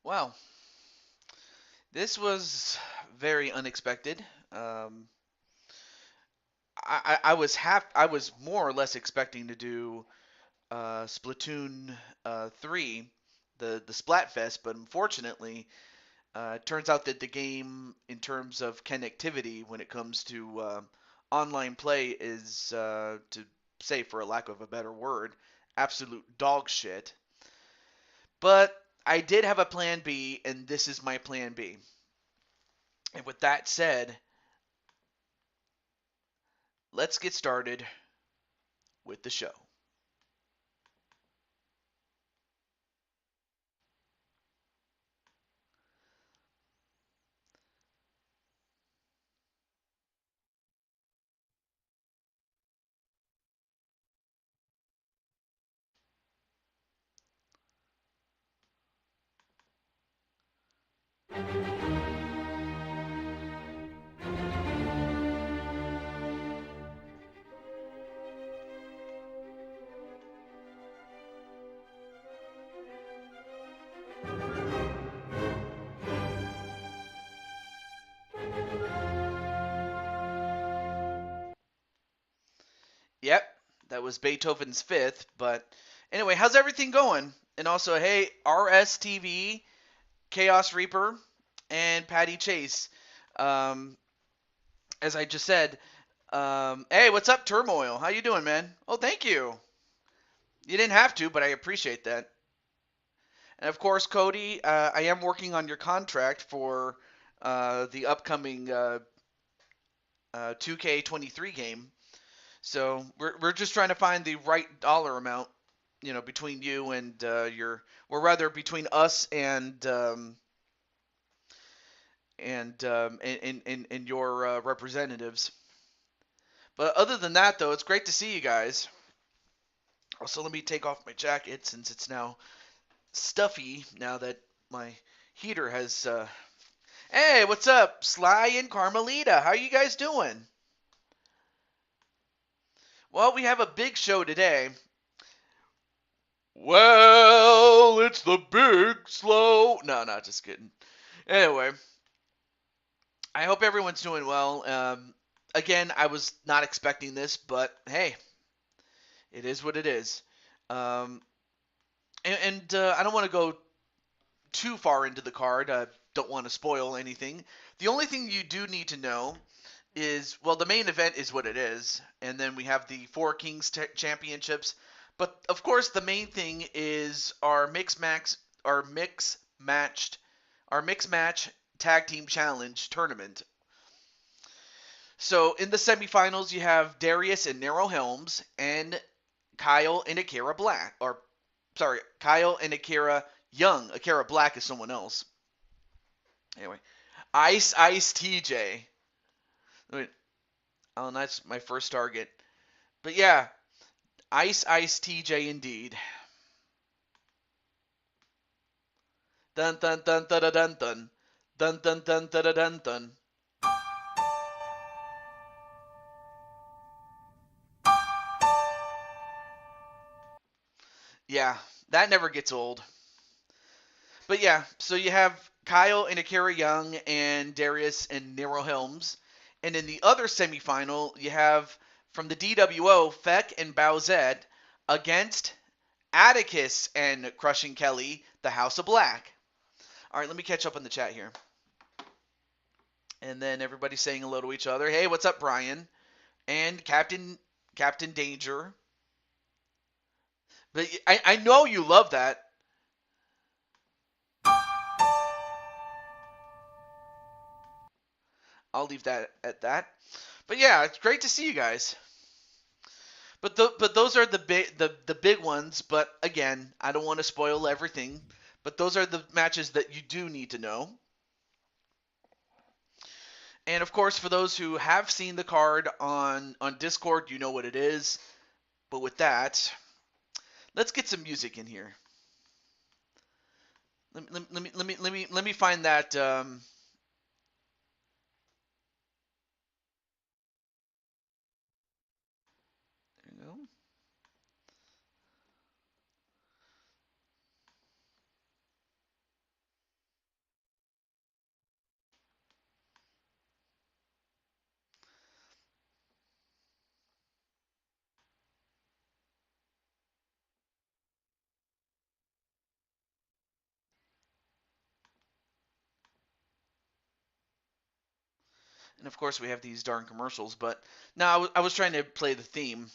Well, this was very unexpected. Um, I was more or less expecting to do Splatoon 3, the Splatfest, but unfortunately, it turns out that the game, in terms of connectivity, when it comes to online play, is to say, for a lack of a better word, absolute dog shit. But I did have a plan B, and this is my plan B. And with that said, let's get started with the show. Yep, that was Beethoven's Fifth. But anyway, how's everything going? And also, hey, RSTV, Chaos Reaper, and Patty Chase. Um, as I just said, hey, what's up, Turmoil? How you doing, man? Oh, thank you. You didn't have to, but I appreciate that. And of course, Cody, I am working on your contract for the upcoming 2K23 game. So we're just trying to find the right dollar amount, between you and or rather between us and your representatives. But other than that, though, it's great to see you guys. Also, let me take off my jacket since it's now stuffy now that my heater has. Hey, what's up, Sly and Carmelita? How you guys doing? Well, we have a big show today. Well, it's the big slow. No, not just kidding. Anyway, I hope everyone's doing well. Again, I was not expecting this, but hey, it is what it is. Um, and I don't want to go too far into the card. Don't want to spoil anything. The only thing you do need to know is, well, the main event is what it is, and then we have the Four Kings championships. But of course, the main thing is our mix match tag team challenge tournament. So in the semifinals, you have Darius and Nero Helms and Kyle and Akira Black, or sorry, Kyle and Akira Young. Akira Black is someone else. Anyway, Ice TJ. Wait, oh, that's my first target. But yeah, Ice TJ indeed. Dun dun dun dun dun dun dun dun dun dun dun dun. Yeah, that never gets old. But yeah, so you have Kyle and Akira Young and Darius and Nero Helms. And in the other semifinal, you have from the DWO, Feck and Bowsette against Atticus and Crushing Kelly, the House of Black. All right, let me catch up on the chat here. And then everybody's saying hello to each other. Hey, what's up, Brian? And Captain Danger. But I know you love that. I'll leave that at that. But yeah, it's great to see you guys. But those are the big ones. But again, I don't want to spoil everything. But those are the matches that you do need to know. And of course, for those who have seen the card on Discord, you know what it is. But with that, let's get some music in here. Let me find that. There you go. And of course we have these darn commercials, but no, I was trying to play the theme.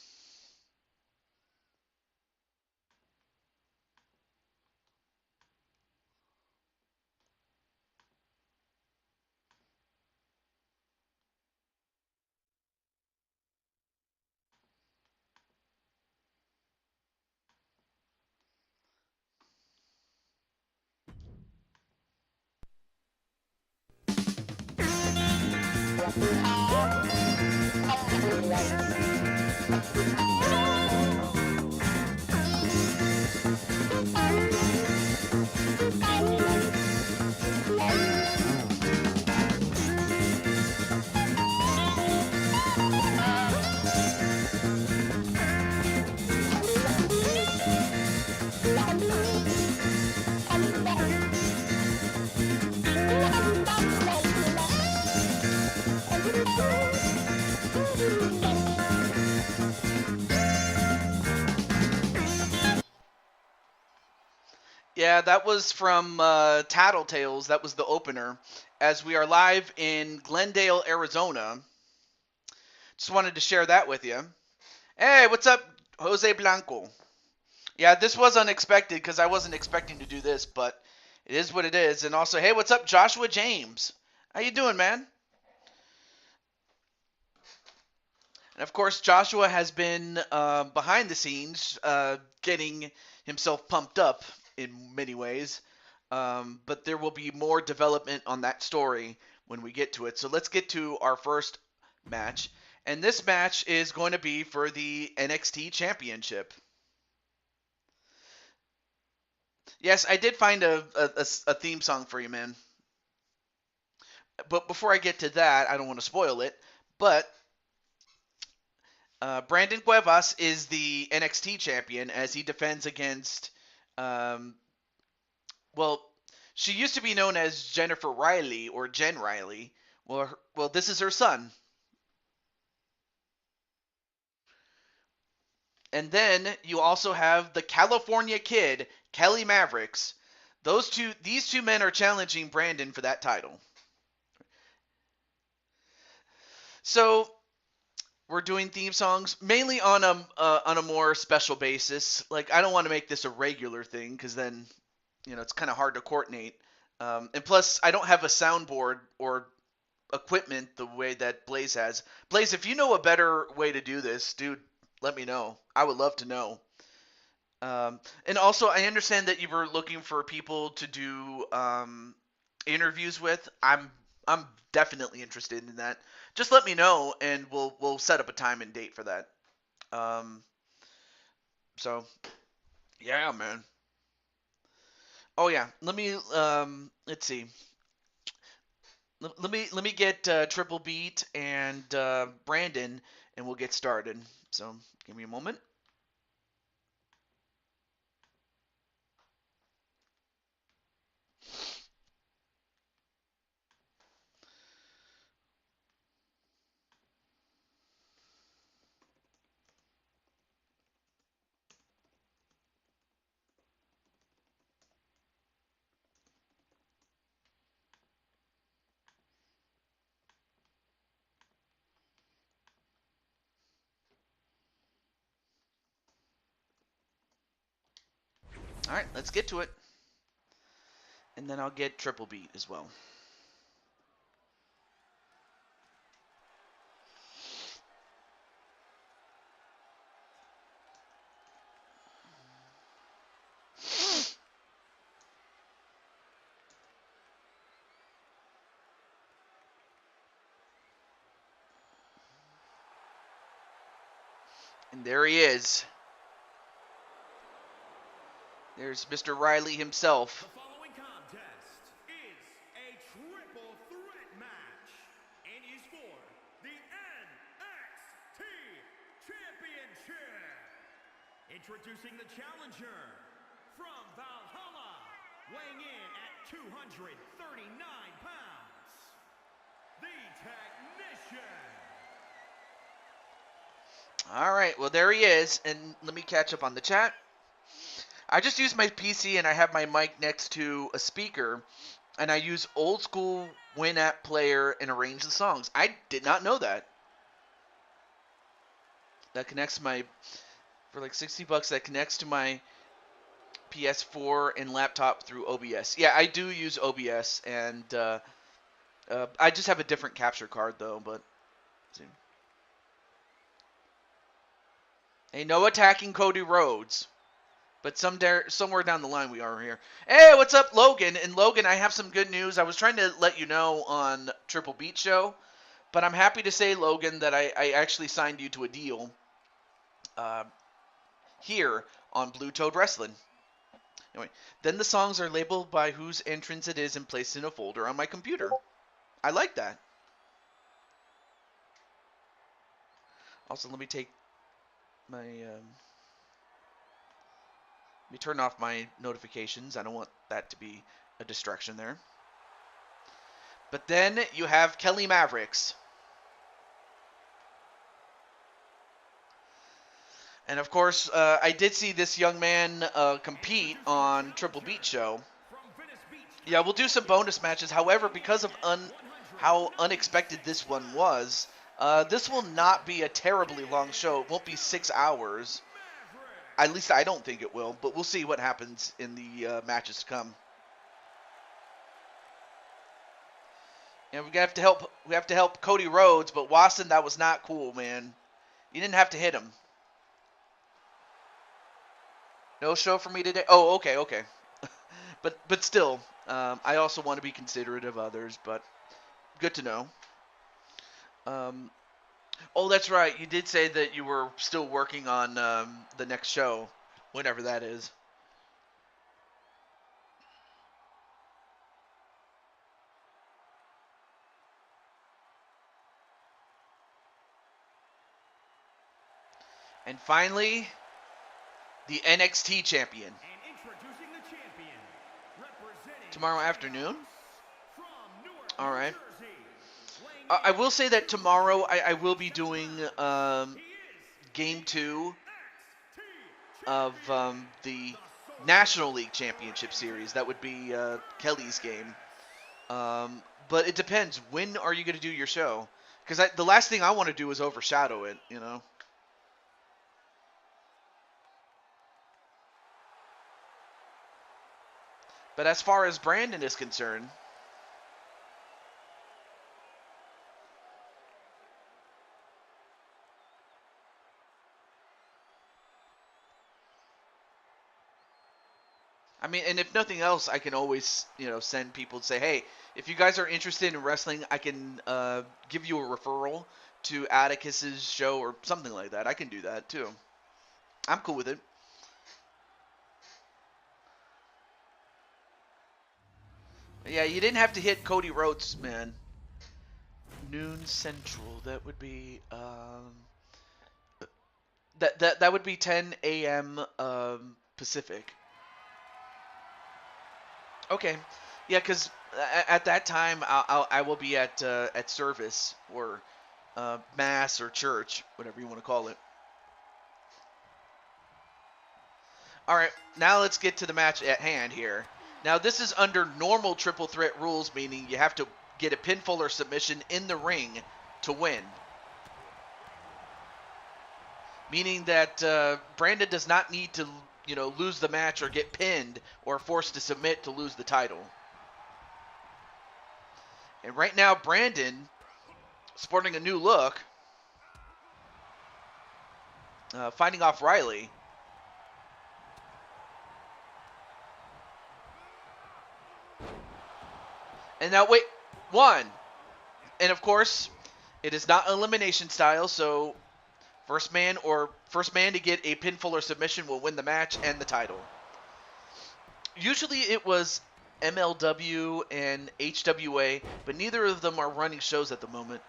Yeah, that was from Tattletales. That was the opener. As we are live in Glendale, Arizona. Just wanted to share that with you. Hey, what's up, Jose Blanco? Yeah, this was unexpected because I wasn't expecting to do this, but it is what it is. And also, hey, what's up, Joshua James? How you doing, man? And of course, Joshua has been behind the scenes, getting himself pumped up in many ways. But there will be more development on that story when we get to it. So let's get to our first match. And this match is going to be for the NXT Championship. Yes, I did find a theme song for you, man. But before I get to that, I don't want to spoil it. But Brandon Cuevas is the NXT champion as he defends against, well, she used to be known as Jennifer Riley or Jen Riley. Well, this is her son. And then you also have the California Kid, Kelly Mavericks. These two men are challenging Brandon for that title. So we're doing theme songs mainly on a more special basis. Like I don't want to make this a regular thing because then, it's kind of hard to coordinate. And plus, I don't have a soundboard or equipment the way that Blaze has. Blaze, if you know a better way to do this, dude, let me know. I would love to know. And also, I understand that you were looking for people to do interviews with. I'm definitely interested in that. Just let me know, and we'll set up a time and date for that. Um, so yeah, man. Oh yeah, let's see. Let me get Triple Beat and Brandon, and we'll get started. So give me a moment. All right, let's get to it. And then I'll get Triple Beat as well. And there he is. There's Mr. Riley himself. The following contest is a triple threat match and is for the NXT Championship. Introducing the challenger from Valhalla, weighing in at 239 pounds, the Technician. All right, well, there he is. And let me catch up on the chat. I just used my PC and I have my mic next to a speaker. and I use old school Winamp player and arrange the songs. I did not know that. That connects to my, for like $60, that connects to my PS4 and laptop through OBS. Yeah, I do use OBS, and I just have a different capture card though. But see. Hey, no attacking Cody Rhodes. But somewhere down the line we are here. Hey, what's up, Logan? And Logan, I have some good news. I was trying to let you know on Triple Beat Show, but I'm happy to say, Logan, that I actually signed you to a deal uh, here on Blue Toad Wrestling. Anyway, then the songs are labeled by whose entrance it is and placed in a folder on my computer. I like that. Also, let me take my... Let me turn off my notifications. I don't want that to be a distraction there. But then you have Kelly Mavericks. And of course, I did see this young man compete on Triple Beat Show. Yeah, we'll do some bonus matches. However, because of how unexpected this one was, this will not be a terribly long show. It won't be 6 hours. At least I don't think it will, but we'll see what happens in the matches to come. And we have to help Cody Rhodes, but Wasson, that was not cool, man. You didn't have to hit him. No show for me today. Oh, okay. but still, I also want to be considerate of others, but good to know. Oh, that's right. You did say that you were still working on the next show, whenever that is. And finally, the NXT champion. Tomorrow afternoon? All right. I will say that tomorrow I will be doing Game 2 of the National League Championship Series. That would be Kelly's game. But it depends. When are you going to do your show? Because the last thing I want to do is overshadow it, you know? But as far as Brandon is concerned... I mean, and if nothing else, I can always, send people to say, hey, if you guys are interested in wrestling, I can give you a referral to Atticus's show or something like that. I can do that, too. I'm cool with it. Yeah, you didn't have to hit Cody Rhodes, man. Noon Central. That would be that would be 10 a.m. Pacific. Okay, yeah, because at that time I will be at service or mass or church, whatever you want to call it. All right, now let's get to the match at hand here. Now this is under normal triple threat rules, meaning you have to get a pinfall or submission in the ring to win. Meaning that Brandon does not need to lose the match or get pinned or forced to submit to lose the title. And right now, Brandon, sporting a new look, fighting off Riley. And now, wait, one. And of course, it is not elimination style, so first man to get a pinfall or submission will win the match and the title. Usually it was MLW and HWA, but neither of them are running shows at the moment.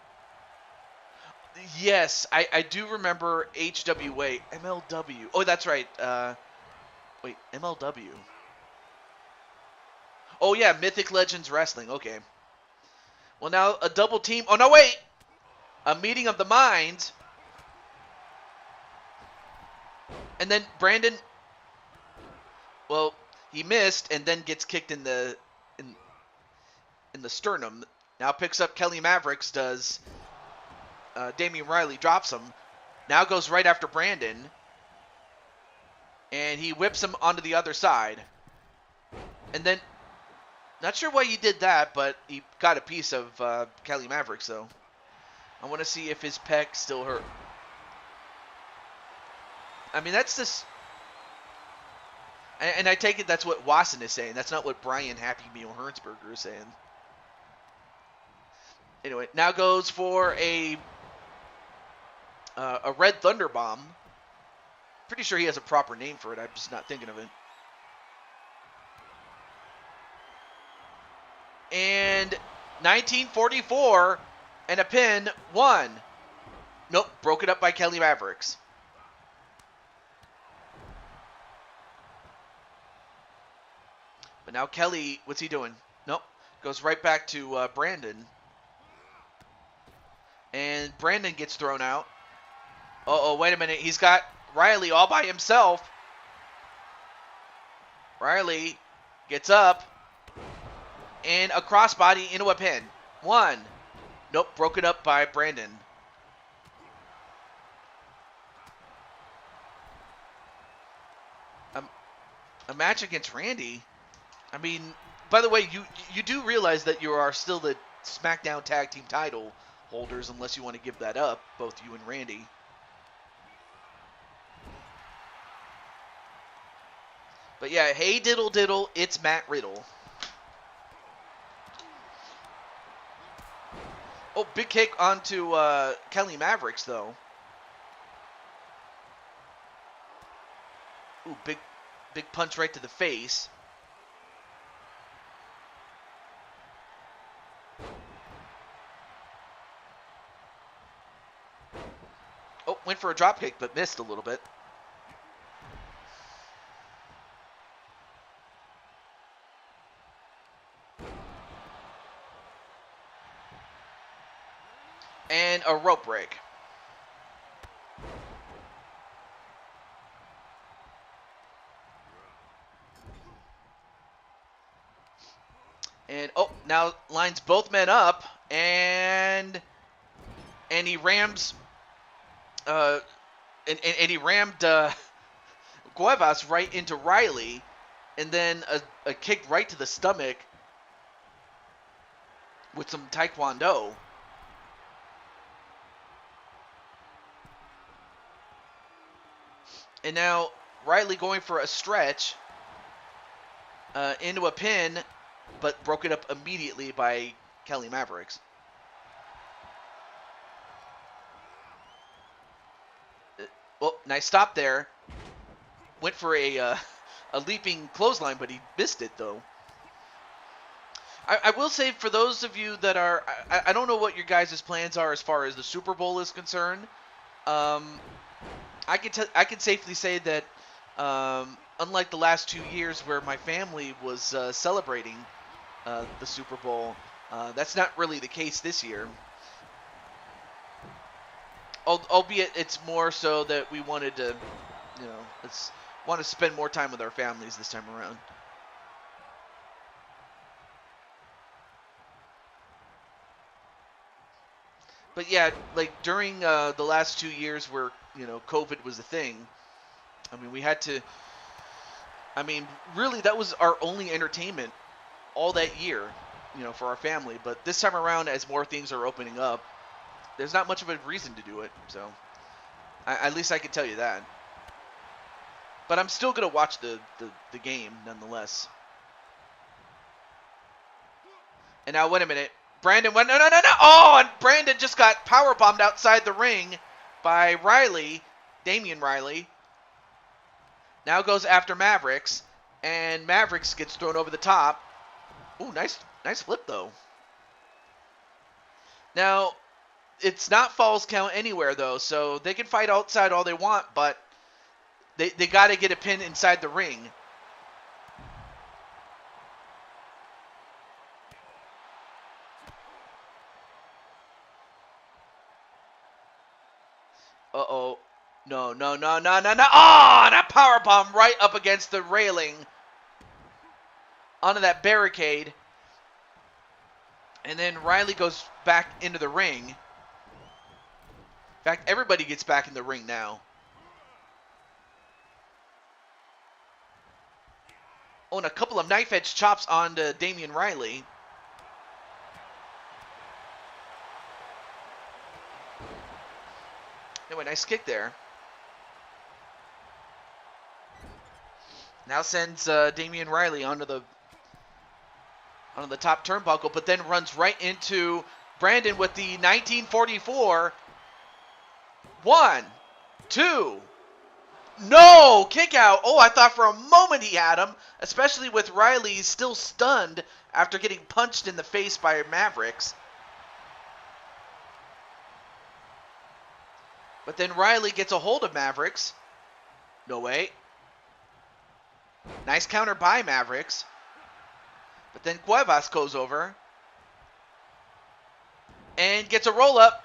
Yes, I do remember HWA. MLW. Oh, that's right. Wait, MLW. Oh, yeah, Mythic Legends Wrestling. Okay. Well, now a double team. Oh, no, wait. A meeting of the minds. And then Brandon, well, he missed and then gets kicked in the... in the sternum. Now picks up Kelly Mavericks, does Damian Riley, drops him. Now goes right after Brandon. And he whips him onto the other side. And then, not sure why he did that, but he got a piece of Kelly Mavericks, though. I want to see if his pec still hurt. I mean, that's this... And I take it that's what Wasson is saying. That's not what Brian Happy Meal Hernsberger is saying. Anyway, now goes for a Red Thunder Bomb. Pretty sure he has a proper name for it. I'm just not thinking of it. And 1944 and a pin. 1. Nope, broke it up by Kelly Mavericks. But now Kelly, what's he doing? Nope, goes right back to Brandon. And Brandon gets thrown out. Uh-oh, wait a minute. He's got Riley all by himself. Riley gets up. And a crossbody into a pin. 1. Nope, broke it up by Brandon. A match against Randy. I mean, by the way, you do realize that you are still the SmackDown Tag Team title holders, unless you want to give that up, both you and Randy. But yeah, hey diddle diddle, it's Matt Riddle. Oh, big kick onto Kelly Mavericks, though. Ooh, big punch right to the face. Oh, went for a drop kick, but missed a little bit. And a rope break. And, oh, now lines both men up, and he rams, and he rammed Cuevas right into Riley, and then a kick right to the stomach with some Taekwondo. And now Riley going for a stretch into a pin, but broke it up immediately by Kelly Mavericks. Well, nice stop there. Went for a leaping clothesline, but he missed it, though. I will say, for those of you that are... I don't know what your guys' plans are as far as the Super Bowl is concerned. I can safely say that, unlike the last 2 years where my family was celebrating the Super Bowl, that's not really the case this year. Albeit it's more so that we wanted to, want to spend more time with our families this time around. But yeah, like during the last 2 years where, COVID was a thing, I mean, we had to, really that was our only entertainment all that year, for our family. But this time around, as more things are opening up, there's not much of a reason to do it. So, at least I can tell you that. But I'm still going to watch the game nonetheless. And now, wait a minute. Brandon went, no. Oh, and Brandon just got powerbombed outside the ring by Riley, Damian Riley. Now goes after Mavericks, and Mavericks gets thrown over the top. Ooh, nice flip, though. Now, it's not Falls Count anywhere, though, so they can fight outside all they want, but they got to get a pin inside the ring. Uh-oh. No. Oh, and a powerbomb right up against the railing. Onto that barricade. And then Riley goes back into the ring. In fact, everybody gets back in the ring now. Oh, and a couple of knife edge chops onto Damian Riley. Anyway, nice kick there. Now sends Damian Riley onto the top turnbuckle, but then runs right into Brandon with the 1944. 1, 2. No! Kick out. Oh, I thought for a moment he had him, especially with Riley still stunned after getting punched in the face by Mavericks. But then Riley gets a hold of Mavericks. No way. Nice counter by Mavericks. But then Cuevas goes over and gets a roll up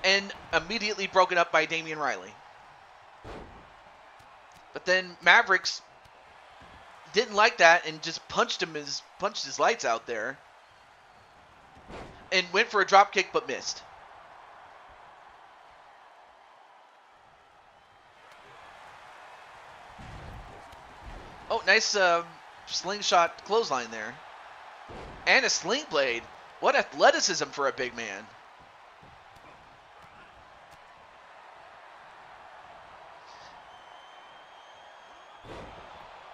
and immediately broken up by Damian Riley. But then Mavericks didn't like that and just punched his lights out there and went for a drop kick but missed. Oh, nice slingshot clothesline there. And a sling blade. What athleticism for a big man.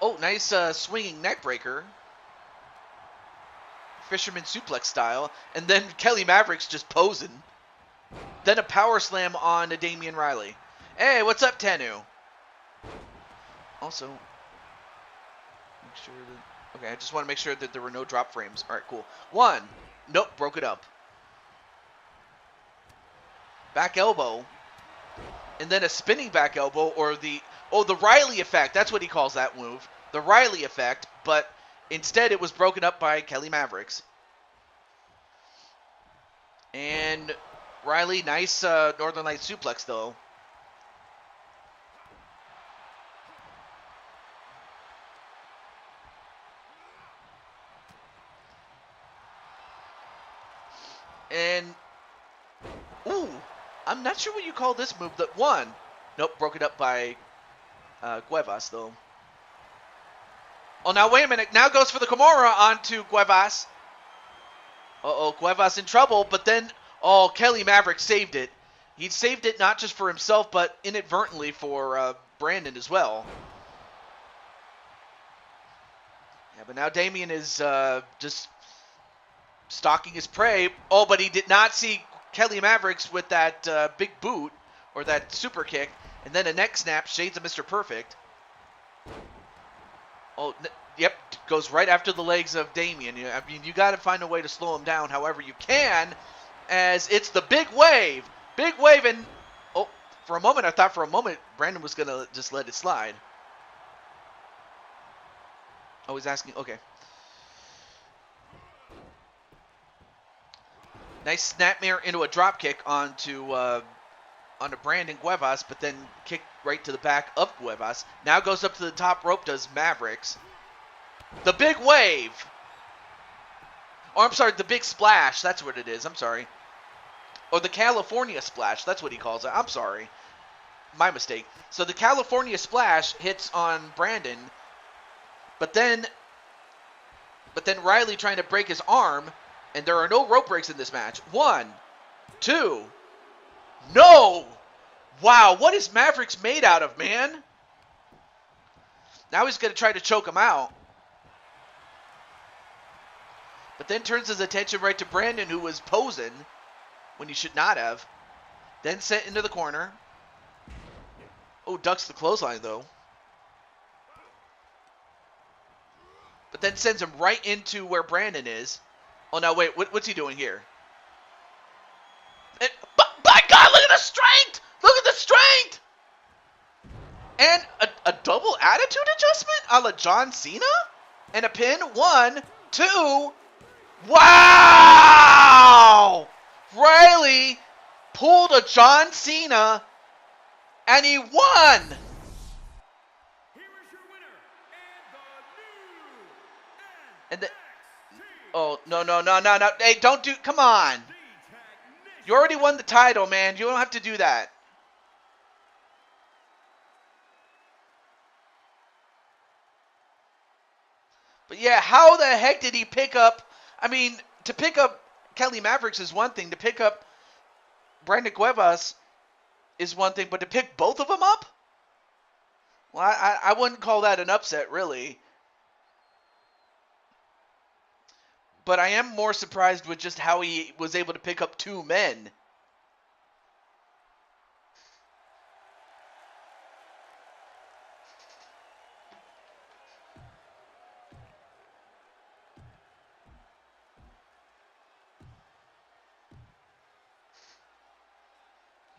Oh, nice swinging neck breaker. Fisherman suplex style. And then Kelly Mavericks just posing. Then a power slam on to Damian Riley. Hey, what's up, Tenu? Also, make sure that... Okay, I just want to make sure that there were no drop frames. All right, cool. 1. Nope, broke it up. Back elbow. And then a spinning back elbow, or the Riley effect. That's what he calls that move. The Riley effect, but instead it was broken up by Kelly Mavericks. And Riley, nice Northern Light suplex, though. And, ooh, I'm not sure what you call this move. The 1. Nope, broke it up by Cuevas, though. Oh, now wait a minute. Now goes for the Kimura onto Cuevas. Uh-oh, Cuevas in trouble, but then, oh, Kelly Maverick saved it. He saved it not just for himself, but inadvertently for Brandon as well. Yeah, but now Damian is just stalking his prey. Oh, but he did not see Kelly Mavericks with that big boot or that super kick. And then a neck snap, shades of Mr. Perfect. Oh, yep, goes right after the legs of Damian. I mean, you got to find a way to slow him down however you can, as it's the big wave. Big wave, and, oh, for a moment, I thought Brandon was going to just let it slide. Oh, he's asking, okay. Nice snapmare into a drop kick onto Brandon Cuevas, but then kick right to the back of Cuevas. Now goes up to the top rope, does Mavericks. The big wave. Oh, I'm sorry, the big splash. That's what it is. I'm sorry. Or the California splash. That's what he calls it. I'm sorry. My mistake. So the California splash hits on Brandon, but then Riley trying to break his arm, and there are no rope breaks in this match. 1, 2. No! Wow, what is Mavericks made out of, man? Now he's going to try to choke him out. But then turns his attention right to Brandon, who was posing when he should not have. Then sent into the corner. Oh, ducks the clothesline, though. But then sends him right into where Brandon is. Oh, now wait, what's he doing here? By God, look at the strength! Look at the strength! And a double attitude adjustment a la John Cena? And a pin. 1, 2. Wow! Riley pulled a John Cena, and he won! Here is your winner, and the new And Oh, no, no, no, no, no. Hey, don't do... Come on. You already won the title, man. You don't have to do that. But yeah, how the heck did he pick up... I mean, to pick up Kelly Mavericks is one thing. To pick up Brandon Cuevas is one thing. But to pick both of them up? Well, I wouldn't call that an upset, really. But I am more surprised with just how he was able to pick up two men.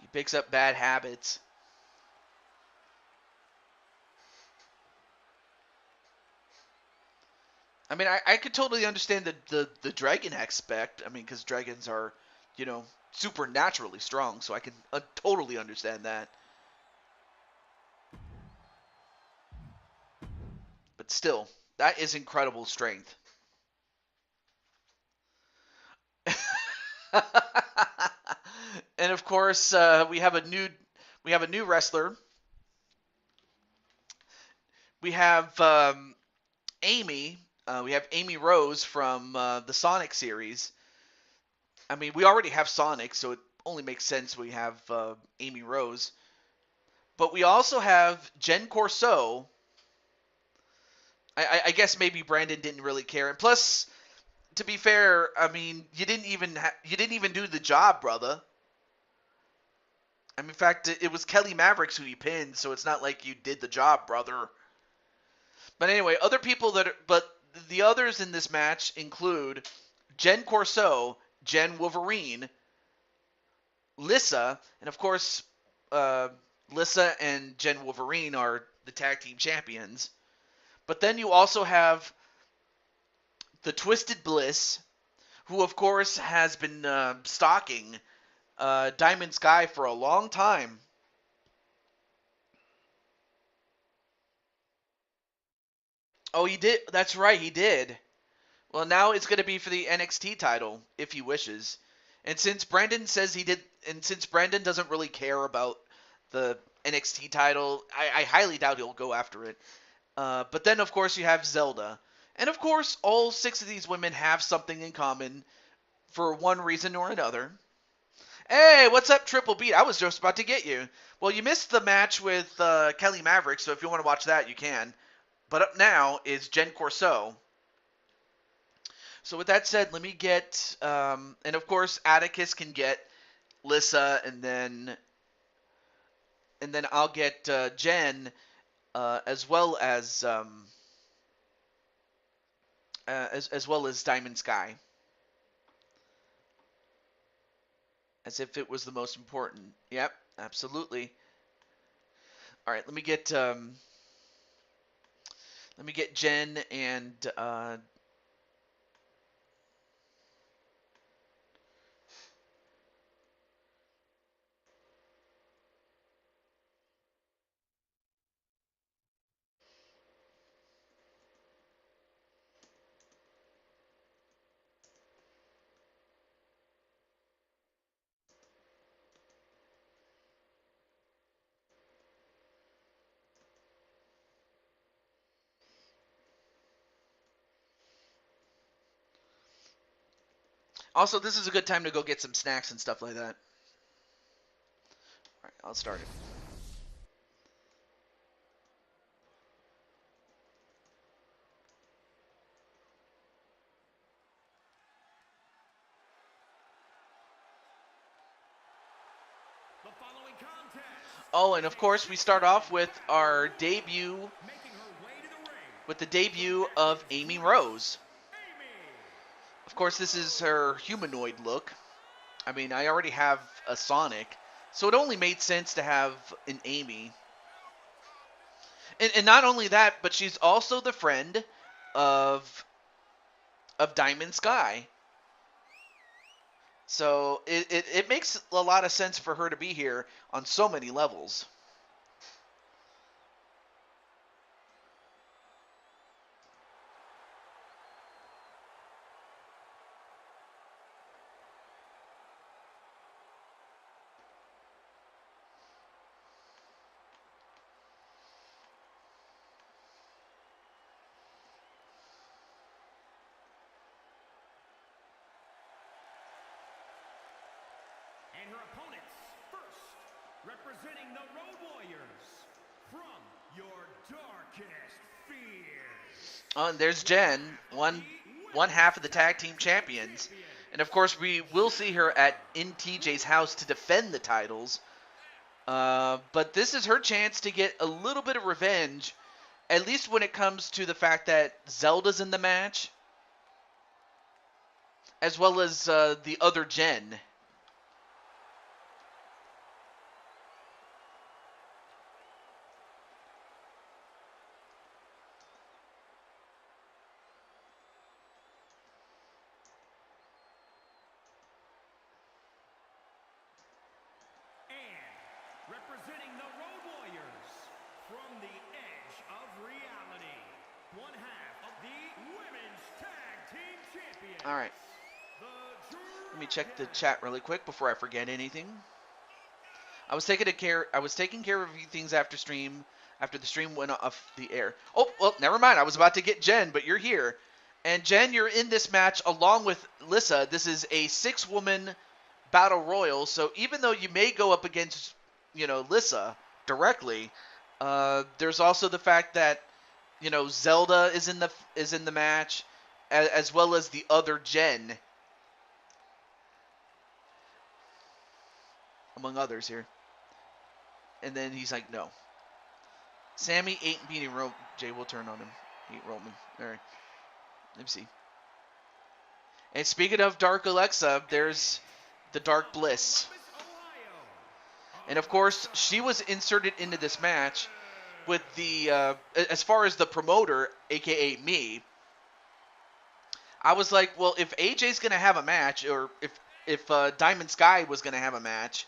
He picks up bad habits. I mean, I could totally understand the dragon aspect. I mean, because dragons are, supernaturally strong, so I can totally understand that. But still, that is incredible strength. And of course, we have a new wrestler. We have Amy. We have Amy Rose from the Sonic series. I mean, we already have Sonic, so it only makes sense we have Amy Rose. But we also have Jen Corso. I guess maybe Brandon didn't really care, and plus, to be fair, I mean, you didn't even do the job, brother. I mean, in fact, it was Kelly Mavericks who you pinned, so it's not like you did the job, brother. But anyway, but the others in this match include Jen Corso, Jen Wolverine, Lissa, and of course, Lissa and Jen Wolverine are the tag team champions. But then you also have the Twisted Bliss, who of course has been stalking Diamond Sky for a long time. Oh, he did. That's right, he did. Well, now it's going to be for the NXT title if he wishes. And since Brandon doesn't really care about the NXT title, I highly doubt he'll go after it. But then, of course, you have Zelda. And, of course, all six of these women have something in common for one reason or another. Hey, what's up, Triple B? I was just about to get you. Well, you missed the match with Kelly Maverick, so if you want to watch that, you can. But up now is Jen Corso. So with that said, let me get, and of course, Atticus can get Lissa, and then I'll get Jen, as well as Diamond Sky, as if it was the most important. Yep, absolutely. All right, let me get Jen and also, this is a good time to go get some snacks and stuff like that. All right, I'll start it. The following contest Oh, and of course, we start off with our debut, making her way to the ring with the debut of Amy Rose. Amy. Of course, this is her humanoid look. I mean, I already have a Sonic, so it only made sense to have an Amy. And not only that, but she's also the friend of Diamond Sky. So it makes a lot of sense for her to be here on so many levels. her opponents. First, representing the Road Warriors from your darkest fears. Oh, and there's Jen, one half of the tag team champions. And of course, we will see her in TJ's house to defend the titles. But this is her chance to get a little bit of revenge, at least when it comes to the fact that Zelda's in the match, as well as the other Jen. Representing the Road Warriors from the edge of reality, one half of the Women's Tag Team Champions. All right. Let me check the chat really quick before I forget anything. I was taking care of a few things after the stream went off the air. Oh, well, never mind. I was about to get Jen, but you're here. And Jen, you're in this match along with Lissa. This is a 6-woman battle royal. So even though you may go up against Lissa directly, there's also the fact that Zelda is in the match, as well as the other Jen, among others here. And then he's like, no, Sammy ain't beating Roman. Jay will turn on him. He ain't Roman. All right, let me see. And speaking of Dark Alexa, there's the Dark Bliss. And of course, she was inserted into this match with the, as far as the promoter, aka me. I was like, well, if AJ's gonna have a match, or if Diamond Sky was gonna have a match,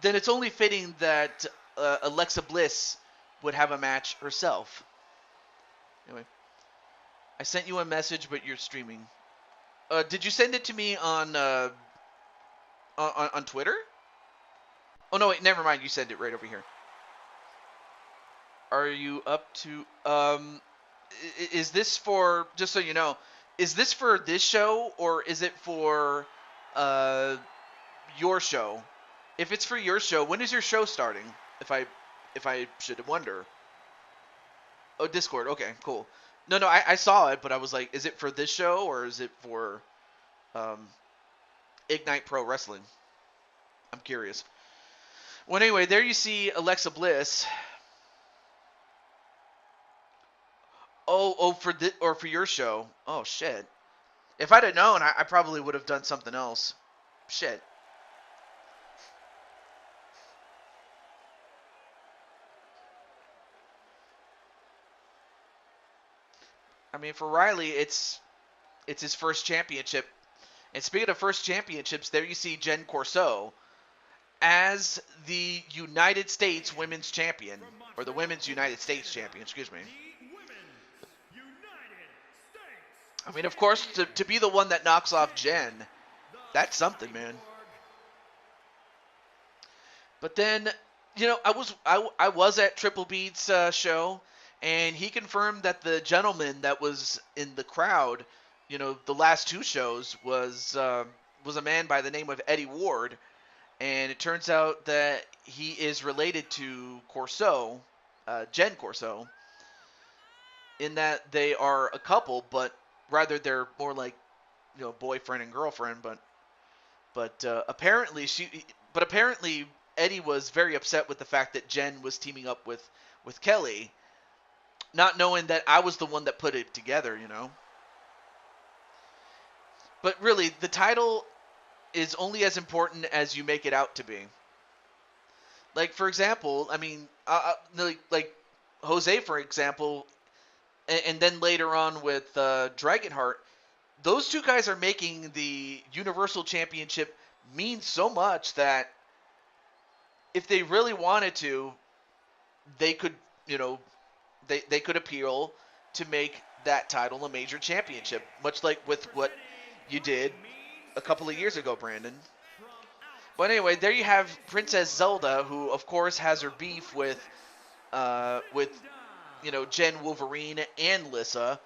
then it's only fitting that Alexa Bliss would have a match herself. Anyway, I sent you a message, but you're streaming. Did you send it to me on Twitter? Oh, no, wait, never mind. You sent it right over here. Are you up to... is this for... Just so you know, is this for this show, or is it for your show? If it's for your show, when is your show starting? If I should wonder. Oh, Discord. Okay, cool. No, I saw it, but I was like, is it for this show, or is it for Ignite Pro Wrestling? I'm curious. Well, anyway, there you see Alexa Bliss. Oh, for your show. Oh, shit. If I'd have known, I probably would have done something else. Shit. I mean, for Riley, it's his first championship. And speaking of first championships, there you see Jen Corso as the United States Women's Champion, or the Women's United States Champion, excuse me. I mean, of course, to be the one that knocks off Jen, that's something, man. But then, I was at Triple B's show, and he confirmed that the gentleman that was in the crowd, the last 2 shows was a man by the name of Eddie Ward. And it turns out that he is related to Corso, Jen Corso, in that they are a couple, but rather they're more like, boyfriend and girlfriend. But apparently Eddie was very upset with the fact that Jen was teaming up with Kelly, not knowing that I was the one that put it together, But really, the title is only as important as you make it out to be. Like, for example, I mean, like Jose, for example, and then later on with Dragonheart, those 2 guys are making the Universal Championship mean so much that if they really wanted to, they could, they could appeal to make that title a major championship, much like with what you did a couple of years ago, Brandon. But anyway, there you have Princess Zelda, who of course has her beef with Jen, Wolverine, and Lissa,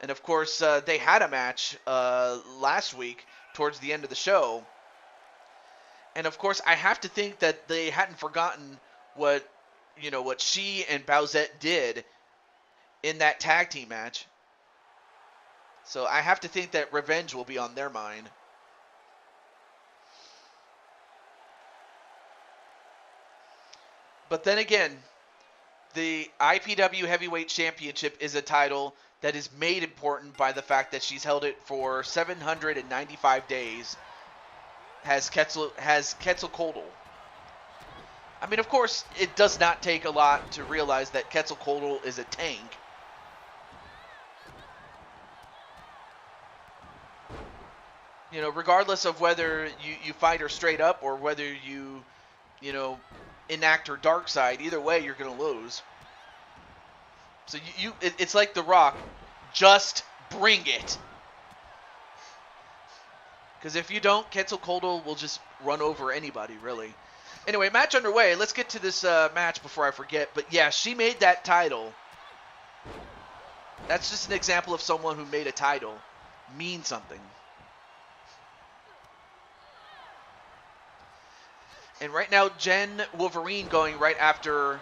and of course they had a match last week towards the end of the show, And of course, I have to think that they hadn't forgotten what what she and Bowsette did in that tag team match. So I have to think that revenge will be on their mind. But then again, the IPW Heavyweight Championship is a title that is made important by the fact that she's held it for 795 days. Has Quetzalcoatl. I mean, of course, it does not take a lot to realize that Quetzalcoatl is a tank. Regardless of whether you fight her straight up or whether you know, enact her dark side, either way, you're going to lose. So it's like The Rock, just bring it. Because if you don't, Quetzalcoatl will just run over anybody, really. Anyway, match underway. Let's get to this match before I forget. But yeah, she made that title. That's just an example of someone who made a title mean something. And right now, Jen Wolverine going right after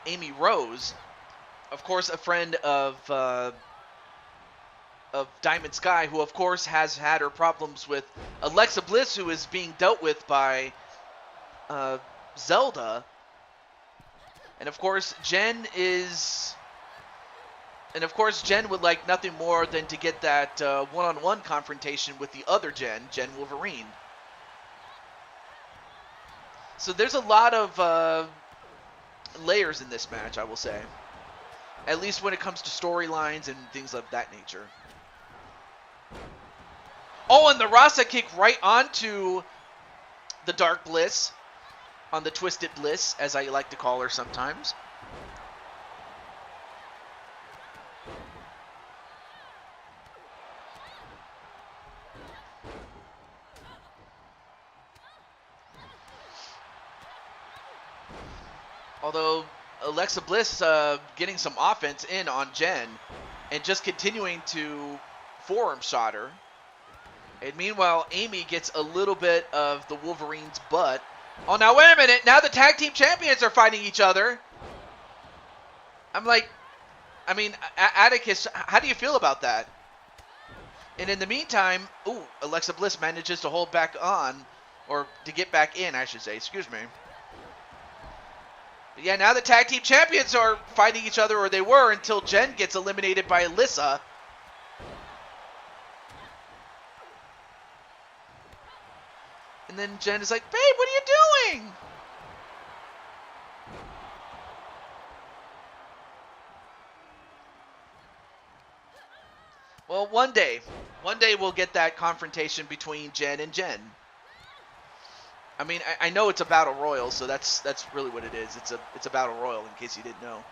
Amy Rose. Of course, a friend of Diamond Sky, who of course has had her problems with Alexa Bliss, who is being dealt with by Zelda. And of course, Jen would like nothing more than to get that one-on-one confrontation with the other Jen Wolverine. So there's a lot of layers in this match, I will say. At least when it comes to storylines and things of that nature. Oh, and the Rasa kick right onto the Dark Bliss. On the Twisted Bliss, as I like to call her sometimes. Although Alexa Bliss getting some offense in on Jen and just continuing to forearm shot her. And meanwhile, Amy gets a little bit of the Wolverine's butt. Oh, now wait a minute. Now the tag team champions are fighting each other. Atticus, how do you feel about that? And in the meantime, Alexa Bliss manages to hold back on, or to get back in, I should say. Excuse me. But yeah, now the tag team champions are fighting each other, or they were, until Jen gets eliminated by Alyssa. And then Jen is like, babe, what are you doing? Well, one day we'll get that confrontation between Jen and Jen. I mean, I know it's a battle royal, so that's really what it is. It's a battle royal, in case you didn't know.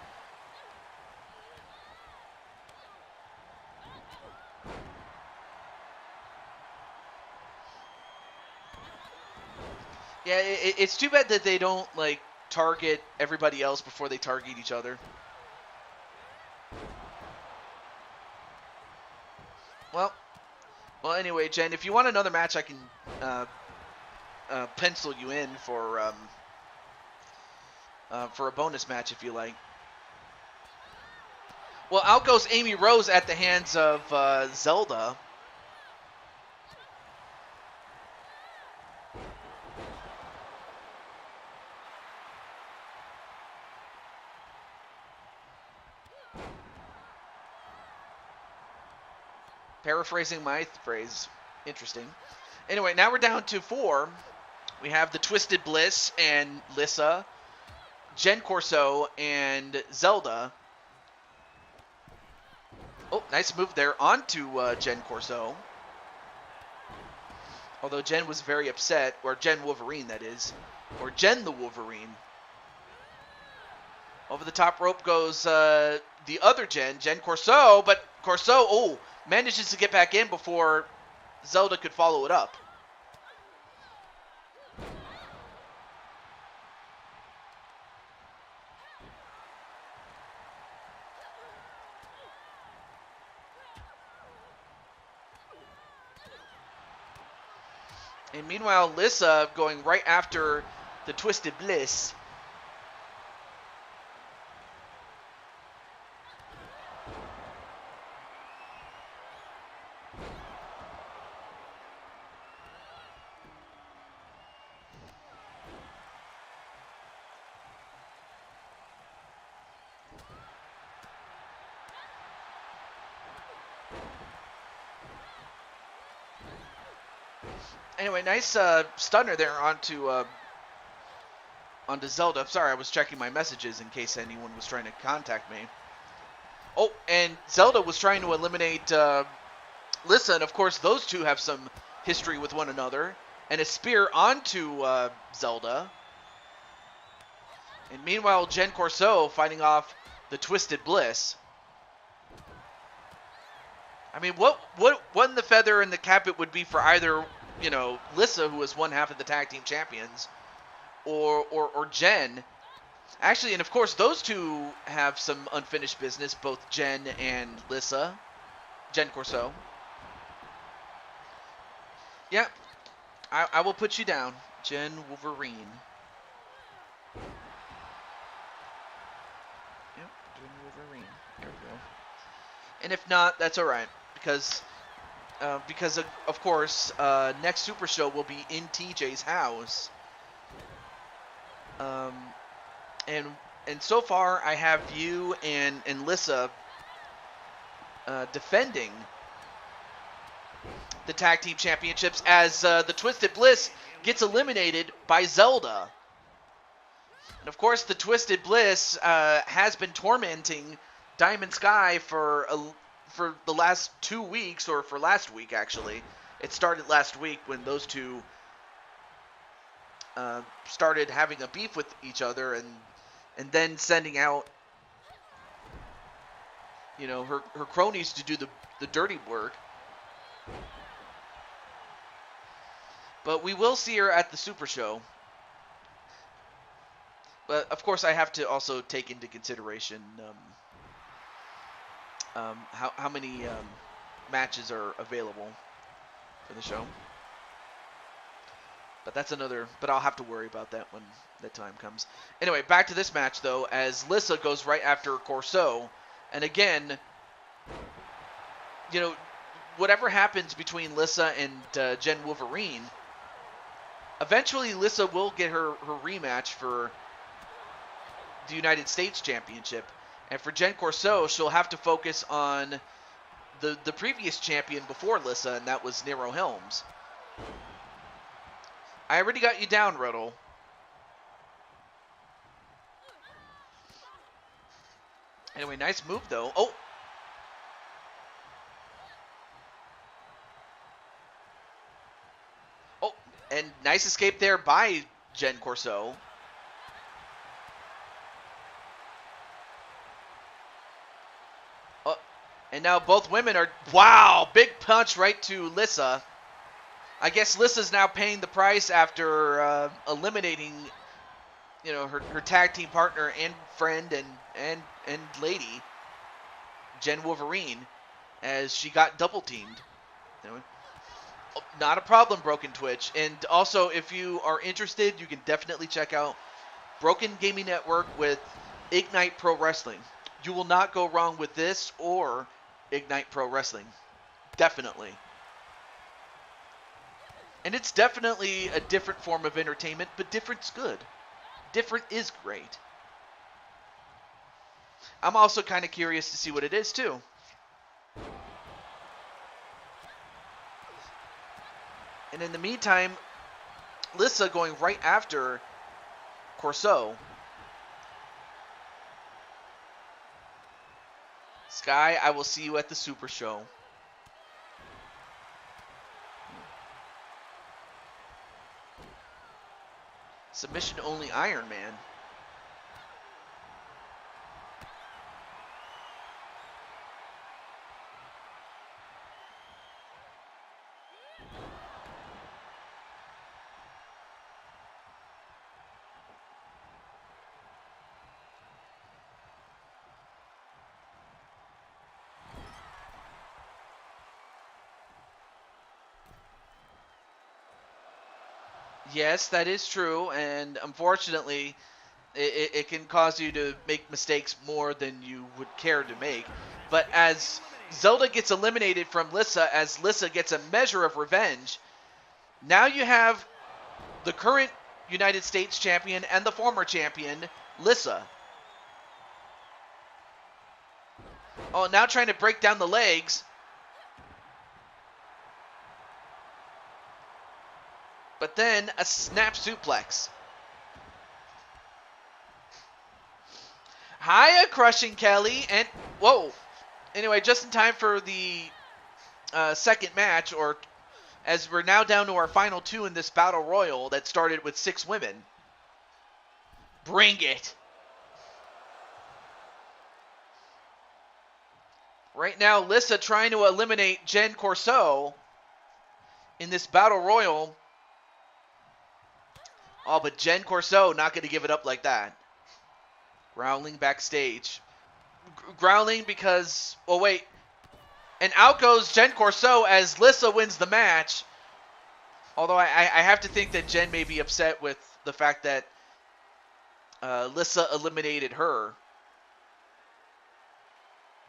Yeah, it's too bad that they don't target everybody else before they target each other. Well, anyway, Jen, if you want another match, I can pencil you in for a bonus match if you like. Well, out goes Amy Rose at the hands of Zelda. Paraphrasing my phrase. Interesting. Anyway, now we're down to 4. We have the Twisted Bliss and Lissa, Jen Corso, and Zelda. Oh, nice move there onto Jen Corso. Although Jen was very upset, or Jen Wolverine, that is. Or Jen the Wolverine. Over the top rope goes the other Jen Corso, but Corso, manages to get back in before Zelda could follow it up. And meanwhile, Lissa going right after the Twisted Bliss. Anyway, nice stunner there onto Zelda. Sorry, I was checking my messages in case anyone was trying to contact me. Oh, and Zelda was trying to eliminate Lissa, and of course those two have some history with one another. And a spear onto Zelda. And meanwhile, Jen Corso fighting off the Twisted Bliss. I mean, what in the feather and the cap it would be for either, Lissa, who is one half of the tag team champions, or Jen. Actually, and of course, those two have some unfinished business, both Jen and Lissa. Jen Corso. Yep, I will put you down, Jen Wolverine. Yep, Jen Wolverine. There we go. And if not, that's all right, because of course, next Super Show will be in TJ's house. And so far, I have you and Lissa defending the tag team championships as the Twisted Bliss gets eliminated by Zelda. And of course, the Twisted Bliss has been tormenting Diamond Sky for the last 2 weeks, or for last week actually. It started last week when those two started having a beef with each other, and then sending out her cronies to do the dirty work. But we will see her at the Super Show. But of course, I have to also take into consideration how many matches are available for the show. But that's another. But I'll have to worry about that when the time comes. Anyway, back to this match though, as Lissa goes right after Corso, and again, whatever happens between Lissa and Jen Wolverine, eventually Lissa will get her rematch for the United States Championship. And for Jen Corso, she'll have to focus on the previous champion before Lissa, and that was Nero Helms. I already got you down, Riddle. Anyway, nice move, though. Oh! Oh, and nice escape there by Jen Corso. Oh, and now both women are... Wow! Big punch right to Lissa. I guess Lissa's now paying the price after eliminating, her tag team partner and friend and lady, Jen Wolverine, as she got double teamed. Not a problem, Broken Twitch. And also, if you are interested, you can definitely check out Broken Gaming Network with Ignite Pro Wrestling. You will not go wrong with this or Ignite Pro Wrestling. Definitely. And it's definitely a different form of entertainment, but different's good. Different is great. I'm also kind of curious to see what it is, too. And in the meantime, Lissa going right after Corso. Sky, I will see you at the Super Show. Submission only Iron Man. Yes, that is true, and unfortunately, it can cause you to make mistakes more than you would care to make. But as Zelda gets eliminated from Lissa, as Lissa gets a measure of revenge, now you have the current United States champion and the former champion, Lissa. Oh, now trying to break down the legs. But then a snap suplex. Hiya, crushing Kelly, and whoa. Anyway, just in time for the second match, or as we're now down to our final two in this battle royal that started with 6 women. Bring it. Right now, Lissa trying to eliminate Jen Corso in this battle royal. Oh, but Jen Corso not going to give it up like that. Growling backstage. Growling because, oh wait. And out goes Jen Corso as Lissa wins the match. Although I have to think that Jen may be upset with the fact that Lissa eliminated her.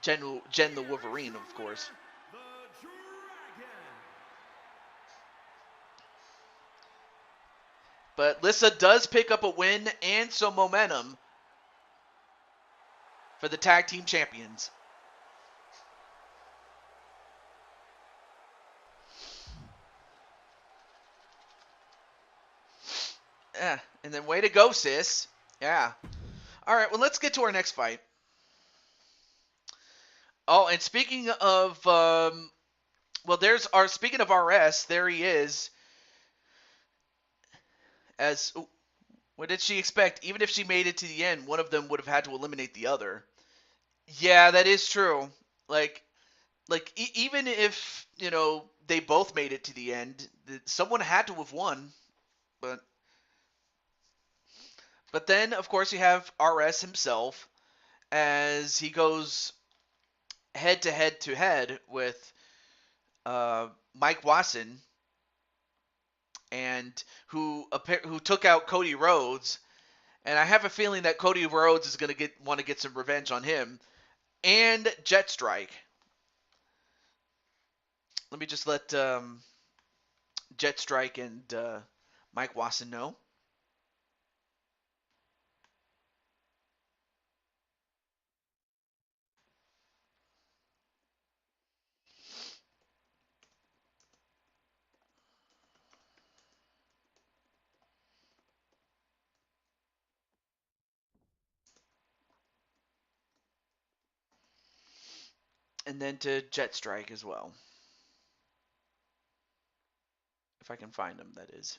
Jen the Wolverine, of course. But Lissa does pick up a win and some momentum for the tag team champions. Yeah, and then way to go, sis. Yeah. All right, well, let's get to our next fight. Oh, and speaking of, speaking of RS, there he is. As, what did she expect? Even if she made it to the end, one of them would have had to eliminate the other. Yeah, that is true. Like, even if, they both made it to the end, someone had to have won. But then, of course, you have RS himself as he goes head to head with Mike Wasson, and who took out Cody Rhodes. And I have a feeling that Cody Rhodes is going to want to get some revenge on him. And Jet Strike. Let me just let Jet Strike and Mike Wasson know. And then to Jet Strike as well. If I can find him, that is.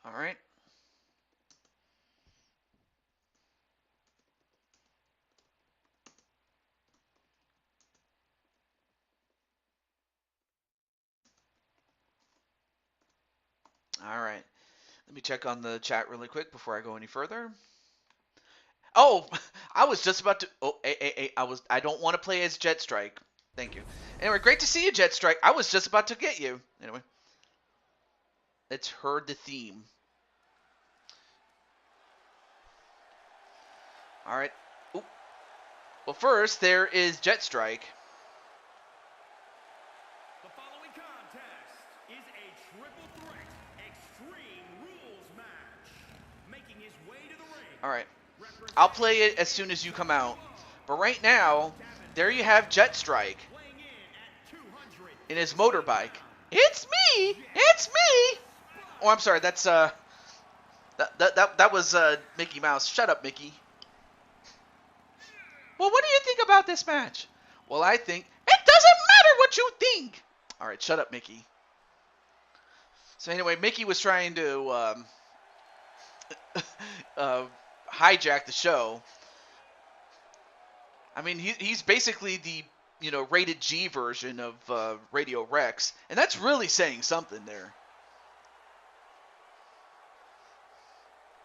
All right. All right. Let me check on the chat really quick before I go any further. Oh, I was just about to. Oh, hey, I don't want to play as Jet Strike. Thank you. Anyway, great to see you, Jet Strike. I was just about to get you. Anyway, let's heard the theme. All right. Ooh. Well, first there is Jet Strike. The following contest is a triple threat extreme rules match. Making his way to the ring. All right. I'll play it as soon as you come out. But right now, there you have Jet Strike in his motorbike. It's me! It's me! Oh, I'm sorry. That's that was Mickey Mouse. Shut up, Mickey. Well, what do you think about this match? Well, I think it doesn't matter what you think. All right, shut up, Mickey. So anyway, Mickey was trying to uh, hijack the show. I mean, he's basically the rated G version of Radio Rex, and that's really saying something there.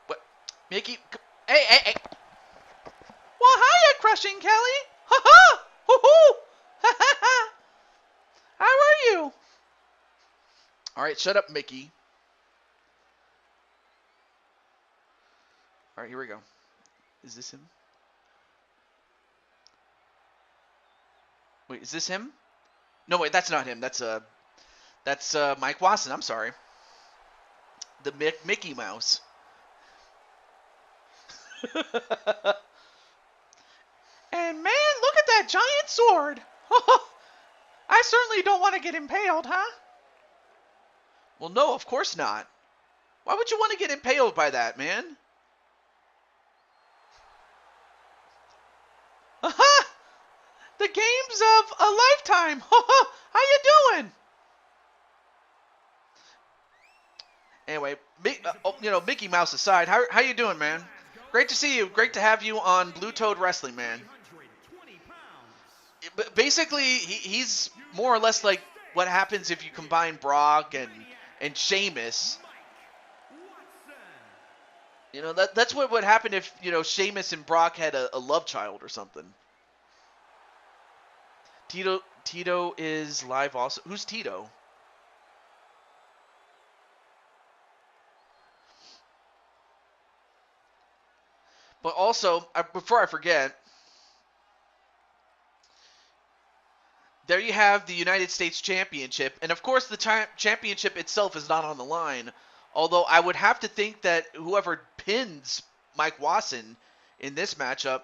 What, Mickey? Hey! Well, hiya, Crushing Kelly. Ha ha! Hoo hoo! Ha ha ha! How are you? All right, shut up, Mickey. All right, here we go. Is this him? Wait, is this him? No, wait, that's not him. That's Mike Watson. I'm sorry. The Mickey Mouse. And man, look at that giant sword. I certainly don't want to get impaled, huh? Well, no, of course not. Why would you want to get impaled by that, man? Aha! The games of a lifetime. How you doing? Anyway, Mickey Mouse aside, how you doing, man? Great to see you. Great to have you on Blue Toad Wrestling, man. But basically, he's more or less like what happens if you combine Brock and Sheamus. That's what would happen if Sheamus and Brock had a love child or something. Tito is live also. Who's Tito? But also, before I forget, there you have the United States Championship. And of course, the championship itself is not on the line. Although I would have to think that whoever pins Mike Watson in this matchup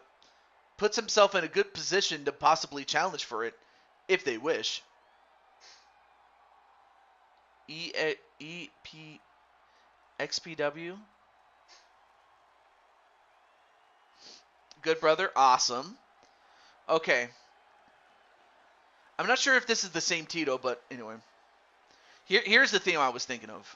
puts himself in a good position to possibly challenge for it, if they wish. XPW. Good brother. Awesome. Okay. I'm not sure if this is the same Tito, but anyway. Here's the thing I was thinking of.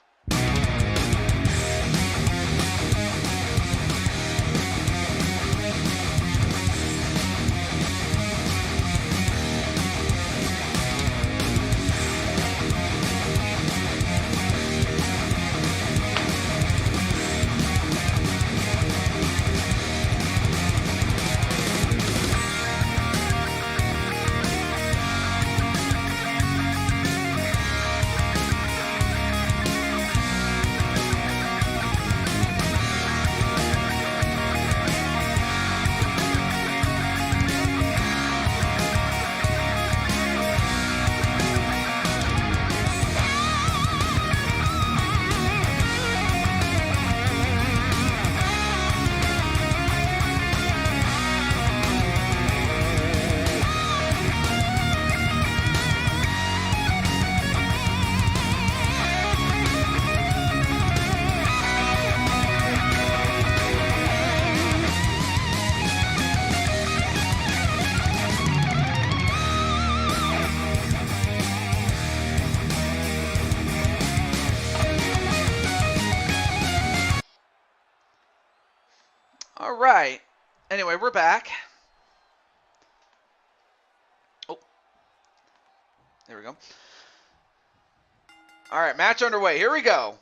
All right. Anyway, we're back. Oh. There we go. All right, match underway. Here we go.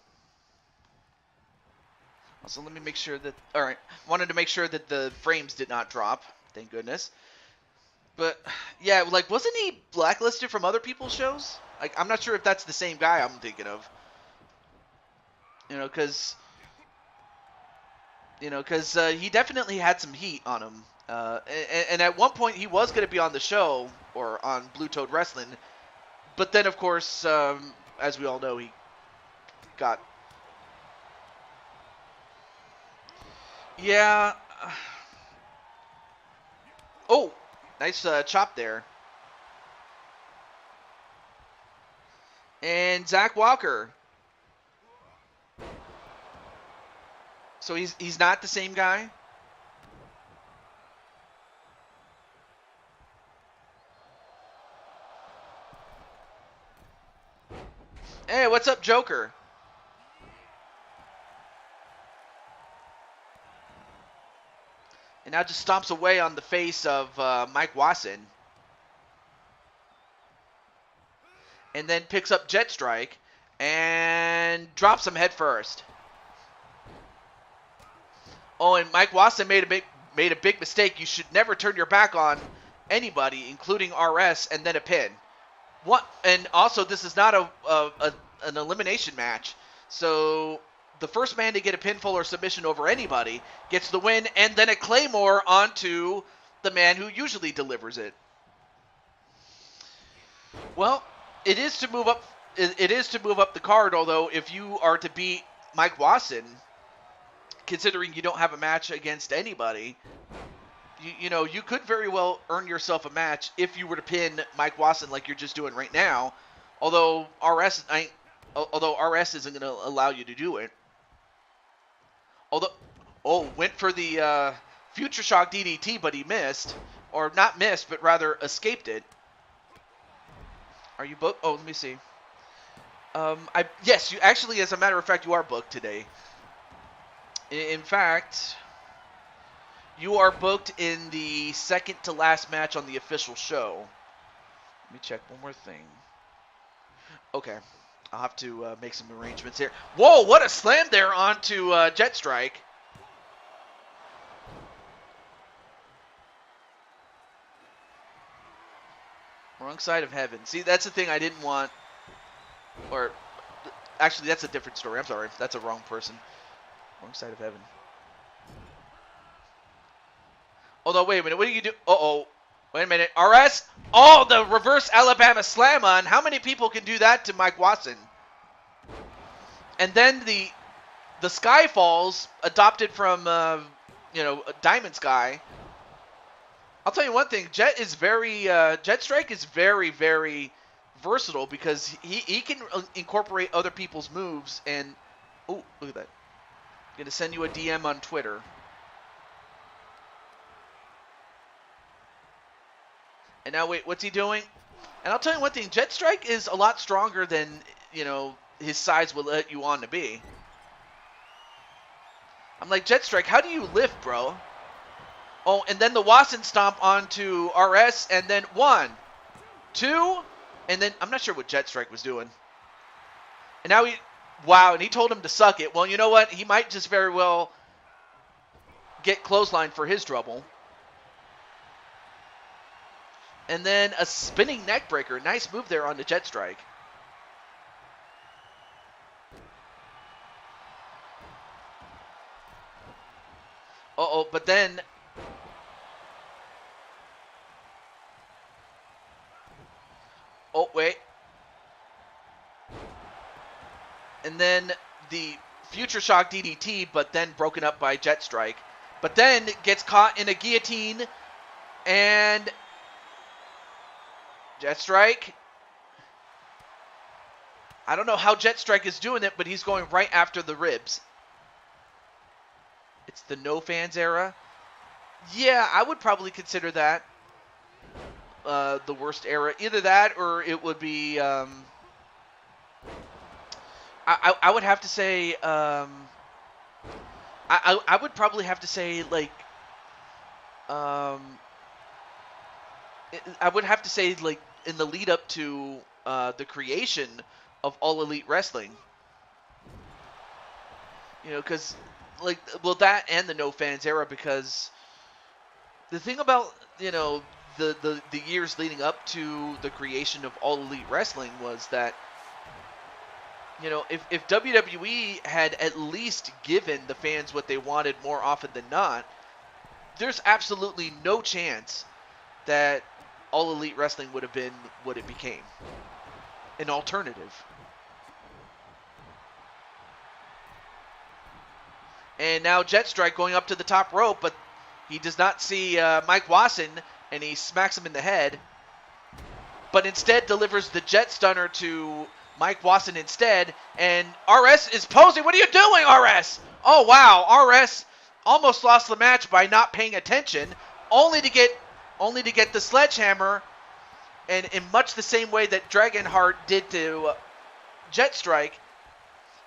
Also, let me make sure that... All right. Wanted to make sure that the frames did not drop. Thank goodness. But, yeah, like, wasn't he blacklisted from other people's shows? Like, I'm not sure if that's the same guy I'm thinking of. Because he definitely had some heat on him. And at one point, he was going to be on the show, or on Blue Toad Wrestling. But then, of course, as we all know, he got... Yeah. Oh, nice chop there. And Zach Walker. So he's not the same guy? Hey, what's up, Joker? And now just stomps away on the face of Mike Wasson. And then picks up Jet Strike and drops him head first. Oh, and Mike Wasson made a big mistake. You should never turn your back on anybody, including RS, and then a pin. What? And also, this is not an elimination match. So the first man to get a pinfall or submission over anybody gets the win, and then a Claymore onto the man who usually delivers it. Well, it is to move up. It is to move up the card. Although, if you are to beat Mike Wasson, considering you don't have a match against anybody, you know, you could very well earn yourself a match if you were to pin Mike Wasson like you're just doing right now. Although RS isn't going to allow you to do it. Went for the Future Shock DDT, but he missed. Or not missed, but rather escaped it. Are you booked? Oh, let me see. Yes, you actually, as a matter of fact, you are booked today. In fact, you are booked in the second to last match on the official show. Let me check one more thing. Okay. I'll have to make some arrangements here. Whoa, what a slam there onto Jet Strike. Wrong side of heaven. See, that's the thing I didn't want. Or, actually, that's a different story. I'm sorry. That's a wrong person. Wrong side of heaven. Although, wait a minute. What do you do? Uh-oh. Wait a minute. RS? Oh, the reverse Alabama slam on. How many people can do that to Mike Wasson? And then the Sky Falls, adopted from, Diamond Sky. I'll tell you one thing. Jet Strike is very, very versatile because he can incorporate other people's moves. And, oh, look at that. I'm going to send you a DM on Twitter. And now, wait, what's he doing? And I'll tell you one thing. Jet Strike is a lot stronger than, his size will let you on to be. I'm like, Jet Strike, how do you lift, bro? Oh, and then the Wasson stomp onto RS, and then 1, 2, and then I'm not sure what Jet Strike was doing. And now and he told him to suck it. Well, you know what? He might just very well get clothesline for his trouble. And then a spinning neck breaker. Nice move there on the Jet Strike. Uh-oh, but then... Oh, wait. And then the Future Shock DDT, but then broken up by Jet Strike. But then gets caught in a guillotine, and Jet Strike. I don't know how Jet Strike is doing it, but he's going right after the ribs. It's the no fans era. Yeah, I would probably consider that the worst era. Either that, or it would be. I would have to say. I would probably have to say like. I would have to say like in the lead up to the creation of All Elite Wrestling. Because that and the no fans era, because the thing about the years leading up to the creation of All Elite Wrestling was that if WWE had at least given the fans what they wanted more often than not, there's absolutely no chance that All Elite Wrestling would have been what it became. An alternative. And now Jet Strike going up to the top rope, but he does not see Mike Wasson, and he smacks him in the head. But instead delivers the Jet Stunner to Mike Wasson instead. And RS is posing. What are you doing, RS? Oh, wow. RS almost lost the match by not paying attention, only to get the sledgehammer, and in much the same way that Dragonheart did to Jet Strike.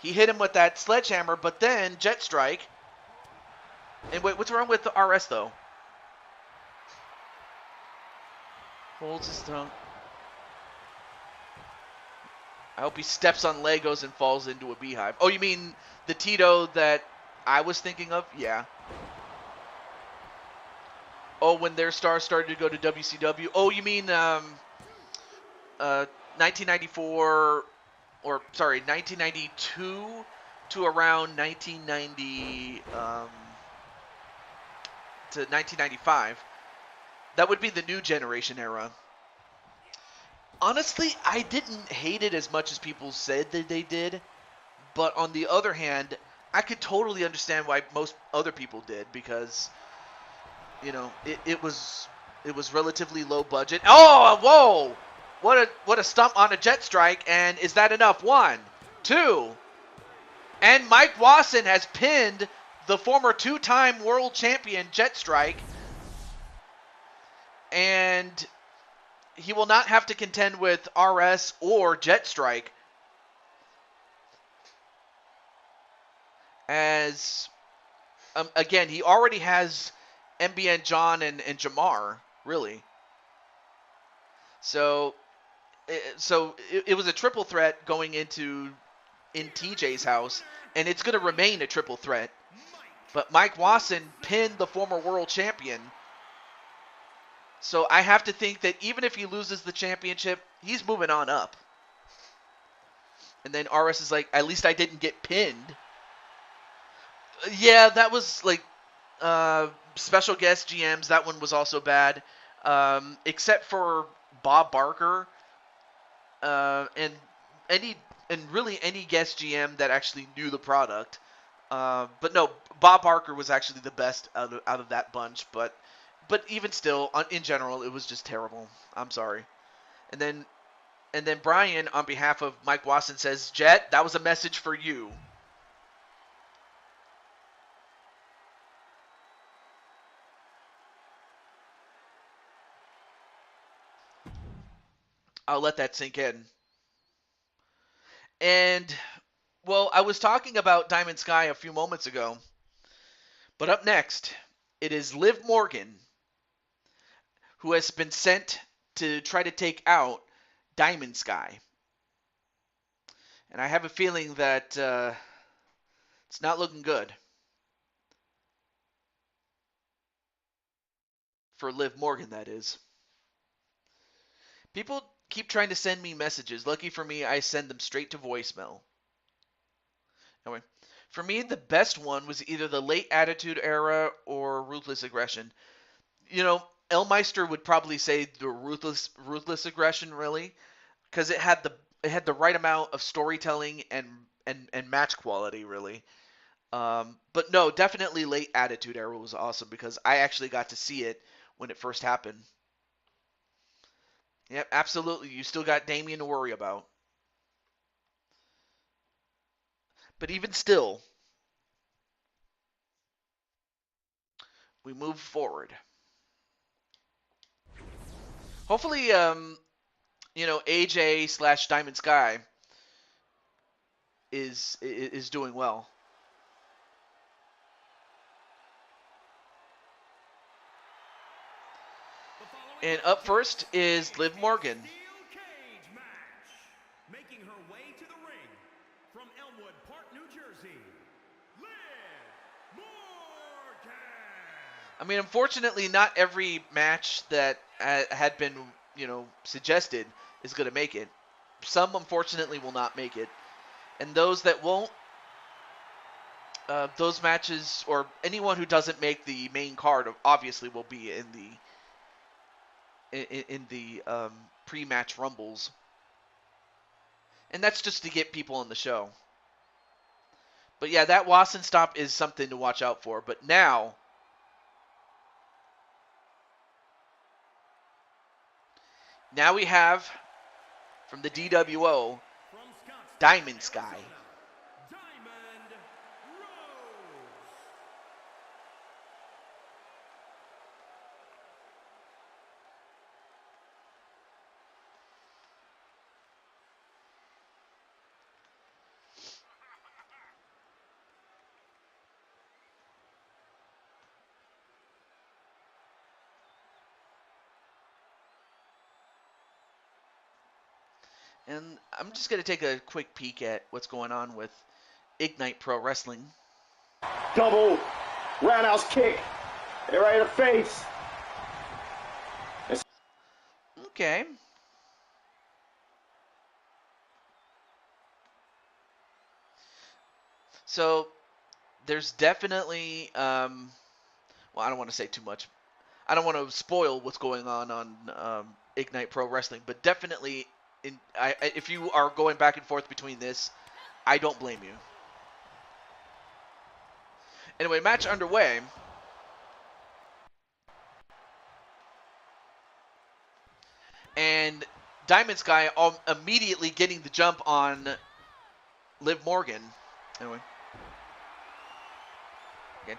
He hit him with that sledgehammer, but then Jet Strike. And wait, what's wrong with the RS though? Holds his tongue. I hope he steps on Legos and falls into a beehive. Oh, you mean the Tito that I was thinking of? Yeah. Oh, when their stars started to go to WCW. Oh, you mean 1994, or sorry, 1992 to around 1990 to 1995. That would be the new generation era. Honestly, I didn't hate it as much as people said that they did. But on the other hand, I could totally understand why most other people did, because it was relatively low budget. Oh, whoa! What a stump on a jet strike, and is that enough? 1, 2, and Mike Wasson has pinned the former 2-time world champion Jet Strike, and he will not have to contend with RS or Jet Strike, as again, he already has MBN John and Jamar, really. So it was a triple threat going in TJ's house, and it's going to remain a triple threat. But Mike Wasson pinned the former world champion. So I have to think that even if he loses the championship, he's moving on up. And then RS is like, at least I didn't get pinned. Yeah, that was like special guest GMs. That one was also bad. Except for Bob Barker, and really any guest GM that actually knew the product. But no, Bob Barker was actually the best out of that bunch. But even still, in general, it was just terrible. I'm sorry. And then Brian, on behalf of Mike Wasson, says, "Jet, that was a message for you." I'll let that sink in. And well, I was talking about Diamond Sky a few moments ago, but up next, it is Liv Morgan, who has been sent to try to take out Diamond Sky. And I have a feeling that it's not looking good for Liv Morgan, that is. People keep trying to send me messages. Lucky for me, I send them straight to voicemail. Anyway, for me, the best one was either the late Attitude Era or Ruthless Aggression. Elmeister would probably say the Ruthless Aggression, really, because it had the right amount of storytelling and match quality, really. But no, definitely late Attitude Era was awesome because I actually got to see it when it first happened. Yep, absolutely. You still got Damien to worry about. But even still, we move forward. Hopefully, AJ slash Diamond Sky is doing well. And up first is Liv Morgan. Steel cage match. Making her way to the ring from Elmwood Park, New Jersey, Liv Morgan. I mean, unfortunately, not every match that had been, suggested is going to make it. Some, unfortunately, will not make it. And those that won't, those matches, or anyone who doesn't make the main card, obviously will be in the pre-match rumbles. And that's just to get people on the show. But yeah, that Wasson stop is something to watch out for. But now we have, from the DWO, From Scottsdale, Diamond Sky. Arizona, Diamond Rose. And I'm just going to take a quick peek at what's going on with Ignite Pro Wrestling. Double roundhouse kick. Right in the face. Okay. So there's definitely, well, I don't want to say too much. I don't want to spoil what's going on Ignite Pro Wrestling, but definitely, if you are going back and forth between this, I don't blame you. Anyway, match underway. And Diamond Sky immediately getting the jump on Liv Morgan. Anyway. Yeah,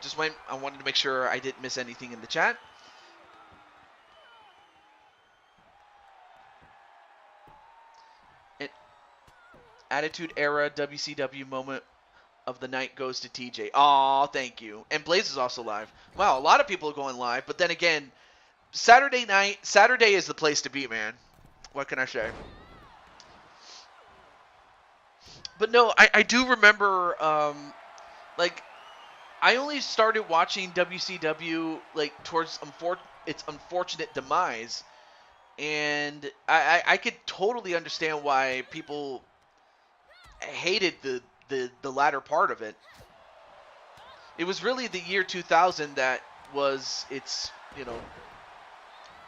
I wanted to make sure I didn't miss anything in the chat. Attitude Era WCW moment of the night goes to TJ. Aw, thank you. And Blaze is also live. Wow, a lot of people are going live. But then again, Saturday is the place to be, man. What can I say? But no, I do remember, like, I only started watching WCW, like, towards its unfortunate demise. And I could totally understand why people hated the latter part of it. It was really the year 2000 that was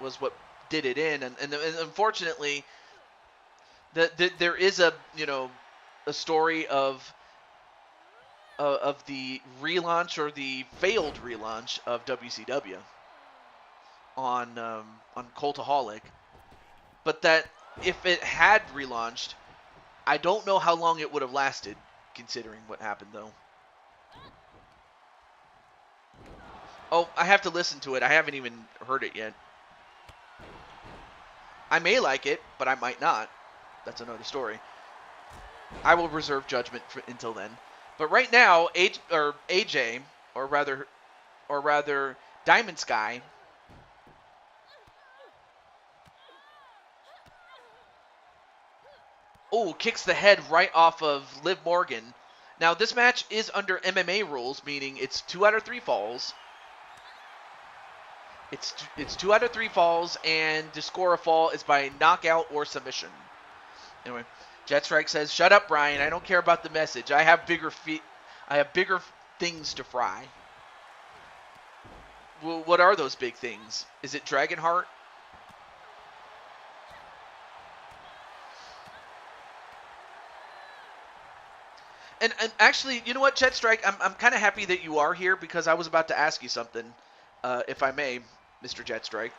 was what did it in, and unfortunately, there is a story of the relaunch or the failed relaunch of WCW on Cultaholic, but that if it had relaunched, I don't know how long it would have lasted, considering what happened though. Oh, I have to listen to it. I haven't even heard it yet. I may like it, but I might not. That's another story. I will reserve judgment until then. But right now, AJ, or rather, Diamond Sky, kicks the head right off of Liv Morgan. Now, this match is under MMA rules, meaning it's 2 out of 3 falls. It's 2 out of 3 falls, and to score a fall is by knockout or submission. Anyway, Jetstrike says, "Shut up, Brian. I don't care about the message. I have bigger things to fry." Well, what are those big things? Is it Dragonheart? And actually, you know what, Jetstrike? I'm kind of happy that you are here because I was about to ask you something, if I may, Mr. Jetstrike.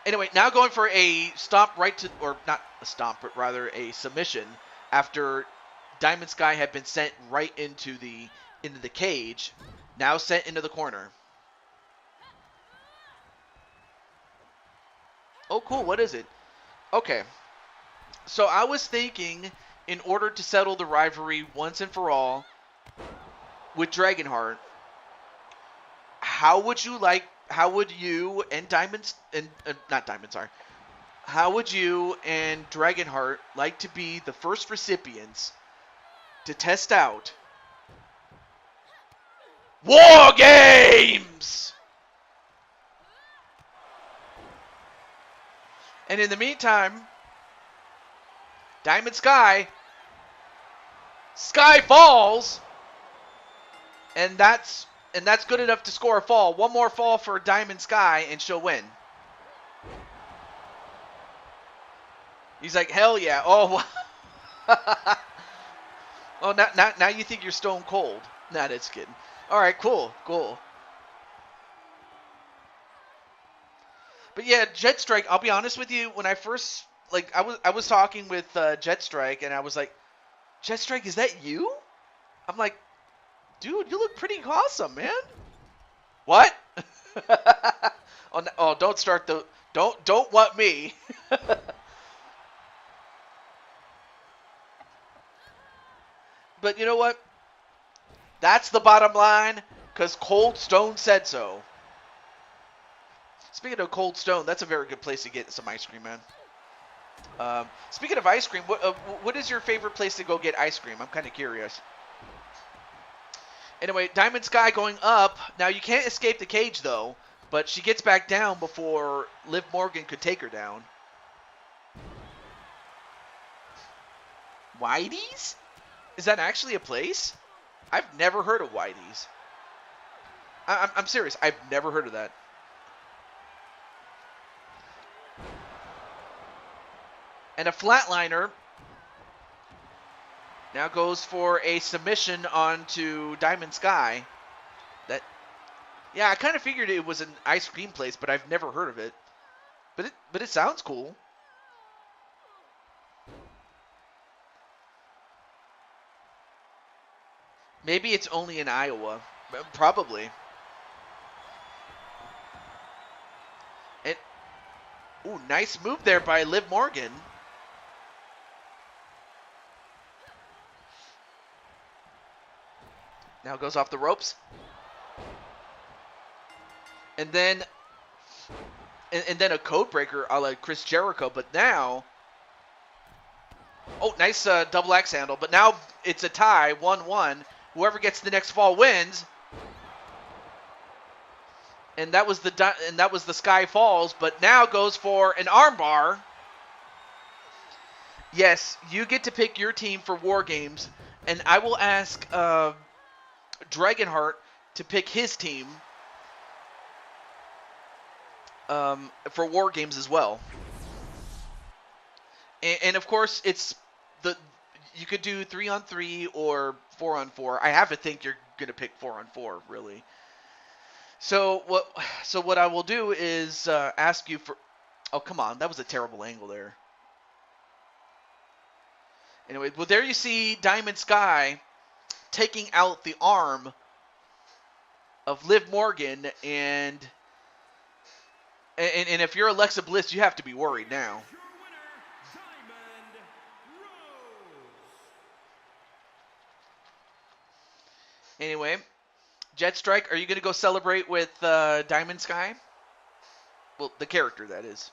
Anyway, now going for a stomp or not a stomp, but rather a submission after Diamond Sky had been sent right into the cage, now sent into the corner. Oh, cool. What is it? Okay. So I was thinking, in order to settle the rivalry once and for all with Dragonheart, how would you and how would you and Dragonheart like to be the first recipients to test out War Games? And in the meantime, Diamond Sky falls, and that's good enough to score a fall. One more fall for Diamond Sky, and she'll win. He's like, hell yeah! Oh, oh, now you think you're stone cold? Nah, that's kidding. All right, cool. But yeah, Jetstrike, I'll be honest with you. When I first I was talking with Jetstrike, and I was like, Jetstrike, is that you? I'm like, dude, you look pretty awesome, man. What? Oh, don't start the don't want me. But you know what? That's the bottom line, because Cold Stone said so. Speaking of Cold Stone, that's a very good place to get some ice cream, man. Speaking of ice cream, what is your favorite place to go get ice cream? I'm kind of curious. Anyway, Diamond Sky going up. Now you can't escape the cage though, but she gets back down before Liv Morgan could take her down. Whitey's? Is that actually a place? I've never heard of Whitey's. I'm serious. I've never heard of that. And a flatliner now goes for a submission onto Diamond Sky. Yeah, I kind of figured it was an ice cream place, but I've never heard of it. But it sounds cool. Maybe it's only in Iowa. Probably. Ooh, nice move there by Liv Morgan. Now goes off the ropes. And then a code breaker a la Chris Jericho, but now nice double axe handle, but now it's a tie, 1-1. Whoever gets the next fall wins. And that was the Sky Falls, but now goes for an armbar. Yes, you get to pick your team for War Games, and I will ask Dragonheart to pick his team for War Games as well. And of course, you could do 3-on-3 or 4-on-4. I have to think you're gonna pick 4-on-4, really. So what I will do is ask you for. Oh, come on, that was a terrible angle there. Anyway, well, there you see Diamond Sky taking out the arm of Liv Morgan, and if you're Alexa Bliss, you have to be worried now. Anyway, Jet Strike, are you going to go celebrate with Diamond Sky? Well, the character, that is.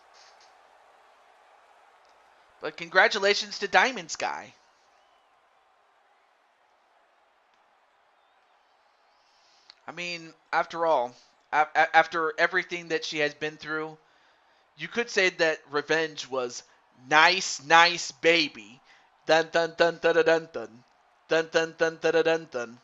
But congratulations to Diamond Sky. I mean, after all, after everything that she has been through, you could say that revenge was nice, nice baby. Dun dun dun dun dun dun dun dun dun dun dun dun dun.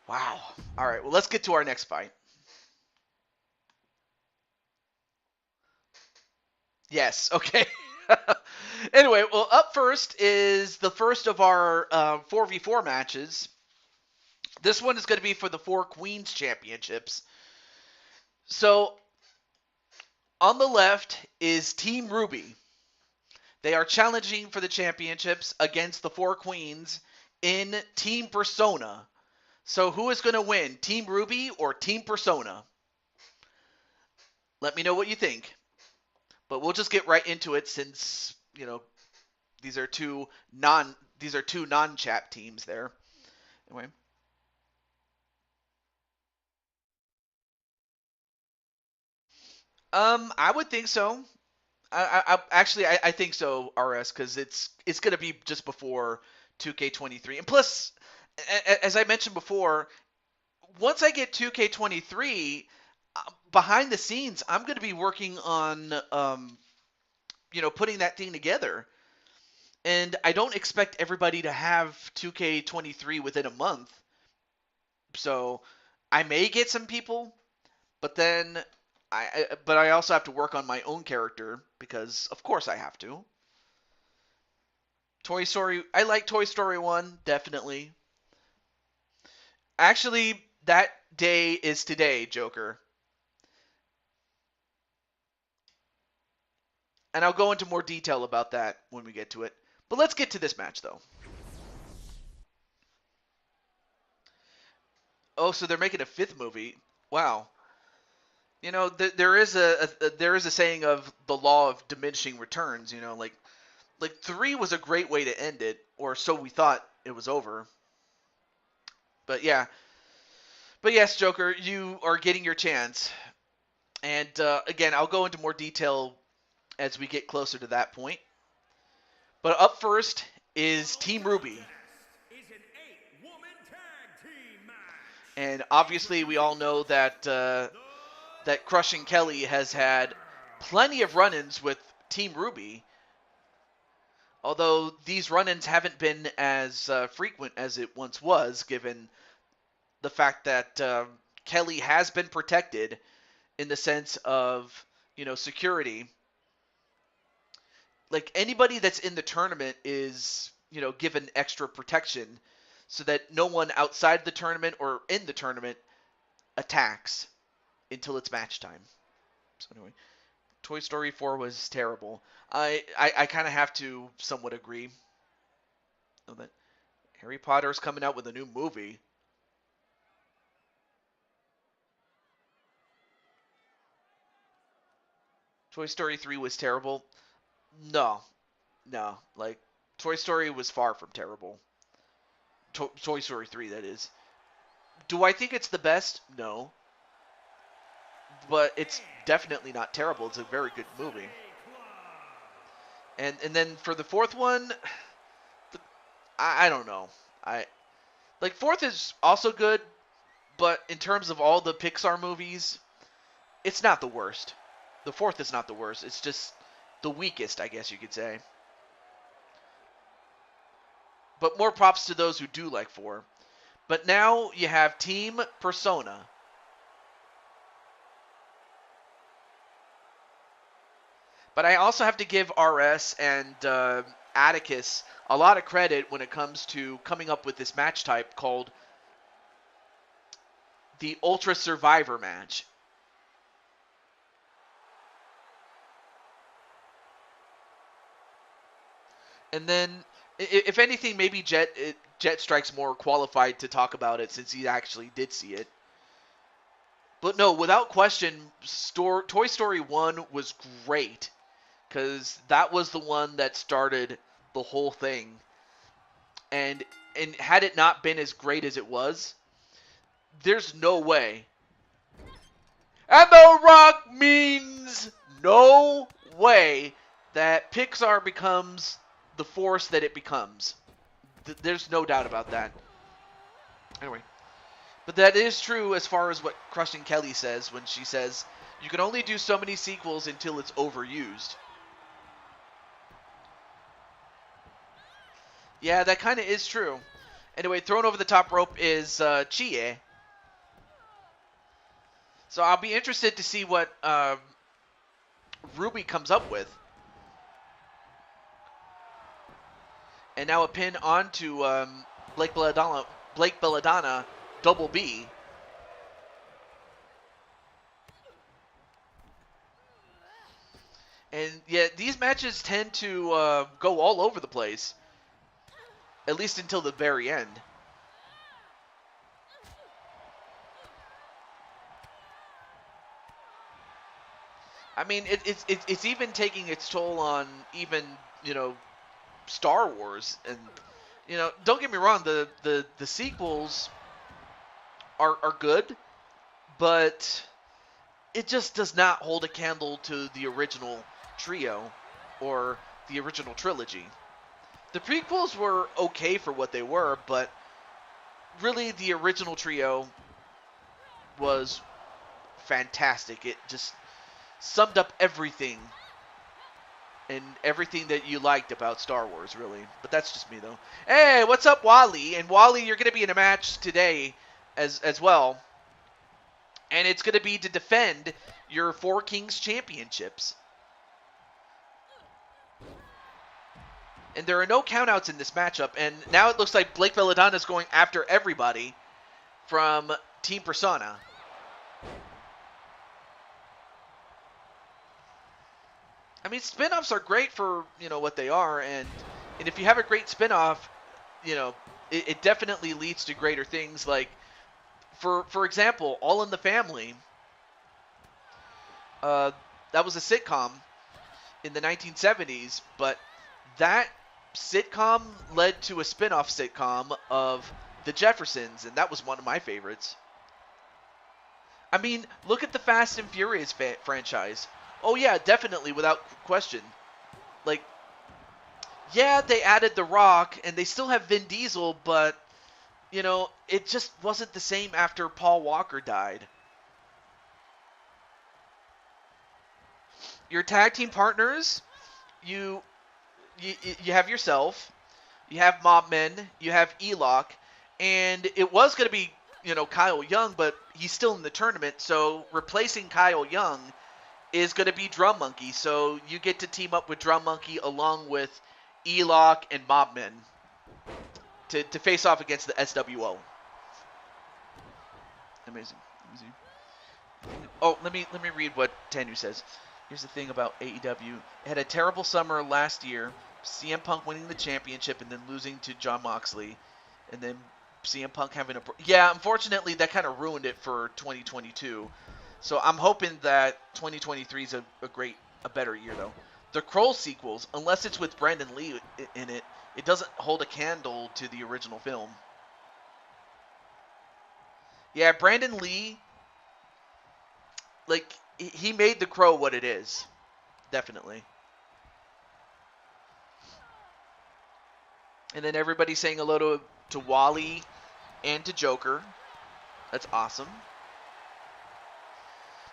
Wow. All right. Well, let's get to our next fight. Yes. Okay. Anyway, well, up first is the first of our 4v4 matches. This one is going to be for the Four Queens Championships. So, on the left is Team Ruby. They are challenging for the championships against the Four Queens in Team Persona. So, who is going to win, Team Ruby or Team Persona? Let me know what you think. But we'll just get right into it since, these are two non-chat teams there. Anyway. I would think so. I think so, RS, because it's going to be just before 2K23. And plus, as I mentioned before, once I get 2K23, behind the scenes, I'm going to be working on, putting that thing together. And I don't expect everybody to have 2K23 within a month. So I may get some people, but then I also have to work on my own character because of course I have to. Toy Story, I like Toy Story 1, definitely. Actually, that day is today, Joker. And I'll go into more detail about that when we get to it. But let's get to this match, though. Oh, so they're making a fifth movie. Wow. There is a saying of the law of diminishing returns. Like 3 was a great way to end it, or so we thought it was over. But yeah, But yes, Joker, you are getting your chance. And again, I'll go into more detail as we get closer to that point. But up first is Team Ruby. Is an 8-woman tag team match. And obviously, we all know that that Crushing Kelly has had plenty of run-ins with Team Ruby. Although these run-ins haven't been as frequent as it once was, given the fact that Kelly has been protected in the sense of, security. Like, anybody that's in the tournament is, given extra protection so that no one outside the tournament or in the tournament attacks until it's match time. So anyway, Toy Story 4 was terrible. I kind of have to somewhat agree. That Harry Potter's coming out with a new movie. Toy Story 3 was terrible. No. Like, Toy Story was far from terrible. Toy Story 3, that is. Do I think it's the best? No. But it's definitely not terrible. It's a very good movie. And then for the fourth one, I don't know. Fourth is also good, but in terms of all the Pixar movies, it's not the worst. The fourth is not the worst. It's just the weakest, I guess you could say. But more props to those who do like 4. But now you have Team Persona. But I also have to give RS and Atticus a lot of credit when it comes to coming up with this match type called the Ultra Survivor match. And then, if anything, maybe Jet Strike's more qualified to talk about it since he actually did see it. But no, without question, Toy Story 1 was great. Because that was the one that started the whole thing. And had it not been as great as it was, there's no way. And The Rock means no way that Pixar becomes the force that it becomes. There's no doubt about that. Anyway. But that is true as far as what Crushing Kelly says when she says, you can only do so many sequels until it's overused. Yeah, that kind of is true. Anyway, thrown over the top rope is Chie. So I'll be interested to see what Ruby comes up with. And now a pin onto Blake Belladonna, Double B. And yeah, these matches tend to go all over the place. At least until the very end. I mean, it's even taking its toll on even, Star Wars. And, don't get me wrong, the sequels are good, but it just does not hold a candle to the original trio or the original trilogy. The prequels were okay for what they were, but really the original trio was fantastic. It just summed up everything and everything that you liked about Star Wars, really. But that's just me, though. Hey, what's up, Wally? And Wally, you're going to be in a match today as well. And it's going to be to defend your Four Kings championships. And there are no countouts in this matchup. And now it looks like Blake Belladonna is going after everybody from Team Persona. I mean, spin-offs are great for, what they are. And if you have a great spin-off, it definitely leads to greater things. Like, for example, All in the Family. That was a sitcom in the 1970s. But that sitcom led to a spin-off sitcom of The Jeffersons, and that was one of my favorites. I mean, look at the Fast and Furious franchise. Oh yeah, definitely, without question. Like, yeah, they added The Rock, and they still have Vin Diesel, but, you know, it just wasn't the same after Paul Walker died. Your tag team partners, you you have yourself, you have Mobman, you have Elock, and it was going to be, you know, Kyle Young, but he's still in the tournament, so replacing Kyle Young is going to be Drum Monkey. So you get to team up with Drum Monkey along with Elock and Mobman to face off against the SWO. Amazing. Amazing. Oh, let me read what Tanu says. Here's the thing about AEW. It had a terrible summer last year. CM Punk winning the championship and then losing to Jon Moxley. And then CM Punk having a... Yeah, unfortunately, that kind of ruined it for 2022. So I'm hoping that 2023 is a better year, though. The Kroll sequels, unless it's with Brandon Lee in it, it doesn't hold a candle to the original film. Yeah, Brandon Lee, like, he made The Crow what it is. Definitely. And then everybody saying hello to Wally and to Joker. That's awesome.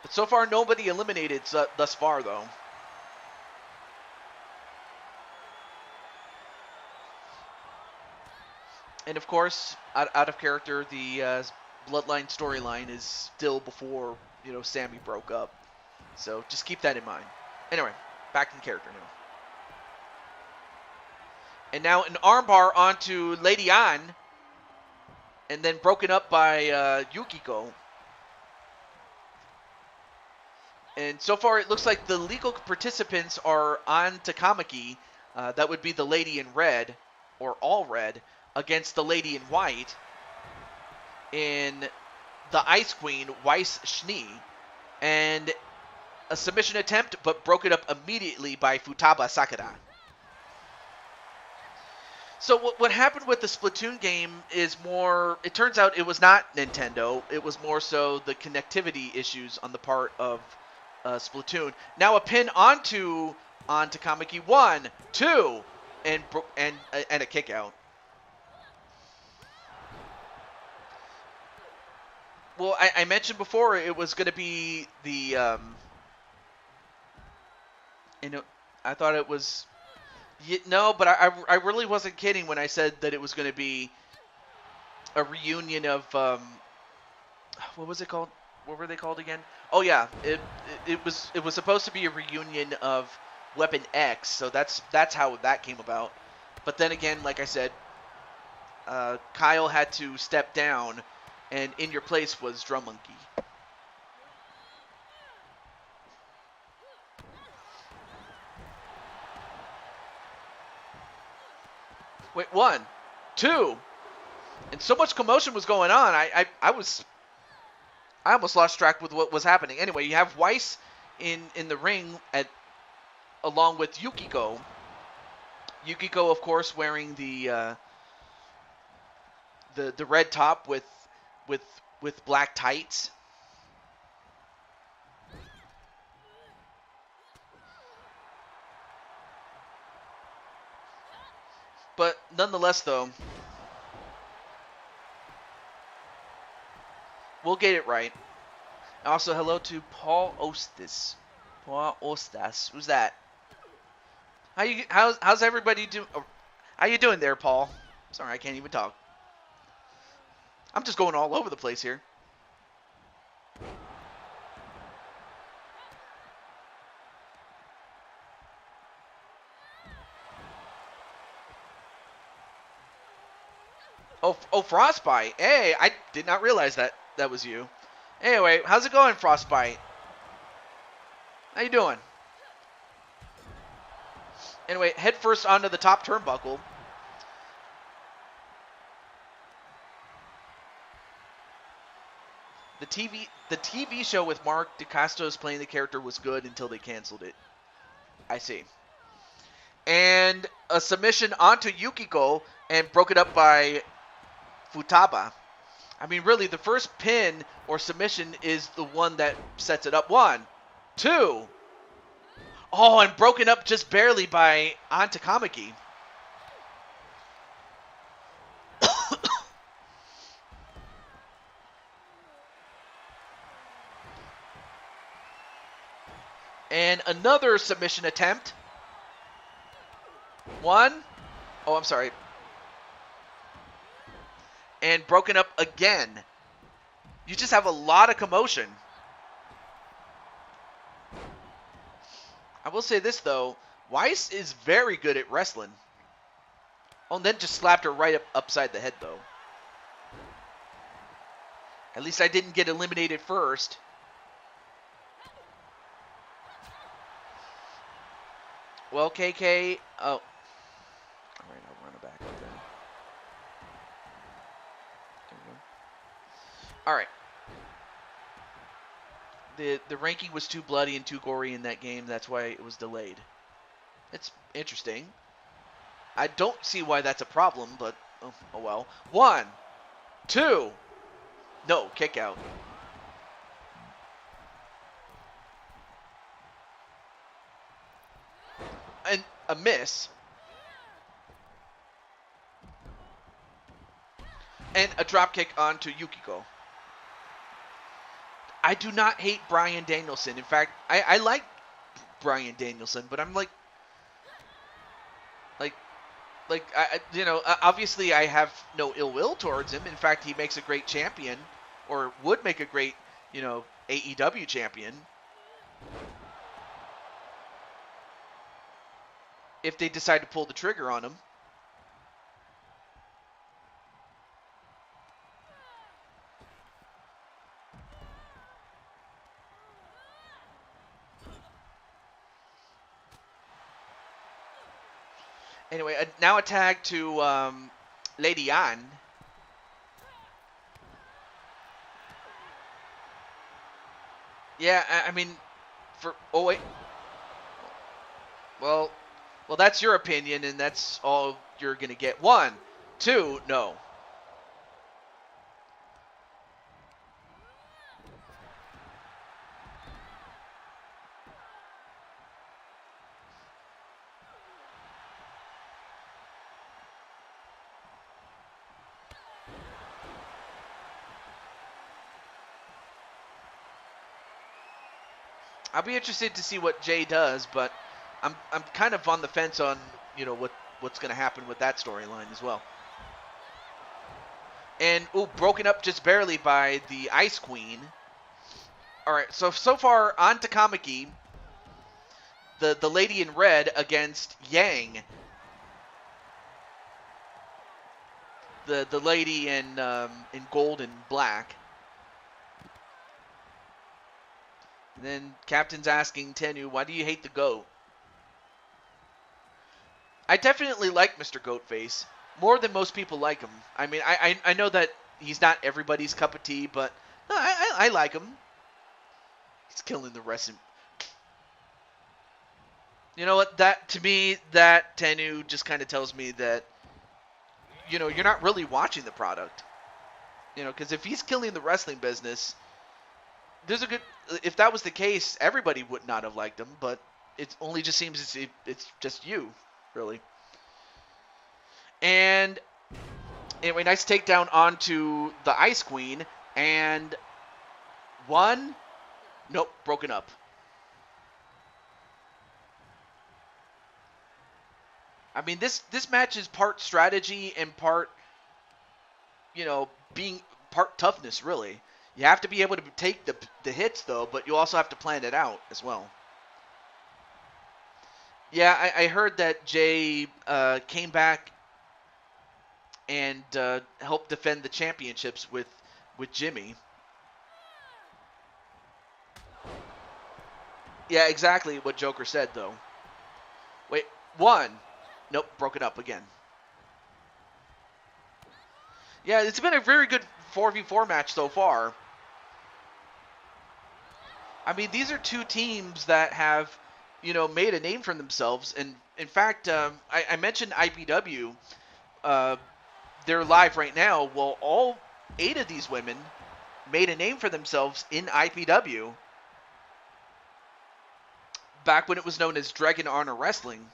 But so far, nobody eliminated thus far, though. And of course, out of character, the Bloodline storyline is still before, you know, Sammy broke up. So just keep that in mind. Anyway, back in character now. And now an armbar onto Lady Ann. And then broken up by Yukiko. And so far, it looks like the legal participants are on Takamaki. That would be the lady in red, or all red, against the lady in white. In the Ice Queen, Weiss Schnee. And a submission attempt, but broken up immediately by Futaba Sakura. So what happened with the Splatoon game is more... It turns out it was not Nintendo. It was more so the connectivity issues on the part of Splatoon. Now a pin on Takamaki. 1, 2, and a kick out. Well, I mentioned before it was going to be the... I thought it was... No, but I really wasn't kidding when I said that it was going to be a reunion of... what was it called? What were they called again? Oh yeah, it was supposed to be a reunion of Weapon X, so that's how that came about. But then again, like I said, Kyle had to step down, and in your place was Drum Monkey. Wait, 1, 2, and so much commotion was going on. I almost lost track with what was happening. Anyway, you have Weiss in the ring along with Yukiko. Yukiko, of course, wearing the red top with black tights. But nonetheless, though, we'll get it right. Also, hello to Paul Ostis. Paul Ostas. Who's that? How's everybody doing? How you doing there, Paul? Sorry, I can't even talk. I'm just going all over the place here. Oh, Frostbite. Hey, I did not realize that was you. Anyway, how's it going, Frostbite? How you doing? Anyway, head first onto the top turnbuckle. The TV show with Mark DeCastos playing the character was good until they canceled it. I see. And a submission onto Yukiko and broke it up by Futaba. I mean, really, the first pin or submission is the one that sets it up. 1, 2. Oh, and broken up just barely by Antakamaki. And another submission attempt. 1. Oh, I'm sorry. And broken up again. You just have a lot of commotion. I will say this, though. Weiss is very good at wrestling. Oh, and then just slapped her right upside the head, though. At least I didn't get eliminated first. Well, KK... Oh. Alright, I'll run it back up then. There we go. Alright. The ranking was too bloody and too gory in that game. That's why it was delayed. It's interesting. I don't see why that's a problem, but oh well. 1, 2. No, kick out. And a miss. And a drop kick onto Yukiko. I do not hate Bryan Danielson. In fact, I like Bryan Danielson, but I'm obviously I have no ill will towards him. In fact, he makes a great champion, or would make a great, AEW champion. If they decide to pull the trigger on him. Anyway, now a tag to Lady Ann. Yeah, I mean, oh wait. Well, that's your opinion, and that's all you're gonna get. 1, 2, no. I'll be interested to see what Jay does, but I'm kind of on the fence on what's going to happen with that storyline as well. And broken up just barely by the Ice Queen. All right, so far on Takamaki, the lady in red against Yang, the lady in gold and black. And then Captain's asking Tennu, why do you hate the GOAT? I definitely like Mr. Goatface. More than most people like him. I mean, I know that he's not everybody's cup of tea, but no, I like him. He's killing the wrestling. You know what? To me, that Tennu just kind of tells me that, you're not really watching the product. Because if he's killing the wrestling business, if that was the case, everybody would not have liked him, but it only just seems it's just you, really. And anyway, nice takedown onto the Ice Queen, and 1, nope, broken up. I mean, this match is part strategy and part, being part toughness, really. You have to be able to take the hits, though, but you also have to plan it out as well. Yeah, I heard that Jay came back and helped defend the championships with Jimmy. Yeah, exactly what Joker said, though. Wait, 1. Nope, broken up again. Yeah, it's been a very good 4v4 match so far. I mean, these are two teams that have, made a name for themselves. And in fact, I mentioned IBW. They're live right now. Well, all 8 of these women made a name for themselves in IPW back when it was known as Dragon Honor Wrestling.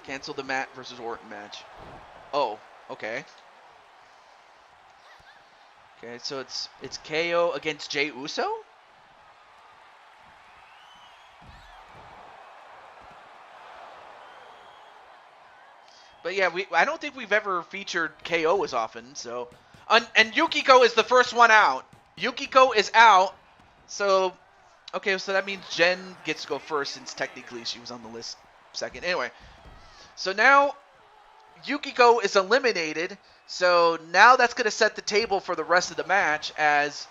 Cancel the Matt versus Orton match. Oh, okay. Okay, so it's KO against Jey Uso? But yeah, I don't think we've ever featured KO as often, so... And Yukiko is the first one out. Yukiko is out, so... Okay, so that means Jen gets to go first since technically she was on the list second. Anyway, so now Yukiko is eliminated, so now that's going to set the table for the rest of the match, as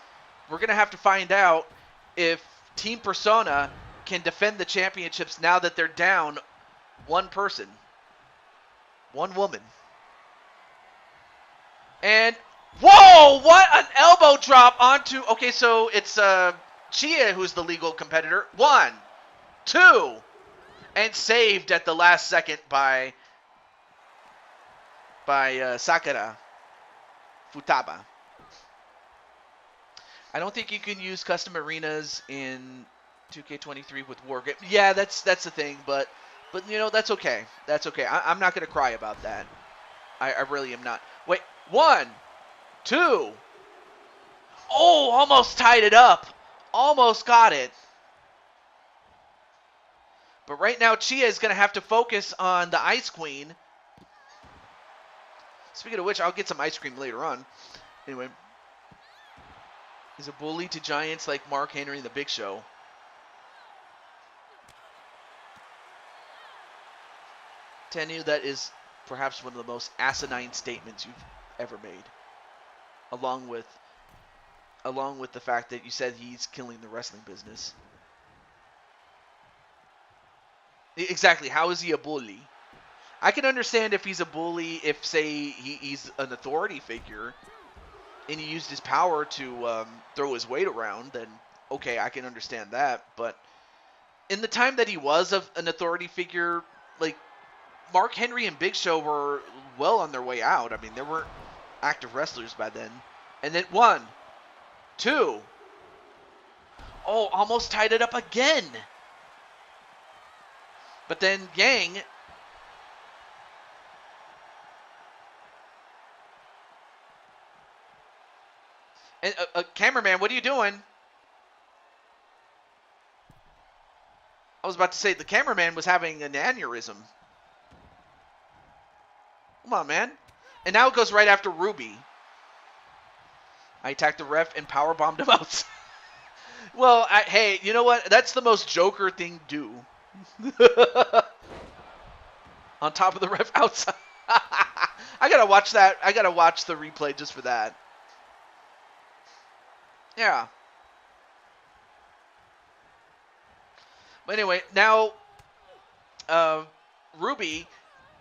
we're going to have to find out if Team Persona can defend the championships now that they're down one person. One woman. And, whoa, what an elbow drop onto, okay, so it's Chia who's the legal competitor. 1, 2, and saved at the last second by Sakura Futaba. I don't think you can use custom arenas in 2K23 with Wargame. Yeah, that's the thing, but you know, that's okay. That's okay. I'm not going to cry about that. I really am not. Wait, 1, 2. Oh, almost tied it up. Almost got it. But right now, Chia is going to have to focus on the Ice Queen. Speaking of which, I'll get some ice cream later on. Anyway. He's a bully to giants like Mark Henry and the Big Show. Tenu, that is perhaps one of the most asinine statements you've ever made. Along with the fact that you said he's killing the wrestling business. Exactly, how is he a bully? I can understand if he's a bully if, say, he's an authority figure and he used his power to throw his weight around, then okay, I can understand that. But in the time that he was an authority figure, like, Mark Henry and Big Show were well on their way out. I mean, they weren't active wrestlers by then. And then 1, 2. Oh, almost tied it up again. But then Yang... And, cameraman, what are you doing? I was about to say, the cameraman was having an aneurysm. Come on, man. And now it goes right after Ruby. I attacked the ref and powerbombed him out. Well, hey, you know what? That's the most Joker thing to do. On top of the ref outside. I gotta watch that. I gotta watch the replay just for that. Yeah. But anyway, now Ruby,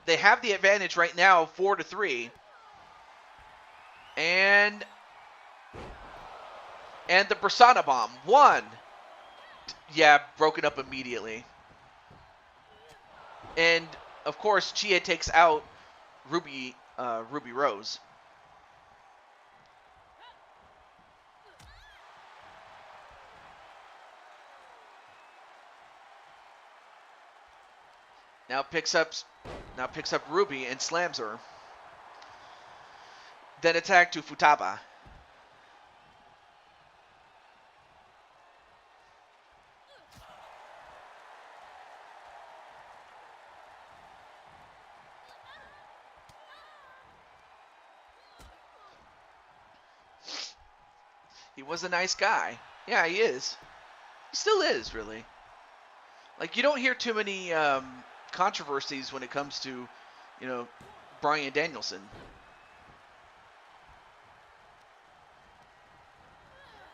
they have the advantage right now, 4-3. And the Persona Bomb. 1. Yeah, broken up immediately. And of course, Chia takes out Ruby Rose. Now picks up Ruby and slams her. Then attack to Futaba. He was a nice guy. Yeah, he is. He still is, really. Like, you don't hear too many controversies when it comes to, you know, Bryan Danielson.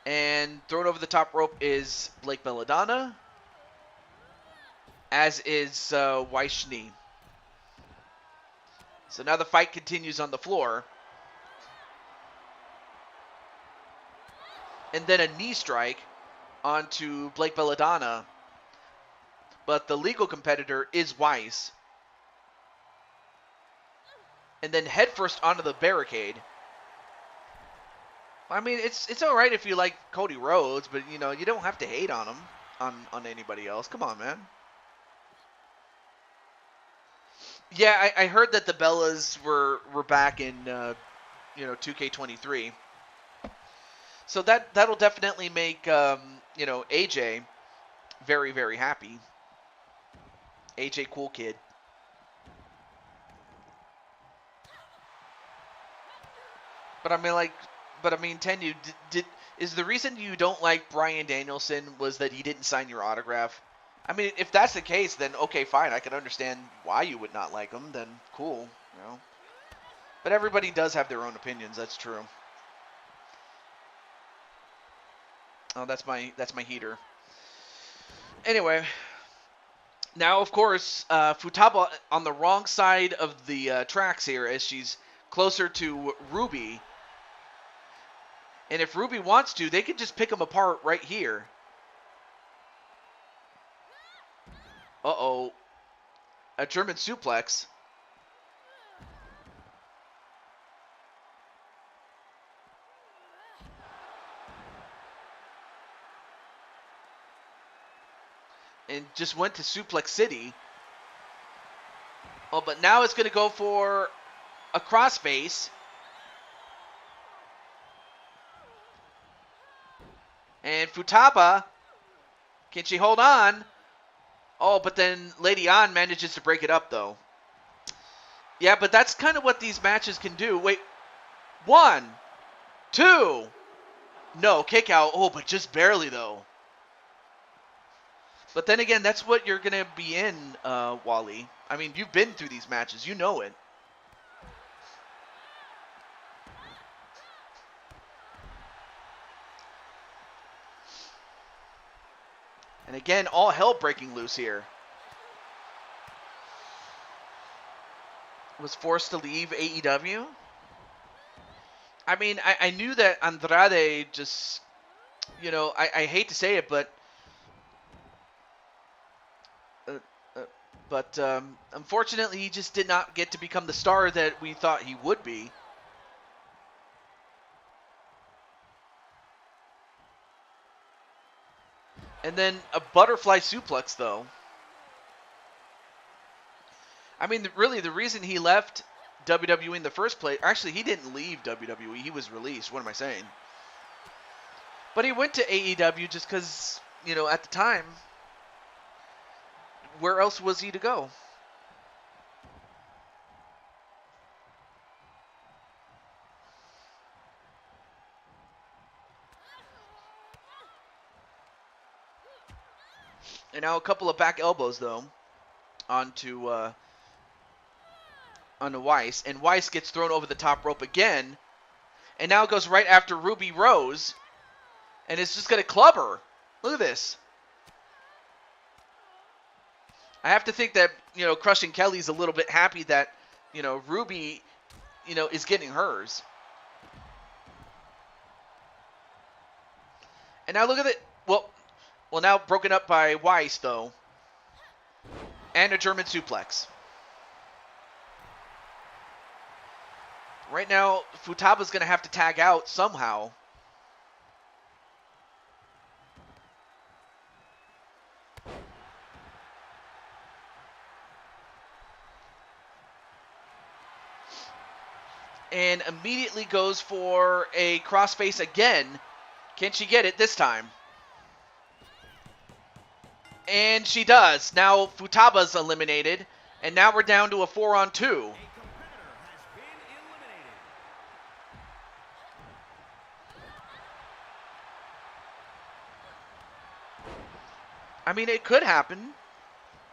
And thrown over the top rope is Blake Belladonna, as is Waishni. So now the fight continues on the floor. And then a knee strike. onto Blake Belladonna, but the legal competitor is Weiss. And then headfirst onto the barricade. I mean, it's all right if you like Cody Rhodes, but, you know, you don't have to hate on him, on anybody else. Come on, man. Yeah, I heard that the Bellas were back in, 2K23. So that'll definitely make, AJ very, very happy. AJ Cool Kid. But I mean, Tenyu, is the reason you don't like Bryan Danielson was that he didn't sign your autograph? I mean, if that's the case, then okay, fine. I can understand why you would not like him. Then cool, you know. But everybody does have their own opinions. That's true. Oh, that's my heater. Anyway, now of course, Futaba on the wrong side of the tracks here, as she's closer to Ruby. And if Ruby wants to, they could just pick them apart right here. Uh-oh. A German suplex. And just went to Suplex City. Oh, but now it's going to go for a crossface. And Futaba, can she hold on? Oh, but then Lady An manages to break it up, though. Yeah, but that's kind of what these matches can do. Wait, 1, 2. No, kick out. Oh, but just barely, though. But then again, that's what you're going to be in, Wally. I mean, you've been through these matches. You know it. And again, all hell breaking loose here. Was forced to leave AEW? I mean, I knew that Andrade just, you know, I hate to say it, but unfortunately he just did not get to become the star that we thought he would be. And then a butterfly suplex, though. I mean, really, the reason he left WWE in the first place... Actually, he didn't leave WWE. He was released. What am I saying? But he went to AEW just because, you know, at the time, where else was he to go? And now a couple of back elbows, though, onto Weiss. And Weiss gets thrown over the top rope again. And now it goes right after Ruby Rose. And it's just going to club her. Look at this. I have to think that, you know, Crushing Kelly's a little bit happy that, you know, Ruby, you know, is getting hers. And now look at it. Well, now broken up by Weiss, though. And a German suplex. Right now, Futaba's going to have to tag out somehow. And immediately goes for a crossface again. Can she get it this time? And she does. Now Futaba's eliminated. And now we're down to a 4-on-2. I mean, it could happen.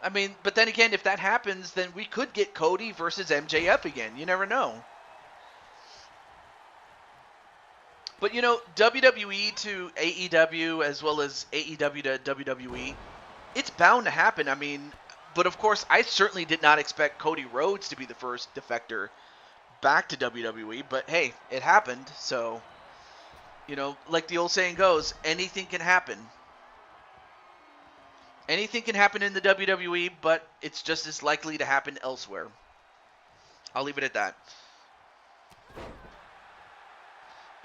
I mean, but then again, if that happens, then we could get Cody versus MJF again. You never know. But, you know, WWE to AEW as well as AEW to WWE, it's bound to happen. I mean, but of course, I certainly did not expect Cody Rhodes to be the first defector back to WWE. But, hey, it happened. So, you know, like the old saying goes, anything can happen. Anything can happen in the WWE, but it's just as likely to happen elsewhere. I'll leave it at that.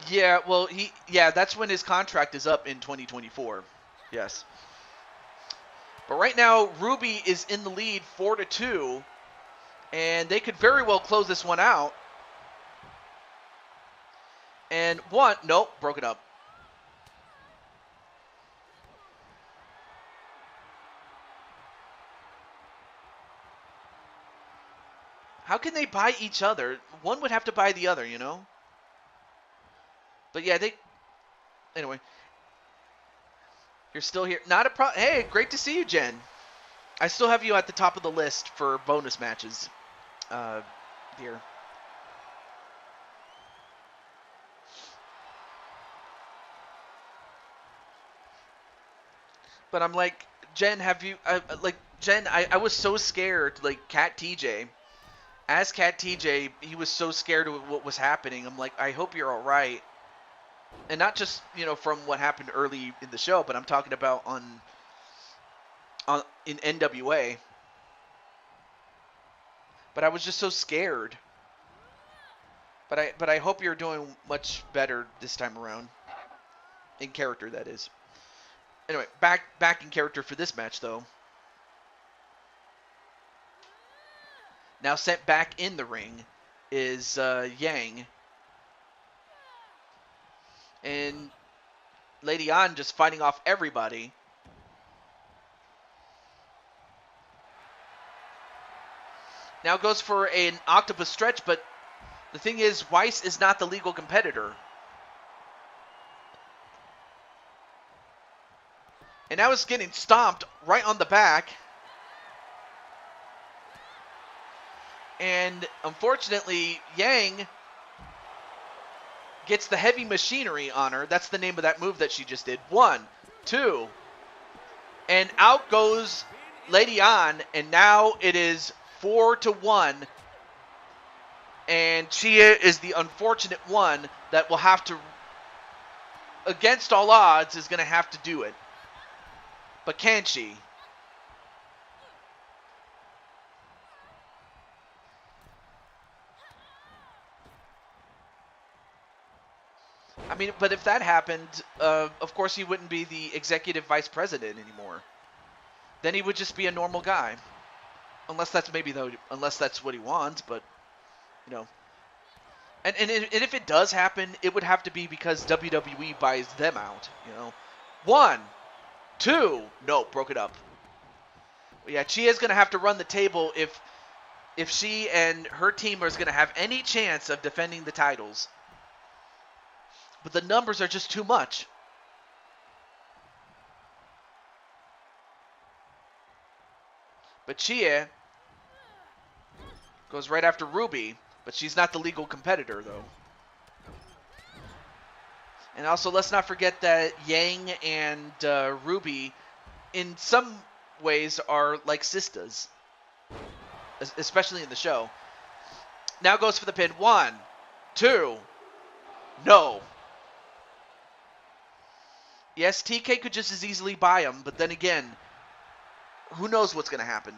Yeah, well, that's when his contract is up in 2024. Yes. But right now, Ruby is in the lead 4-2, and they could very well close this one out. And nope, broke it up. How can they buy each other? One would have to buy the other, you know? But yeah, anyway. You're still here. Not a problem. Hey, great to see you, Jen. I still have you at the top of the list for bonus matches here. But I'm like, Jen, Jen, I was so scared, like, Cat TJ. As Cat TJ, he was so scared of what was happening. I'm like, I hope you're all right. And not just, from what happened early in the show, but I'm talking about in NWA. But I was just so scared. But I hope you're doing much better this time around. In character, that is. Anyway, back in character for this match, though. Now sent back in the ring is Yang. And Lady An just fighting off everybody. Now goes for an octopus stretch, but the thing is, Weiss is not the legal competitor. And now it's getting stomped right on the back. And unfortunately, Yang gets the heavy machinery on her. That's the name of that move that she just did. 1, 2. And out goes Lady An, and now it is 4-1. And Chia is the unfortunate one that will have to, against all odds, is going to have to do it. But can she? I mean, but if that happened, of course he wouldn't be the executive vice president anymore. Then he would just be a normal guy. Unless that's what he wants, but, And if it does happen, it would have to be because WWE buys them out, 1, 2. No, broke it up. Yeah, Chia's going to have to run the table if she and her team are going to have any chance of defending the titles. But the numbers are just too much. But Chia goes right after Ruby, but she's not the legal competitor, though. And also, let's not forget that Yang and Ruby, in some ways, are like sisters, especially in the show. Now goes for the pin. 1, 2. No. Yes, TK could just as easily buy him, but then again, who knows what's going to happen.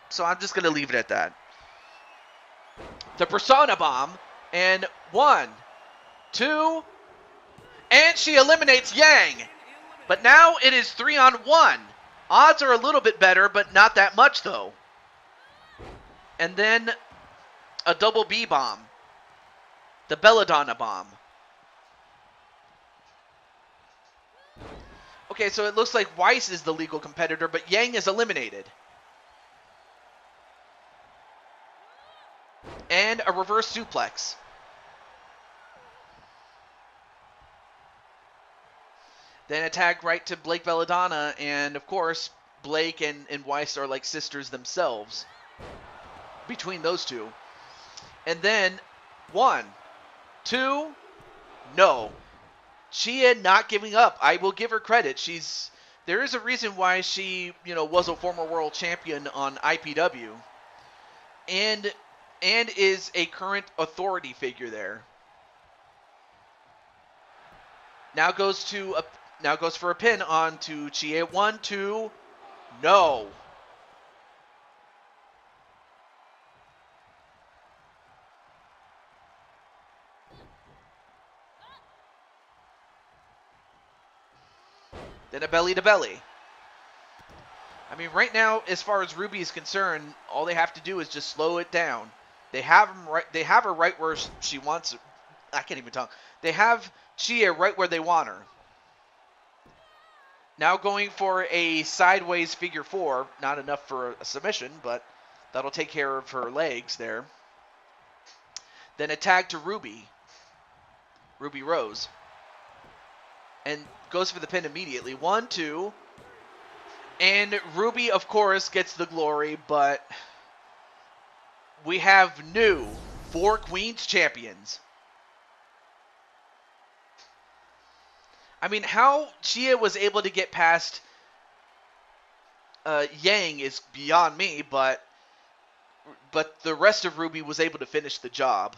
So I'm just going to leave it at that. The Persona Bomb, and 1, 2, and she eliminates Yang. But now it is 3-on-1. Odds are a little bit better, but not that much, though. And then a double B bomb. The Belladonna Bomb. Okay, so it looks like Weiss is the legal competitor, but Yang is eliminated. And a reverse suplex. Then a tag right to Blake Belladonna, and of course, Blake and Weiss are like sisters themselves. Between those two. And then, 1, 2, no. Chia not giving up. I will give her credit. There is a reason why she, was a former world champion on IPW. And is a current authority figure there. Now goes for a pin on to Chia. 1, 2, No. Then a belly to belly. I mean, right now, as far as Ruby is concerned, all they have to do is just slow it down. They have him right. They have her right where she wants. I can't even talk. They have Chia right where they want her. Now going for a sideways figure four. Not enough for a submission, but that'll take care of her legs there. Then a tag to Ruby. Ruby Rose. And goes for the pin immediately. 1, 2. And Ruby, of course, gets the glory, but we have new 4 Queens champions. I mean, how Chia was able to get past Yang is beyond me, but the rest of Ruby was able to finish the job.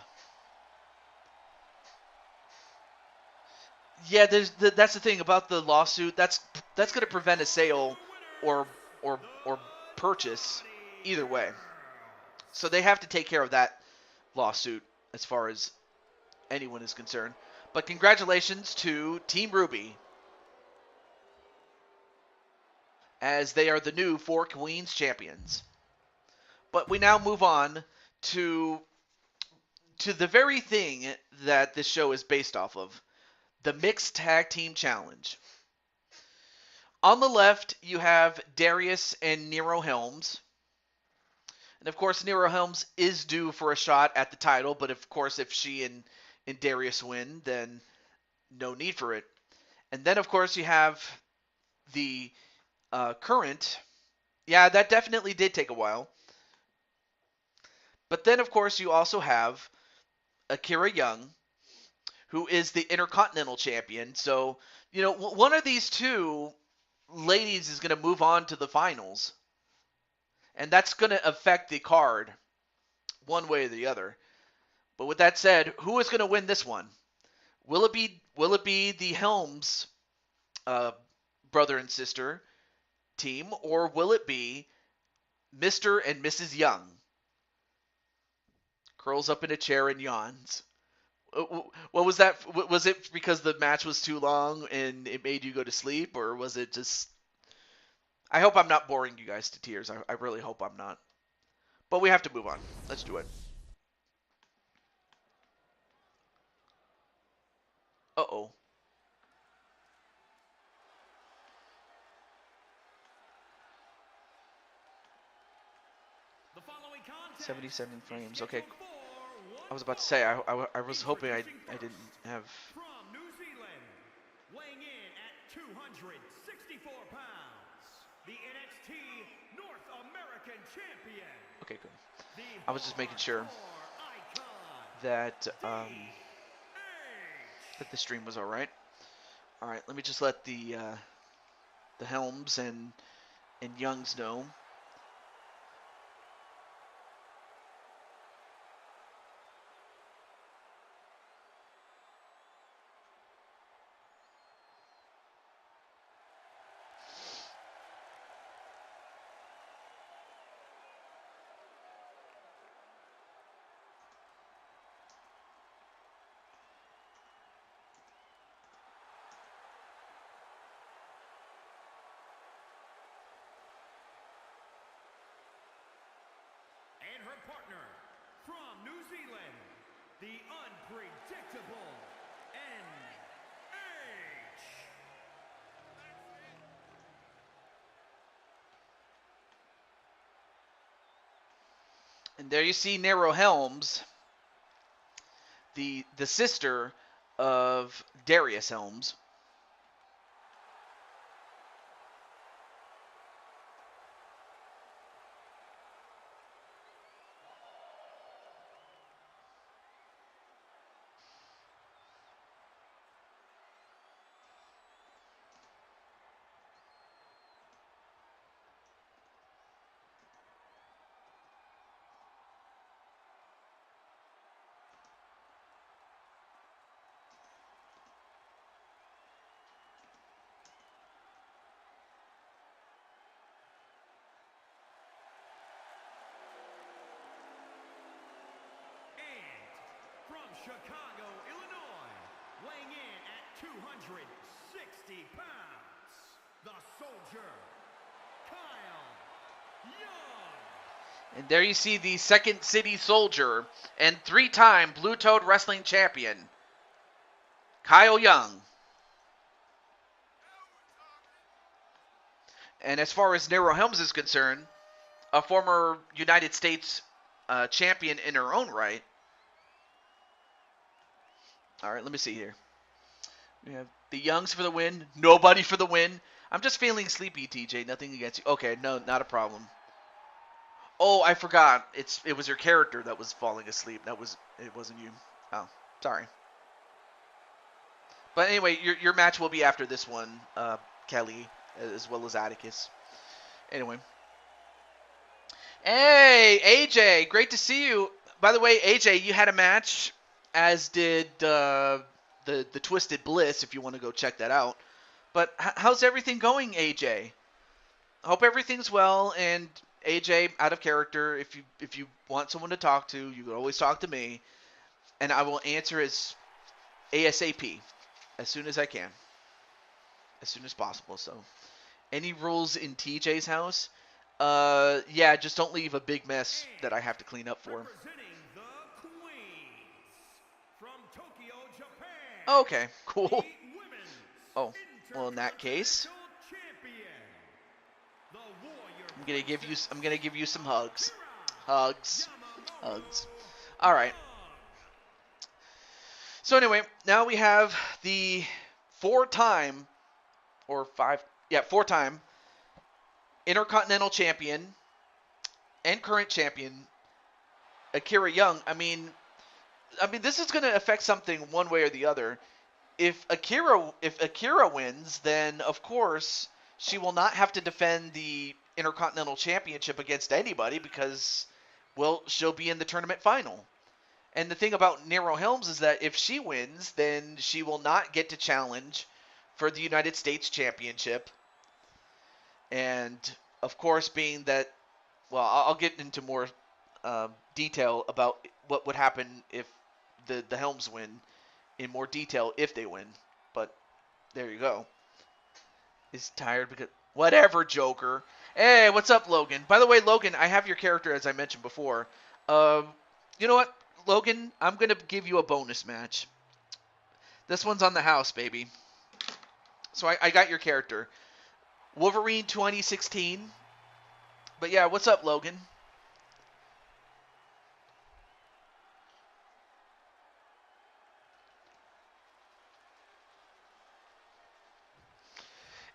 Yeah, that's the thing about the lawsuit. That's going to prevent a sale or purchase either way. So they have to take care of that lawsuit as far as anyone is concerned. But congratulations to Team Ruby, as they are the new 4 Queens champions. But we now move on to the very thing that this show is based off of, the Mixed Tag Team Challenge. On the left, you have Darius and Nero Helms. And of course, Nero Helms is due for a shot at the title, but of course, if she and Darius win, then no need for it. And then, of course, you have the current. Yeah, that definitely did take a while. But then, of course, you also have Akira Young, who is the Intercontinental Champion. So, you know, one of these two ladies is going to move on to the finals. And that's going to affect the card one way or the other. But with that said, who is going to win this one? Will it be the Helms brother and sister team, or will it be Mr. and Mrs. Young? Curls up in a chair and yawns. What was that? Was it because the match was too long and it made you go to sleep, or was it just... I hope I'm not boring you guys to tears. I really hope I'm not. But we have to move on. Let's do it. Uh-oh. The following contest 77 frames. is Okay. scheduled for I was about to say, I was hoping I didn't have... from New Zealand, weighing in at 264 pounds, the NXT North American Champion. Okay, good. I was just making sure Icon, that that the stream was all right. All right, let me just let the Helms and Youngs know. and her partner from New Zealand, the unpredictable NH. And there you see Nero Helms, the sister of Darius Helms. Chicago, Illinois, weighing in at 260 pounds, the Soldier, Kyle Young. And there you see the Second City Soldier and 3-time Blue Toad Wrestling Champion, Kyle Young. And as far as Nero Helms is concerned, a former United States champion in her own right. All right, let me see here. We have the Youngs for the win. Nobody for the win. I'm just feeling sleepy, TJ. Nothing against you. Okay, no, not a problem. Oh, I forgot. It was your character that was falling asleep. It wasn't you. Oh, sorry. But anyway, your match will be after this one, Kelly, as well as Atticus. Anyway. Hey, AJ, great to see you. By the way, AJ, you had a match, as did the Twisted Bliss, if you want to go check that out. But how's everything going, AJ? Hope everything's well. And AJ, out of character, if you want someone to talk to, you can always talk to me, and I will answer as ASAP, as soon as I can, as soon as possible. So, any rules in TJ's house? Yeah, just don't leave a big mess that I have to clean up for. Representing the Queens from Tokyo, Japan. Okay, cool. The women's Oh, well, in that case, champion, the Warrior I'm gonna give you some hugs. Hugs. All right. So anyway, now we have the four-time Intercontinental Champion and current champion, Akira Young. I mean, this is going to affect something one way or the other. If Akira wins, then of course she will not have to defend the Intercontinental Championship against anybody because, well, she'll be in the tournament final. And the thing about Nero Helms is that if she wins, then she will not get to challenge for the United States Championship. And, of course, being that, well, I'll get into more detail about what would happen if the Helms win in more detail if they win. But there you go. Is tired because... Whatever, Joker. Hey, what's up, Logan? By the way, Logan, I have your character, as I mentioned before. You know what, Logan? I'm going to give you a bonus match. This one's on the house, baby. So I got your character. Wolverine 2016. But yeah, what's up, Logan?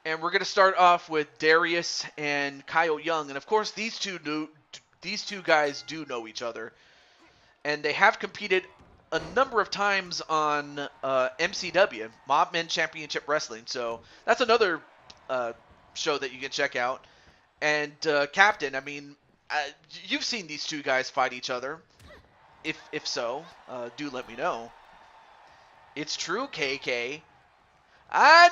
And we're going to start off with Darius and Kyle Young. And of course, these two guys do know each other. And they have competed a number of times on MCW, Mob Men Championship Wrestling. So that's another show that you can check out. And Captain, I mean, you've seen these two guys fight each other. If so, do let me know. It's true, KK. I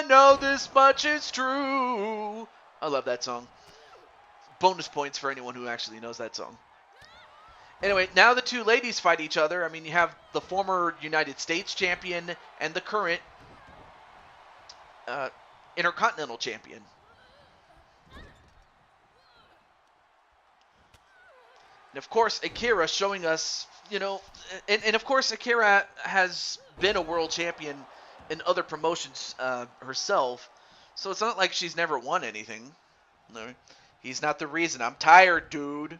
know this much is true. I love that song. Bonus points for anyone who actually knows that song. Anyway, now the two ladies fight each other. I mean, you have the former United States champion and the current Intercontinental champion. And of course, Akira showing us, you know, and of course, Akira has been a world champion in other promotions herself, so it's not like she's never won anything. No, he's not the reason. I'm tired, dude.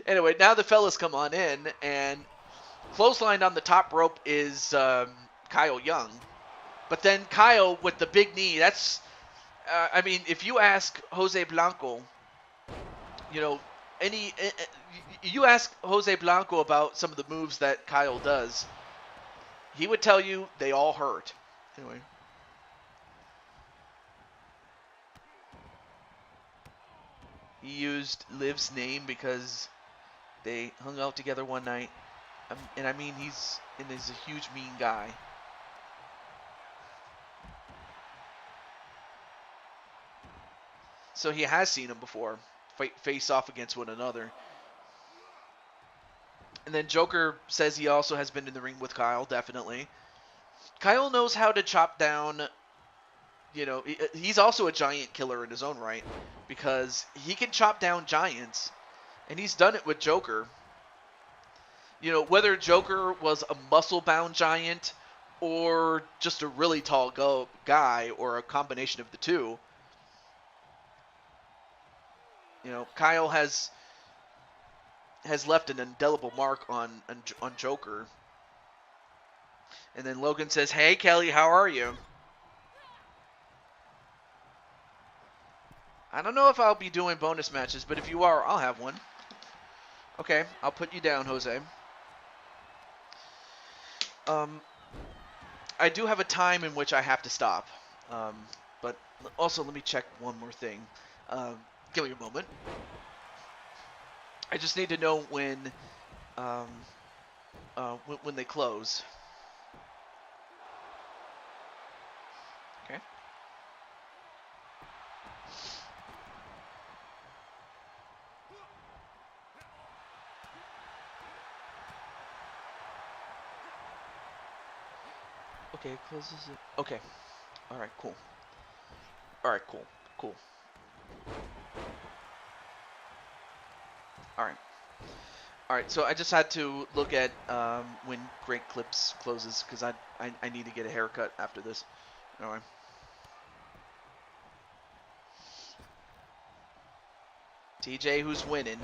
Anyway, now the fellas come on in, and clothesline on the top rope is Kyle Young. But then Kyle with the big knee, that's, I mean, if you ask Jose Blanco, you know, you ask Jose Blanco about some of the moves that Kyle does, he would tell you they all hurt. Anyway. He used Liv's name because they hung out together one night. And I mean, he's a huge mean guy. So he has seen them before face off against one another. And then Joker says he also has been in the ring with Kyle, definitely. Kyle knows how to chop down, you know, he's also a giant killer in his own right, because he can chop down giants, and he's done it with Joker. You know, whether Joker was a muscle-bound giant or just a really tall guy or a combination of the two, you know, Kyle has left an indelible mark on Joker. And then Logan says, "Hey, Kelly, how are you?" I don't know if I'll be doing bonus matches, but if you are, I'll have one. Okay, I'll put you down, Jose. I do have a time in which I have to stop. But also, let me check one more thing. Give me a moment. I just need to know when they close. Okay. Okay, it closes it. Okay. All right, cool. All right, cool. Cool. All right. All right, so I just had to look at when Great Clips closes because I need to get a haircut after this. All right. TJ, who's winning?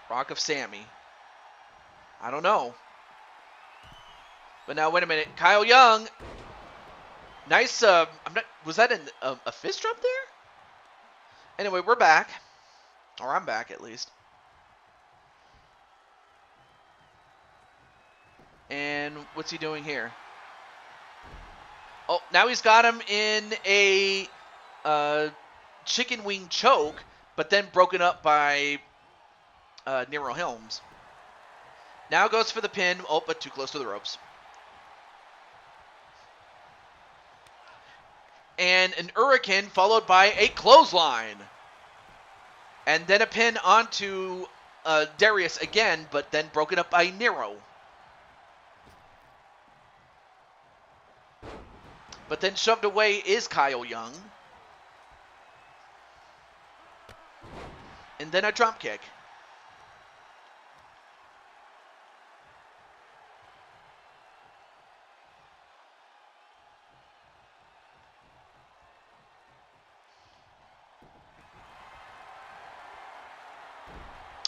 Rock of Sammy. I don't know. But now, wait a minute. Kyle Young. Nice. Was that a fist drop there? Anyway, we're back. Or I'm back, at least. And what's he doing here? Oh, now he's got him in a chicken wing choke, but then broken up by Nero Helms. Now goes for the pin. Oh, but too close to the ropes. And an hurricane followed by a clothesline. And then a pin onto Darius again, but then broken up by Nero. But then shoved away is Kyle Young. And then a drop kick.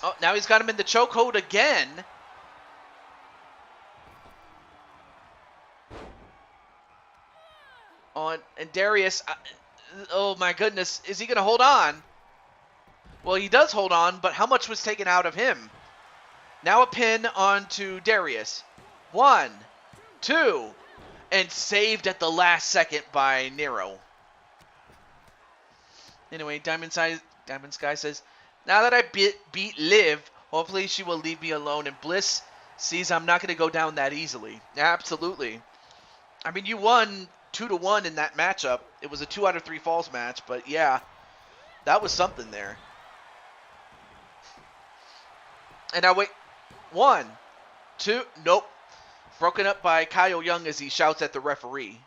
Oh, now he's got him in the chokehold again. Oh, and Darius, oh my goodness, is he going to hold on? Well, he does hold on, but how much was taken out of him? Now a pin onto Darius. 1, 2, and saved at the last second by Nero. Anyway, Diamond Sky says, now that I beat Liv, hopefully she will leave me alone. And Bliss sees I'm not going to go down that easily. Absolutely. I mean, you won 2-1 in that matchup. It was a 2 out of 3 falls match, but yeah, that was something there. And now wait, 1, 2, nope. Broken up by Kyle Young as he shouts at the referee.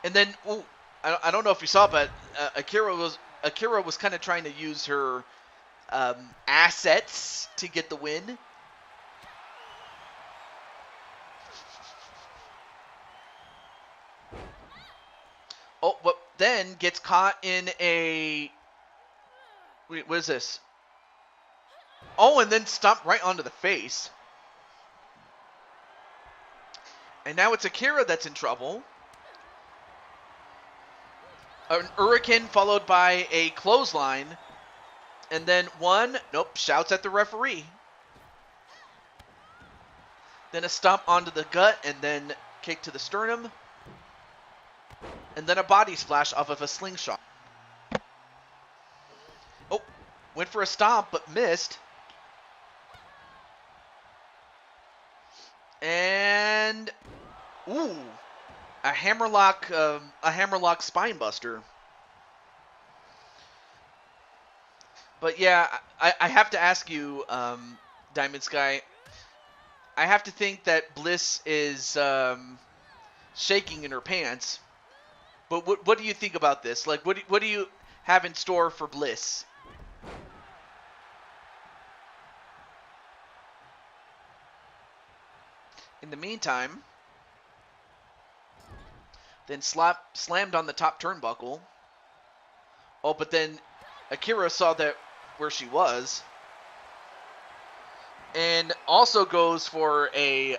And then, ooh, I don't know if you saw, but Akira was kind of trying to use her assets to get the win. Oh, but then gets caught in a... Wait, what is this? Oh, and then stomped right onto the face. And now it's Akira that's in trouble. An hurricane followed by a clothesline. And then 1, nope, shouts at the referee. Then a stomp onto the gut and then kick to the sternum. And then a body splash off of a slingshot. Oh, went for a stomp but missed. And ooh, a hammerlock spine buster. But yeah, I have to ask you, Diamond Sky. I have to think that Bliss is shaking in her pants. But what do you think about this? Like, what do you have in store for Bliss? In the meantime, then slammed on the top turnbuckle. Oh, but then Akira saw that where she was, and also goes for a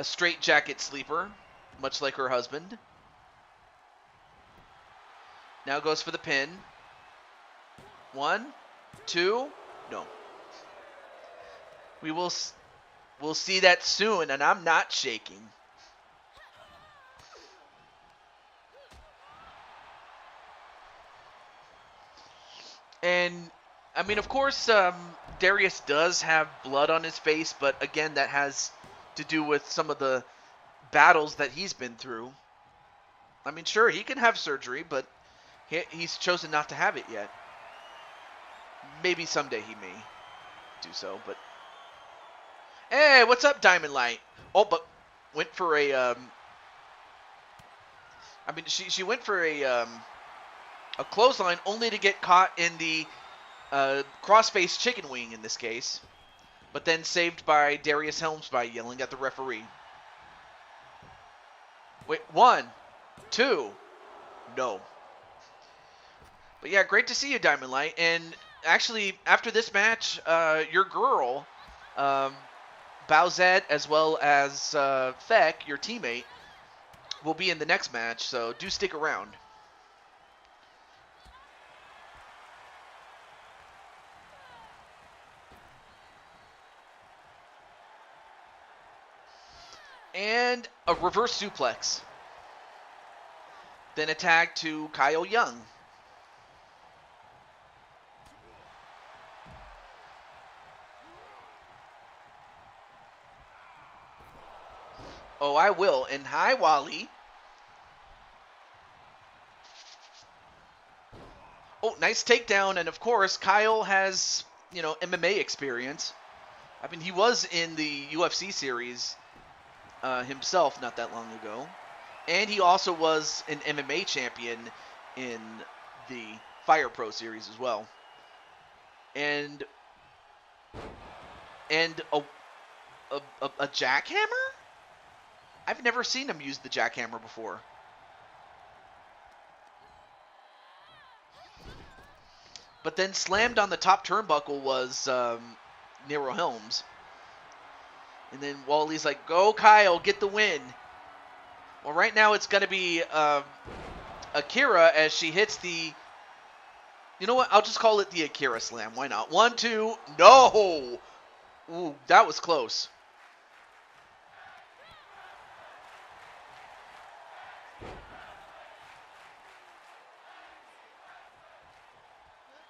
straight jacket sleeper, much like her husband. Now goes for the pin. 1, 2, no. We'll see that soon, and I'm not shaking. And I mean, of course, Darius does have blood on his face, but again, that has to do with some of the battles that he's been through. I mean, sure, he can have surgery, but he's chosen not to have it yet. Maybe someday he may do so, but hey, what's up, Diamond Light? Oh, but went for a I mean, she went for a clothesline only to get caught in the crossface chicken wing in this case, but then saved by Darius Helms by yelling at the referee. Wait, 1, 2, no. But yeah, great to see you, Diamond Light. And actually, after this match, your girl, Bowsette, as well as Feck, your teammate, will be in the next match, so do stick around. And a reverse suplex. Then a tag to Kyle Young. Oh, I will. And hi, Wally. Oh, nice takedown. And of course, Kyle has, MMA experience. I mean, he was in the UFC series himself not that long ago. And he also was an MMA champion in the Fire Pro series as well. And a jackhammer? I've never seen him use the jackhammer before. But then slammed on the top turnbuckle was Nero Helms. And then Wally's like, go Kyle, get the win. Well, right now it's going to be Akira as she hits the... You know what? I'll just call it the Akira Slam. Why not? 1, 2, no! Ooh, that was close.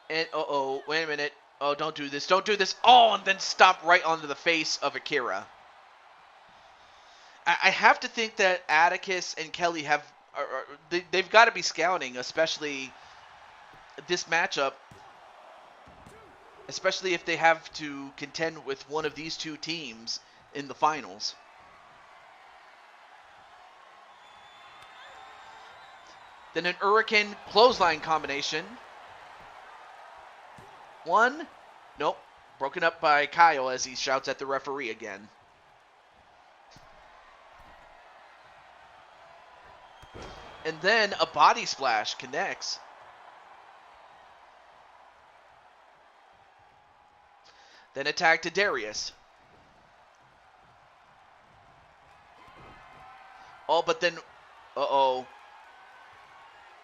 And, uh-oh, wait a minute. Oh, don't do this. Don't do this. Oh, and then stop right onto the face of Akira. I have to think that Atticus and Kelly they've got to be scouting, especially this matchup, especially if they have to contend with one of these two teams in the finals. Then an Hurricane clothesline combination. 1, nope, broken up by Kyle as he shouts at the referee again. And then a body splash connects. Then a tag to Darius. Oh, but then, uh-oh.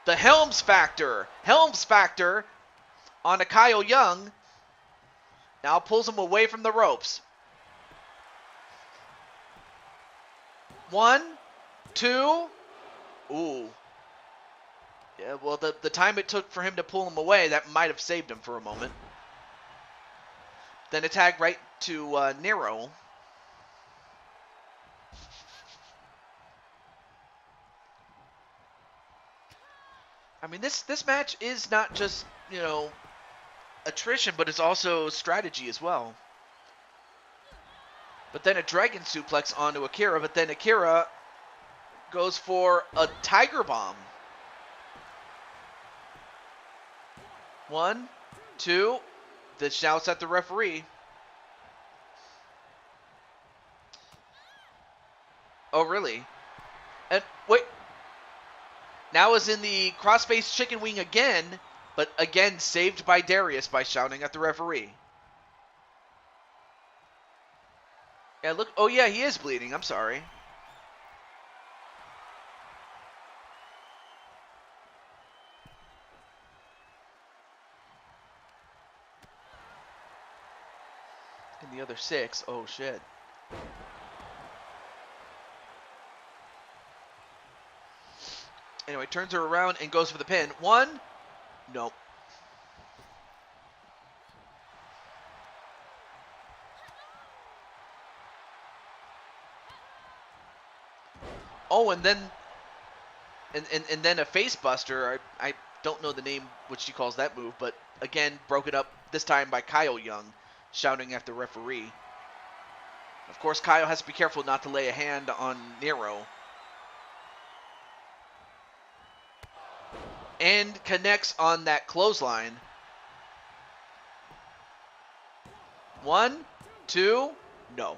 The Helms Factor. Helms Factor on a Kyle Young. Now pulls him away from the ropes. 1, 2. Ooh. Yeah, well, the time it took for him to pull him away, that might have saved him for a moment. Then a tag right to Nero. I mean, this match is not just, attrition, but it's also strategy as well. But then a dragon suplex onto Akira, but then Akira goes for a tiger bomb. 1, 2. The shouts at the referee. Oh, really? And wait. Now is in the crossface chicken wing again, but again saved by Darius by shouting at the referee. Yeah, look. Oh, yeah, he is bleeding. I'm sorry. And the other 6. Oh, shit. Anyway, turns her around and goes for the pin. 1. Nope. Oh, and then a face buster. I don't know the name which she calls that move, but again broken up this time by Kyle Young shouting at the referee. Of course, Kyle has to be careful not to lay a hand on Nero. And connects on that clothesline. 1, 2, no.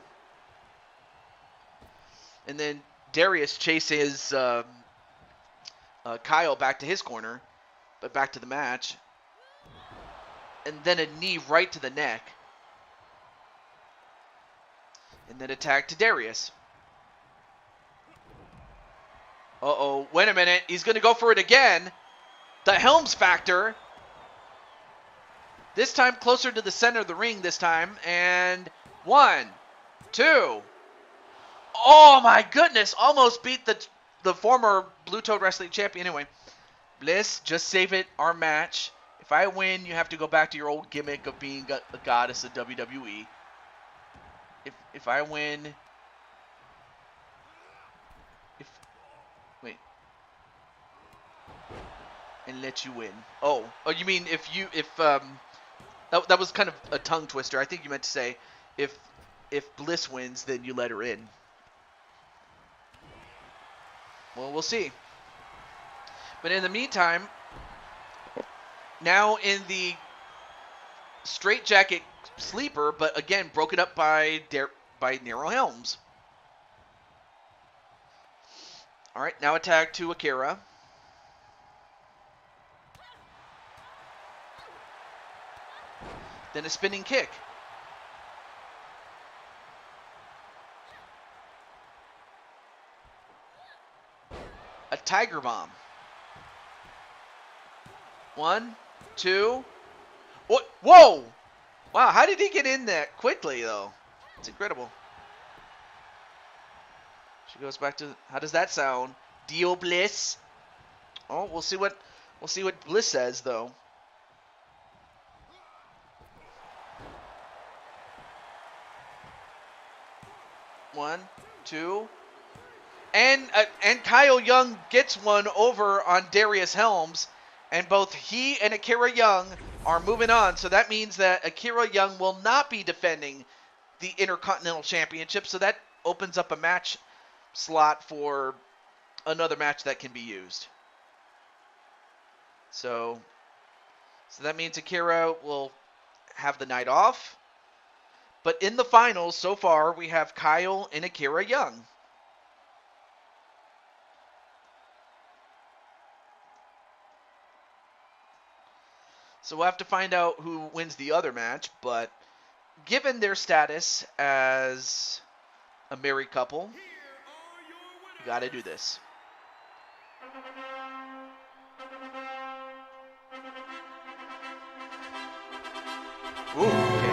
And then Darius chases Kyle back to his corner, but back to the match. And then a knee right to the neck. And then a tag to Darius. Uh-oh, wait a minute. He's going to go for it again. The Helms factor. This time closer to the center of the ring this time. And 1, 2. Oh my goodness. Almost beat the former Blue Toad Wrestling champion. Anyway, Bliss, just save it. Our match. If I win, you have to go back to your old gimmick of being a goddess of WWE. If I win... Wait. And let you win. Oh, you mean that was kind of a tongue twister. I think you meant to say if Bliss wins, then you let her in. Well, we'll see. But in the meantime, now in the straitjacket sleeper, but again broken up by Nero Helms. All right, now a tag to Akira. Then a spinning kick. A tiger bomb. 1, 2. What? Whoa! Wow, how did he get in that quickly, though? It's incredible. She goes back to... How does that sound? Dio Bliss. Oh, we'll see what Bliss says, though. One, 2. And Kyle Young gets one over on Darius Helms. And both he and Akira Young are moving on. So that means that Akira Young will not be defending the Intercontinental Championship. So that opens up a match slot for another match that can be used. So that means Akira will have the night off. But in the finals, so far, we have Kyle and Akira Young. So we'll have to find out who wins the other match, but given their status as a married couple, you gotta do this. Ooh, okay.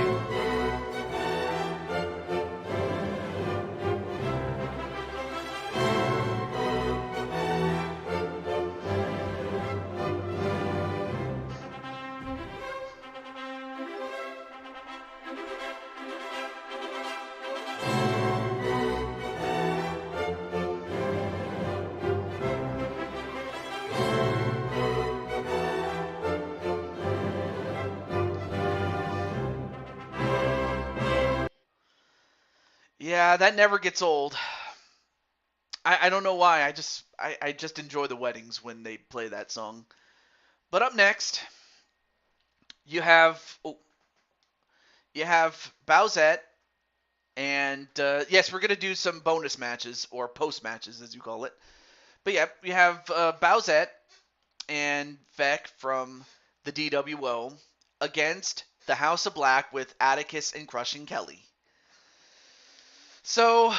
Yeah, that never gets old. I don't know why. I just enjoy the weddings when they play that song. But up next, you have you have Bowsette, and yes, we're gonna do some bonus matches or post matches as you call it. But yeah, you have Bowsette and Vec from the DWO against the House of Black with Atticus and Crushing Kelly. So,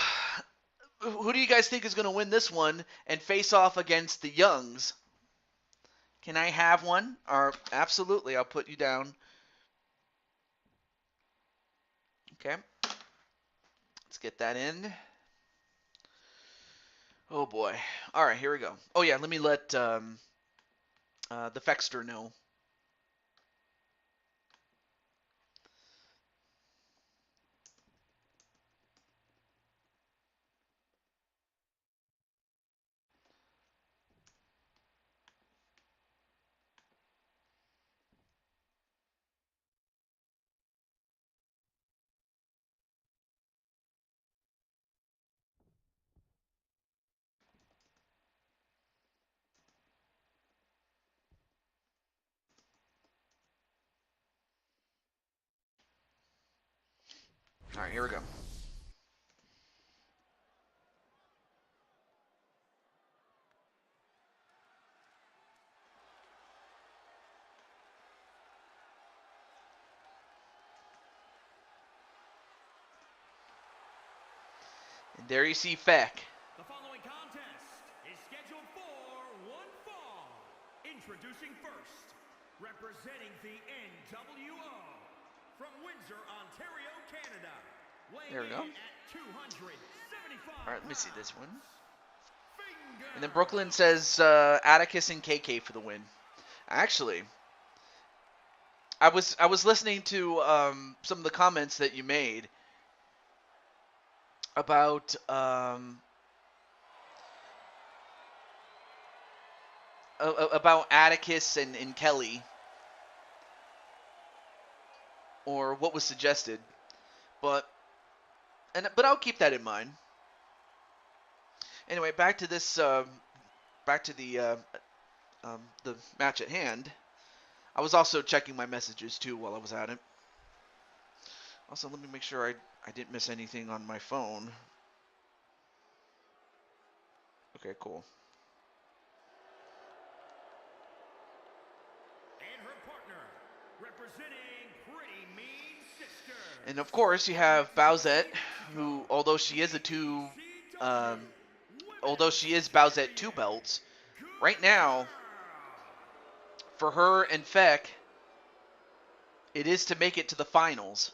who do you guys think is going to win this one and face off against the Youngs? Can I have one? Or absolutely, I'll put you down. Okay, let's get that in. Oh boy. All right, here we go. Oh yeah, let me let the Fexter know. All right, here we go. And there you see Feck. The following contest is scheduled for one fall. Introducing first, representing the NWO from Windsor, Ontario, Canada. There we go. At 275 All right, let me see this one. Finger. And then Brooklyn says Atticus and KK for the win. Actually, I was listening to some of the comments that you made about about Atticus and Kelly, or what was suggested, but I'll keep that in mind. Anyway, back to this back to the match at hand. I was also checking my messages too while I was at it. Also, let me make sure I didn't miss anything on my phone. Okay, cool. And her partner, representing Pretty Mean Sisters. And of course, you have Bowsette, who, although she is um, although she is Bowsette 2 belts, right now, for her and Feck, it is to make it to the finals.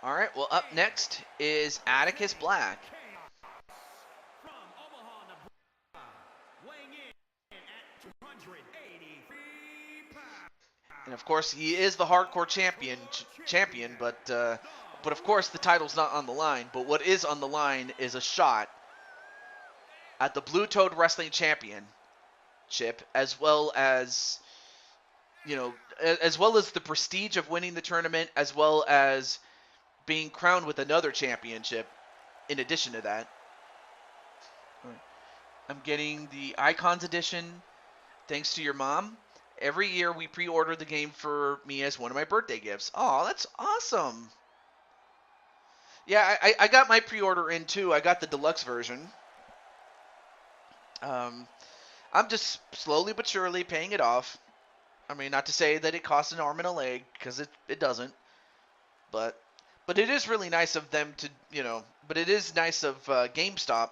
All right, well, up next is Atticus Black. From Omaha, Nebraska, weighing in at 283 pounds. And of course, he is the hardcore champion, but of course the title's not on the line. But what is on the line is a shot at the Blue Toad Wrestling Championship, as well as the prestige of winning the tournament, as well as being crowned with another championship. In addition to that, I'm getting the Icons Edition thanks to your mom. Every year we pre-order the game for me as one of my birthday gifts. Oh, that's awesome. Yeah, I got my pre-order in too. I got the deluxe version. I'm just slowly but surely paying it off. I mean, not to say that it costs an arm and a leg, because it doesn't. But it is really nice of them to, but it is nice of GameStop,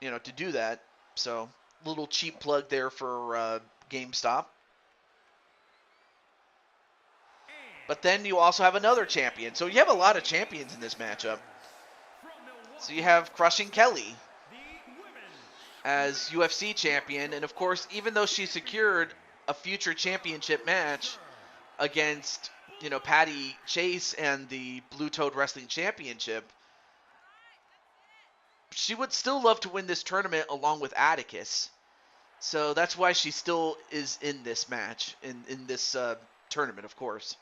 to do that. So little cheap plug there for GameStop. But then you also have another champion. So you have a lot of champions in this matchup. So you have Crushing Kelly as UFC champion. And of course, even though she secured a future championship match against, you know, Patty Chase and the Blue Toad Wrestling Championship, she would still love to win this tournament along with Atticus. So that's why she still is in this match, in this tournament, of course.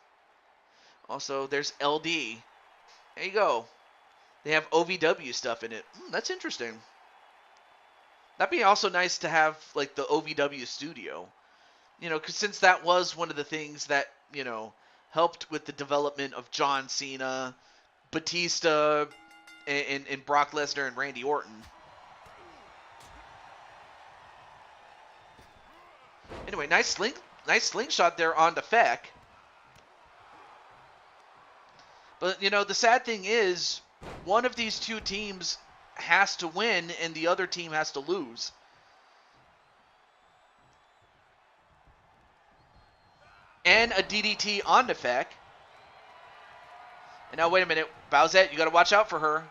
Also, there's LD. There you go. They have OVW stuff in it. That's interesting. That'd be also nice to have, like, the OVW studio. You know, because since that was one of the things that, you know, helped with the development of John Cena, Batista, and Brock Lesnar and Randy Orton. Anyway, nice slingshot there on the Feck. But, you know, the sad thing is, one of these two teams has to win and the other team has to lose. And a DDT on the Feck. And now, wait a minute. Bowsette, you got to watch out for her.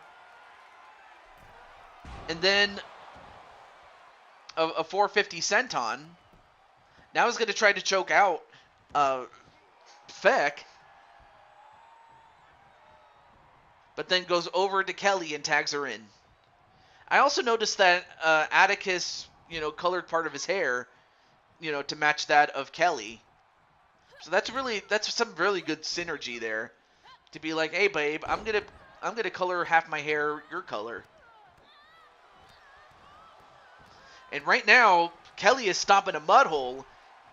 And then a 450 senton. Now he's going to try to choke out Feck. But then goes over to Kelly and tags her in. I also noticed that Atticus, you know, colored part of his hair, you know, to match that of Kelly. So that's some really good synergy there. To be like, hey babe, I'm gonna color half my hair your color. And right now, Kelly is stomping a mud hole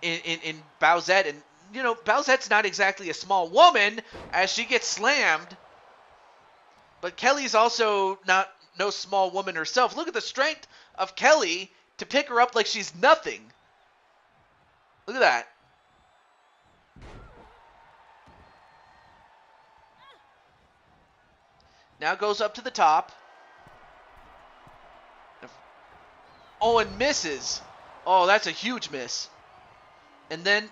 in Bowsette, and you know, Bowsette's not exactly a small woman as she gets slammed. But Kelly's also no small woman herself. Look at the strength of Kelly to pick her up like she's nothing. Look at that. Now goes up to the top. Oh, and misses. Oh, that's a huge miss. And then...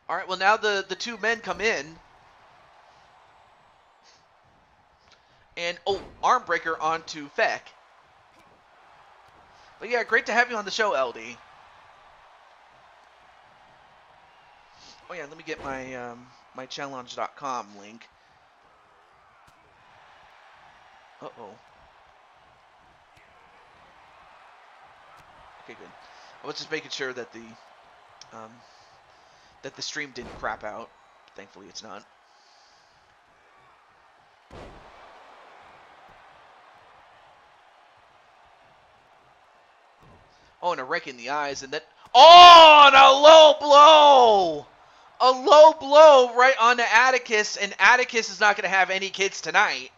Alright, well now the two men come in. And, oh, arm breaker onto Feck. But yeah, great to have you on the show, LD. Oh yeah, let me get my my challenge.com link. Uh-oh. Okay, good. I was just making sure that the stream didn't crap out. Thankfully, it's not. Oh, and a rake in the eyes, and then... Oh, and a low blow! A low blow right onto Atticus, and Atticus is not going to have any kids tonight.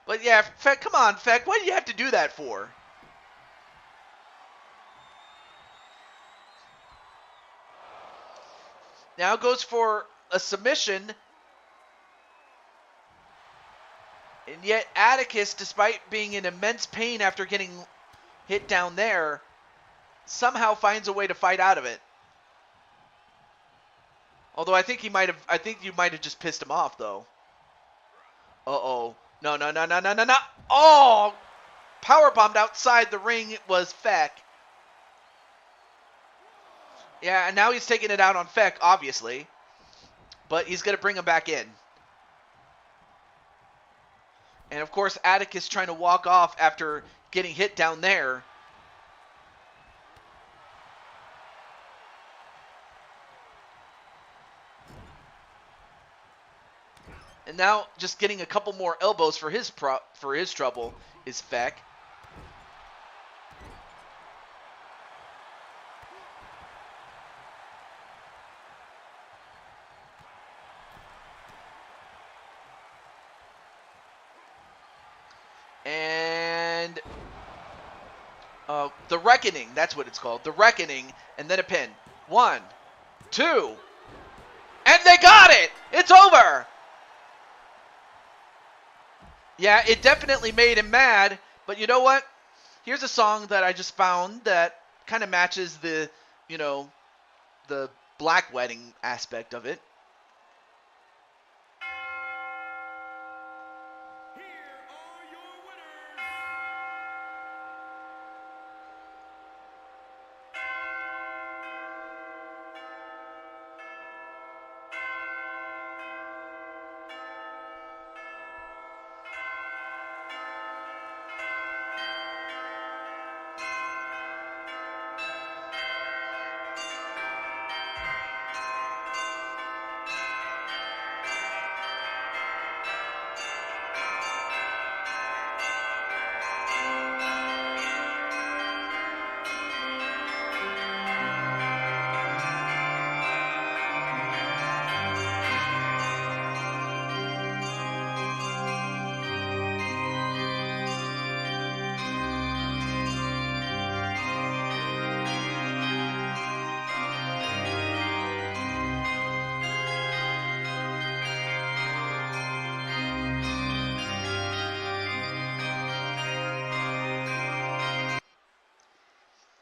But yeah, Feck, come on, Feck, what do you have to do that for? Now goes for a submission. And yet Atticus, despite being in immense pain after getting hit down there, somehow finds a way to fight out of it. Although I think you might have just pissed him off though. Uh-oh. No. Oh! Powerbombed outside the ring was Feck. Yeah, and now he's taking it out on Feck, obviously. But he's going to bring him back in. And of course, Atticus trying to walk off after getting hit down there. And now just getting a couple more elbows for his trouble is Feck. And the Reckoning, that's what it's called. The Reckoning, and then a pin. 1, 2, and they got it! It's over! Yeah, it definitely made him mad, but you know what? here's a song that I just found that kind of matches the, the black wedding aspect of it. Here are your winners.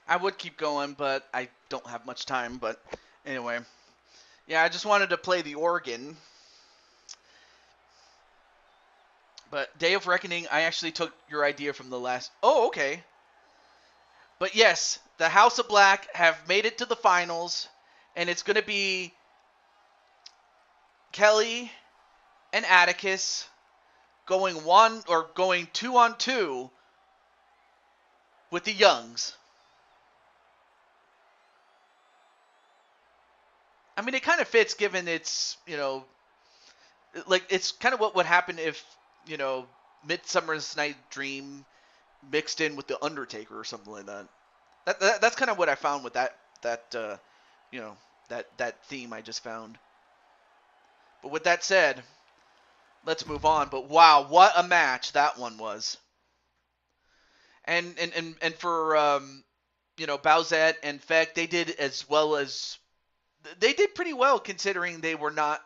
I would keep going, but I don't have much time. But anyway, yeah, I just wanted to play the organ. But Day of Reckoning, I actually took your idea from the last. Oh, okay. But yes, the House of Black have made it to the finals, and it's going to be Kelly and Atticus going 2-on-2 with the Youngs. I mean, it kind of fits given it's, like it's kind of what would happen if, Midsummer's Night Dream mixed in with the Undertaker or something like that. That's kind of what I found with that that theme I just found. But with that said, let's move on. But wow, what a match that one was. And for Bowsette and Feck, they did pretty well considering they were not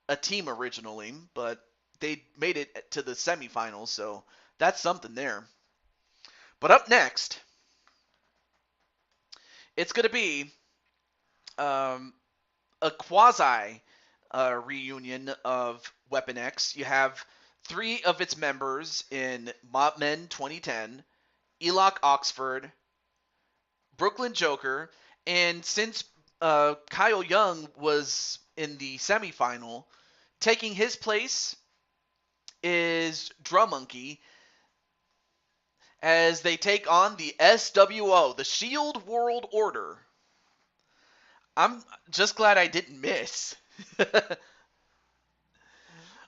a team originally, but they made it to the semifinals, so that's something there. But up next, it's going to be a quasi reunion of Weapon X. You have 3 of its members in Mobmen 2010, Elock Oxford, Brooklyn Joker, and since Kyle Young was in the semifinal, taking his place is Drum Monkey as they take on the SWO, the Shield World Order. I'm just glad I didn't miss.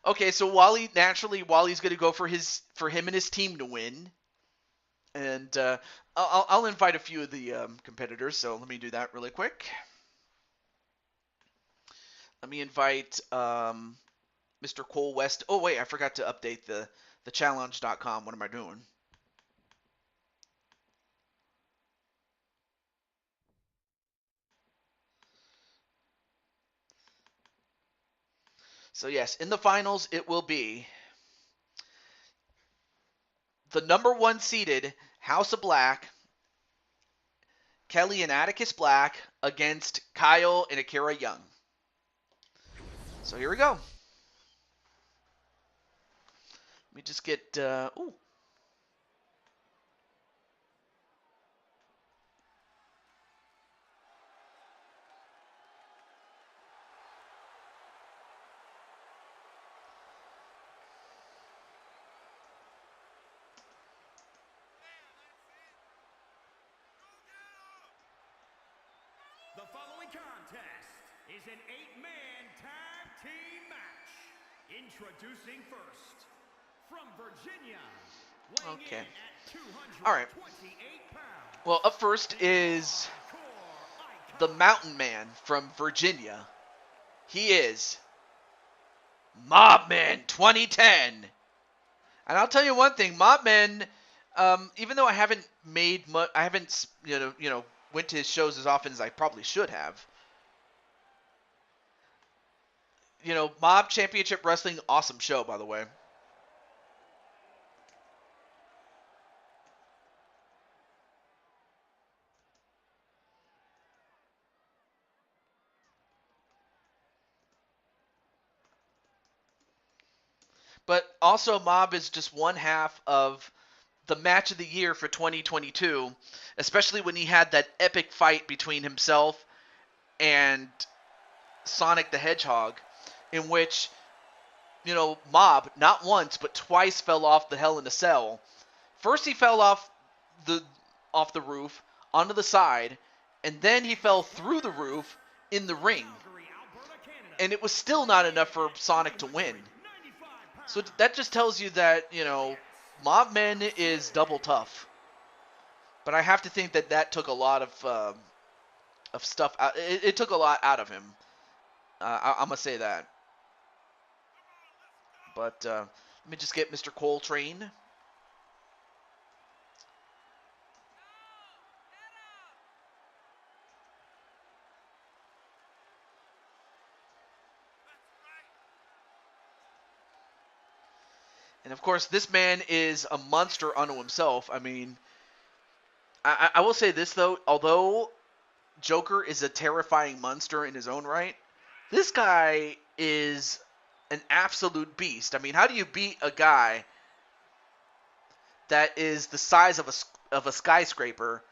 Okay, so Wally's going to go for him and his team to win, and I'll invite a few of the competitors. So let me do that really quick. Let me invite Mr. Cole West. Oh wait, I forgot to update the challenge.com. What am I doing? So yes, in the finals, it will be the number 1 seeded House of Black, Kelly and Atticus Black, against Kyle and Akira Young. So here we go. Let me just get... ooh. The following contest is an 8-man tag team match. Introducing first, from Virginia, weighing Okay. in at 228 All right. pounds. Well, up first is the Mountain Man from Virginia. He is Mobman 2010. And I'll tell you one thing, Mobman, even though I haven't went to his shows as often as I probably should have. Mob Championship Wrestling, awesome show, by the way. But also, Mob is just one half of the match of the year for 2022, especially when he had that epic fight between himself and Sonic the Hedgehog, in which, Mob, not once, but twice fell off the Hell in a Cell. First he fell the off the roof onto the side, and then he fell through the roof in the ring. And it was still not enough for Sonic to win. So that just tells you that, Mobman is double tough. But I have to think that took a lot of stuff out. It took a lot out of him. I'm gonna say that. But let me just get Mr. Coltrane. And of course, this man is a monster unto himself. I mean, I will say this though, although Joker is a terrifying monster in his own right, this guy is an absolute beast. I mean, how do you beat a guy that is the size of a skyscraper,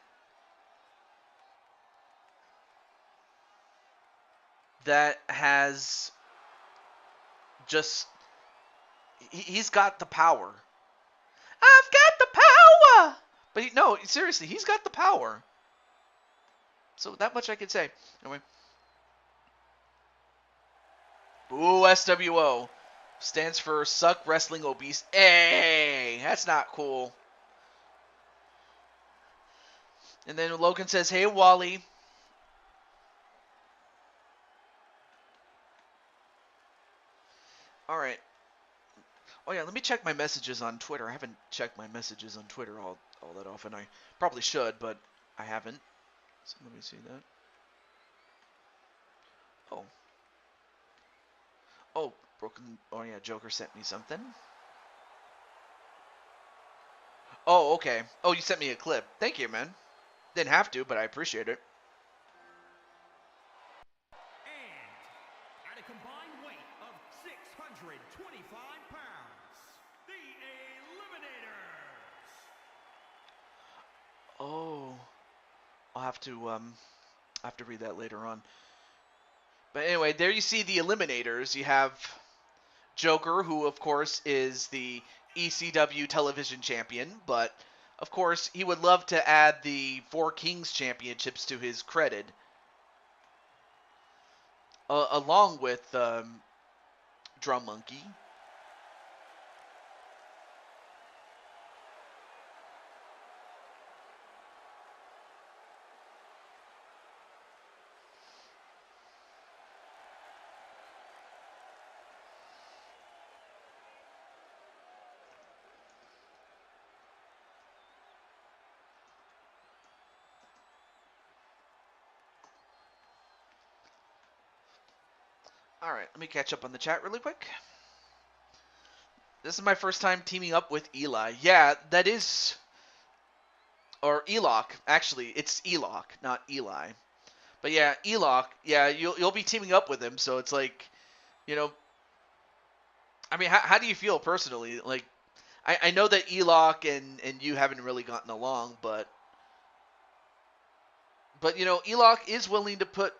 that has just he's got the power. I've got the power. But no, seriously, he's got the power. So that much I can say. Anyway. Ooh, SWO. Stands for Suck Wrestling Obese. Hey, that's not cool. And then Logan says, hey, Wally. All right. Oh, yeah, let me check my messages on Twitter. I haven't checked my messages on Twitter all that often. I probably should, but I haven't. So let me see that. Oh. Oh, oh, yeah, Joker sent me something. Oh, okay. Oh, you sent me a clip. Thank you, man. Didn't have to, but I appreciate it. And at a combined weight of 625 pounds, the Eliminators. Oh, I'll have to read that later on. But anyway, there you see the Eliminators. You have Joker, who of course is the ECW television champion, but of course he would love to add the Four Kings championships to his credit, along with Drum Monkey. Alright, let me catch up on the chat really quick. This is my first time teaming up with Eli. Yeah, that is... Or Eloc. Actually, it's Eloc, not Eli. But yeah, Eloc. Yeah, you'll be teaming up with him, so it's like, I mean, how do you feel personally? Like, I know that Eloc and you haven't really gotten along, but Eloc is willing to put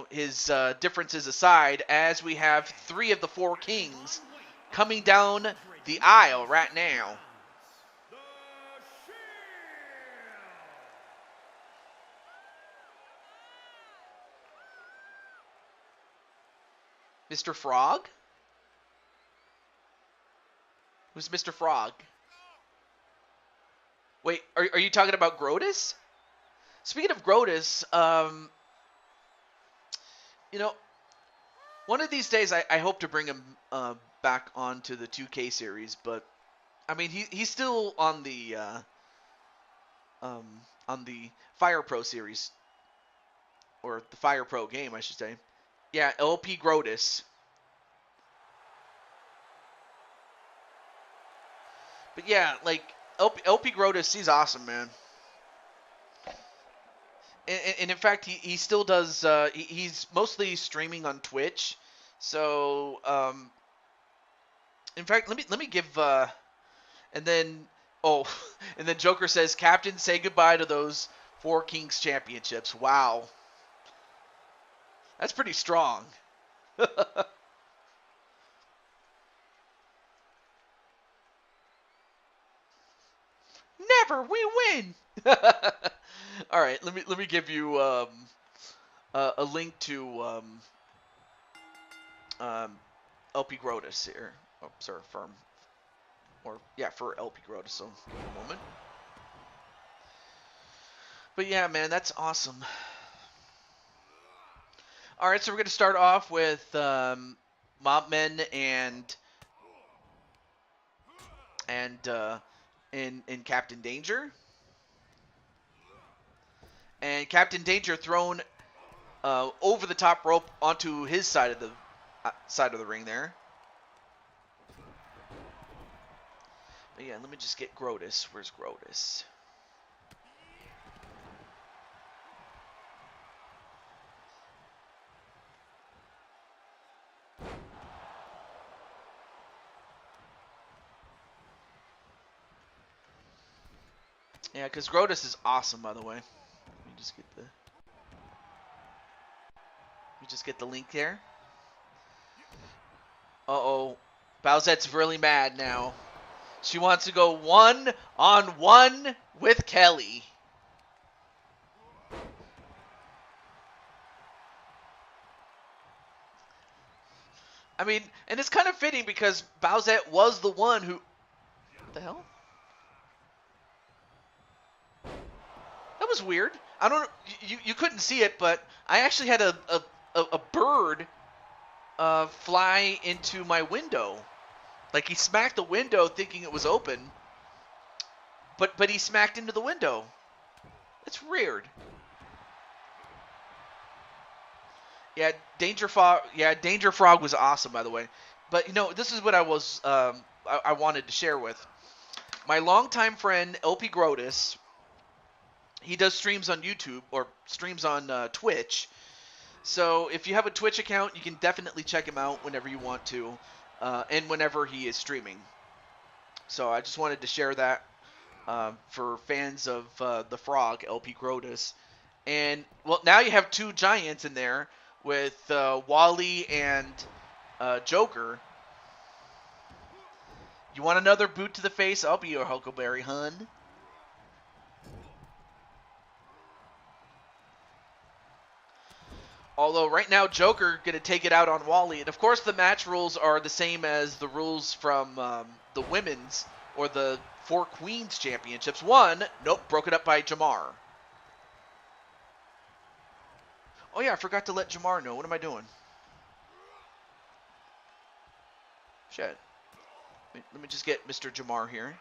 his differences aside, as we have 3 of the 4 kings coming down the aisle right now. Mr. Frog? Who's Mr. Frog? Wait, are you talking about Grotus? Speaking of Grotus, one of these days I hope to bring him back onto the 2K series, but I mean he's still on the Fire Pro series, or the Fire Pro game, I should say. Yeah, LP Grotus. But yeah, like LP Grotus, he's awesome, man. And in fact, he still does. He's mostly streaming on Twitch, so In fact, let me give and then oh, and then Joker says, "Captain, say goodbye to those 4 Kings championships." Wow, that's pretty strong. Never, we win. All right, let me give you a link to um, LP Grotus here. Oh, sorry, firm. Or, yeah, for LP Grotus, so give me a moment. But yeah, man, that's awesome. Alright, so we're going to start off with Mobmen and in Captain Danger. And Captain Danger thrown over the top rope onto his side of the ring there. But yeah, let me just get Grotus. Where's Grotus? Yeah, because Grotus is awesome, by the way. Let me just get the link there. Uh-oh. Bowsette's really mad now. She wants to go 1-on-1 with Kelly. I mean, and it's kind of fitting because Bowsette was the one who... What the hell? That was weird. I don't know. You couldn't see it, but I actually had a bird fly into my window. Like, he smacked the window thinking it was open, but he smacked into the window. It's weird. Yeah, Danger Frog was awesome, by the way. But, you know, this is what I was I wanted to share with. My longtime friend, LP Grotus, he does streams on YouTube, or streams on Twitch. So if you have a Twitch account, you can definitely check him out whenever you want to, and whenever he is streaming. So I just wanted to share that for fans of the Frog, LP Grotus. And, well, now you have 2 giants in there with Wally and Joker. You want another boot to the face? I'll be your Huckleberry, hun. Although right now Joker going to take it out on Wally. And of course the match rules are the same as the rules from the women's or the 4 Queens championships. Nope, broken up by Jamar. Oh yeah, I forgot to let Jamar know. What am I doing? Shit. Let me just get Mr. Jamar here.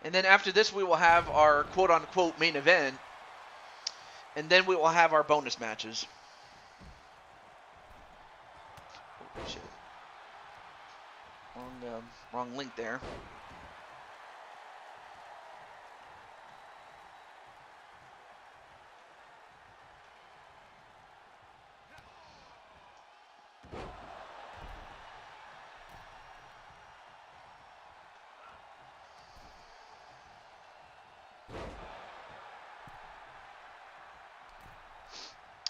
And then after this, we will have our quote-unquote main event. And then we will have our bonus matches. Oh, shit. Wrong link there.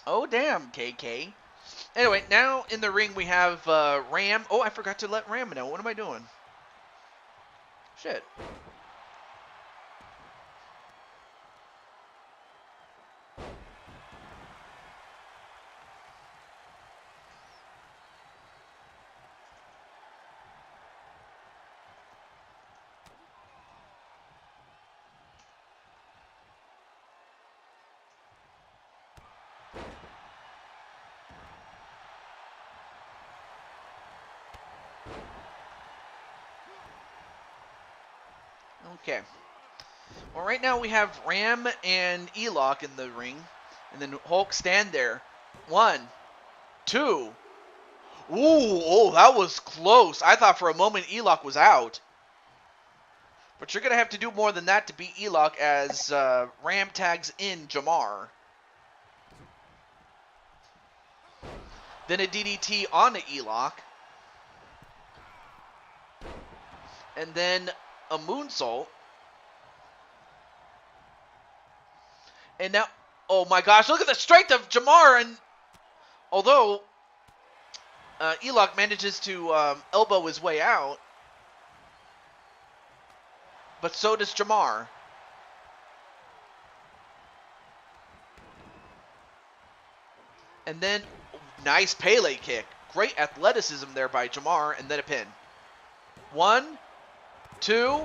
Oh, damn, KK. Anyway, now in the ring we have Ram. Oh, I forgot to let Ram know. What am I doing? Shit. Okay. Well, right now we have Ram and Elok in the ring. And then Hulk stand there. 1, 2. Ooh, oh, that was close. I thought for a moment Elok was out. But you're going to have to do more than that to beat Elok as Ram tags in Jamar. Then a DDT on the Elok. And then a moonsault. And now, oh my gosh, look at the strength of Jamar. And although Elok manages to elbow his way out, but so does Jamar. And then, nice Pele kick. Great athleticism there by Jamar, and then a pin. 1, 2,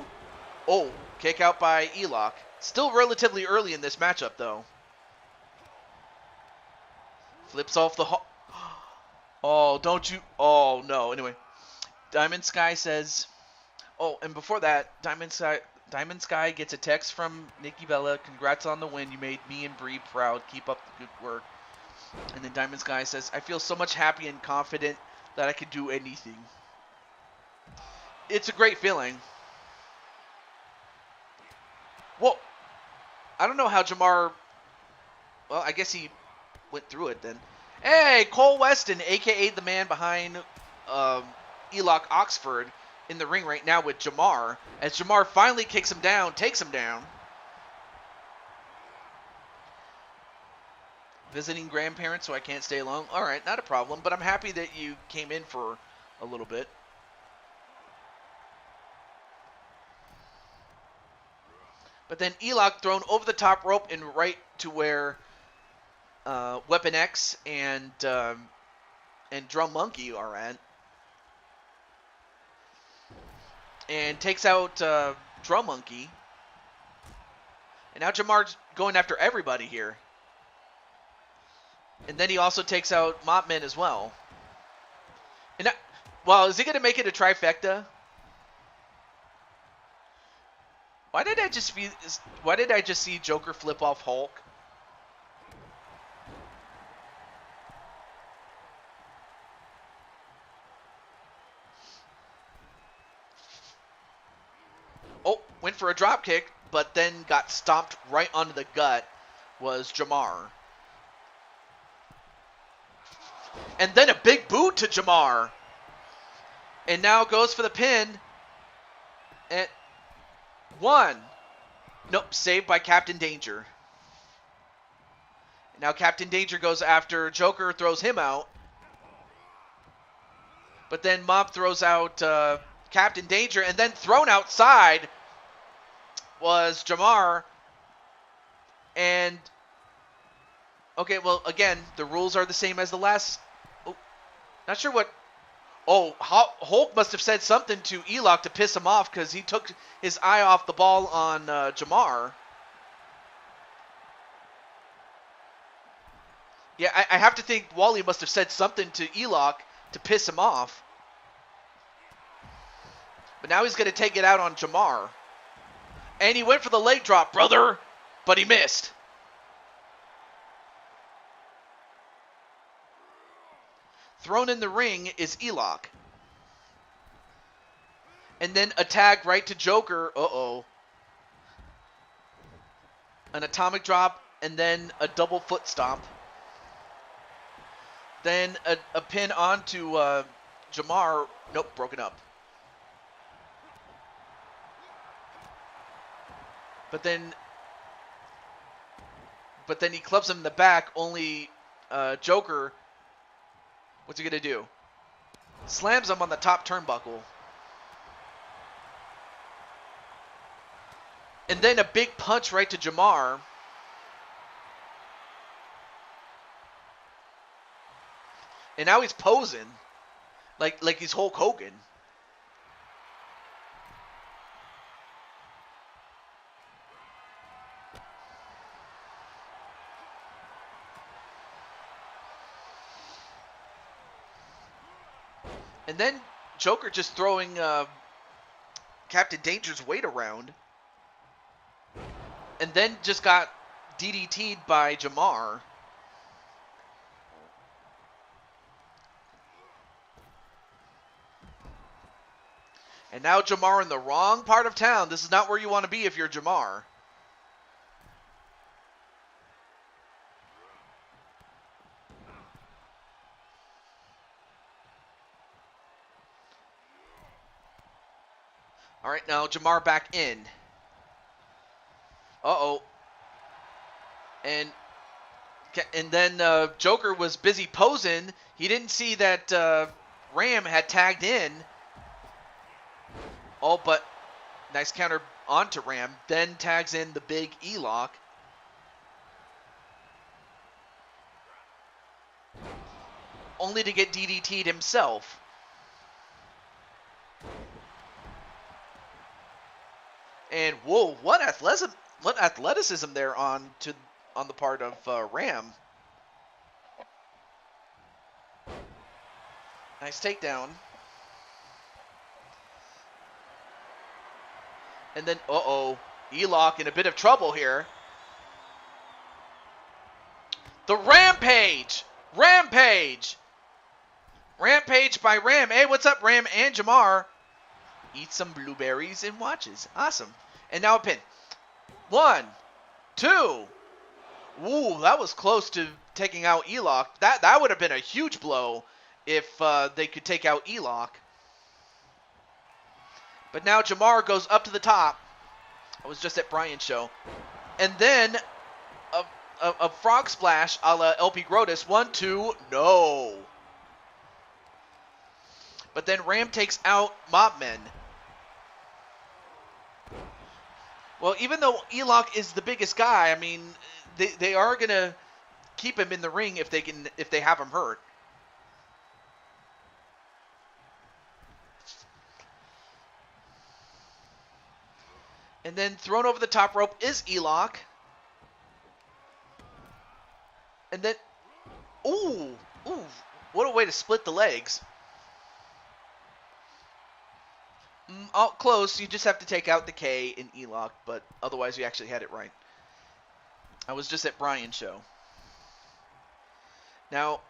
oh, kick out by Elok. Still relatively early in this matchup, though. Flips off the... Oh, don't you... Oh, no. Anyway, Diamond Sky says... Oh, and before that, Diamond Sky gets a text from Nikki Bella. Congrats on the win. You made me and Bree proud. Keep up the good work. And then Diamond Sky says, I feel so much happy and confident that I could do anything. It's a great feeling. Whoa. I don't know how Jamar... Well, I guess he went through it then. Hey, Cole Weston, a.k.a. the man behind Elok Oxford, in the ring right now with Jamar. As Jamar finally kicks him down, takes him down. Visiting grandparents, so I can't stay long. All right, not a problem, but I'm happy that you came in for a little bit. But then Elok thrown over the top rope and right to where Weapon X and Drum Monkey are at. And takes out Drum Monkey. And now Jamar's going after everybody here. And then he also takes out Mopman as well. And well, is he going to make it a trifecta? Why did I just see Joker flip off Hulk? Oh, went for a drop kick, but then got stomped right onto the gut was Jamar. And then a big boot to Jamar. And now goes for the pin. And 1. Nope, saved by Captain Danger. Now Captain Danger goes after Joker, throws him out. But then Mob throws out Captain Danger, and then thrown outside was Jamar. And, okay, well, again, the rules are the same as the last. Oh, not sure what. Oh, Hulk must have said something to Elok to piss him off because he took his eye off the ball on Jamar. Yeah, I have to think Wally must have said something to Elok to piss him off. But now he's going to take it out on Jamar. And he went for the leg drop, brother, but he missed. Thrown in the ring is Elok. And then a tag right to Joker. Uh-oh. An atomic drop and then a double foot stomp. Then a pin onto Jamar. Nope, broken up. But then he clubs him in the back. Only Joker, what's he going to do? Slams him on the top turnbuckle. And then a big punch right to Jamar. And now he's posing like he's Hulk Hogan. And then Joker just throwing Captain Danger's weight around. And then just got DDT'd by Jamar. And now Jamar in the wrong part of town. This is not where you want to be if you're Jamar. All right, now Jamar back in. Uh-oh. And then Joker was busy posing. He didn't see that Ram had tagged in. Oh, but nice counter onto Ram. Then tags in the big E-lock. Only to get DDT'd himself. And whoa, what athleticism there on the part of Ram. Nice takedown. And then, E-lock in a bit of trouble here. The Rampage! Rampage by Ram. Hey, what's up, Ram and Jamar? Eat some blueberries and watches. Awesome. And now a pin. 1, 2. Ooh, that was close to taking out E-lock. That would have been a huge blow if they could take out E-lock. But now Jamar goes up to the top. I was just at Brian's show. And then a frog splash a la LP Grotus. 1, 2, no. But then Ram takes out Mobman. Well, even though E-lock is the biggest guy, I mean, they are gonna keep him in the ring if they have him hurt. And then thrown over the top rope is E-lock. And then, ooh, what a way to split the legs. Close. You just have to take out the K in E-lock, but otherwise you actually had it right. I was just at Brian's show. Now,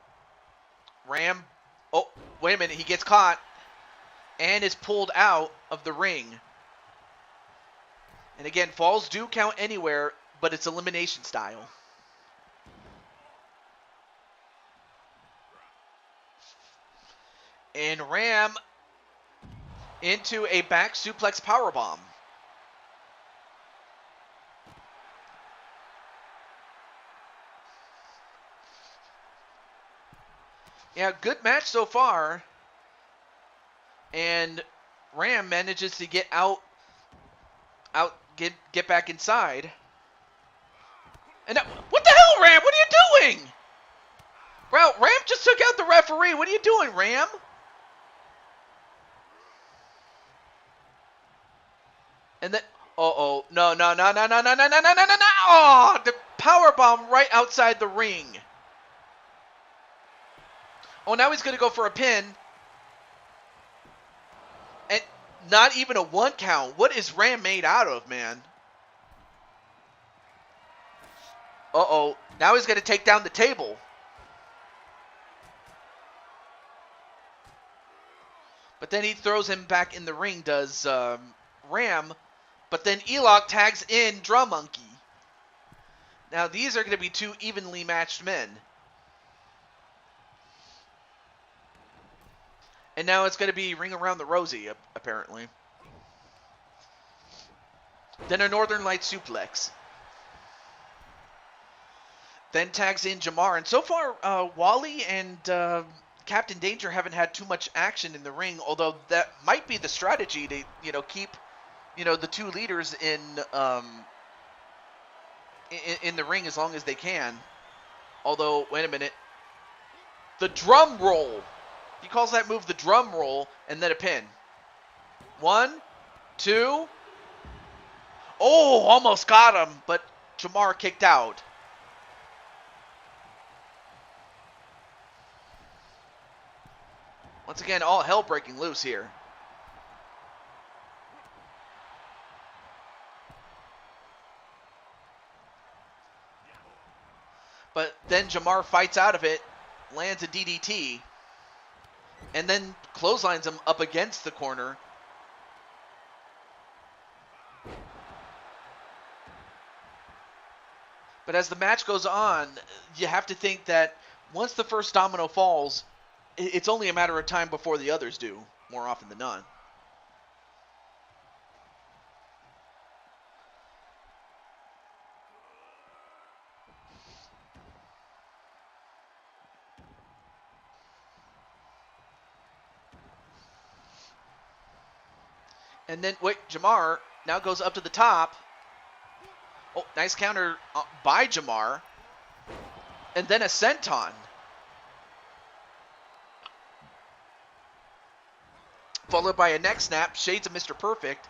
Ram. Oh, wait a minute. He gets caught and is pulled out of the ring. And again, falls do count anywhere, but it's elimination style. And Ram into a back suplex powerbomb. Yeah, good match so far. And Ram manages to get get back inside. And now, what the hell, Ram? What are you doing? Bro, Ram just took out the referee. What are you doing, Ram? And then, no. Oh, the powerbomb right outside the ring. Oh, now he's going to go for a pin. And not even a 1 count. What is Ram made out of, man? Now he's going to take down the table. But then he throws him back in the ring, does Ram. But then E-lock tags in Drum Monkey. Now these are going to be 2 evenly matched men. And now it's going to be Ring Around the Rosie, apparently. Then a Northern Light suplex. Then tags in Jamar. And so far, Wally and Captain Danger haven't had too much action in the ring, although that might be the strategy to, keep, the 2 leaders in the ring as long as they can. Although, wait a minute. The drum roll. He calls that move the drum roll and then a pin. 1, 2. Oh, almost got him, but Jamar kicked out. Once again, all hell breaking loose here. But then Jamar fights out of it, lands a DDT, and then clotheslines him up against the corner. But as the match goes on, you have to think that once the first domino falls, it's only a matter of time before the others do, more often than not. And then, wait, Jamar now goes up to the top. Oh, nice counter by Jamar. And then a senton. Followed by a neck snap, shades of Mr. Perfect.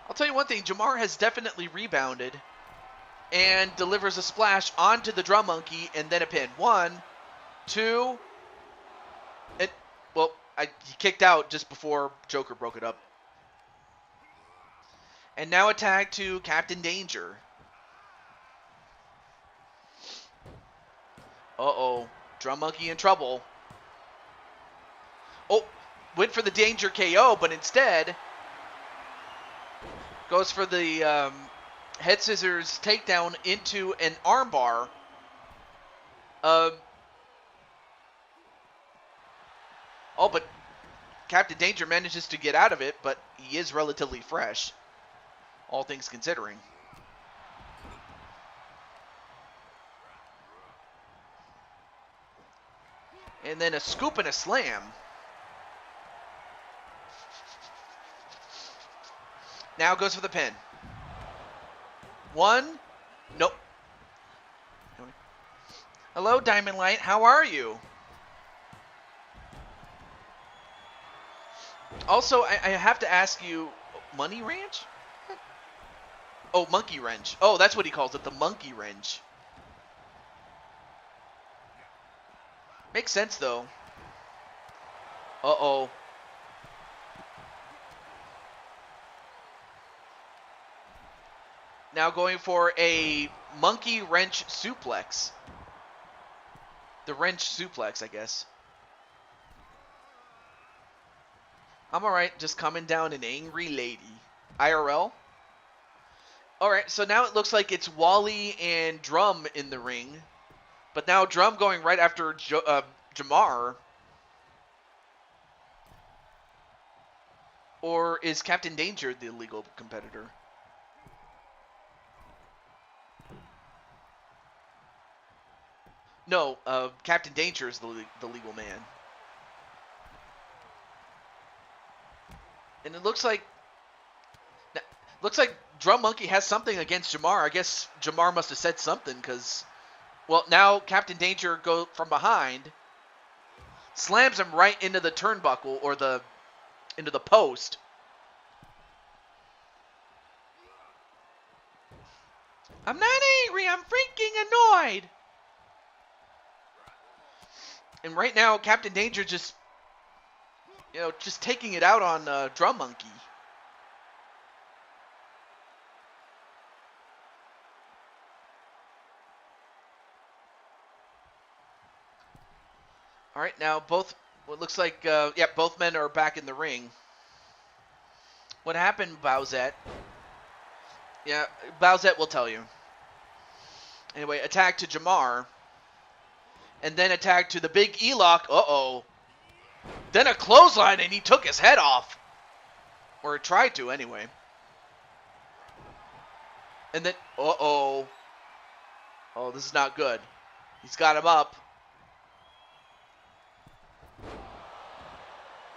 I'll tell you one thing, Jamar has definitely rebounded and delivers a splash onto the drum monkey and then a pin. 1, 2, and, well, he kicked out just before Joker broke it up. And now a tag to Captain Danger. Uh-oh, drum monkey in trouble. Oh, went for the Danger KO, but instead goes for the head scissors takedown into an armbar. Oh, but Captain Danger manages to get out of it, but he is relatively fresh, all things considering. And then a scoop and a slam. Now goes for the pin. 1. Nope. Hello, Diamond Light. How are you? Also, I have to ask you, Money Ranch? Oh, Monkey Wrench. Oh, that's what he calls it, the Monkey Wrench. Makes sense, though. Uh-oh. Now going for a monkey wrench suplex. The wrench suplex, I guess. I'm alright, just coming down an angry lady. IRL? Alright, so now it looks like it's Wally and Drum in the ring. But now Drum going right after Jamar. Or is Captain Danger the legal competitor? No, Captain Danger is the legal man. And it looks like Drum Monkey has something against Jamar. I guess Jamar must have said something because, well, now Captain Danger goes from behind, slams him right into the turnbuckle or into the post. I'm not angry. I'm freaking annoyed. And right now, Captain Danger just taking it out on Drum Monkey. All right, now both men are back in the ring. What happened, Bowsette? Yeah, Bowsette will tell you. Anyway, attack to Jamar. And then attack to the big E-Lock. Uh-oh. Then a clothesline, and he took his head off. Or tried to, anyway. And then, uh-oh. Oh, this is not good. He's got him up.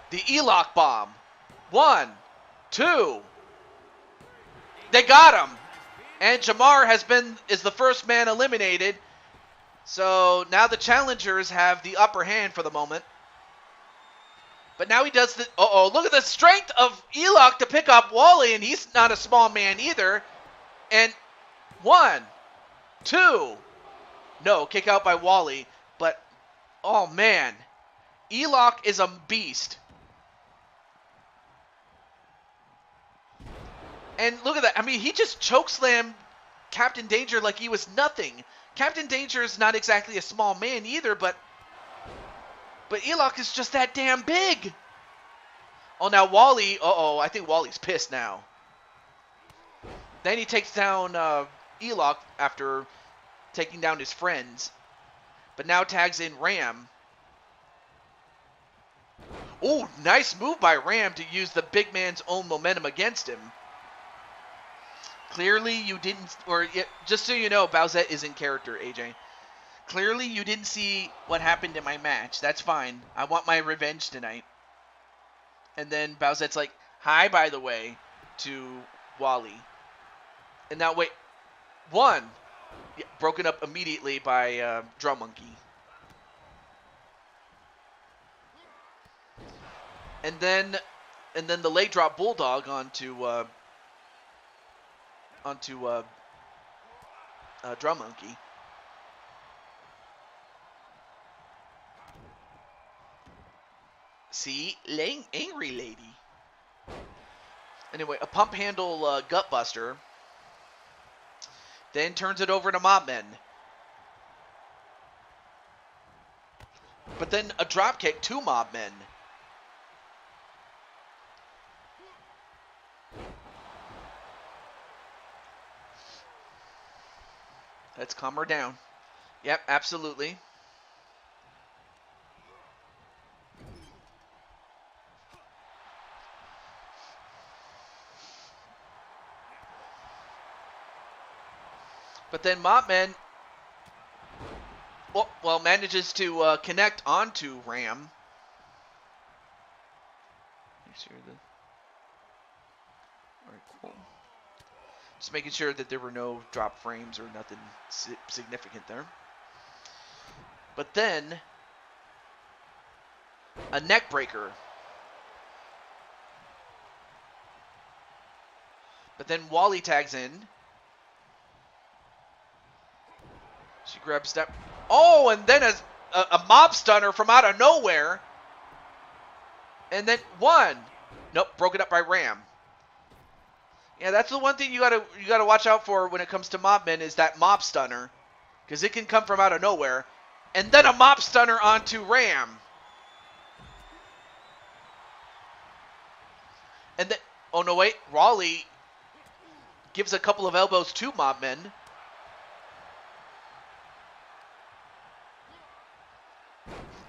The E-Lock bomb. 1, 2. They got him. And Jamar is the first man eliminated. So now the challengers have the upper hand for the moment. But now he does the... Uh-oh, look at the strength of E-Lock to pick up Wally, and he's not a small man either. And 1, 2. No, kick out by Wally. But, oh man. E-Lock is a beast. And look at that. I mean, he just chokeslammed Captain Danger like he was nothing. Captain Danger is not exactly a small man either, but E-Lock is just that damn big. Oh, now Wally, I think Wally's pissed now. Then he takes down E-Lock after taking down his friends. But now tags in Ram. Oh, nice move by Ram to use the big man's own momentum against him. Clearly you didn't, or just so you know, Bowsette is in character, AJ. Clearly you didn't see what happened in my match. That's fine. I want my revenge tonight. And then Bowsette's like, hi, by the way, to Wally. And now, wait, one. Yeah, broken up immediately by Drum Monkey. And then the leg drop Bulldog onto Drum Monkey. See, angry lady. Anyway, a pump handle gut buster. Then turns it over to Mobmen. But then a drop kick to Mobmen. Let's calm her down. Yep, absolutely. But then Mobman, well, manages to connect onto Ram. Make sure that. All right, cool. Just making sure that there were no drop frames or nothing significant there. But then a neck breaker. But then Wally tags in. She grabs that. Oh, and then a mob stunner from out of nowhere. And then one. Nope, broken up by Ram. Yeah, that's the one thing you gotta watch out for when it comes to Mobmen is that mob stunner, because it can come from out of nowhere. And then a mob stunner onto Ram. And then, oh no, wait, Raleigh gives a couple of elbows to Mobmen.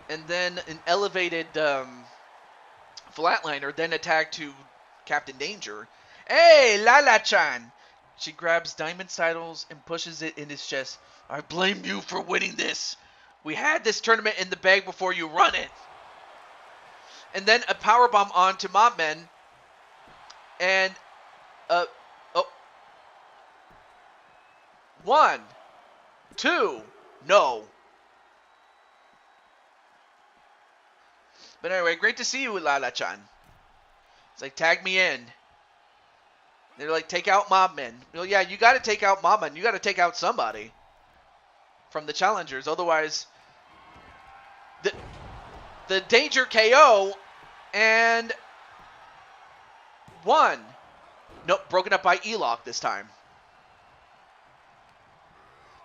And then an elevated flatliner, then a tag to Captain Danger. Hey, Lala-chan! She grabs Diamond's titles and pushes it in his chest. I blame you for winning this. We had this tournament in the bag before you run it. And then a powerbomb onto Mobmen. And, one, two, no. But anyway, great to see you, Lala-chan. It's like, tag me in. They're like, take out Mobmen. Well, yeah, you got to take out Mobmen. You got to take out somebody from the challengers. Otherwise, the Danger KO and one. Nope, broken up by E-Lock this time.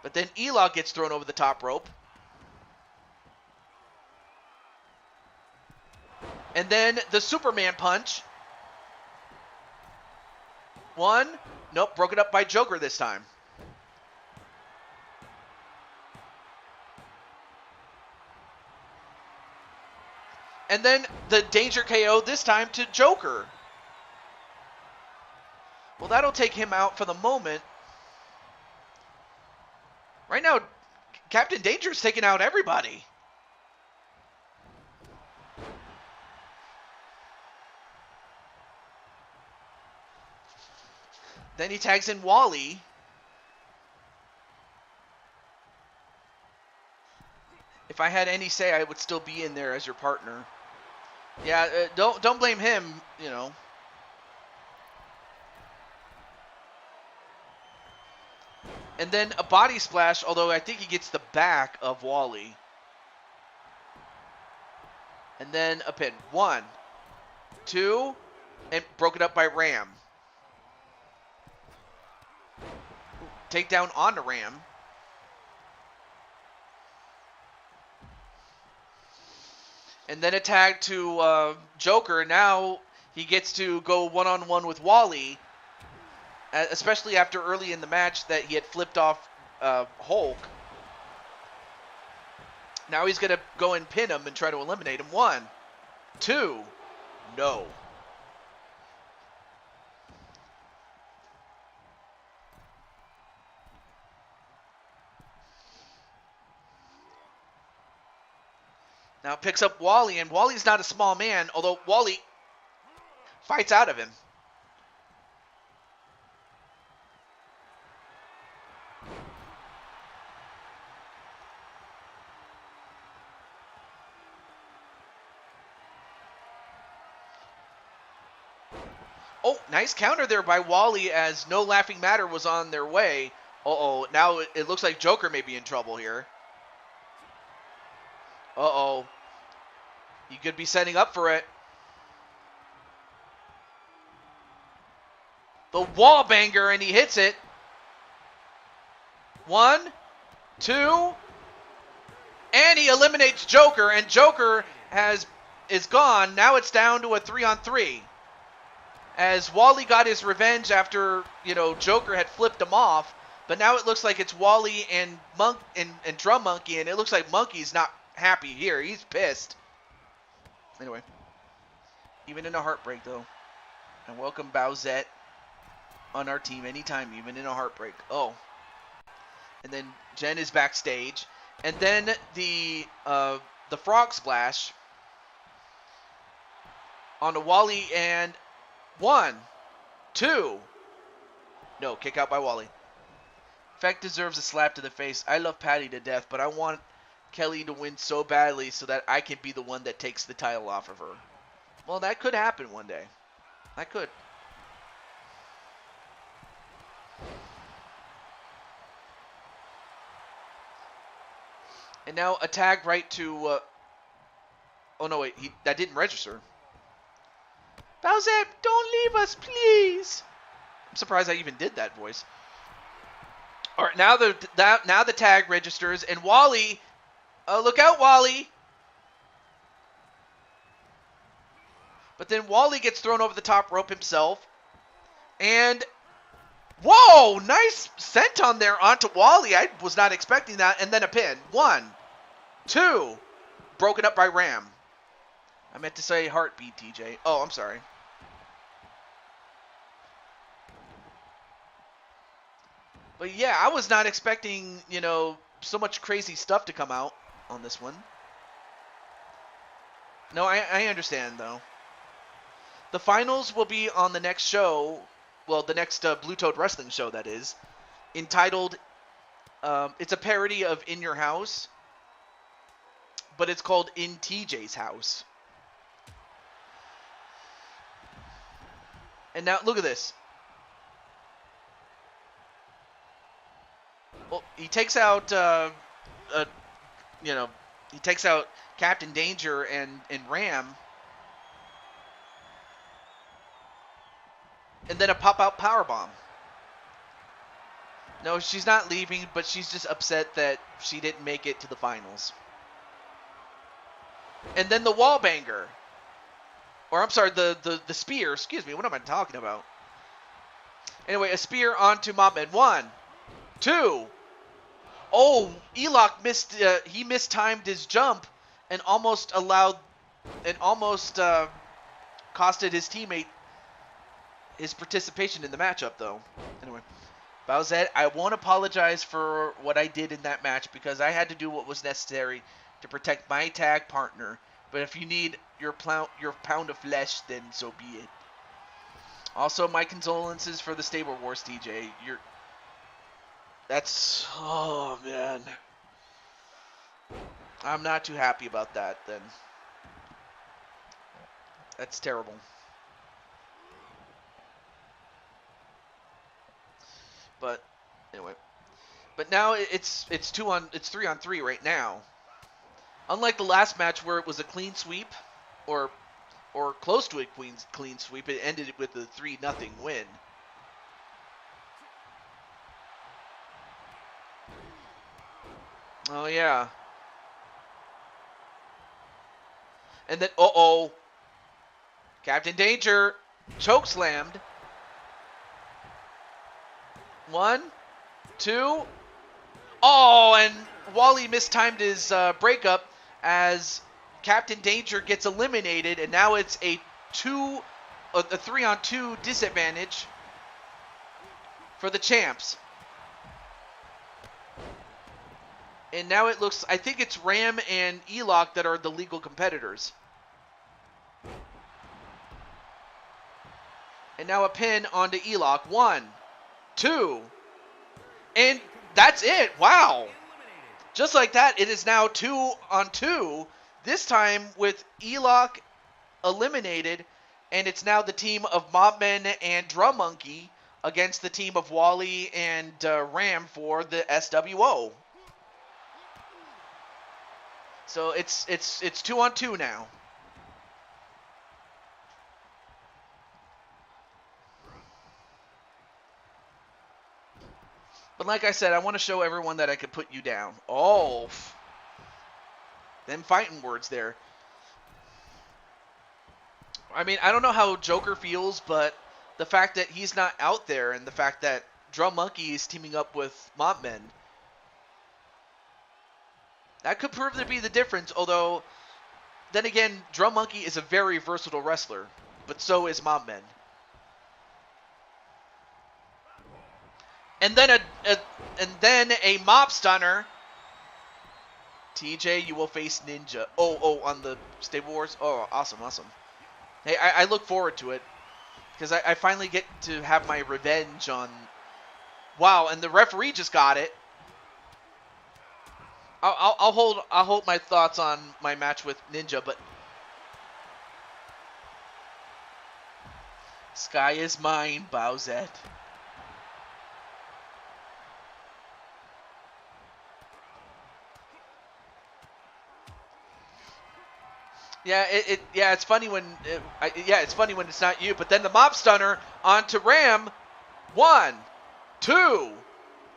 But then E-Lock gets thrown over the top rope. And then the Superman punch. One. Nope, broken up by Joker this time. And then the Danger KO this time to Joker. Well, that'll take him out for the moment. Right now, Captain Danger's taking out everybody. Then he tags in Wally. If I had any say, I would still be in there as your partner. Yeah, don't blame him, you know. And then a body splash, although I think he gets the back of Wally. And then a pin. One, two, and broken up by Ram. Takedown onto Ram. And then a tag to Joker. Now he gets to go one-on-one with Wally. especially after early in the match that he had flipped off Hulk. Now he's going to go and pin him and try to eliminate him. 1, 2, no. Now it picks up Wally, and Wally's not a small man, although Wally fights out of him. Oh, nice counter there by Wally as No Laughing Matter was on their way. Uh-oh, now it looks like Joker may be in trouble here. Uh-oh. He could be setting up for it. The wall banger, and he hits it. 1, 2, and he eliminates Joker, and Joker is gone. Now it's down to a 3-on-3. As Wally got his revenge after, Joker had flipped him off, but now it looks like it's Wally and Drum Monkey, and it looks like Monkey's not happy here. He's pissed. Anyway, even in a heartbreak, though. And welcome Bowsette on our team anytime, even in a heartbreak. Oh. And then Jen is backstage. And then the frog splash onto Wally, and 1, 2. No, kick out by Wally. Feck deserves a slap to the face. I love Patty to death, but I want Kelly to win so badly so that I can be the one that takes the title off of her. Well, that could happen one day. That could. And now a tag right to... oh, no, wait. That didn't register. Bowsette, don't leave us, please. I'm surprised I even did that voice. All right, now the tag registers, and Wally... look out, Wally. But then Wally gets thrown over the top rope himself. And... whoa! Nice senton there onto Wally. I was not expecting that. And then a pin. 1, 2. Broken up by Ram. I meant to say heartbeat, TJ. Oh, I'm sorry. But yeah, I was not expecting, so much crazy stuff to come out on this one. No, I understand, though. The finals will be on the next show. Well, the next Blue Toad Wrestling show, that is. Entitled, it's a parody of In Your House. But it's called In TJ's House. And now, look at this. Well, he takes out, he takes out Captain Danger and Ram. And then a pop-out powerbomb. No, she's not leaving, but she's just upset that she didn't make it to the finals. And then the wall banger. Or, I'm sorry, the spear. Excuse me, what am I talking about? Anyway, a spear onto Mothman. 1, 2. Oh, Elok missed. He mistimed his jump and almost costed his teammate his participation in the matchup, though. Anyway, Bowsette, I won't apologize for what I did in that match because I had to do what was necessary to protect my tag partner. But if you need your pound of flesh, then so be it. Also, my condolences for the Stable Wars, TJ. That's... oh, man. I'm not too happy about that, then. That's terrible. But, anyway. But now it's 3-on-3 right now. Unlike the last match where it was a clean sweep, or close to a clean sweep, it ended with a 3-0 win. Oh, yeah. And then, uh-oh. Captain Danger choke slammed. 1, 2. Oh, and Wally mistimed his breakup as Captain Danger gets eliminated, and now it's a 3-on-2 disadvantage for the champs. And now it looks, I think it's Ram and Elock that are the legal competitors. And now a pin onto Elock. 1, 2. And that's it. Wow. Just like that, it is now 2-on-2. This time with Elock eliminated. And it's now the team of Mobmen and Drum Monkey against the team of Wally and Ram for the SWO. So it's 2-on-2 now. But like I said, I want to show everyone that I could put you down. Oh, them fighting words there. I mean, I don't know how Joker feels, but the fact that he's not out there and the fact that Drum Monkey is teaming up with Mobmen, that could prove to be the difference, although, then again, Drum Monkey is a very versatile wrestler, but so is Mobmen. And then a Mob Stunner. TJ, you will face Ninja. Oh, on the Stable Wars? Oh, awesome. Hey, I look forward to it, because I finally get to have my revenge on... Wow, and the referee just got it. I'll hold my thoughts on my match with Ninja, but Sky is mine, Bowsette. Yeah, it's funny when it's funny when it's not you. But then the Mob Stunner onto Ram. 1, 2,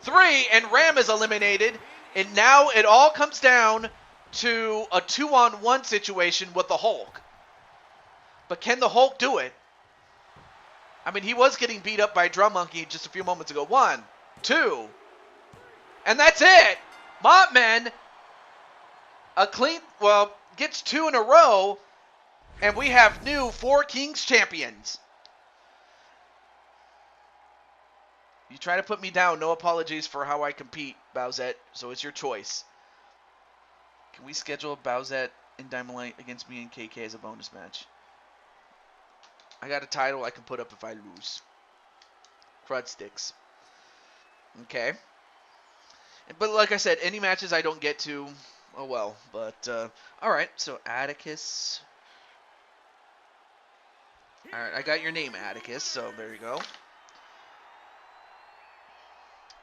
3, and Ram is eliminated. And now it all comes down to a 2-on-1 situation with the Hulk. But can the Hulk do it? I mean, he was getting beat up by Drum Monkey just a few moments ago. 1, 2, and that's it. Mobmen, gets 2 in a row, and we have new 4 Kings champions. You try to put me down, no apologies for how I compete, Bowsette, so it's your choice. Can we schedule Bowsette and Diamond Light against me and KK as a bonus match? I got a title I can put up if I lose. Crud sticks. Okay. But like I said, any matches I don't get to, oh well. But, alright, so Atticus. Alright, I got your name, Atticus, so there you go.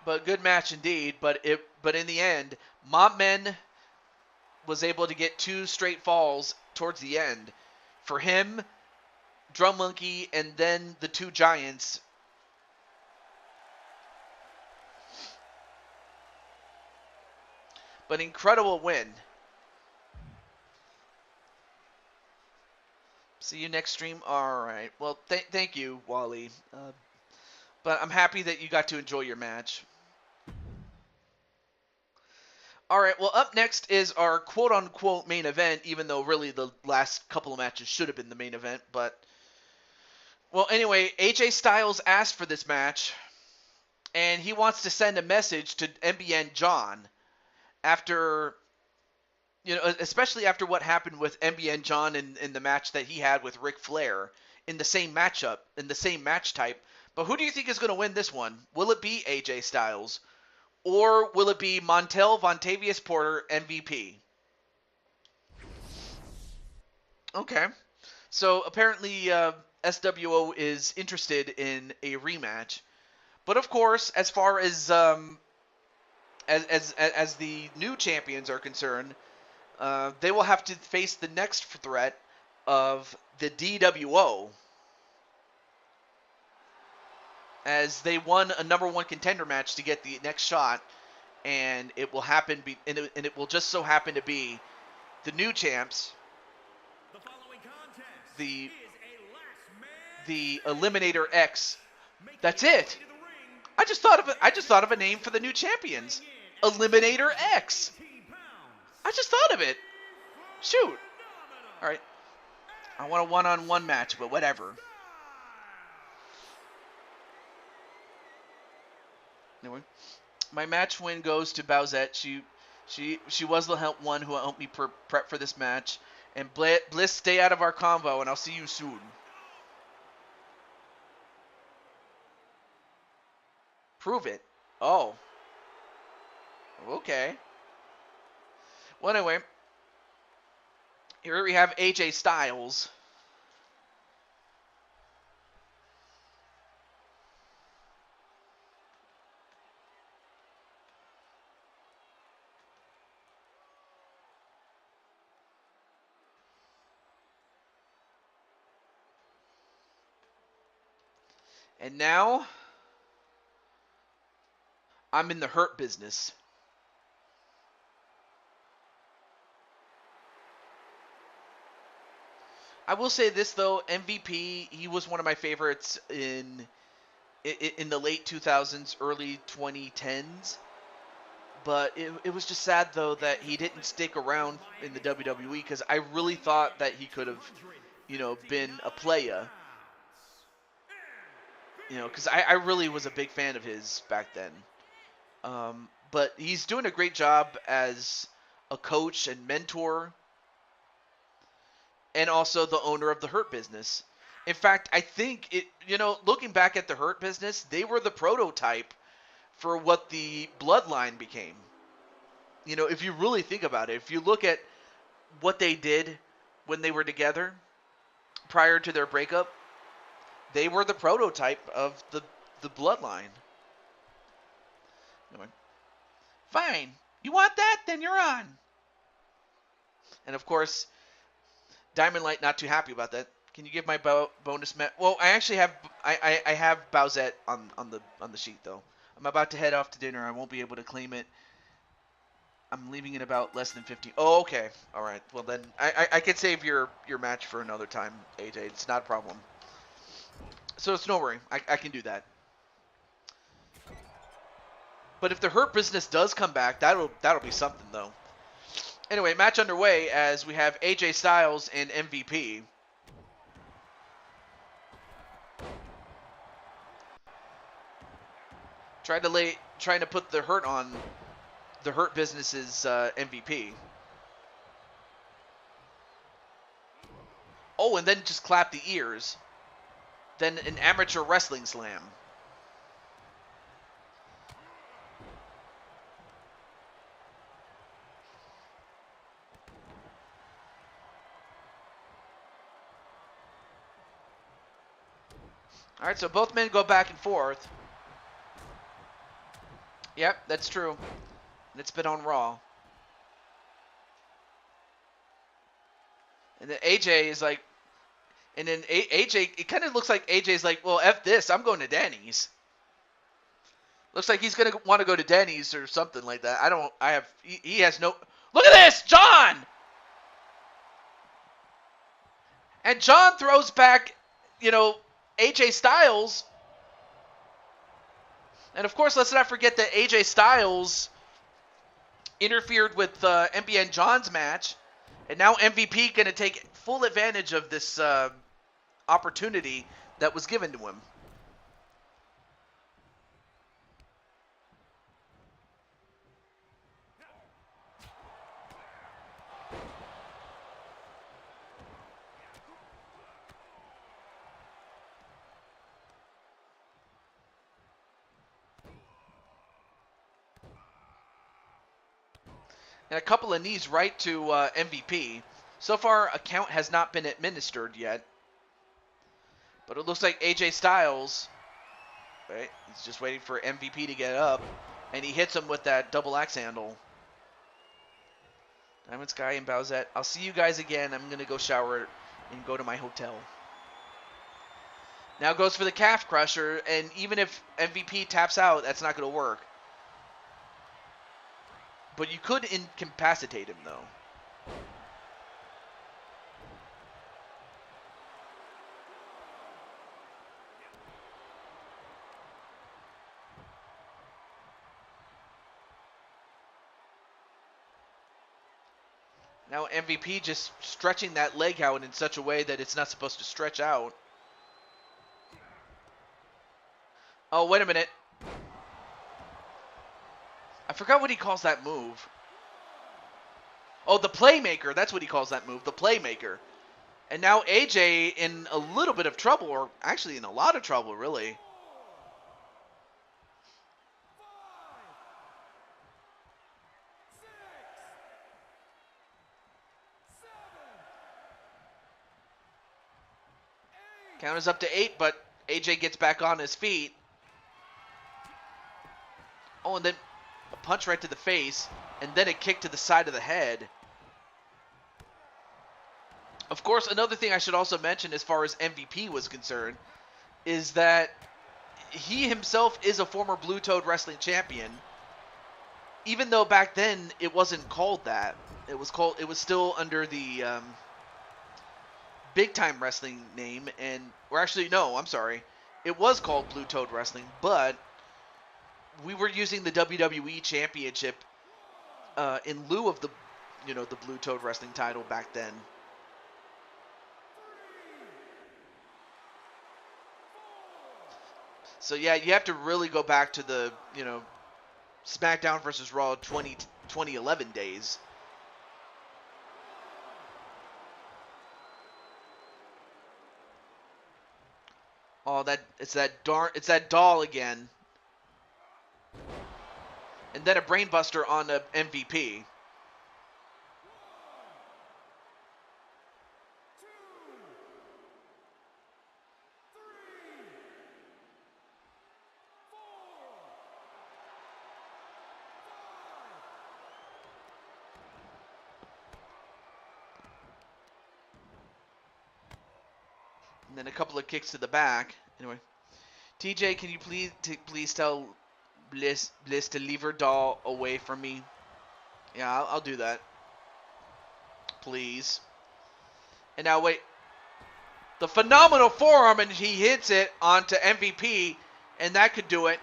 But good match indeed, but in the end, Mobmen was able to get 2 straight falls towards the end. For him, Drum Monkey, and then the 2 Giants. But incredible win. See you next stream? Alright. Well, thank you, Wally. But I'm happy that you got to enjoy your match. Alright, well, up next is our quote-unquote main event, even though really the last couple of matches should have been the main event, but... Well, anyway, AJ Styles asked for this match, and he wants to send a message to MBN John after... You know, especially after what happened with MBN John in the match that he had with Ric Flair in the same matchup, in the same match type. But who do you think is going to win this one? Will it be AJ Styles? Or will it be Montel Vontavious Porter MVP? Okay. So apparently SWO is interested in a rematch. But of course, as far as the new champions are concerned, they will have to face the next threat of the DWO, as they won a number 1 contender match to get the next shot, and it will happen. And it will just so happen to be the new champs, the Eliminator X. That's it. I just thought of a name for the new champions. Eliminator X. I just thought of it. Shoot. All right. I want a one-on-one match, but whatever. Anyway, my match win goes to Bowsette. She was the one who helped me prep for this match. And Bliss, stay out of our convo, and I'll see you soon. Prove it. Oh. Okay. Well, anyway, here we have AJ Styles. And now, I'm in the Hurt Business. I will say this though, MVP, he was one of my favorites in the late 2000s, early 2010s. But it was just sad though that he didn't stick around in the WWE because I really thought that he could have, been a player. Because I really was a big fan of his back then. But he's doing a great job as a coach and mentor, and also the owner of the Hurt Business. In fact, I think looking back at the Hurt Business, they were the prototype for what the Bloodline became. If you really think about it, if you look at what they did when they were together prior to their breakup, they were the prototype of the Bloodline. Anyway. Fine. You want that? Then you're on. And of course, Diamond Light not too happy about that. Can you give my bonus match? Well, I actually have I have Bowsette on the sheet though. I'm about to head off to dinner. I won't be able to claim it. I'm leaving in about less than 15. Oh, okay. All right. Well, then I can save your match for another time, AJ. It's not a problem. So it's no worry. I can do that. But if the Hurt Business does come back, that'll be something though. Anyway, match underway as we have AJ Styles and MVP. Trying to put the Hurt on the Hurt Business's MVP. Oh, and then just clap the ears. Then an amateur wrestling slam. All right, so both men go back and forth. Yep, that's true. And it's been on Raw. And then AJ is like, and then AJ, it kind of looks like AJ's like, well, F this, I'm going to Denny's. Looks like he's going to want to go to Denny's or something like that. He has no, look at this, John! And John throws back, AJ Styles. And of course, let's not forget that AJ Styles interfered with MBN John's match. And now MVP going to take full advantage of this opportunity that was given to him. And a couple of knees right to MVP. So far, a count has not been administered yet. But it looks like AJ Styles, right? He's just waiting for MVP to get up. And he hits him with that double axe handle. Diamond Sky and Bowsette. I'll see you guys again. I'm going to go shower and go to my hotel. Now goes for the calf crusher. And even if MVP taps out, that's not going to work. But you could incapacitate him, though. Now MVP just stretching that leg out in such a way that it's not supposed to stretch out. Oh, wait a minute. I forgot what he calls that move. Oh, the Playmaker. That's what he calls that move, the Playmaker. And now AJ in a little bit of trouble, or actually in a lot of trouble, really. Count is up to 8, but AJ gets back on his feet. Oh, and then a punch right to the face, and then a kick to the side of the head. Of course, another thing I should also mention as far as MVP was concerned is that he himself is a former Blue Toad Wrestling champion. Even though back then it wasn't called that. It was still under the Big Time Wrestling name, or actually no, I'm sorry. It was called Blue Toad Wrestling, but we were using the WWE Championship in lieu of the Blue Toad Wrestling title back then. So yeah, you have to really go back to the, SmackDown versus Raw 2011 days. Oh, it's that doll again. And then a brainbuster on the MVP. And then a couple of kicks to the back. Anyway, TJ, can you please tell Bliss to leave her doll away from me? Yeah, I'll do that. Please. And now wait. The phenomenal forearm, and he hits it onto MVP, and that could do it.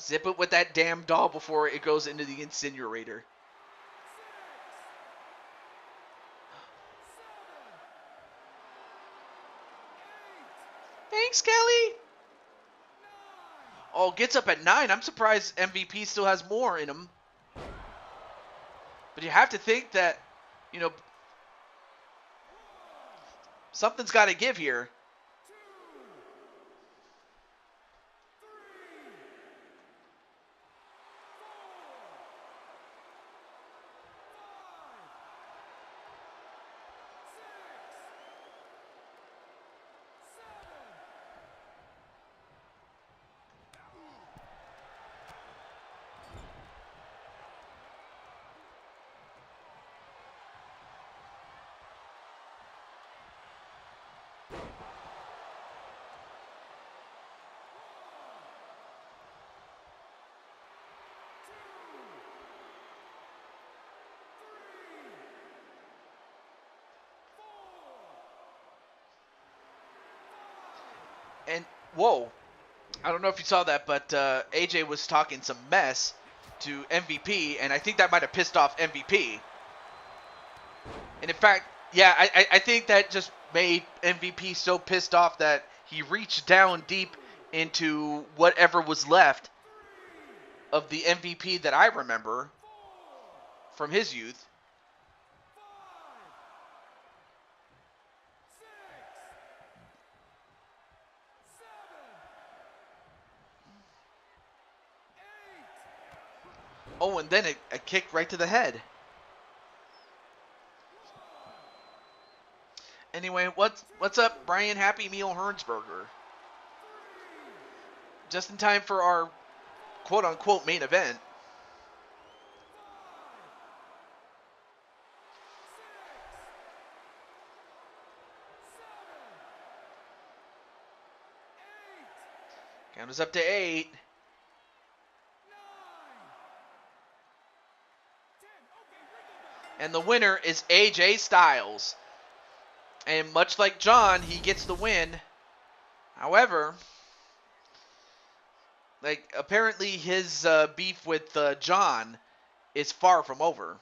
Zip it with that damn doll before it goes into the incinerator. Thanks, Kelly. Oh, gets up at 9. I'm surprised MVP still has more in him. But you have to think that, something's got to give here. And, whoa, I don't know if you saw that, but AJ was talking some mess to MVP, and I think that might have pissed off MVP. And in fact, yeah, I think that just made MVP so pissed off that he reached down deep into whatever was left of the MVP that I remember from his youth. Oh, and then a kick right to the head. Anyway, what's up, Brian Happy Meal Hernsberger? Just in time for our quote-unquote main event. Count is up to 8. And the winner is AJ Styles. And much like John, he gets the win However, like apparently his beef with John is far from over.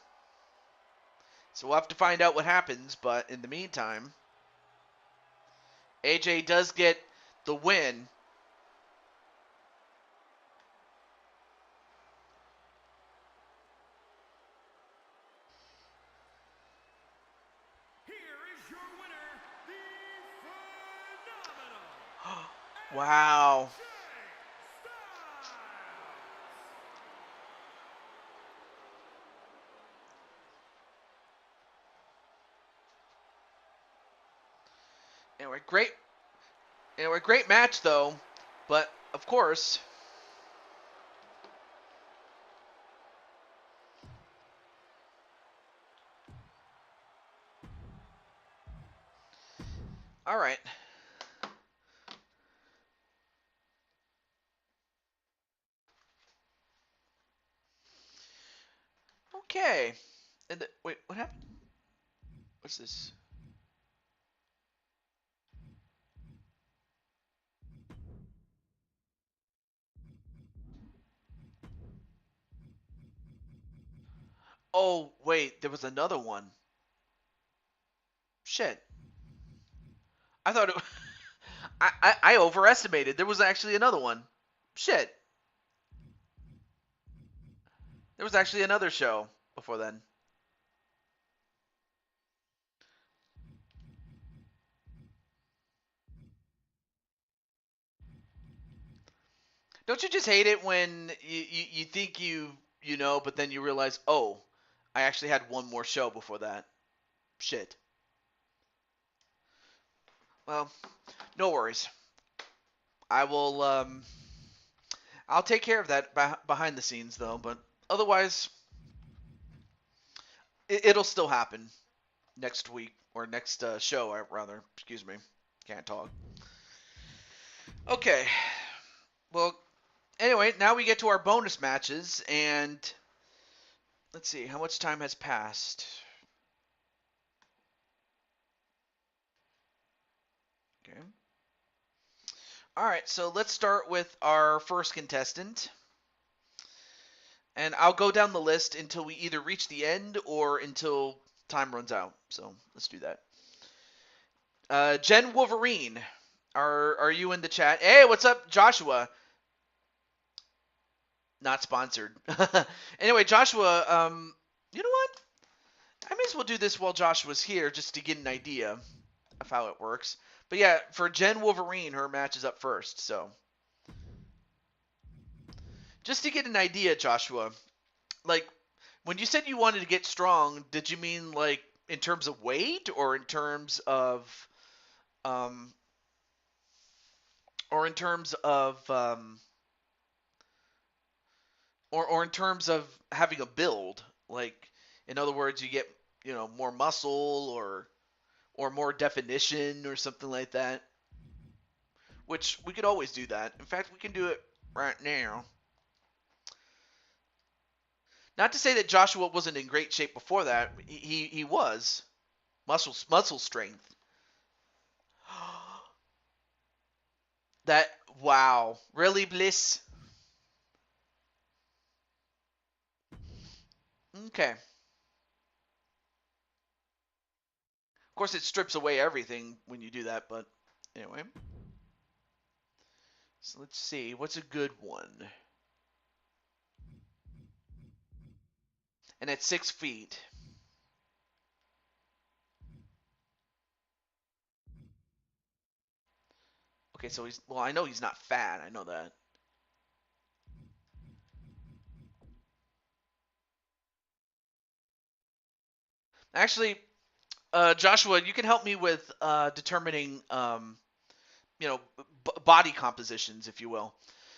So we'll have to find out what happens. But in the meantime, AJ does get the win. Here is your winner, the phenomenal Wow. AJ Styles. Great match though. But of course, all right. Okay. And wait, what happened? What's this? Oh, wait, there was another one. Shit. I thought it I overestimated. There was actually another one. Shit. There was actually another show before then. Don't you just hate it when you think you know, but then you realize, oh, I actually had one more show before that. Shit. Well, no worries. I will I'll take care of that behind the scenes though, but otherwise it'll still happen next week or next show rather. Excuse me. Can't talk. Okay. Well, anyway, now we get to our bonus matches and let's see how much time has passed. Okay. All right, so let's start with our first contestant. And I'll go down the list until we either reach the end or until time runs out. So let's do that. Jen Wolverine, are you in the chat? Hey, what's up, Joshua? Not sponsored. Anyway, Joshua, you know what? I may as well do this while Joshua's here just to get an idea of how it works. But yeah, for Jen Wolverine, her match is up first. So just to get an idea, Joshua, like when you said you wanted to get strong, did you mean like in terms of weight or in terms of um or in terms of or in terms of having a build? Like in other words, you get, more muscle or more definition or something like that, which we could always do that. In fact, we can do it right now. Not to say that Joshua wasn't in great shape before that. He was muscle strength. That wow, really, Bliss? Okay. Of course, it strips away everything when you do that, but anyway. So let's see, what's a good one? And at 6 feet. Okay, so I know he's not fat. I know that. Actually, Joshua, you can help me with determining, body compositions, if you will.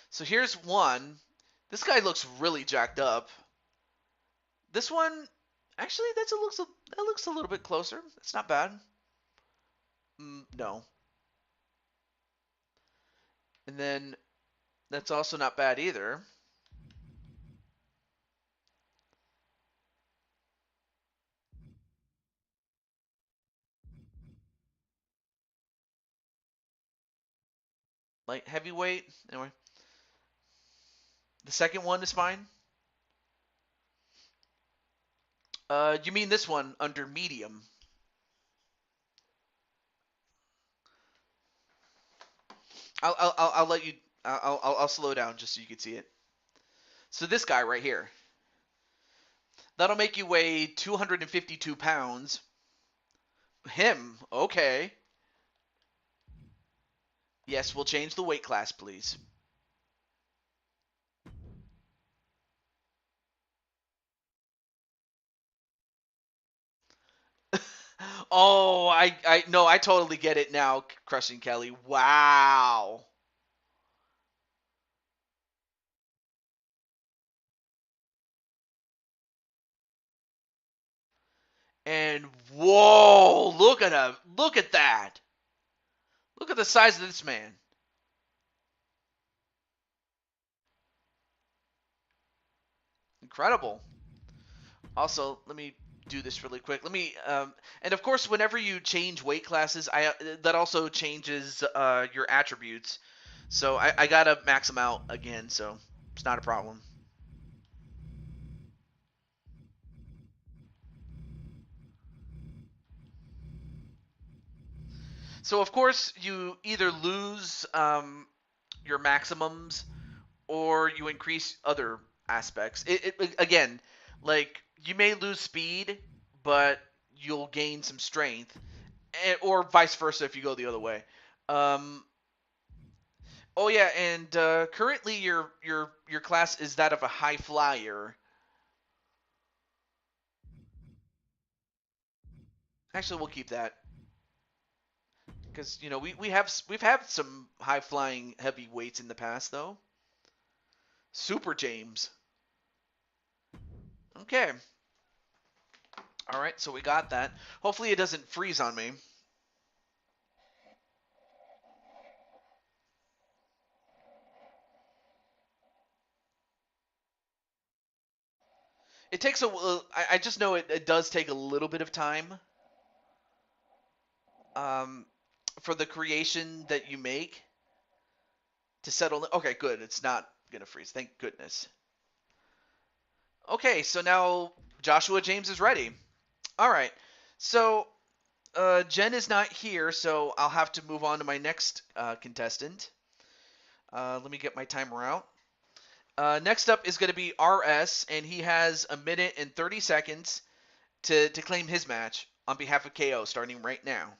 So here's one. This guy looks really jacked up. This one, actually, that looks a little bit closer. It's not bad. No. And then that's also not bad either. light heavyweight. Anyway, the second one is fine. You mean this one under medium? I'll let you. I'll slow down just so you can see it. So this guy right here, that'll make you weigh 252 pounds. Him, okay. Yes, we'll change the weight class, please. Oh, no, I totally get it now, Crushing Kelly. Wow. And whoa, look at him. Look at that. Look at the size of this man. Incredible. Also, let me do this really quick. Let me, and of course, whenever you change weight classes, that also changes your attributes. So I gotta max them out again, so it's not a problem. So of course, you either lose your maximums or you increase other aspects. Again, like you may lose speed, but you'll gain some strength, or vice versa if you go the other way. Um, oh yeah, and currently your class is that of a high flyer. Actually, we'll keep that because we've had some high flying heavyweights in the past though. Super James. Okay. All right, so we got that. Hopefully it doesn't freeze on me. It takes a. I just know it does take a little bit of time. Um, for the creation that you make to settle. Okay, good. It's not gonna freeze. Thank goodness. Okay, so now Joshua James is ready. All right. So Jen is not here, so I'll have to move on to my next contestant. Let me get my timer out. Next up is going to be RS, and he has a minute and 30 seconds to claim his match on behalf of KO, starting right now.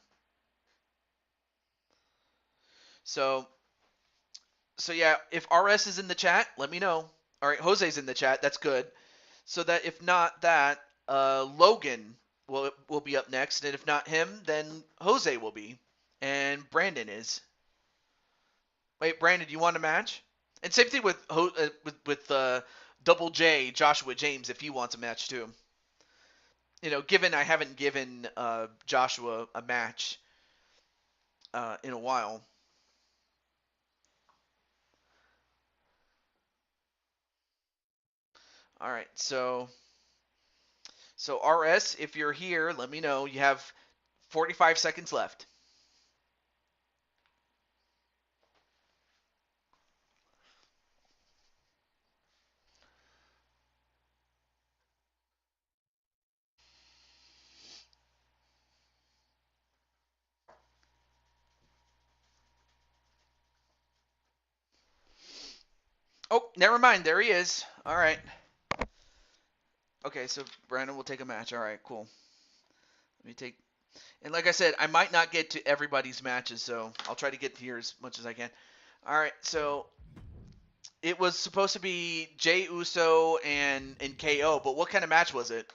So, so yeah, if RS is in the chat, let me know. All right, Jose's in the chat. That's good. So that if not that, Logan will be up next, and if not him, then Jose will be, and Brandon is. Wait, Brandon, do you want a match? And same thing with Double J, Joshua James, if he wants a match too. Given I haven't given Joshua a match in a while. All right, so RS, if you're here, let me know. You have 45 seconds left. Oh, never mind. There he is. All right. Okay, so Brandon will take a match. All right, cool. Let me take. And like I said, I might not get to everybody's matches, so I'll try to get here as much as I can. All right, so it was supposed to be Jey Uso and KO, but what kind of match was it?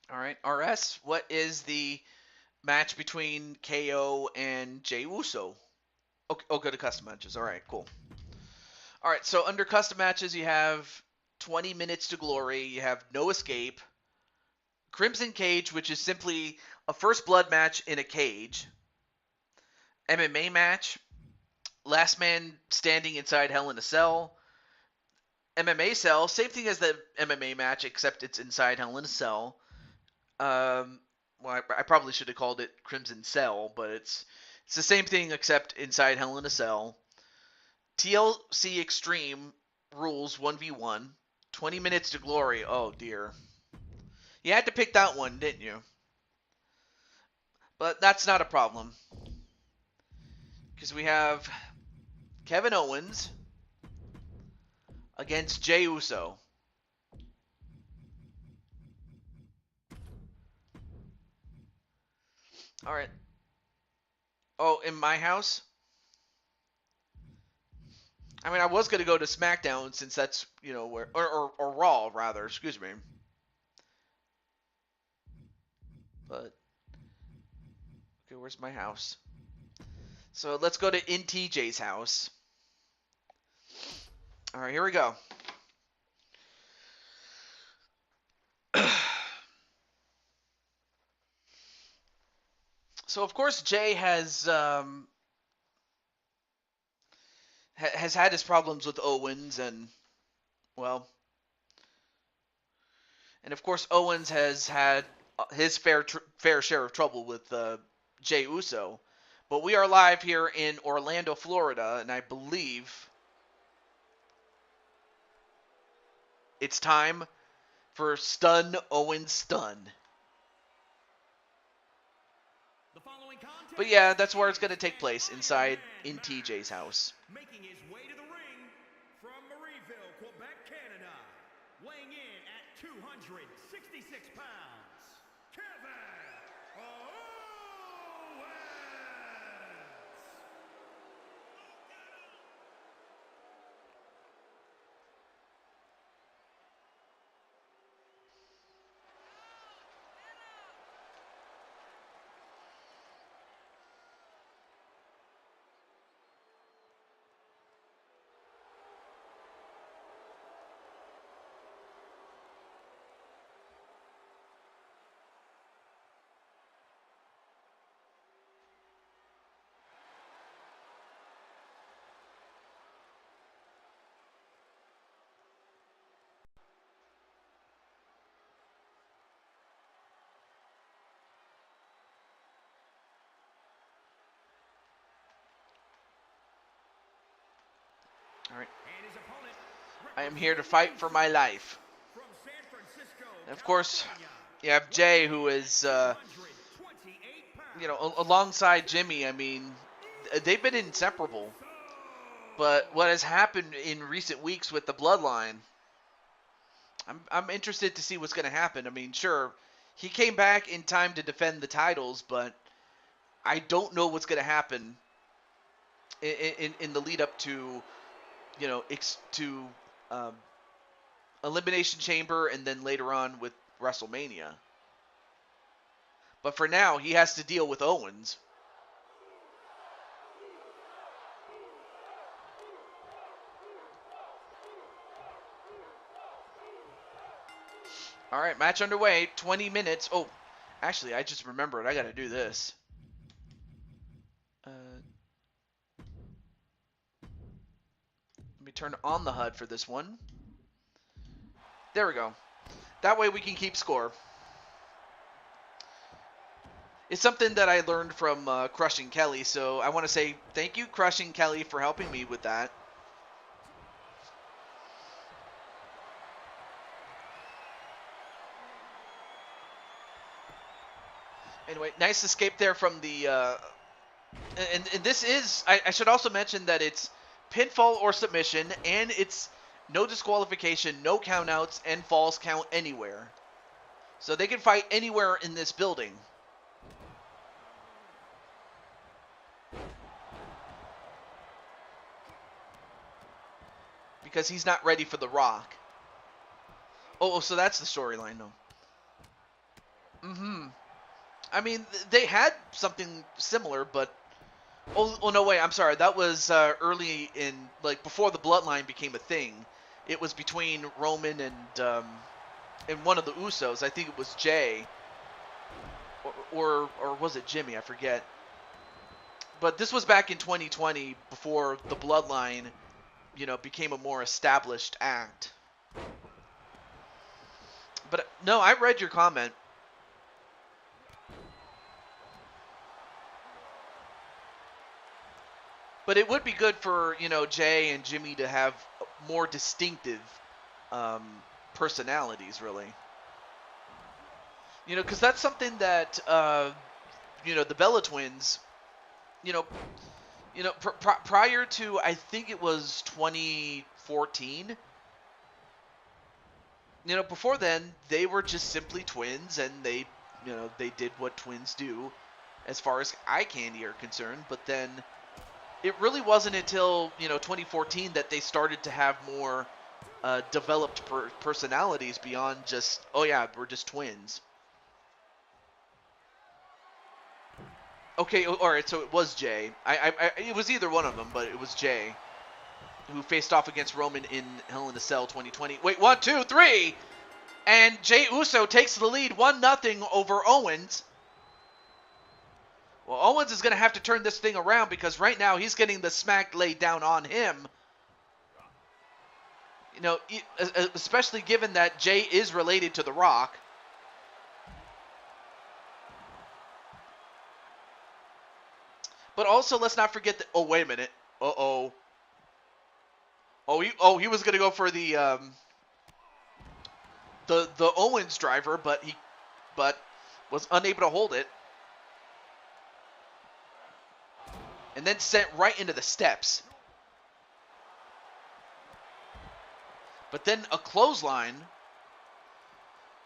All right, RS, what is the match between KO and Jey Uso? Okay, go to custom matches. All right, cool. All right, so under custom matches, you have 20 minutes to glory. You have no escape, Crimson Cage, which is simply a first blood match in a cage. MMA match. Last man standing inside Hell in a Cell. MMA Cell, same thing as the MMA match, except it's inside Hell in a Cell. Well, I probably should have called it Crimson Cell, but it's the same thing except inside Hell in a Cell. TLC Extreme rules 1v1. 20 minutes to glory. Oh dear. You had to pick that one, didn't you? But that's not a problem. Because we have Kevin Owens against Jey Uso. Alright. Oh, in my house? I mean, I was going to go to SmackDown since that's, you know, where... Or Raw, rather. Excuse me. But... Okay, where's my house? So let's go to in TJ's house. Alright, here we go. So, of course, Jay has had his problems with Owens, and, well, and of course Owens has had his fair share of trouble with Jey Uso. But we are live here in Orlando, Florida, and I believe it's time for Stun Owens Stun. But yeah, that's where it's going to take place, inside in TJ's house. Making his way to the ring from Marieville, Quebec, Canada, weighing in at 266 pounds, Kevin Owens. All right. I am here to fight for my life. And of course, you have Jay, who is, you know, alongside Jimmy. I mean, they've been inseparable. But what has happened in recent weeks with the Bloodline, I'm interested to see what's going to happen. I mean, sure, he came back in time to defend the titles, but I don't know what's going to happen in the lead up to, you know, Elimination Chamber and then later on with WrestleMania. But for now, he has to deal with Owens. All right, match underway. 20 minutes. Oh, actually, I just remembered. I got to do this. Let me turn on the HUD for this one. There we go. That way we can keep score. It's something that I learned from Crushing Kelly, so I want to say thank you, Crushing Kelly, for helping me with that. Anyway, nice escape there from the... And this is... I should also mention that it's pinfall or submission, and it's no disqualification, no countouts, and falls count anywhere. So they can fight anywhere in this building. Because he's not ready for The Rock. Oh, so that's the storyline, though. I mean, they had something similar, but... Oh, no, wait, I'm sorry. That was early in... Like, before the Bloodline became a thing. It was between Roman and and one of the Usos, I think it was Jay, or was it Jimmy? I forget. But this was back in 2020, before the Bloodline, became a more established act. But no, I read your comment. But it would be good for, Jay and Jimmy to have more distinctive personalities, really. Because that's something that, the Bella Twins, prior to, I think it was 2014, before then, they were just simply twins, and they did what twins do as far as eye candy are concerned. But then it really wasn't until 2014 that they started to have more developed personalities beyond just, oh yeah, we're just twins. Okay, all right, so it was Jay. It was either one of them, but it was Jay who faced off against Roman in Hell in a Cell 2020. Wait, 1, 2, 3, and Jey Uso takes the lead 1-0 over Owens. Well, Owens is going to have to turn this thing around, because right now he's getting the smack laid down on him. Especially given that Jay is related to The Rock. But also, let's not forget that. Oh, wait a minute. Uh-oh. He was going to go for the Owens driver, but was unable to hold it. And then sent right into the steps. But then a clothesline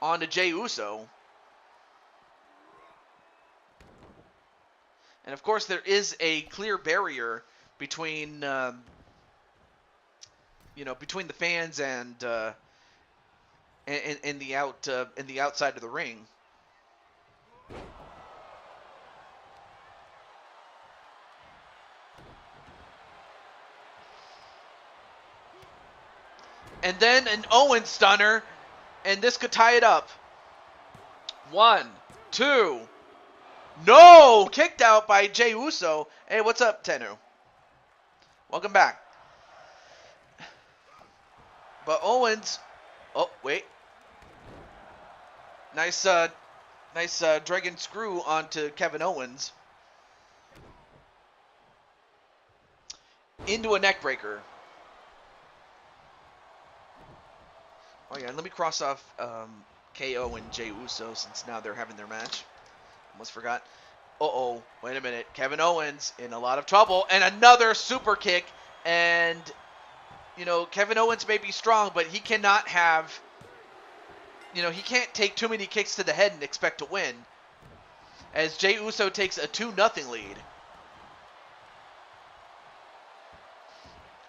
onto Jey Uso. And of course, there is a clear barrier between, between the fans and the outside of the ring. And then an Owen stunner, and this could tie it up. 1, 2. No! Kicked out by Jey Uso. Hey, what's up, Tenu? Welcome back. But Owens... Oh, wait. Nice dragon screw onto Kevin Owens. Into a neck breaker. Oh, yeah, let me cross off KO and Jey Uso, since now they're having their match. Almost forgot. Uh-oh. Wait a minute. Kevin Owens in a lot of trouble. And another super kick. And, Kevin Owens may be strong, but he cannot have... he can't take too many kicks to the head and expect to win. As Jey Uso takes a 2-0 lead.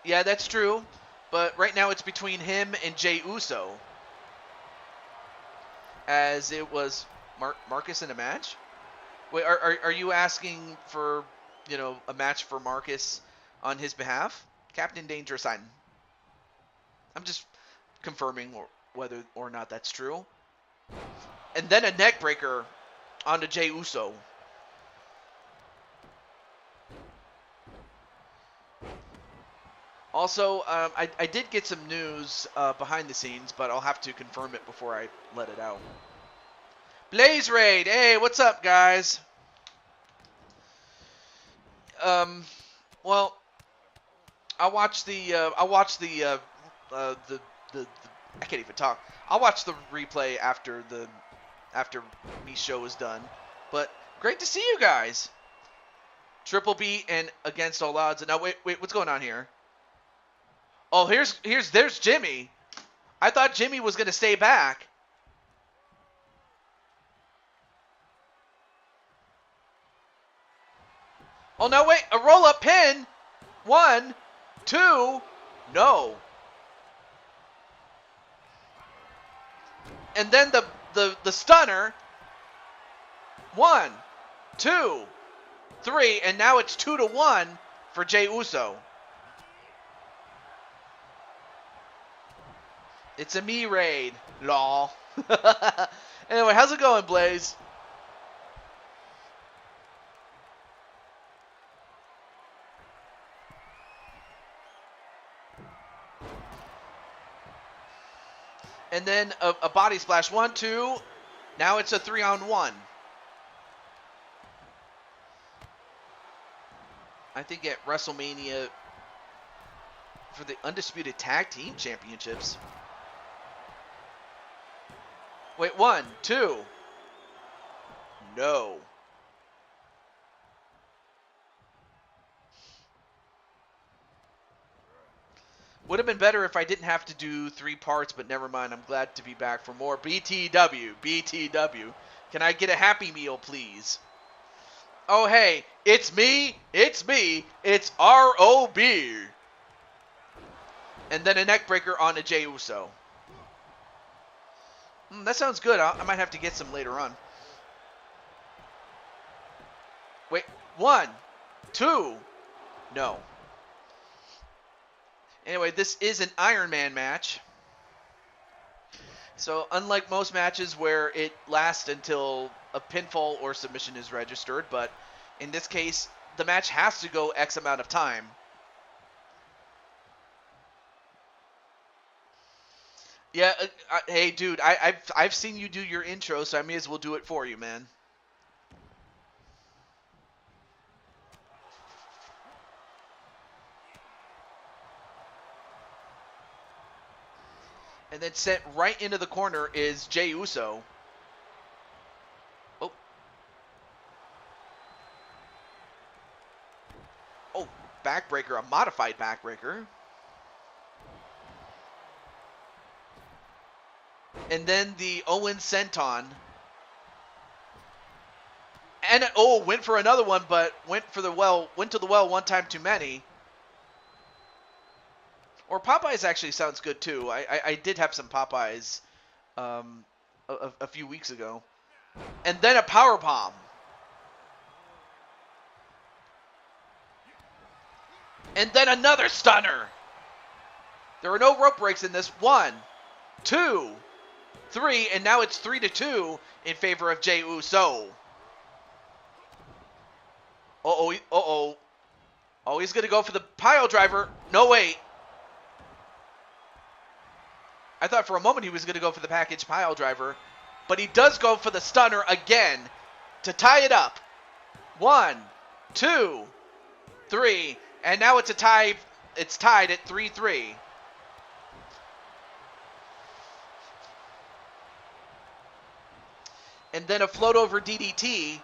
Yeah, that's true. But right now it's between him and Jey Uso. As it was Marcus in a match? Wait, are you asking for, a match for Marcus on his behalf? Captain Dangerous, I'm just confirming whether or not that's true. And then a neck breaker onto Jey Uso. Also, I did get some news behind the scenes, but I'll have to confirm it before I let it out. Blaze Raid, hey, what's up, guys? Well, I watched the I can't even talk. I'll watch the replay after me show is done. But great to see you guys. Triple B and Against All Odds. And now wait, what's going on here? Oh, there's Jimmy. I thought Jimmy was gonna stay back. Oh, no, wait. A roll-up pin. 1, 2. No. And then the stunner. 1, 2, 3. And now it's 2-1 for Jey Uso. It's a me raid. Lol. Anyway, how's it going, Blaze? And then a body splash. 1, 2. Now it's a 3-on-1. I think at WrestleMania for the Undisputed Tag Team Championships. Wait, 1, 2. No. Would have been better if I didn't have to do 3 parts, but never mind. I'm glad to be back for more BTW. BTW. Can I get a Happy Meal, please? Oh, hey, it's me. It's me. It's R.O.B. And then a neck breaker on a Jey Uso. That sounds good. I might have to get some later on. Wait, 1, 2. No. Anyway, this is an Iron Man match. So unlike most matches where it lasts until a pinfall or submission is registered, but in this case, the match has to go X amount of time. Yeah, hey, dude, I've seen you do your intro, so I may as well do it for you, man. And then sent right into the corner is Jey Uso. Oh. Oh, backbreaker, a modified backbreaker. And then the Owen senton. And went for another one, but went to the well one time too many. Or Popeyes actually sounds good too. I did have some Popeyes a few weeks ago. And then a power bomb. And then another stunner. There are no rope breaks in this. 1, 2, 3, and now it's 3-2 in favor of Jey Uso. Uh-oh. Oh, he's going to go for the pile driver. No, wait. I thought for a moment he was going to go for the package pile driver. But he does go for the stunner again to tie it up. 1, 2, 3. And now it's a tie. It's tied at 3-3. And then a float over DDT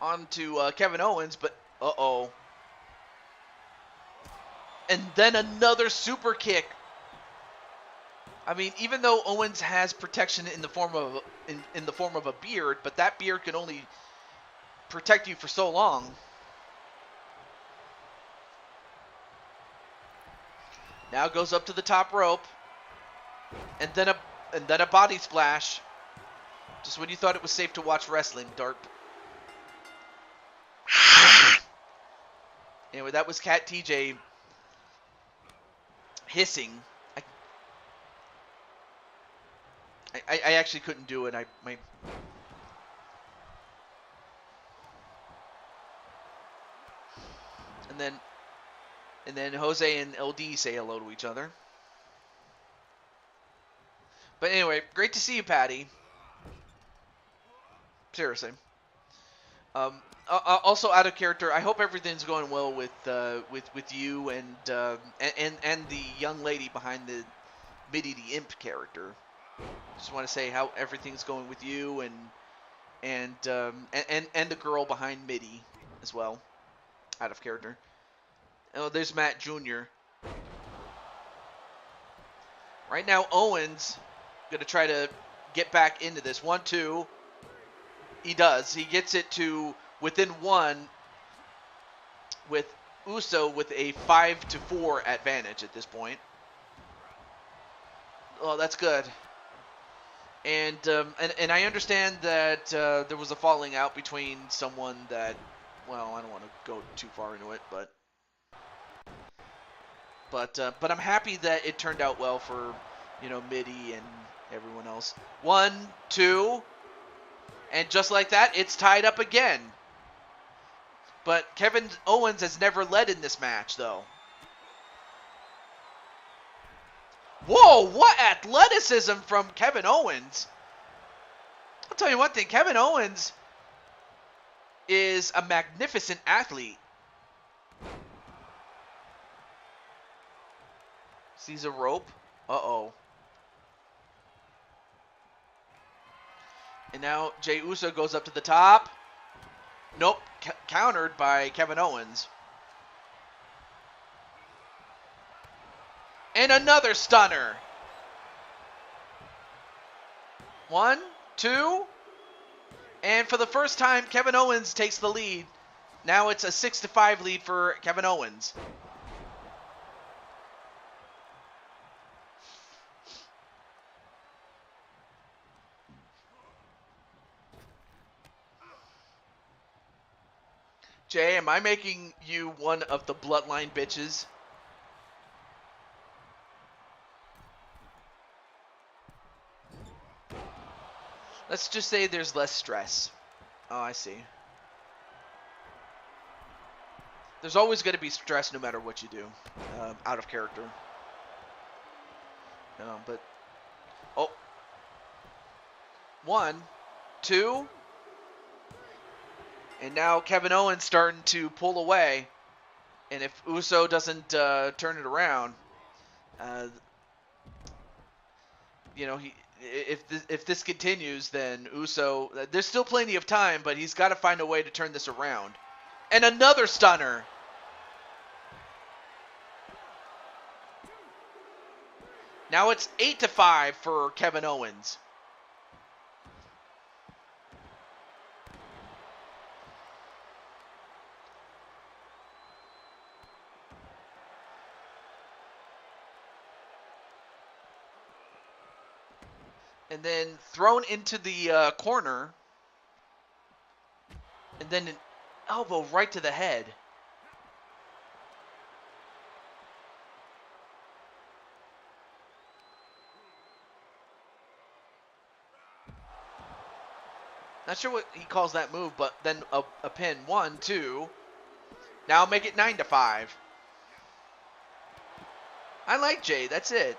onto Kevin Owens, but uh-oh. And then another super kick. I mean, even though Owens has protection in the form of in the form of a beard, but that beard can only protect you for so long. Now goes up to the top rope, and then a body splash. Just when you thought it was safe to watch wrestling, Darp. Anyway, that was Cat TJ hissing. I actually couldn't do it. And then Jose and LD say hello to each other. But anyway, great to see you, Patty. Seriously. Also out of character. I hope everything's going well with you and the young lady behind the Mitty the Imp character. Just want to say how everything's going with you and the girl behind Mitty as well. Out of character. Oh, there's Matt Jr. Right now, Owens gonna try to get back into this. 1, 2. He does. He gets it to within 1 with Uso with a 5-4 advantage at this point. Oh, that's good. And I understand that there was a falling out between someone that, well, I don't want to go too far into it, but I'm happy that it turned out well for Mitty and everyone else. 1, 2, and just like that, it's tied up again. But Kevin Owens has never led in this match, though. Whoa, what athleticism from Kevin Owens. I'll tell you one thing, Kevin Owens is a magnificent athlete. Sees a rope. Uh-oh. And now Jey Uso goes up to the top. Nope, countered by Kevin Owens. And another stunner. 1, 2. And for the first time, Kevin Owens takes the lead. Now it's a 6-5 lead for Kevin Owens. Jay, am I making you one of the bloodline bitches? Let's just say there's less stress. Oh, I see. There's always going to be stress no matter what you do. Out of character. But... Oh. 1, 2... And now Kevin Owens starting to pull away. And if Uso doesn't turn it around, if this continues, then Uso, there's still plenty of time, but he's got to find a way to turn this around. And another stunner. Now it's 8-5 for Kevin Owens. And then thrown into the corner. And then an elbow right to the head. Not sure what he calls that move, but then a pin. 1, 2. Now make it 9-5. I like Jay. That's it.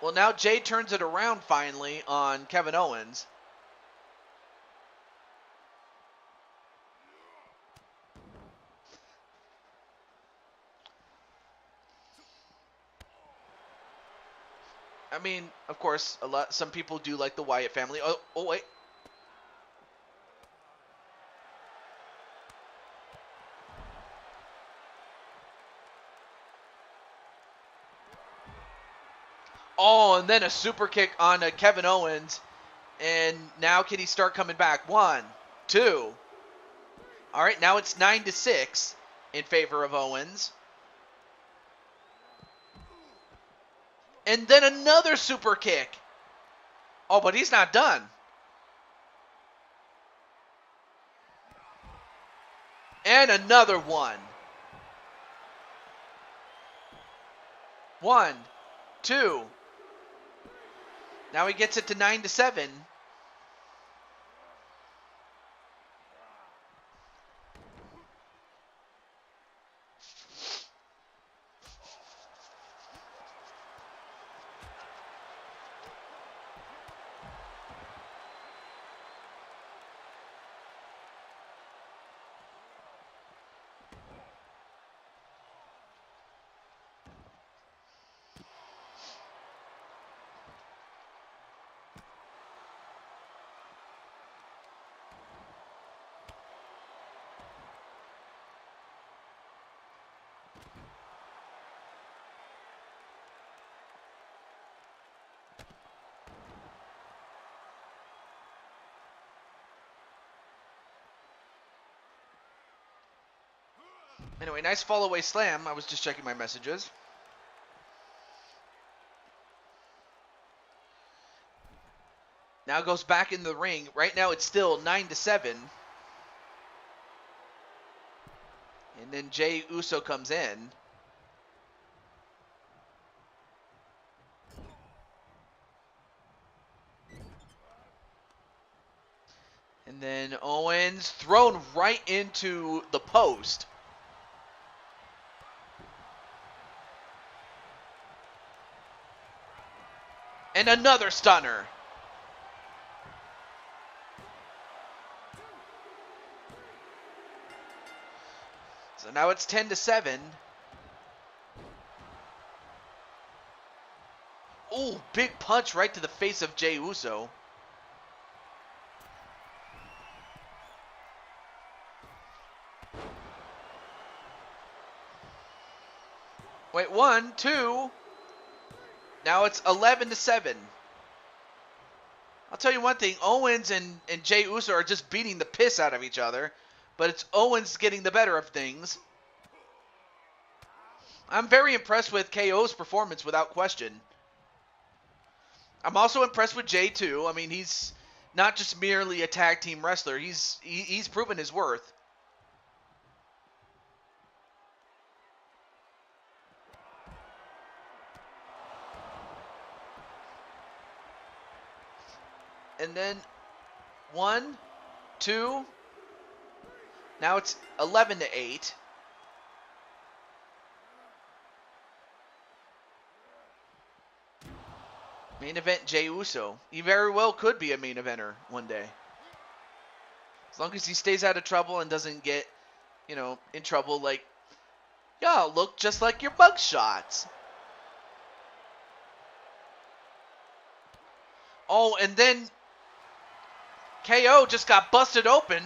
Well, now Jay turns it around finally on Kevin Owens. I mean, of course, some people do like the Wyatt family. Oh wait. Oh, and then a super kick on Kevin Owens. And now can he start coming back? 1, 2. All right, now it's 9-6 in favor of Owens. And then another super kick. Oh, but he's not done. And another one. 1, 2. Now he gets it to 9-7. Anyway, nice fall away slam. I was just checking my messages. Now goes back in the ring. Right now it's still 9-7. And then Jey Uso comes in. And then Owens thrown right into the post. And another stunner. So now it's 10-7. Ooh, big punch right to the face of Jey Uso. Wait, 1, 2. Now it's 11-7. I'll tell you one thing, Owens and Jey Uso are just beating the piss out of each other, but it's Owens getting the better of things. I'm very impressed with KO's performance without question. I'm also impressed with Jey too. I mean, he's not just merely a tag team wrestler. He's proven his worth. And then 1, 2. Now it's 11-8. Main event Jey Uso. He very well could be a main eventer one day. As long as he stays out of trouble and doesn't get, in trouble like, y'all look just like your mug shots. Oh, and then KO just got busted open.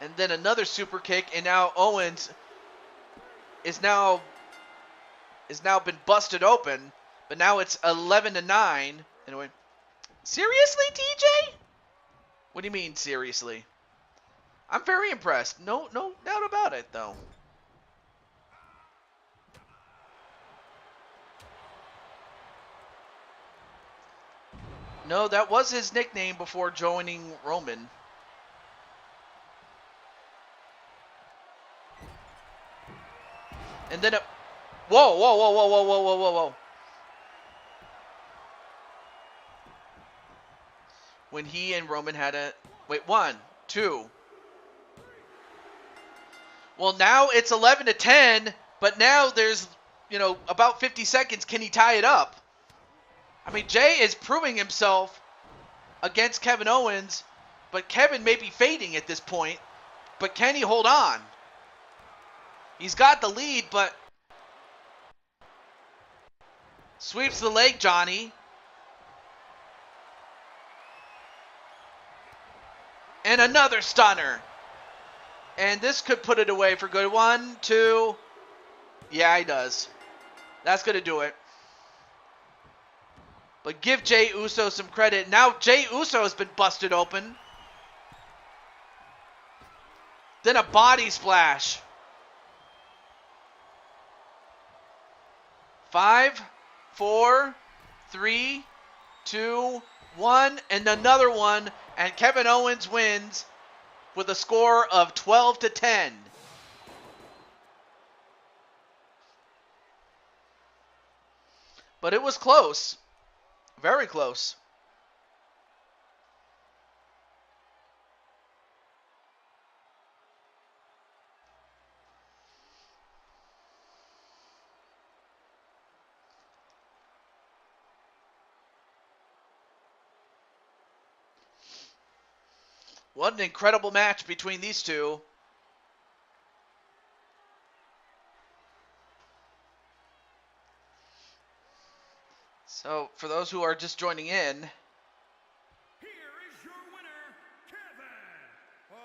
And then another super kick, and now Owens is now been busted open, but now it's 11-9. Anyway, seriously, TJ? What do you mean seriously? I'm very impressed. No doubt about it, though. No, that was his nickname before joining Roman. And then whoa. When he and Roman had a... Wait, 1, 2. Well, now it's 11-10, but now there's, about 50 seconds. Can he tie it up? I mean, Jey is proving himself against Kevin Owens, but Kevin may be fading at this point. But can he hold on? He's got the lead, but sweeps the leg, Johnny. And another stunner. And this could put it away for good. 1, 2. Yeah, he does. That's going to do it. But give Jey Uso some credit. Now Jey Uso has been busted open. Then a body splash. 5, 4, 3, 2, 1, and another one. And Kevin Owens wins with a score of 12-10. But it was close. Very close. What an incredible match between these two. So, for those who are just joining in, Here is your winner, Kevin Owens.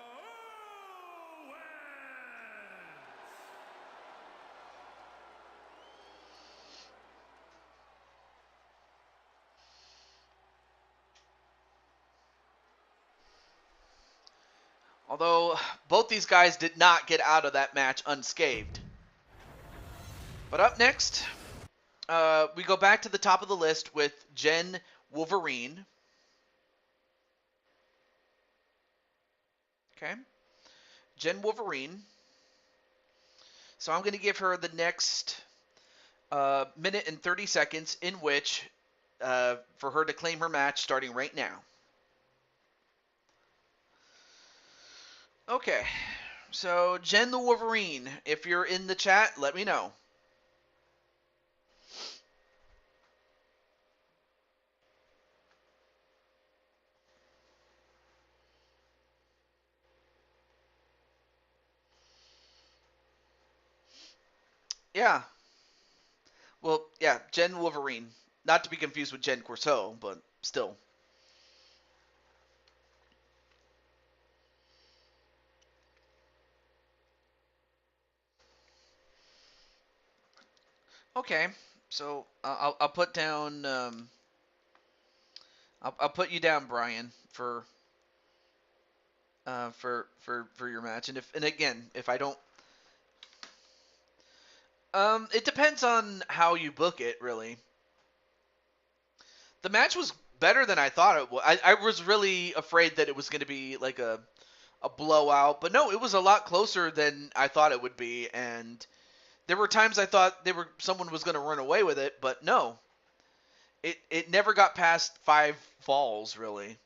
Although both these guys did not get out of that match unscathed. But up next, we go back to the top of the list with Jen Wolverine. Okay. Jen Wolverine. So I'm going to give her the next minute and 30 seconds in which for her to claim her match starting right now. Okay. So, Jen the Wolverine, if you're in the chat, let me know. Yeah. Well, yeah, Jen Wolverine. Not to be confused with Jen Corso, but still. Okay. So, I'll put down I'll put you down, Brian, for your match. And again, if I don't it depends on how you book it, really. The match was better than I thought it was. I was really afraid that it was going to be like a blowout, but no, it was a lot closer than I thought it would be. And there were times I thought someone was going to run away with it, but no, it never got past 5 falls really.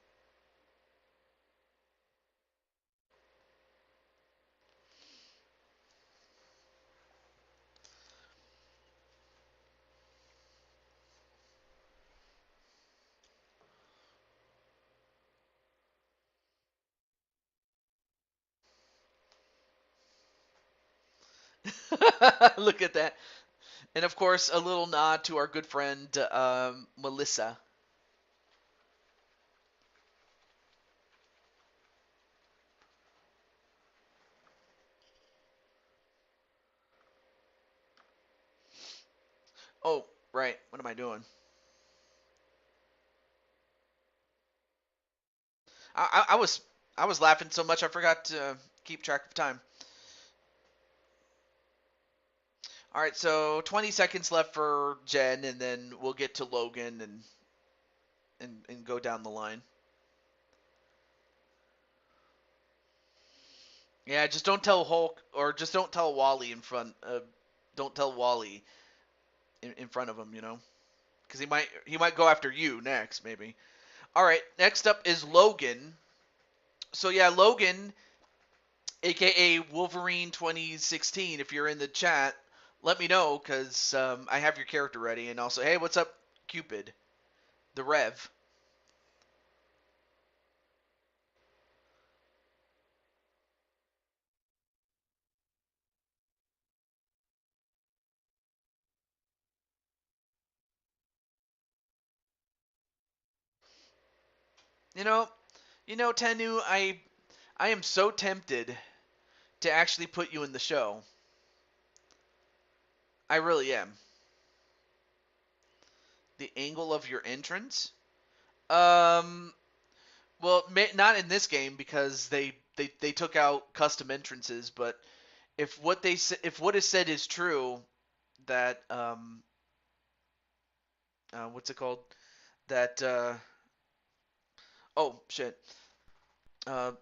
Look at that. And of course, a little nod to our good friend Melissa. Oh, right. What am I doing? I was laughing so much I forgot to keep track of time. All right, so 20 seconds left for Jen, and then we'll get to Logan and go down the line. Yeah, just don't tell Hulk, or just don't tell Wally in front. Don't tell Wally in front of him, because he might go after you next, maybe. All right, next up is Logan. So yeah, Logan, aka Wolverine 2016. If you're in the chat, let me know because I have your character ready, and also, hey, what's up, Cupid, the Rev? You know, Tenu, I am so tempted to actually put you in the show. I really am. The angle of your entrance? Um, well, not in this game because they took out custom entrances. But if what is said is true, that what's it called? That oh shit. Uh,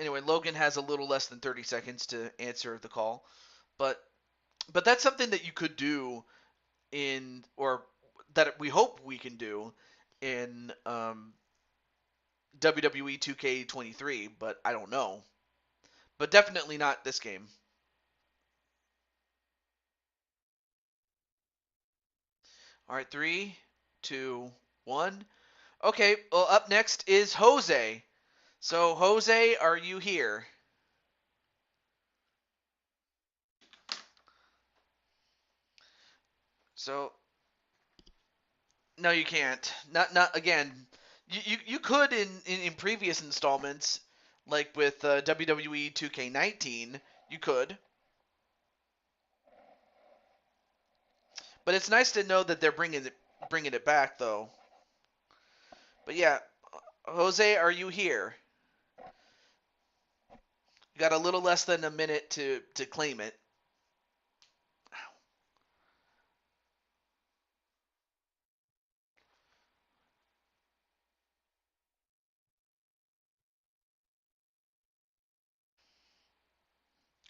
anyway, Logan has a little less than 30 seconds to answer the call, but that's something that you could do or that we hope we can do in WWE 2K23, but I don't know. But definitely not this game. All right, 3, 2, 1. Okay, well, up next is Jose. So, Jose, are you here? So, no, you can't. Not again. You could in previous installments, like with WWE 2K19, you could. But it's nice to know that they're bringing it back though. But yeah, Jose, are you here? You got a little less than a minute to claim it.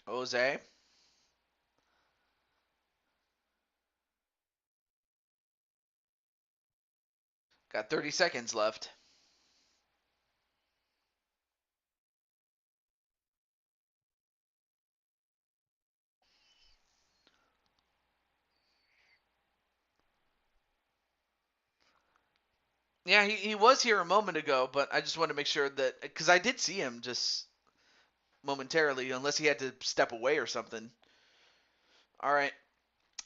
Jose. Got 30 seconds left. Yeah, he was here a moment ago, but I just want to make sure that, because I did see him just momentarily, unless he had to step away or something. All right.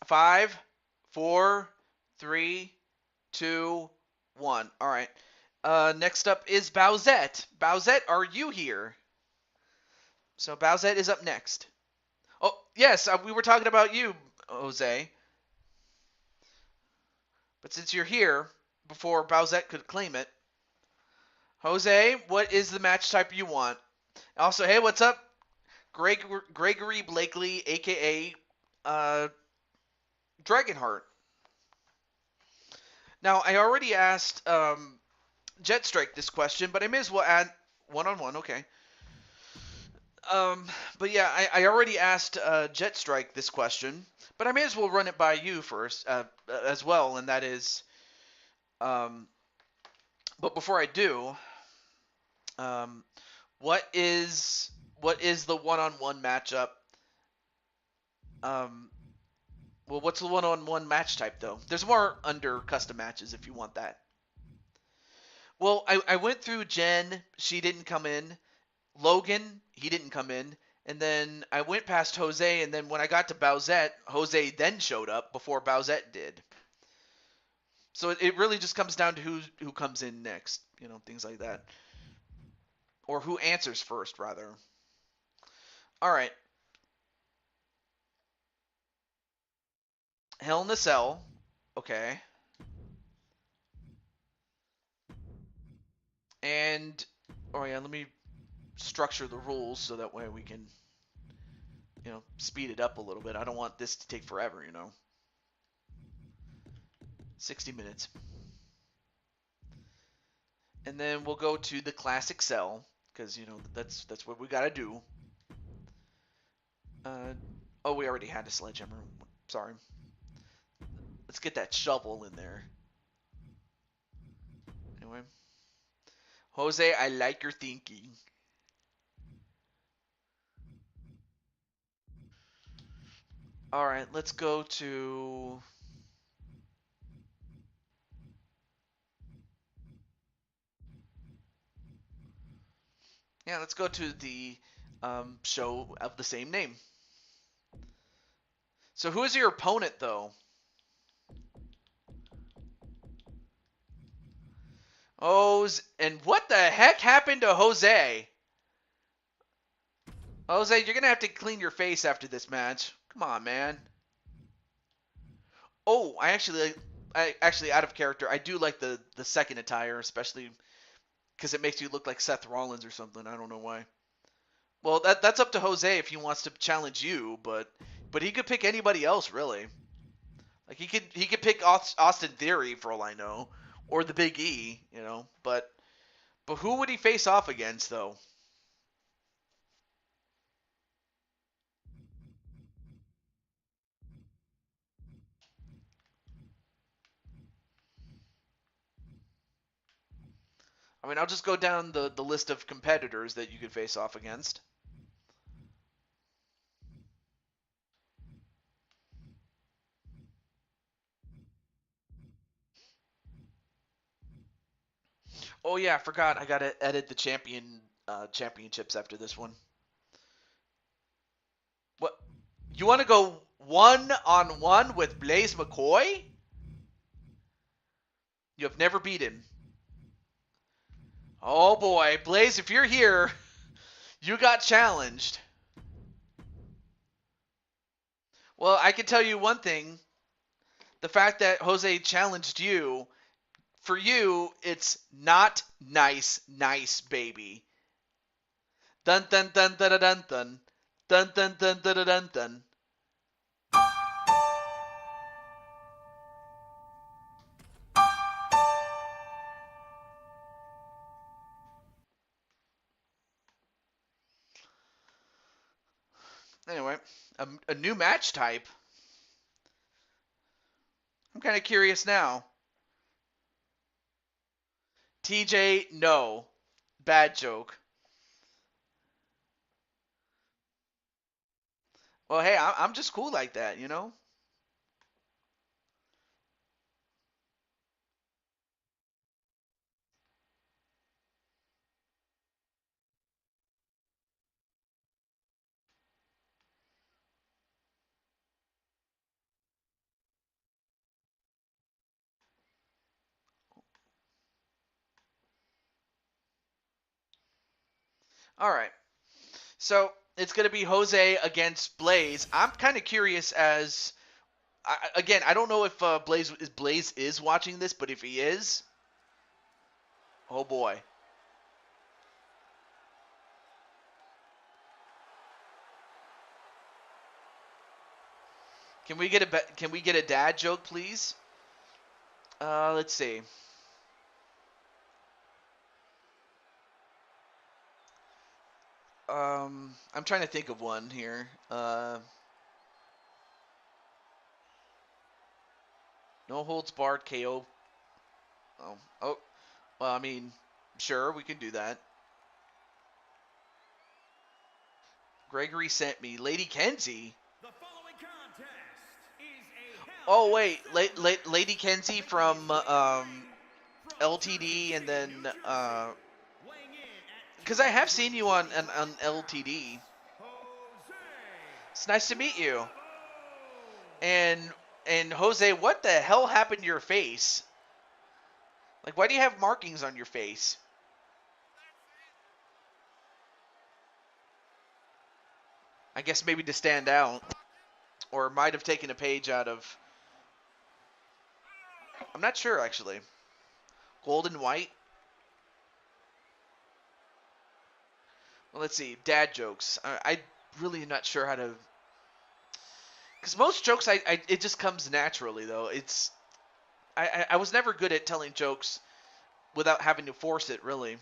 5, 4, 3, 2, 1. All right. Next up is Bowsette. Bowsette, are you here? So Bowsette is up next. Oh, yes, we were talking about you, Jose. But since you're here, before Bowsette could claim it, Jose, what is the match type you want? Also, hey, what's up? Gregory Blakely, a.k.a. Dragonheart. Now, I already asked Jetstrike this question, but I may as well add one-on-one, okay. But yeah, I already asked Jetstrike this question, but I may as well run it by you first as well, and that is, but before I do, um, what is the one-on-one matchup? Um, well, what's the one-on-one match type though? There's more under custom matches if you want that. Well, I went through Jen, she didn't come in. Logan, he didn't come in. And then I went past Jose, and then when I got to Bowsette, Jose then showed up before Bowsette did. So it really just comes down to who comes in next, things like that. Or who answers first, rather. All right. Hell in a Cell. Okay. And, oh yeah, let me structure the rules so that way we can, speed it up a little bit. I don't want this to take forever, 60 minutes. And then we'll go to the classic cell, because, that's what we got to do. Oh, we already had a sledgehammer. Sorry. Let's get that shovel in there. Anyway. Jose, I like your thinking. Alright, let's go to... Yeah, let's go to the show of the same name. So who is your opponent, though? And what the heck happened to Jose? Jose, you're going to have to clean your face after this match. Come on, man. Oh, I actually out of character. I do like the second attire, especially because it makes you look like Seth Rollins or something. I don't know why. Well, that's up to Jose if he wants to challenge you, but he could pick anybody else really. Like he could pick Austin Theory for all I know, or the Big E, But who would he face off against though? I mean, I'll just go down the list of competitors that you could face off against. Oh yeah, I forgot. I gotta edit the championships after this one. What? You want to go 1-on-1 with Blaze McCoy? You have never beat him. Oh boy, Blaze, if you're here, you got challenged. Well, I can tell you one thing. The fact that Jose challenged you, for you, it's not nice, baby. Dun dun dun dun dun dun dun. Dun dun dun dun dun dun. Anyway, a new match type. I'm kind of curious now. TJ, no. Bad joke. Well, hey, I'm just cool like that, you know? All right. So it's going to be Jose against Blaze. I'm kind of curious as. Again, I don't know if Blaze is watching this, but if he is, oh boy. Can we get a dad joke, please? Let's see. I'm trying to think of one here. No holds barred KO. Oh. Well, I mean, sure, we can do that. Gregory sent me Lady Kenzie. The following contest is a Oh wait, Lady Kenzie from LTD, and then because I have seen you on LTD. It's nice to meet you. And Jose, what the hell happened to your face? Like, why do you have markings on your face? I guess maybe to stand out, or might have taken a page out of. I'm not sure actually. Gold and white. Well, let's see. Dad jokes. I really am not sure how to. Because most jokes, it just comes naturally though. It's I was never good at telling jokes without having to force it, really.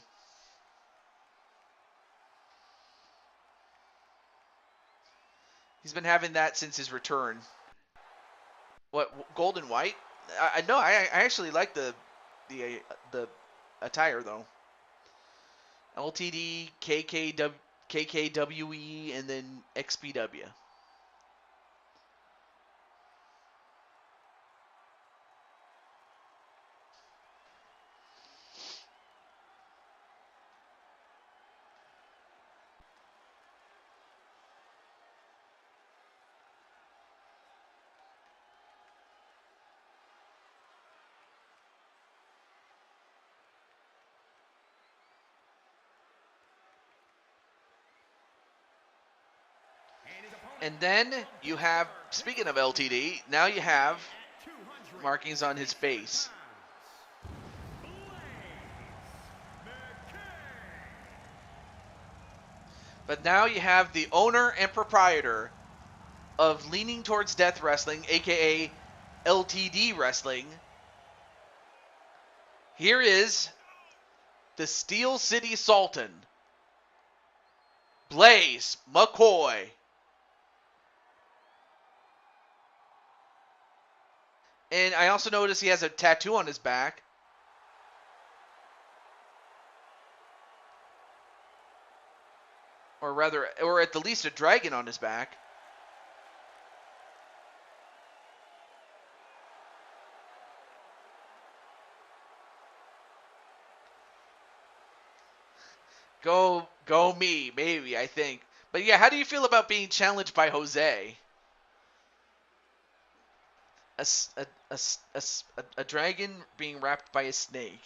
He's been having that since his return. What, gold and white? I know. I actually like the attire though. LTD, KKWE, and then XPW. And then you have, speaking of LTD, now you have markings on his face. But now you have the owner and proprietor of Leaning Towards Death Wrestling, aka LTD Wrestling. Here is the Steel City Sultan, Blaze McCoy. And I also noticed he has a tattoo on his back. Or rather, or at the least a dragon on his back. Go me, maybe, I think. But yeah, how do you feel about being challenged by Jose? A dragon being wrapped by a snake.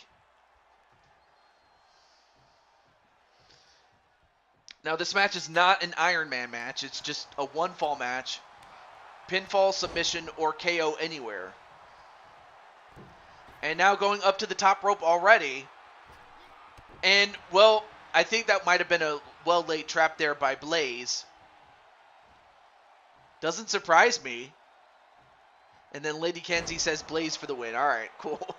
Now, this match is not an Iron Man match. It's just a one-fall match. Pinfall, submission, or KO anywhere. And now going up to the top rope already. And, well, I think that might have been well laid trap there by Blaze. Doesn't surprise me. And then Lady Kenzie says Blaze for the win. All right, cool.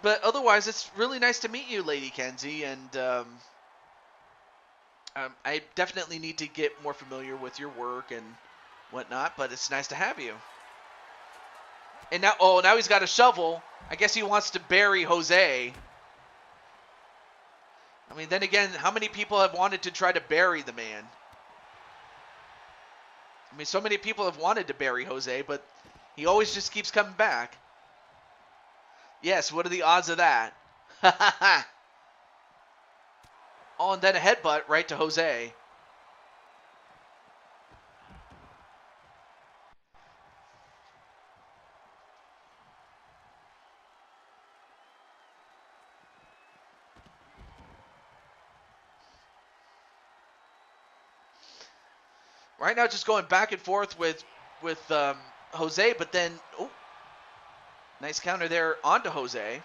But otherwise, it's really nice to meet you, Lady Kenzie, and I definitely need to get more familiar with your work and whatnot. But it's nice to have you. And now he's got a shovel. I guess he wants to bury Jose. I mean, then again, how many people have wanted to try to bury the man? I mean, so many people have wanted to bury Jose, but he always just keeps coming back. Yes, what are the odds of that? Oh, and then a headbutt right to Jose. Right now, just going back and forth with Jose, but then, oh, nice counter there onto Jose.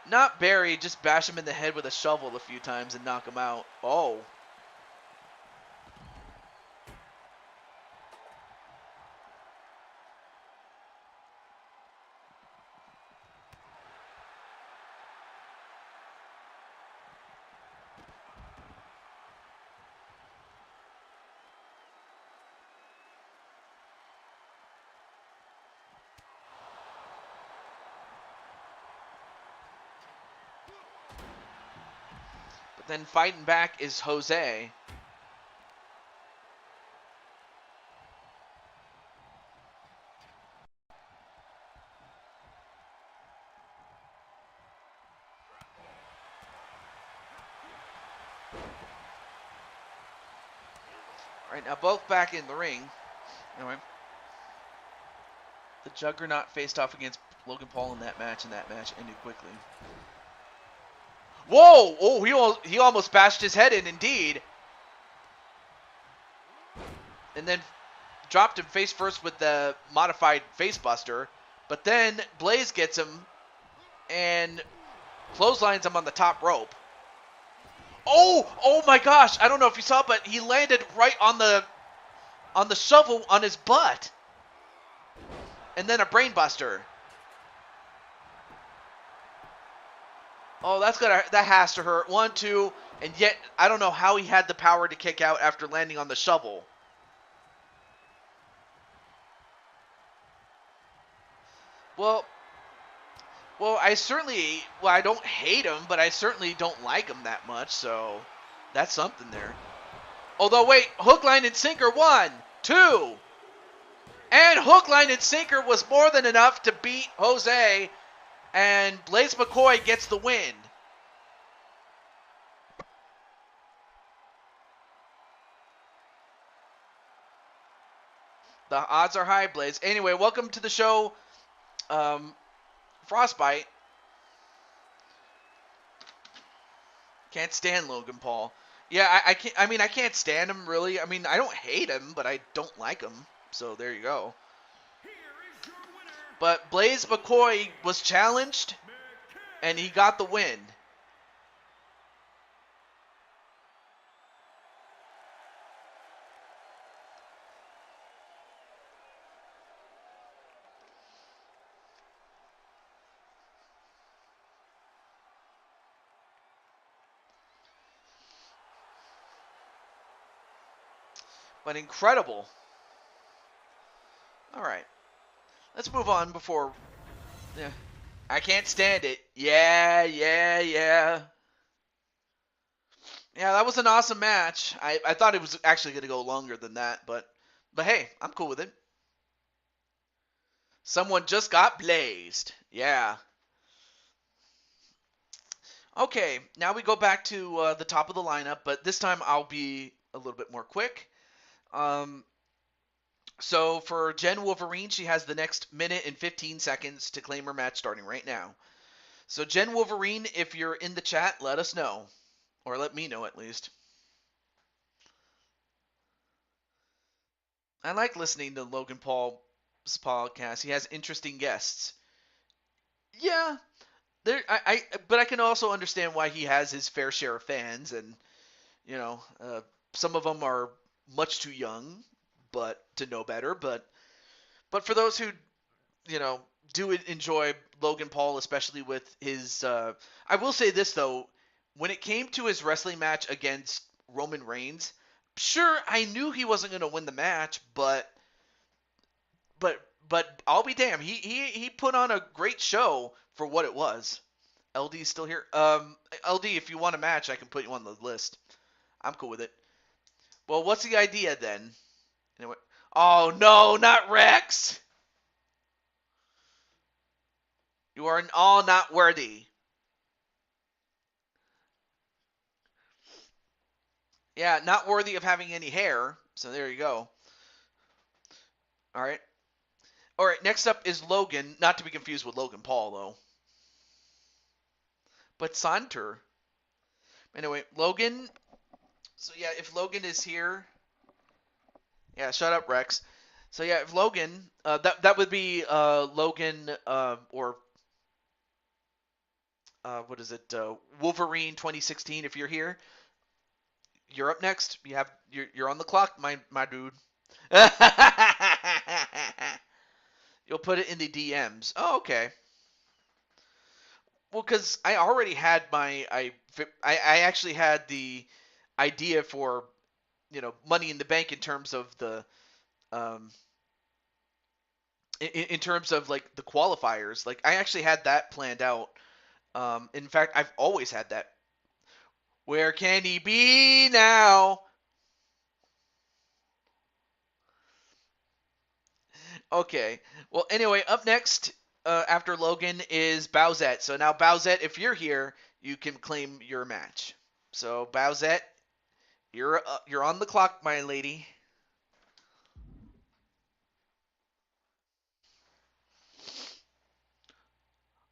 Not bury, just bash him in the head with a shovel a few times and knock him out. Oh. But then fighting back is Jose. Right now, both back in the ring. Anyway, the Juggernaut faced off against Logan Paul in that match, and that match ended quickly. Whoa! Oh, he almost bashed his head in, indeed. And then dropped him face first with the modified face buster. But then Blaze gets him and clotheslines him on the top rope. Oh my gosh! I don't know if you saw, but he landed right on the shovel on his butt. And then a brain buster. Oh, that has to hurt. 1, 2, and yet I don't know how he had the power to kick out after landing on the shovel. Well, I don't hate him, but I certainly don't like him that much, so that's something there. Although, wait, hook, line, and sinker, 1, 2. And hook, line, and sinker was more than enough to beat Jose, and Blaze McCoy gets the win. The odds are high, Blaze. Anyway, welcome to the show, Frostbite. Can't stand Logan Paul. Yeah, I can't. I mean, I can't stand him really. I mean, I don't hate him, but I don't like him. So there you go. But Blaze McCoy was challenged, and he got the win. But incredible. All right. Let's move on before... Yeah. I can't stand it. Yeah. Yeah, that was an awesome match. I thought it was actually going to go longer than that, but hey, I'm cool with it. Someone just got blazed. Yeah. Okay, now we go back to the top of the lineup, but this time I'll be a little bit more quick. So for Jen Wolverine, she has the next minute and 15 seconds to claim her match starting right now. So Jen Wolverine, if you're in the chat, let us know. Or let me know at least. I like listening to Logan Paul's podcast. He has interesting guests. Yeah, but I can also understand why he has his fair share of fans, and you know, some of them are much too young, but to know better. But for those who do enjoy Logan Paul, especially with his, I will say this though, when it came to his wrestling match against Roman Reigns, sure I knew he wasn't going to win the match, but but I'll be damned, he put on a great show for what it was. LD's still here. LD, if you want a match, I can put you on the list. I'm cool with it. Well, what's the idea then? Anyway. Oh no, not Rex! You are all not worthy. Yeah, not worthy of having any hair. So there you go. All right. All right. Next up is Logan. Not to be confused with Logan Paul, though. But Santer. Anyway, Logan. So yeah, if Logan is here, yeah, shut up, Rex. So yeah, if Logan, that would be Logan or what is it? Wolverine 2016. If you're here, you're up next. You're on the clock, my dude. You'll put it in the DMs. Oh, okay. Well, because I already had I actually had the idea for Money in the Bank in terms of the um in terms of like the qualifiers. Like I actually had that planned out. In fact, I've always had that. Where can he be now? Okay. Well, anyway, up next after Logan is Bowsette. So now Bowsette, if you're here, you can claim your match. So Bowsette, you're on the clock, my lady.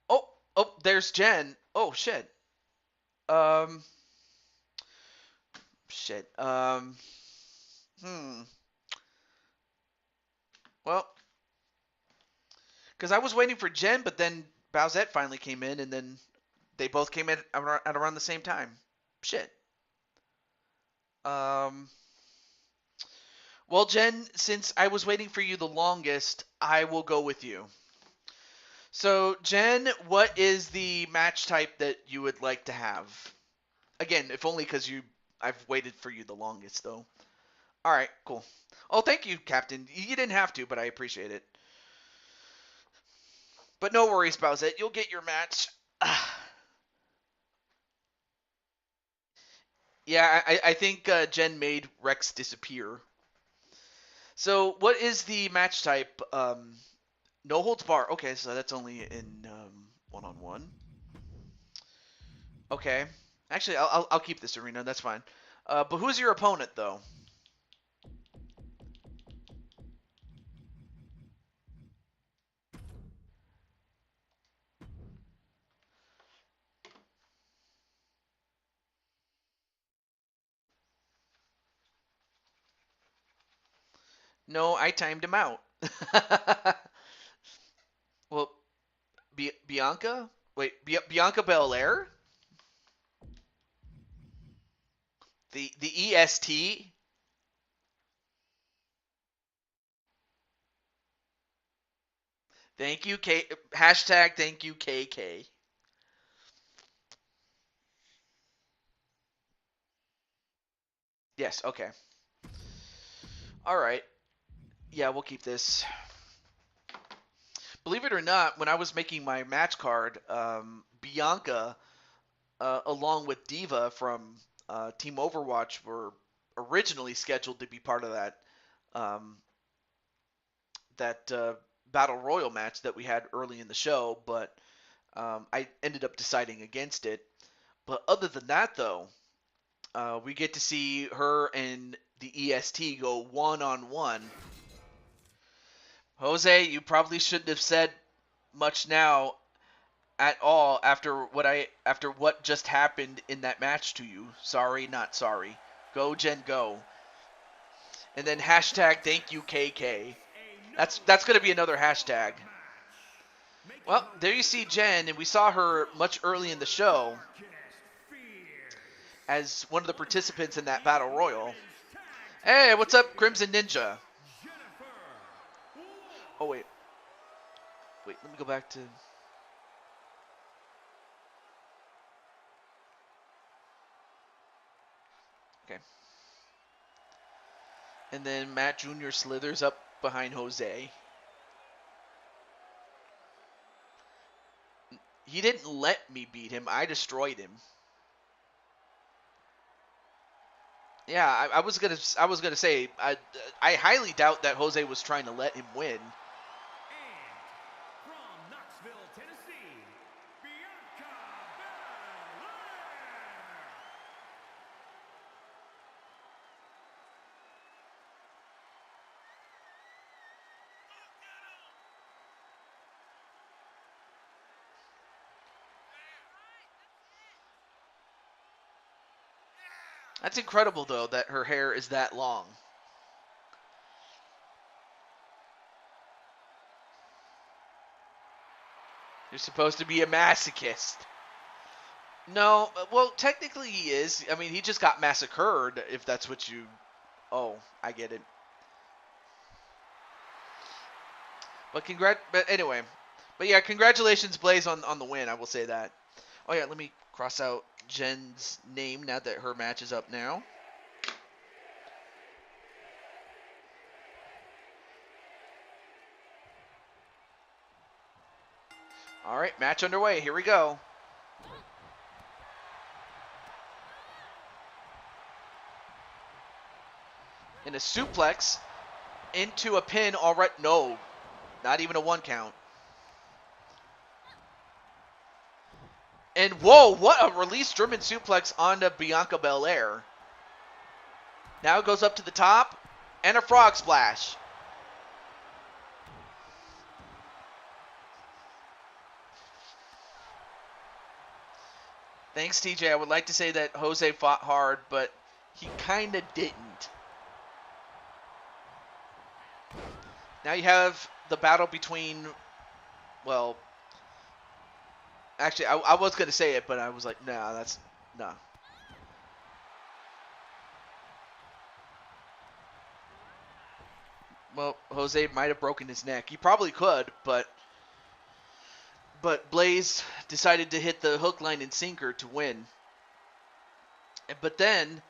Oh, oh, there's Jen. Oh shit. Um, shit. Hmm. Well, because I was waiting for Jen, but then Bowsette finally came in, and then they both came in at around the same time. Shit. Um. Well, Jen, since I was waiting for you the longest, I will go with you. So, Jen, what is the match type that you would like to have? Again, if only because I've waited for you the longest, though. All right, cool. Oh, thank you, Captain. You didn't have to, but I appreciate it. But no worries about it. You'll get your match. Yeah, I think Jen made Rex disappear. So, what is the match type? No holds bar. Okay, so that's only in one-on-one. Okay. Actually, I'll keep this arena. That's fine. But who's your opponent, though? No, I timed him out. Well, Bianca? Wait, Bianca Belair? The EST? Thank you, K. Hashtag thank you, KK. Yes, okay. All right. Yeah, we'll keep this. Believe it or not, when I was making my match card, Bianca, along with Diva from Team Overwatch, were originally scheduled to be part of um, that battle royal match that we had early in the show, but I ended up deciding against it. But other than that, though, we get to see her and the EST go one-on-one. Jose, you probably shouldn't have said much now at all after what just happened in that match to you. Sorry, not sorry. Go Jen go. And then hashtag thank you KK. That's gonna be another hashtag. Well, there you see Jen, and we saw her much early in the show as one of the participants in that battle royal. Hey, what's up, Crimson Ninja? Oh, wait. Wait, let me go back to... Okay. And then Matt Jr. slithers up behind Jose. He didn't let me beat him. I destroyed him. Yeah, I was gonna say I highly doubt that Jose was trying to let him win. And from Knoxville, Tennessee, Bianca Belair. That's incredible, though, that her hair is that long. You're supposed to be a masochist. No, well, technically he is. I mean, he just got massacred, if that's what you... Oh, I get it. But anyway. But yeah, congratulations, Blaze, on the win, I will say that. Oh yeah, let me cross out Jen's name now that her match is up now. Alright, match underway. Here we go. In a suplex into a pin already. No, not even a 1 count. And whoa, what a release German suplex onto Bianca Belair. Now it goes up to the top and a frog splash. Thanks, TJ. I would like to say that Jose fought hard, but he kind of didn't. Now you have the battle between, well, actually, I was going to say it, but I was like, nah, that's, nah. Well, Jose might have broken his neck. He probably could, but Blaze decided to hit the hook, line, and sinker to win. But then,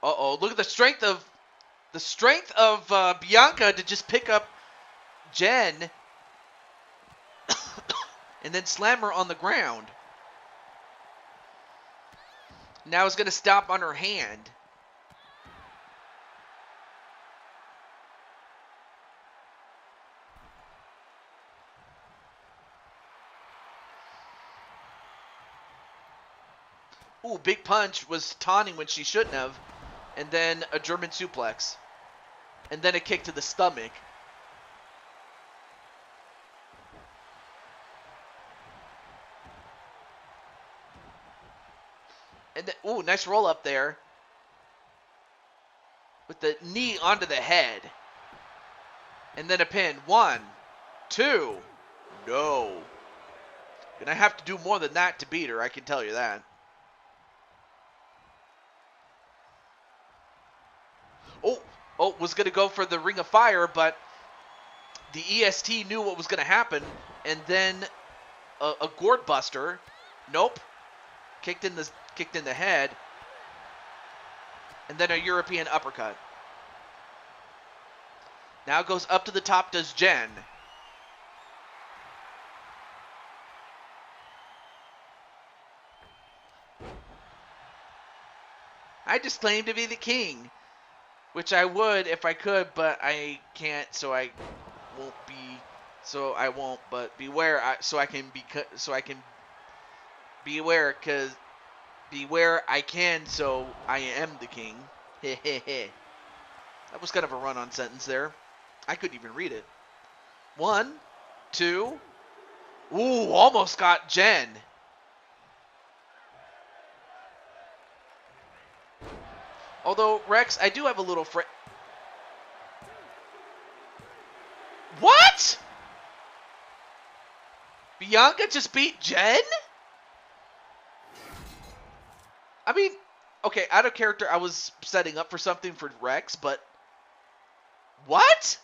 look at the strength of Bianca to just pick up Jen and then slam her on the ground. Now it's going to stop on her hand. Ooh, big punch was taunting when she shouldn't have. And then a German suplex. And then a kick to the stomach. And then, ooh, nice roll up there. With the knee onto the head. And then a pin. 1, 2. No. And I have to do more than that to beat her, I can tell you that. Was going to go for the Ring of Fire, but the EST knew what was going to happen, and then a gourd buster. Nope. Kicked in the head, and then a European uppercut. Now goes up to the top, does Jen. I just claim to be the king. Which I would if I could, but I can't, so I won't be. So I won't. But beware, so I can beware, cause beware I can, so I am the king. Hehehe. That was kind of a run-on sentence there. I couldn't even read it. 1, 2. Ooh, almost got Jen. Although, Rex, I do have a little What? Bianca just beat Jen? I mean, okay, out of character, I was setting up for something for Rex, but what?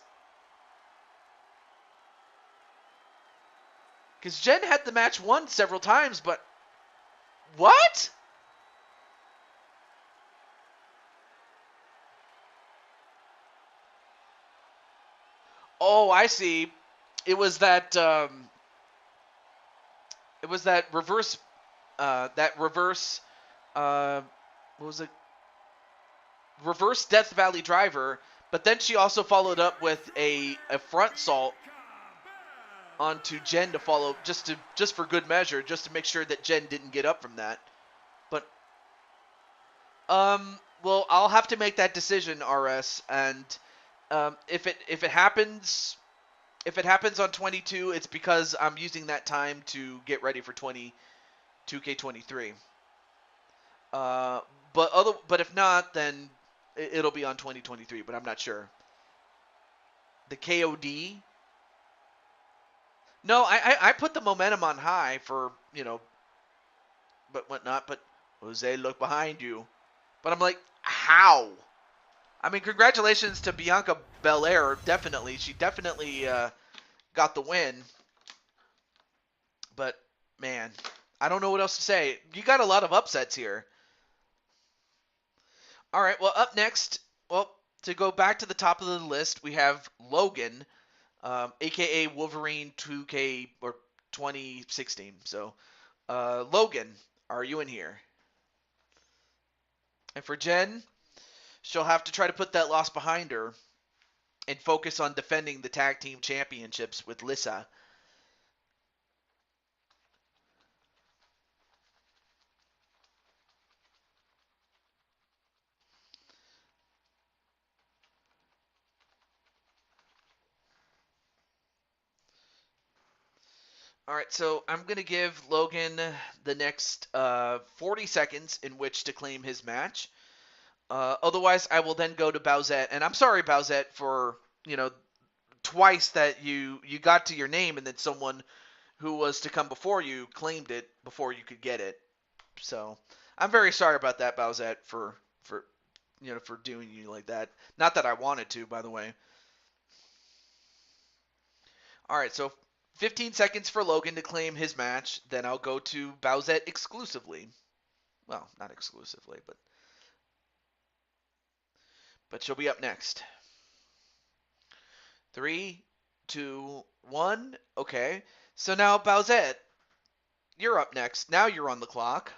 Because Jen had the match won several times, but what? Oh, I see. It was that reverse uh, what was it? Reverse Death Valley driver, but then she also followed up with a front salt onto Jen to follow just for good measure, just to make sure that Jen didn't get up from that. But well, I'll have to make that decision, RS, and if it happens on 22, it's because I'm using that time to get ready for 2K23. Uh, but if not, then it'll be on 2023. But I'm not sure. The KOD. No, I put the momentum on high for but whatnot. But Jose, look behind you. But I'm like, how? I mean, congratulations to Bianca Belair. Definitely, she definitely got the win. But man, I don't know what else to say. You got a lot of upsets here. All right, well, up next, well, to go back to the top of the list, we have Logan, aka Wolverine 2K or 2016. So, Logan, are you in here? And for Jen, she'll have to try to put that loss behind her and focus on defending the tag team championships with Lissa. All right, so I'm going to give Logan the next 40 seconds in which to claim his match. Otherwise, I will then go to Bowsette. And I'm sorry, Bowsette, for, twice that you got to your name and then someone who was to come before you claimed it before you could get it. So I'm very sorry about that, Bowsette, for doing you like that. Not that I wanted to, by the way. All right, so 15 seconds for Logan to claim his match. Then I'll go to Bowsette exclusively. Well, not exclusively, but she'll be up next. 3, 2, 1. Okay. So now Bowsette, you're up next. Now you're on the clock.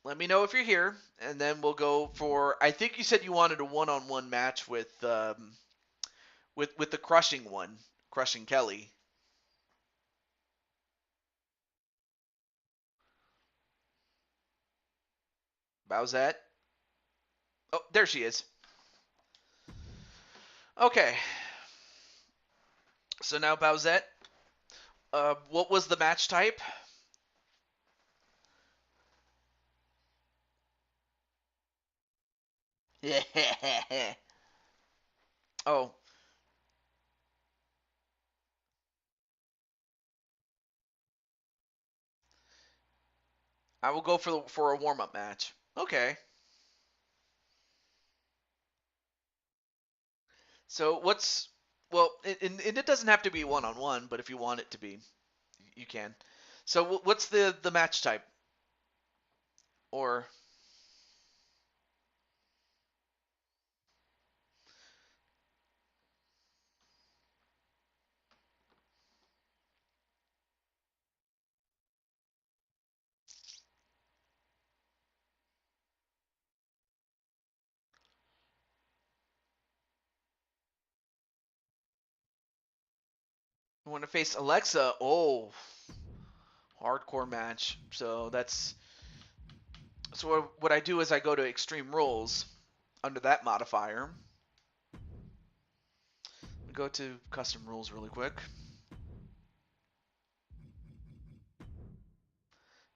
Let me know if you're here, and then we'll go for. I think you said you wanted a one-on-one match with the crushing one, crushing Kelly. Bowsette. Oh, there she is. Okay. So now Bowsette. What was the match type? Oh, I will go for a warm-up match. Okay. So what's well, and it doesn't have to be one-on-one, but if you want it to be, you can. So what's the match type? Or you want to face Alexa? Oh, hardcore match. So what I do is I go to Extreme Rules under that modifier. Go to Custom Rules really quick.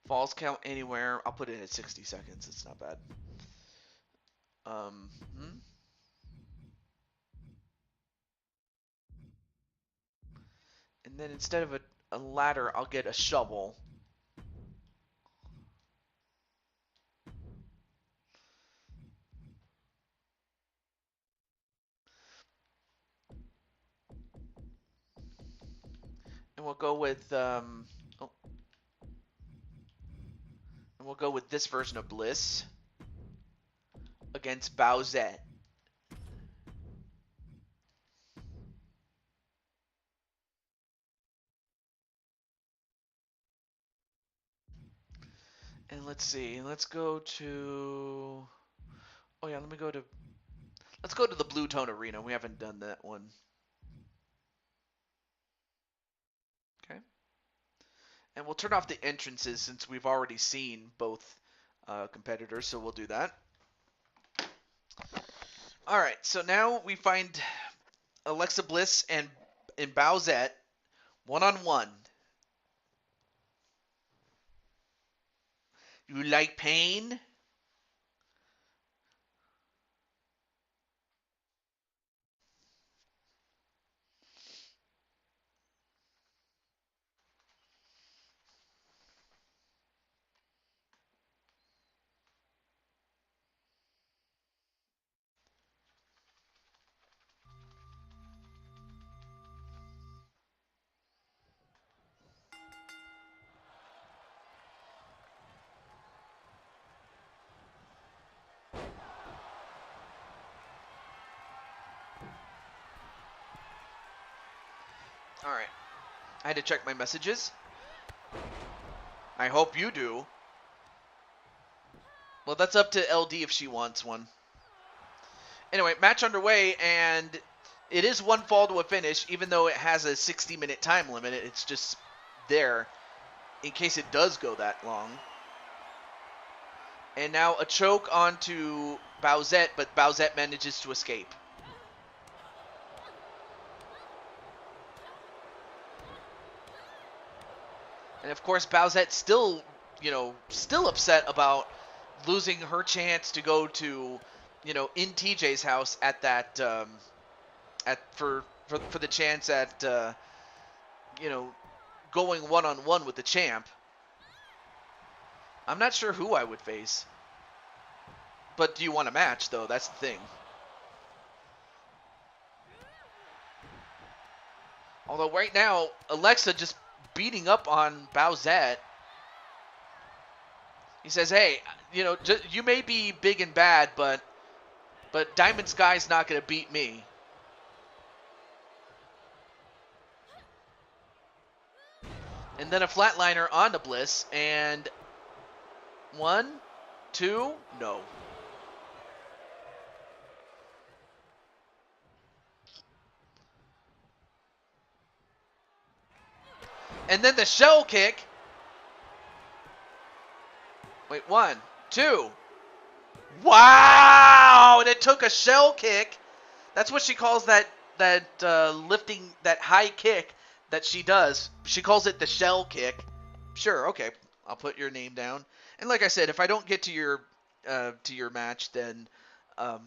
Falls count anywhere. I'll put it at 60 seconds. It's not bad. Um, hmm? And then instead of a ladder, I'll get a shovel. And we'll go with and we'll go with this version of Bliss against Bowsette. And let's see. Let's go to. Oh yeah, let me go to. Let's go to the Blue Tone Arena. We haven't done that one. Okay. And we'll turn off the entrances since we've already seen both competitors, so we'll do that. All right. So now we find Alexa Bliss and Bowsette one-on-one. You like pain? All right. I had to check my messages. I hope you do. Well, that's up to LD if she wants one. Anyway, match underway, and it is one fall to a finish, even though it has a 60-minute time limit. It's just there in case it does go that long. And now a choke onto Bowsette, but Bowsette manages to escape. And of course, Bowsette still, still upset about losing her chance to go to, in TJ's house at that, for the chance at, going one-on-one with the champ. I'm not sure who I would face. But do you want a match, though? That's the thing. Although right now, Alexa just beating up on Bowsette. He says, hey, you may be big and bad, but Diamond Sky's not going to beat me. And then a flatliner on to Bliss, and 1, 2, no. And then the shell kick. Wait, 1, 2. Wow! And it took a shell kick. That's what she calls that lifting, that high kick that she does. She calls it the shell kick. Sure, okay. I'll put your name down. And like I said, if I don't get to your match, then I'll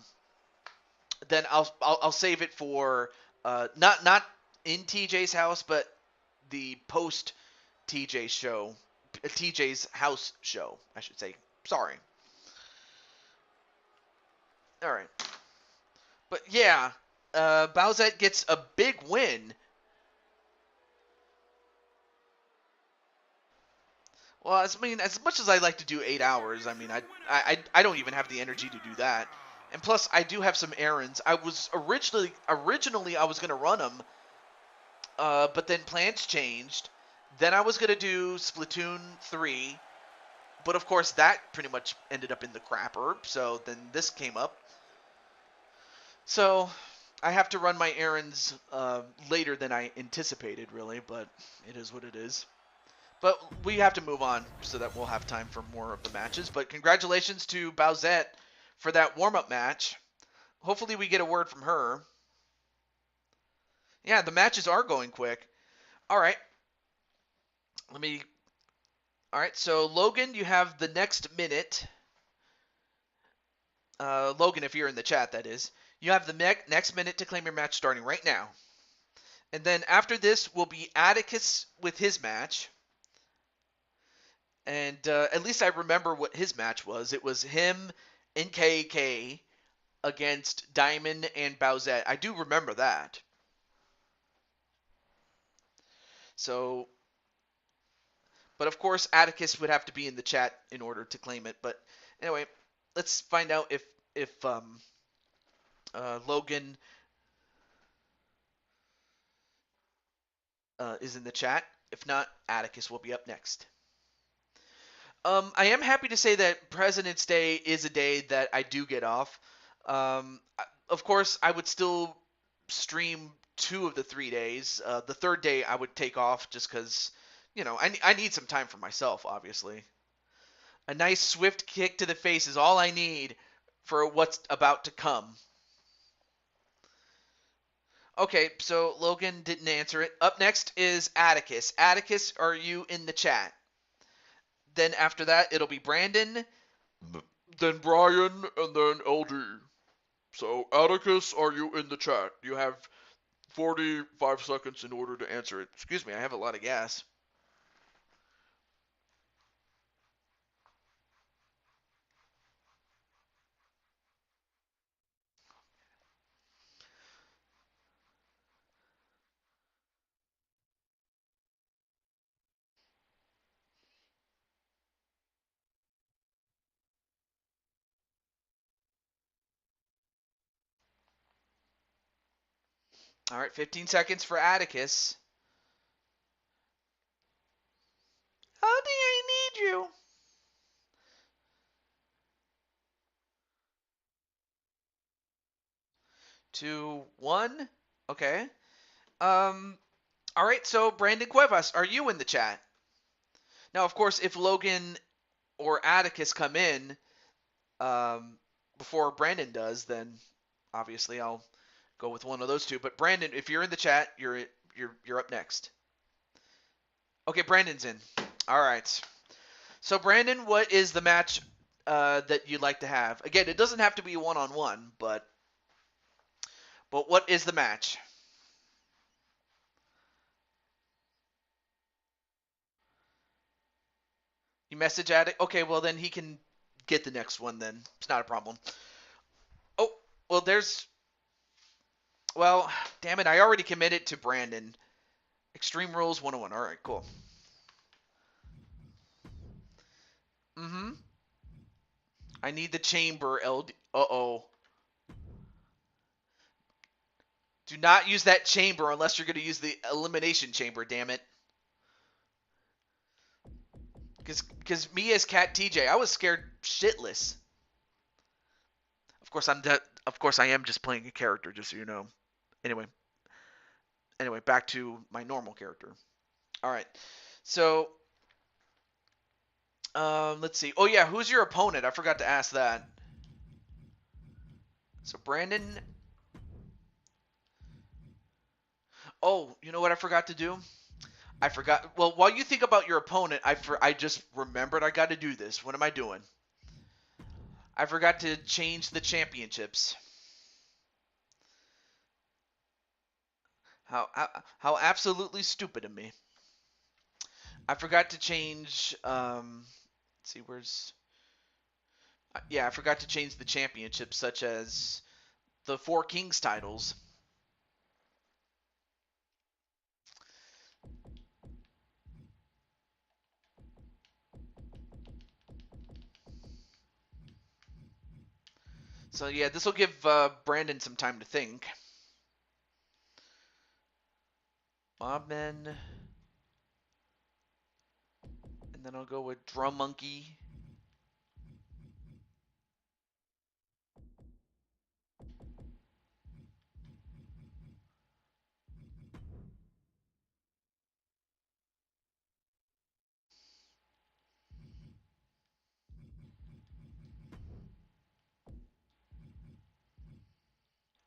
save it for not in TJ's house, but the post TJ show, TJ's house show, I should say. Sorry. All right. But yeah, Bowsette gets a big win. Well, as much as I like to do 8 hours, I don't even have the energy to do that. And plus, I do have some errands. I was originally I was gonna run them, but then plans changed. Then I was gonna do Splatoon 3, but of course that pretty much ended up in the crapper. So then this came up. So I have to run my errands later than I anticipated, really, but it is what it is. But we have to move on so that we'll have time for more of the matches. But congratulations to Bowsette for that warm-up match. Hopefully we get a word from her. Yeah, the matches are going quick. All right. All right, so Logan, you have the next minute. Logan, if you're in the chat, that is. You have the next minute to claim your match starting right now. And then after this will be Atticus with his match. And at least I remember what his match was. It was him and KK against Diamond and Bowsette. I do remember that. So, but of course, Atticus would have to be in the chat in order to claim it. But anyway, let's find out if Logan is in the chat. If not, Atticus will be up next. I am happy to say that President's Day is a day that I do get off. Of course, I would still stream 2 of the 3 days. The third day I would take off just because, I need some time for myself, obviously. A nice swift kick to the face is all I need for what's about to come. Okay, so Logan didn't answer it. Up next is Atticus. Atticus, are you in the chat? Then after that, it'll be Brandon, then Brian, and then LD. So, Atticus, are you in the chat? You have 45 seconds in order to answer it. Excuse me, I have a lot of gas. All right, 15 seconds for Atticus. Honey, I need you. 2, 1. Okay. All right, so Brandon Cuevas, are you in the chat? Now, of course, if Logan or Atticus come in before Brandon does, then obviously I'll go with one of those two. But Brandon, if you're in the chat, you're up next. Okay, Brandon's in. All right. So Brandon, what is the match that you'd like to have? Again, it doesn't have to be one-on-one, but what is the match? You message Attic. Okay, well then he can get the next one. Then it's not a problem. Oh, well there's. Well, damn it! I already committed to Brandon. Extreme Rules 101. All right, cool. Mm-hmm. I need the chamber, LD. Uh-oh. Do not use that chamber unless you're going to use the elimination chamber, damn it. Because me as Cat TJ, I was scared shitless. Of course, of course, I am just playing a character, just so you know. Anyway, back to my normal character. All right. So, let's see. Oh yeah, who's your opponent? I forgot to ask that. So Brandon. Oh, you know what I forgot to do? I forgot. Well, while you think about your opponent, I just remembered I got to do this. What am I doing? I forgot to change the championships. How absolutely stupid of me. I forgot to change. Let's see, where's. Yeah, I forgot to change the championships, such as the 4 Kings titles. So yeah, this will give Brandon some time to think. Mobman. And then I'll go with Drum Monkey.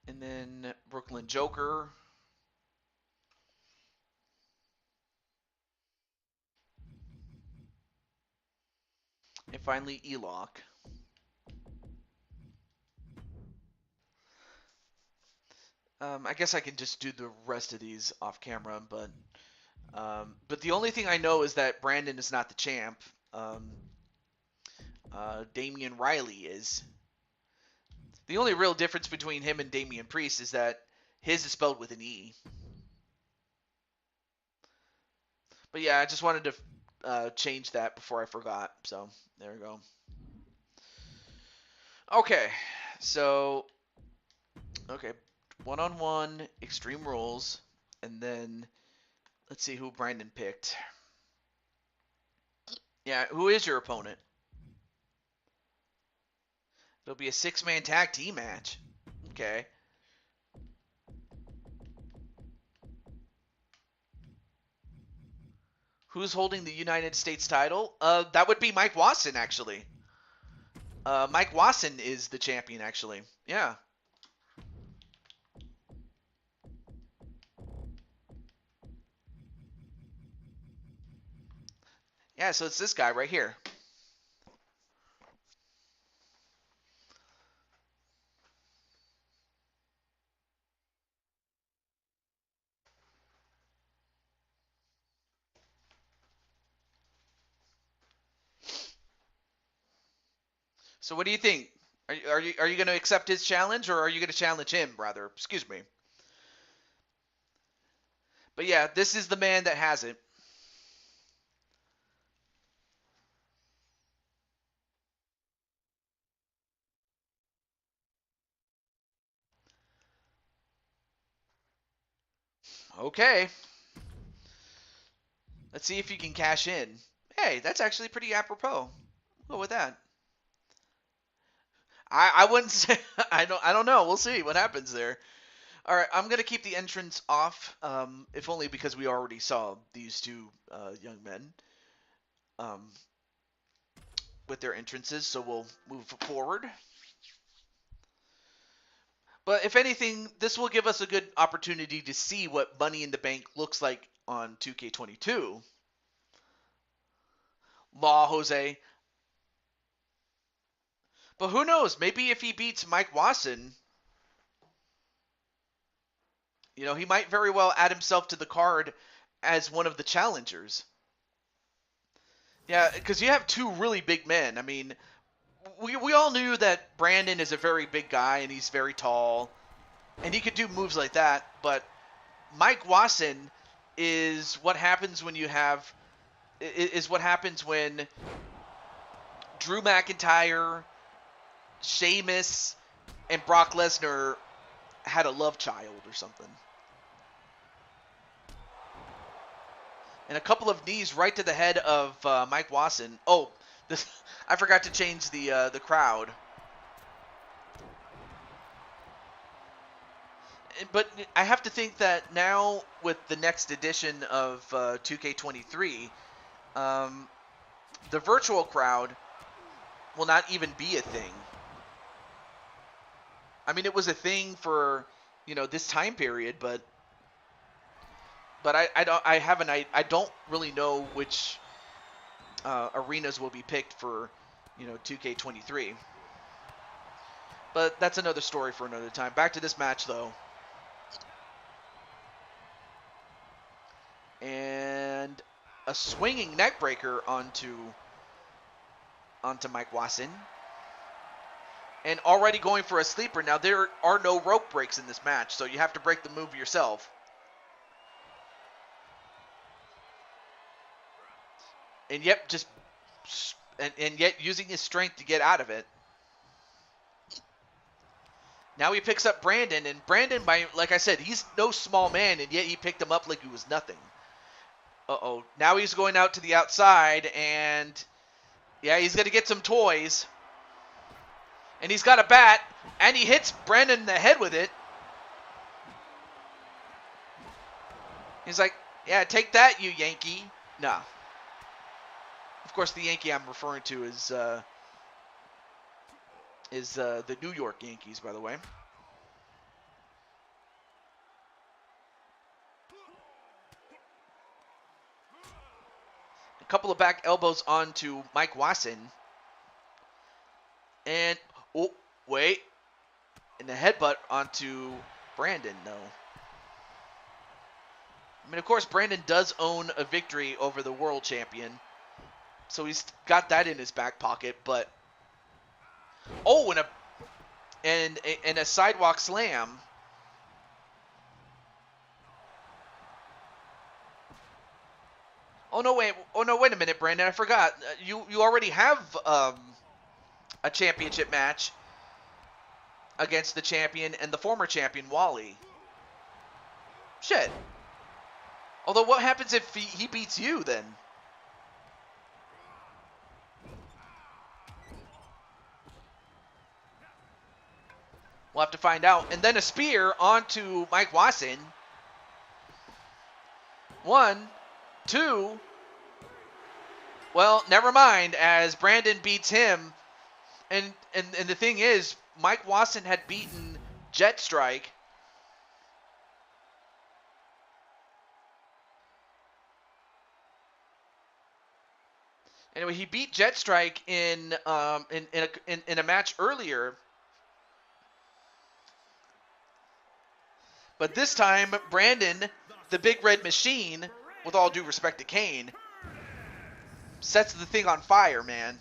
And then Brooklyn Joker. And finally, Elock. I guess I can just do the rest of these off camera, but the only thing I know is that Brandon is not the champ. Damian Riley is. The only real difference between him and Damian Priest is that his is spelled with an E. But yeah, I just wanted to change that before I forgot. So there we go. Okay, so okay, 1-on-1 Extreme Rules, and then let's see who Brandon picked. Yeah, who is your opponent? It'll be a 6-man tag team match. Okay. Who's holding the United States title? That would be Mike Watson, actually. Mike Watson is the champion, actually. Yeah. Yeah, so it's this guy right here. So what do you think? Are you going to accept his challenge, or are you going to challenge him, rather? Excuse me. But yeah, this is the man that has it. Okay. Let's see if you can cash in. Hey, that's actually pretty apropos. We'll go with that. I wouldn't say I don't know. We'll see what happens there. All right, I'm gonna keep the entrance off, if only because we already saw these two young men um, with their entrances, so we'll move forward. But if anything, this will give us a good opportunity to see what Money in the Bank looks like on 2K22. Law Jose. But who knows? Maybe if he beats Mike Watson, he might very well add himself to the card as one of the challengers. Yeah, because you have two really big men. I mean, we all knew that Brandon is a very big guy and he's very tall, and he could do moves like that. But Mike Watson is what happens when Drew McIntyre, Sheamus, and Brock Lesnar had a love child or something. And a couple of knees right to the head of Mike Watson. Oh, I forgot to change the crowd. But I have to think that now with the next edition of 2K23, the virtual crowd will not even be a thing. I mean, it was a thing for this time period, but I don't really know which arenas will be picked for 2K23. But that's another story for another time. Back to this match though. And a swinging neck breaker onto Mike Watson. And already going for a sleeper. Now there are no rope breaks in this match, so you have to break the move yourself. And yet yet using his strength to get out of it. Now he picks up Brandon, and Brandon, like I said, he's no small man, and yet he picked him up like he was nothing. Uh-oh. Now he's going out to the outside, and yeah, he's going to get some toys. And he's got a bat, and he hits Brandon in the head with it. He's like, yeah, take that, you Yankee. Nah. Of course, the Yankee I'm referring to is the New York Yankees, by the way. A couple of back elbows onto Mike Watson. And, oh, wait. And the headbutt onto Brandon, though. I mean, of course, Brandon does own a victory over the world champion, so he's got that in his back pocket. But oh, and a sidewalk slam. Oh no, wait! Oh no, wait a minute, Brandon. I forgot. You already have a championship match against the champion and the former champion, Wally. Shit. Although, what happens if he beats you then? We'll have to find out. And then a spear onto Mike Wasson. 1, 2. Well, never mind, as Brandon beats him. And the thing is, Mike Wasson had beaten Jet Strike. Anyway, he beat Jet Strike in a match earlier. But this time, Brandon, the Big Red Machine, with all due respect to Kane, sets the thing on fire, man.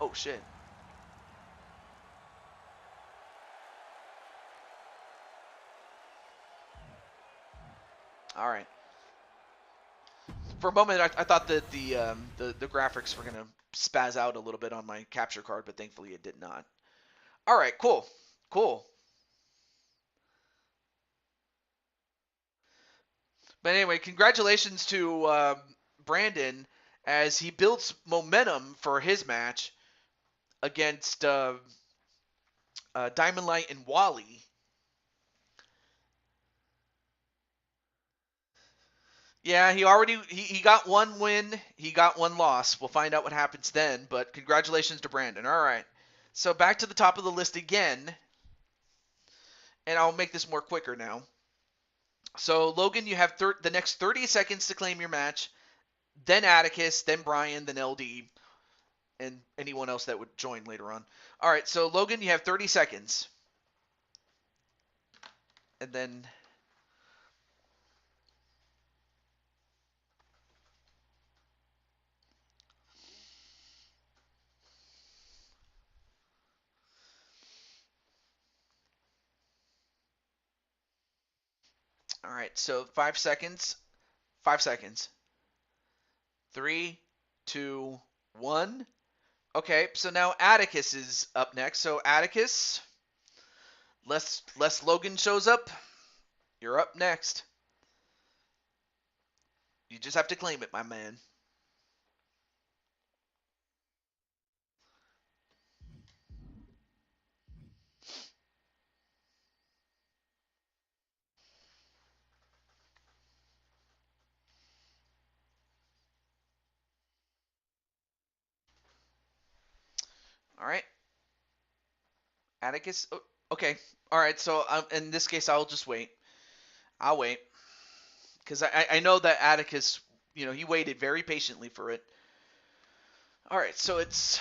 Oh, shit. All right. For a moment, I thought that the graphics were going to spaz out a little bit on my capture card, but thankfully it did not. All right, cool. Cool. But anyway, congratulations to Brandon as he builds momentum for his match against Diamond Light and Wally. Yeah, he got one win, he got one loss. We'll find out what happens then, but congratulations to Brandon. All right. So back to the top of the list again, and I'll make this more quicker now. So Logan, you have the next 30 seconds to claim your match, then Atticus, then Brian, then LD, and anyone else that would join later on. All right, so Logan, you have 30 seconds. And then all right, so 5 seconds. 5 seconds. 3, 2, 1. Okay, so now Atticus is up next. So Atticus, less Logan shows up. You're up next. You just have to claim it, my man. All right. Atticus. Oh, okay. All right. So in this case, I'll just wait. I'll wait because I know that Atticus, he waited very patiently for it. All right. So it's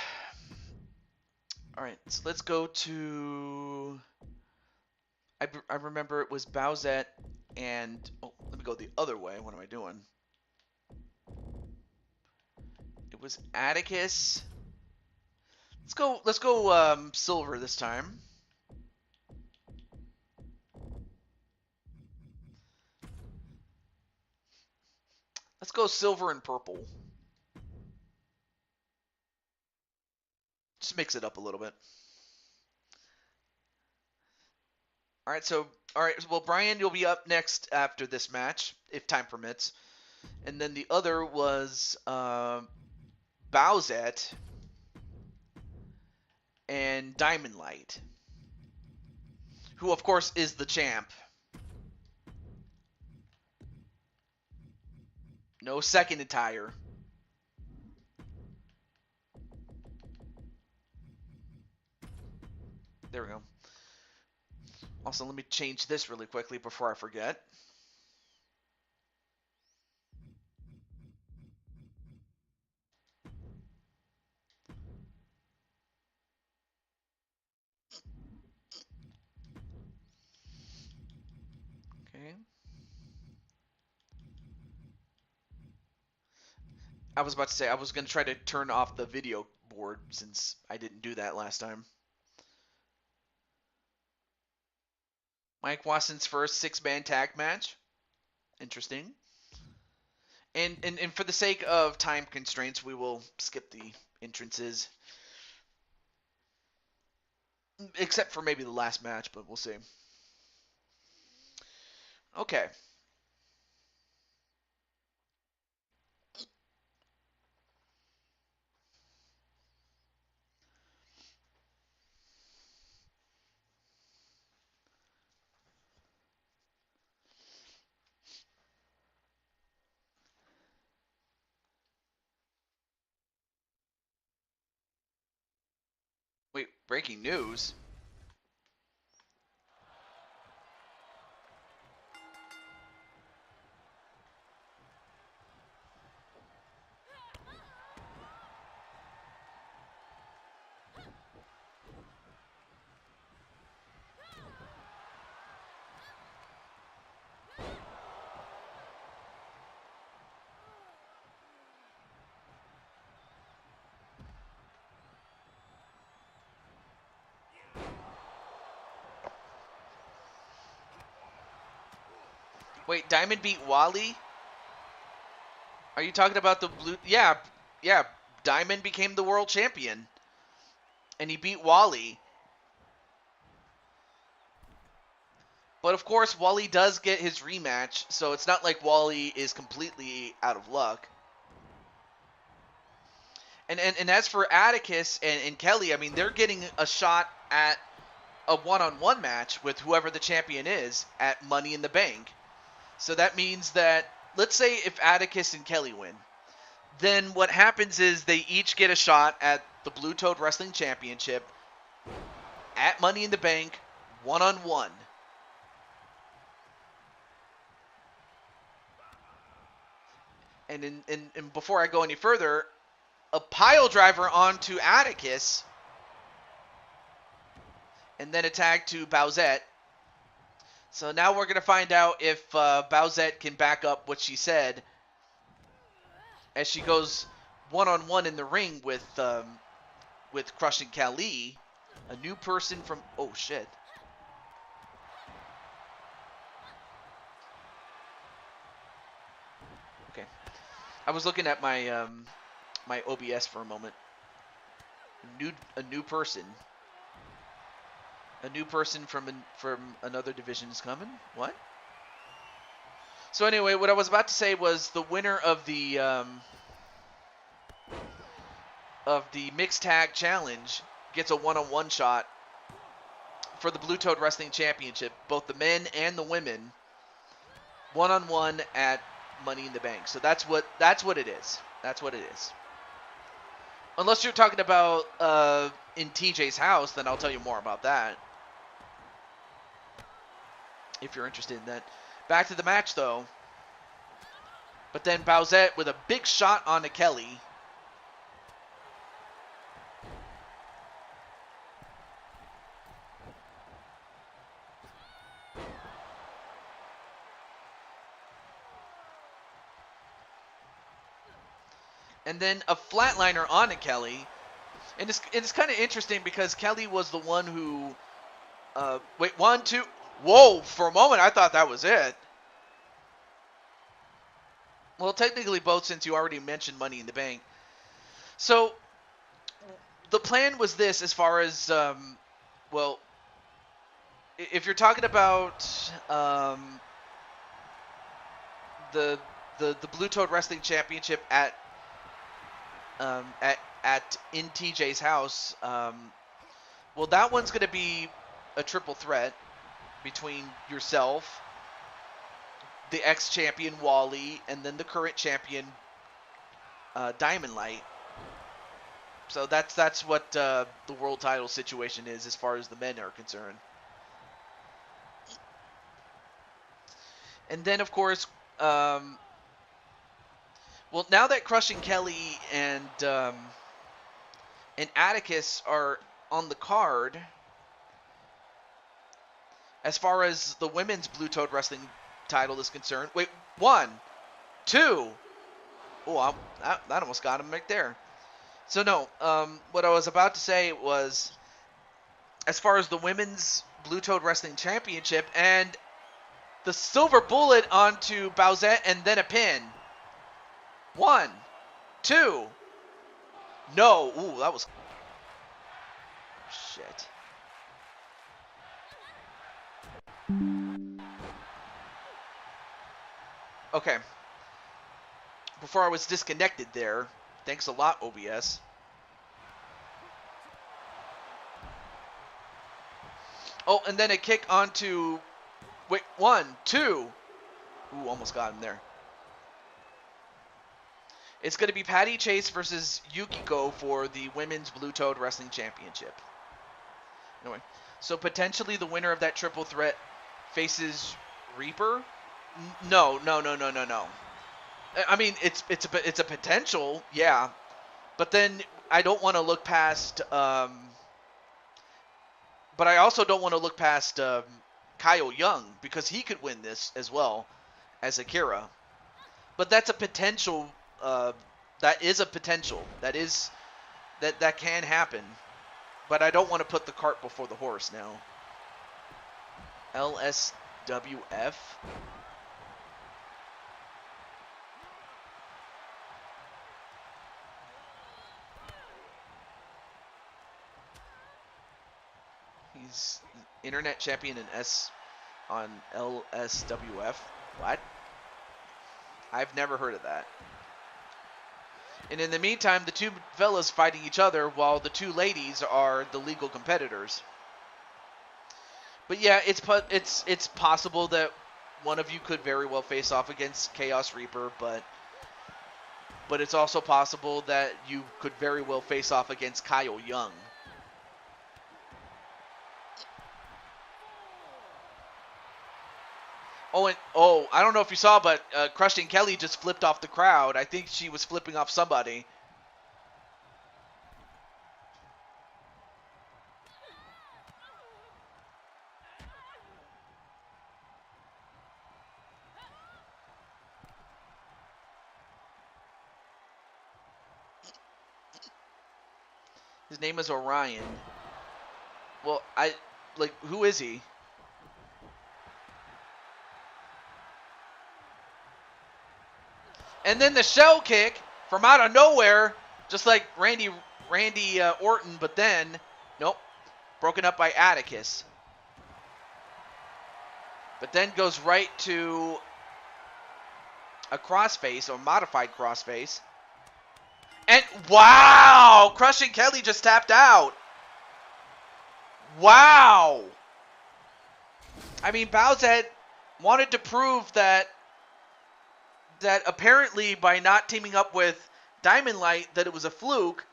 all right. So let's go to. I remember it was Bowsette and let me go the other way. What am I doing? It was Atticus. Let's go silver this time. Let's go silver and purple. Just mix it up a little bit. All right, well, Brian, you'll be up next after this match, if time permits. And then the other was Bowsette and Diamond Light, who, of course, is the champ. No second attire. There we go. Also, let me change this really quickly before I forget. I was about to say I was going to try to turn off the video board since I didn't do that last time. Mike Watson's first six-man tag match. Interesting. And for the sake of time constraints, we will skip the entrances. Except for maybe the last match, but we'll see. Okay. Wait, breaking news? Wait, Diamond beat Wally? Are you talking about the blue? Yeah, yeah. Diamond became the world champion. And he beat Wally. But of course, Wally does get his rematch, so it's not like Wally is completely out of luck. And as for Atticus and Kelly, I mean, they're getting a shot at a one-on-one match with whoever the champion is at Money in the Bank. So that means that, let's say if Atticus and Kelly win, then what happens is they each get a shot at the Blue Toad Wrestling Championship at Money in the Bank, one-on-one. And before I go any further, a pile driver onto Atticus, and then a tag to Bowsette. So now we're going to find out if Bowsette can back up what she said as she goes one-on-one in the ring with Crushing Khali, a new person from... Oh, shit. Okay. I was looking at my my OBS for a moment. A new person. A new person from another division is coming? What? So anyway, what I was about to say was the winner of the mixed tag challenge gets a one-on-one shot for the Blue Toad Wrestling Championship, both the men and the women, one-on-one at Money in the Bank. So that's what it is. That's what it is. Unless you're talking about in TJ's house, then I'll tell you more about that. If you're interested in that. Back to the match, though. But then Bowsette with a big shot onto Kelly. And then a flatliner onto Kelly. And it's kind of interesting because Kelly was the one who... wait, 1, 2... Whoa, for a moment I thought that was it. Well, technically both, since you already mentioned Money in the Bank. So, the plan was this as far as, well, if you're talking about the Blue Toad Wrestling Championship at in TJ's house, well, that one's going to be a triple threat between yourself, the ex-champion Wally, and then the current champion Diamond Light. So that's what the world title situation is as far as the men are concerned. And then, of course, well, now that Crushing Kelly and Atticus are on the card, as far as the women's Blue Toad Wrestling title is concerned. Wait, 1, 2. Oh, that almost got him right there. So no, what I was about to say was, as far as the women's Blue Toad Wrestling Championship, and the silver bullet onto Bowsette, and then a pin. 1, 2. No. Ooh, that was shit. Okay. Before I was disconnected there. Thanks a lot, OBS. Oh, and then a kick onto... Wait, 1, 2. Ooh, almost got him there. It's going to be Patty Chase versus Yukiko for the Women's Blue Toad Wrestling Championship. Anyway, so potentially the winner of that triple threat faces Reaper? No. I mean, it's a potential, yeah. But then I don't want to look past... but I also don't want to look past Kyle Young, because he could win this as well as Akira. But that's a potential. That is a potential. That can happen. But I don't want to put the cart before the horse now. LSWF. He's internet champion in S on LSWF. What? I've never heard of that. And in the meantime, the two fellas fighting each other while the two ladies are the legal competitors. But yeah, it's possible that one of you could very well face off against Chaos Reaper, but it's also possible that you could very well face off against Kyle Young. Oh, I don't know if you saw, but Crushing Kelly just flipped off the crowd. I think she was flipping off somebody. His name is Orion. Well, who is he? And then the shell kick from out of nowhere, just like Randy Orton, but then, nope, broken up by Atticus. But then goes right to a crossface, or modified crossface. And, wow! Crushing Kelly just tapped out. Wow! I mean, Bowsette wanted to prove that apparently by not teaming up with Diamond Light that it was a fluke.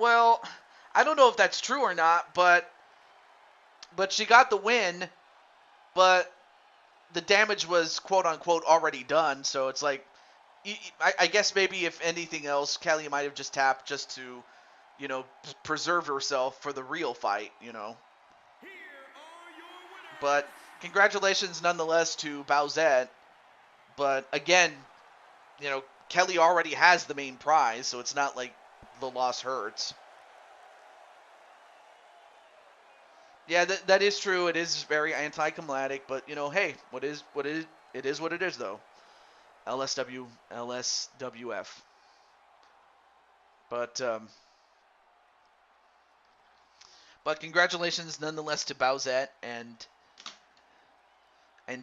Well, I don't know if that's true or not, but she got the win, but the damage was quote unquote already done, so it's like, I guess maybe if anything else, Kelly might have just tapped just to, preserve herself for the real fight, But congratulations nonetheless to Bowsette. But again, Kelly already has the main prize, so it's not like the loss hurts. Yeah, that is true. It is very anticlimactic, but hey, it is what it is though. LSWF. But congratulations nonetheless to Bowsette and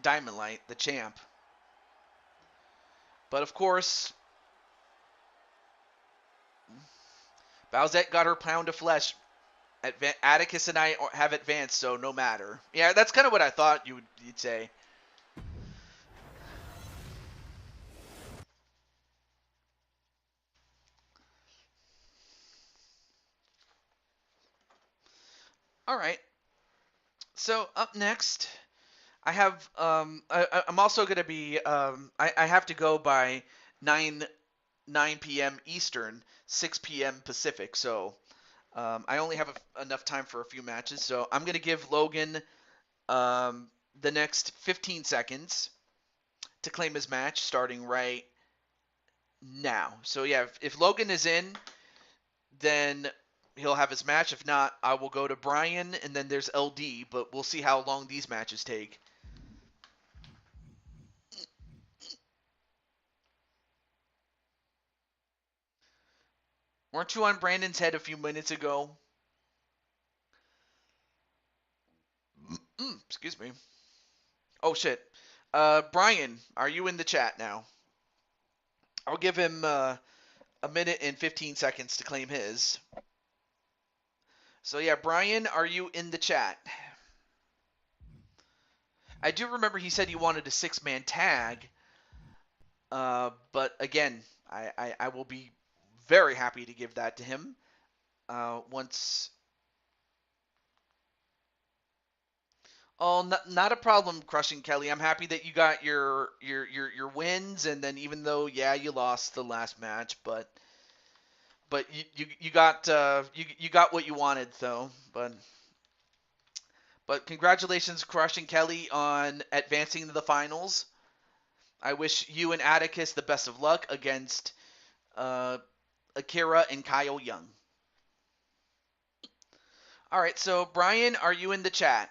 Diamond Light, the champ. But of course, Bowsette got her pound of flesh. Atticus and I have advanced, so no matter. Yeah, that's kind of what I thought you'd say. All right. So up next, I have I'm also gonna be I have to go by 9 p.m. Eastern, 6 p.m. Pacific. So I only have enough time for a few matches. So I'm gonna give Logan the next 15 seconds to claim his match, starting right now. So yeah, if Logan is in, then he'll have his match. If not, I will go to Brian, and then there's LD. But we'll see how long these matches take. Weren't you on Brandon's head a few minutes ago? Excuse me. Oh shit. Brian, are you in the chat now? I'll give him a minute and 15 seconds to claim his. So yeah, Brian, are you in the chat? I do remember he said he wanted a 6-man tag, but again, I will be very happy to give that to him once. Oh, not a problem, Crushing Kelly. I'm happy that you got your wins, and then even though yeah you lost the last match, but you got you got what you wanted though. But congratulations, Crushing Kelly, on advancing to the finals. I wish you and Atticus the best of luck against uh, Akira and Kyle Young. All right, so Brian, are you in the chat?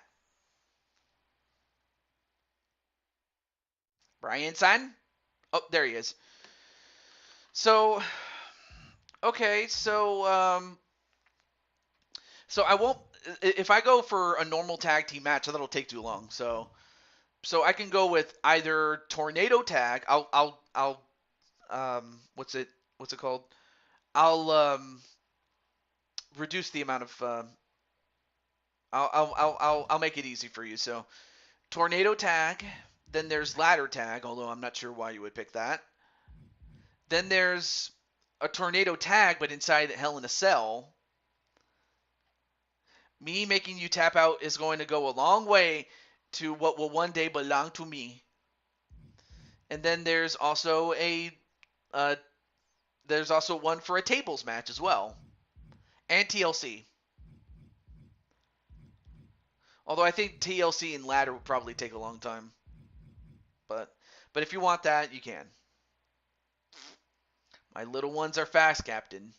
Brian-san? Oh, there he is. So, okay, so I won't. If I go for a normal tag team match, that'll take too long. So I can go with either tornado tag. I'll what's it called? I'll reduce the amount of I'll make it easy for you. So tornado tag, then there's ladder tag, although I'm not sure why you would pick that. Then there's a tornado tag, but inside Hell in a Cell. Me making you tap out is going to go a long way to what will one day belong to me. And then uh, there's also one for a tables match as well, and TLC. Although I think TLC and ladder would probably take a long time, but if you want that, you can. My little ones are fast, Captain.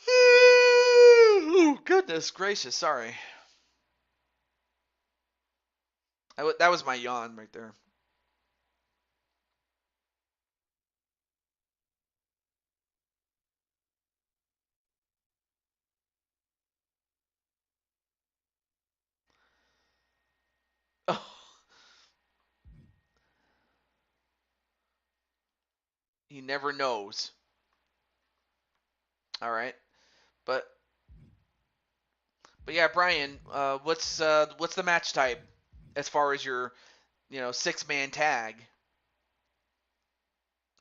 Oh, goodness gracious, sorry. That was my yawn right there. Oh, he never knows. All right, but yeah, Brian, what's the match type as far as your 6-man tag?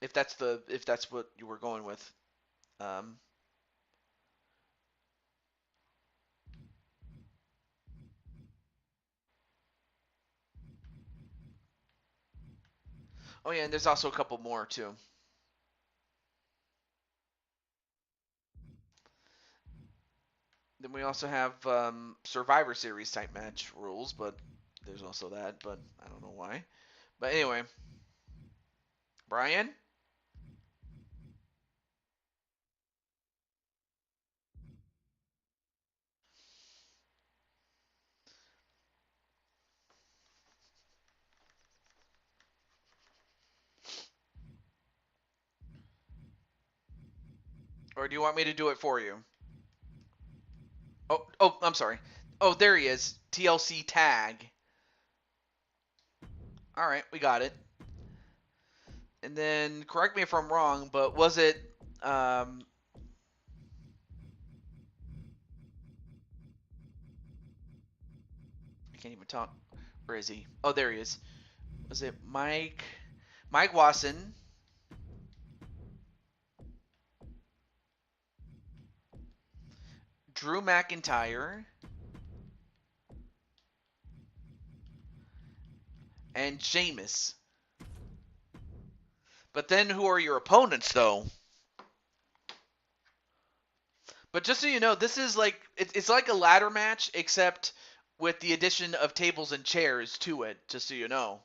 If that's what you were going with. Um, oh yeah, and there's also a couple more too. Then we also have Survivor Series type match rules, but there's also that, but I don't know why. But anyway, Brian, or do you want me to do it for you? Oh, I'm sorry. Oh, there he is. TLC tag. All right, we got it. And then correct me if I'm wrong, but was it I can't even talk. Where is he? Oh, there he is. Was it Mike Wasson, Drew McIntyre, and Sheamus? But then who are your opponents though? But just so you know, this is like it's like a ladder match, except with the addition of tables and chairs to it. Just so you know.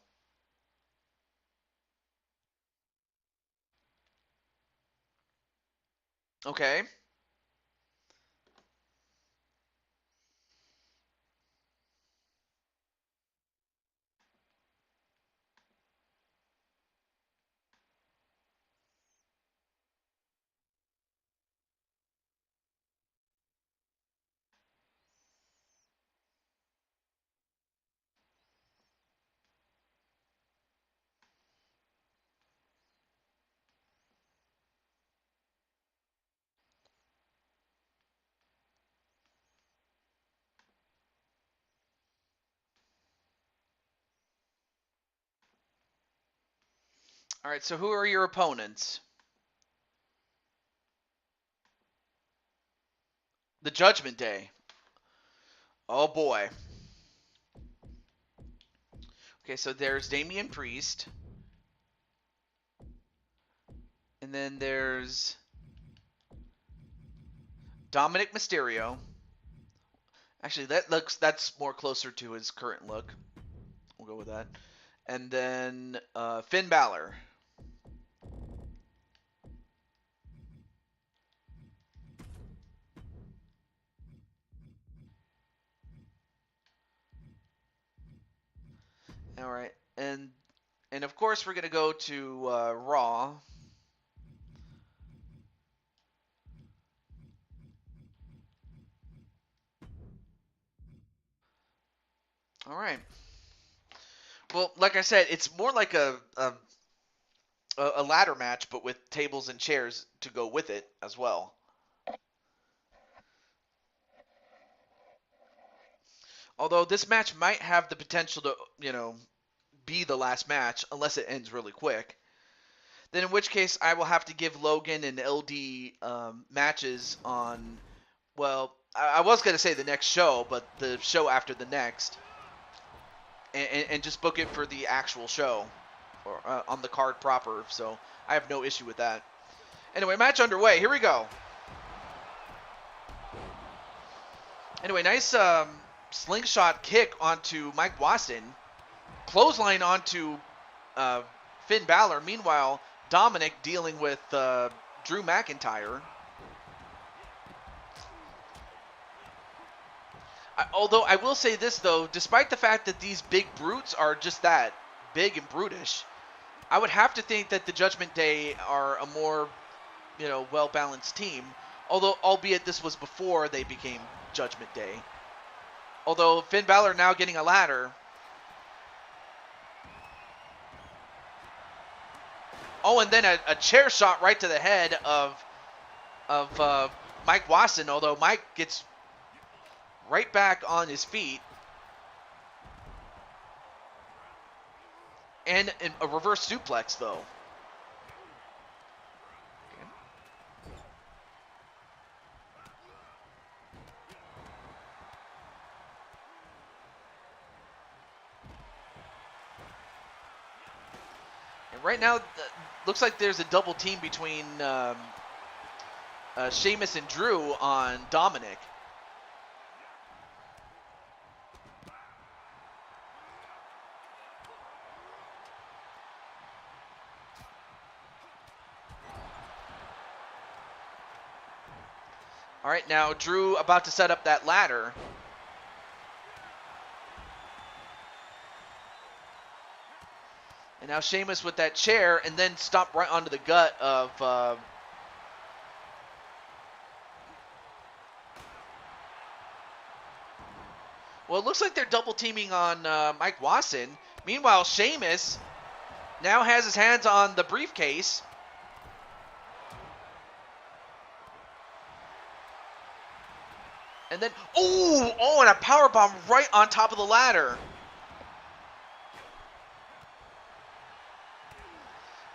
Okay. All right. So who are your opponents? The Judgment Day. Oh boy. Okay, so there's Damian Priest. And then there's Dominic Mysterio. Actually, that's more closer to his current look. We'll go with that. And then Finn Balor. All right, and of course we're gonna go to Raw. All right. Well, like I said, it's more like a ladder match, but with tables and chairs to go with it as well. Although this match might have the potential to, be the last match unless it ends really quick. Then in which case I will have to give Logan and LD matches on, well, I was going to say the next show, but the show after the next. And just book it for the actual show or on the card proper. So I have no issue with that. Anyway, match underway. Here we go. Anyway, nice slingshot kick onto Mike Watson. Clothesline onto Finn Balor. Meanwhile, Dominic dealing with Drew McIntyre. Although I will say this, though, despite the fact that these big brutes are just that, big and brutish, I would have to think that the Judgment Day are a more, well-balanced team. Although, albeit this was before they became Judgment Day. Although Finn Balor now getting a ladder. Oh, and then a chair shot right to the head of Mike Watson. Although Mike gets right back on his feet. And a reverse suplex, though. Okay. And right now, looks like there's a double team between Sheamus and Drew on Dominic. All right, now Drew about to set up that ladder. And now Sheamus with that chair and then stomp right onto the gut of well, it looks like they're double teaming on Mike Watson. Meanwhile, Sheamus now has his hands on the briefcase. And then, and a powerbomb right on top of the ladder.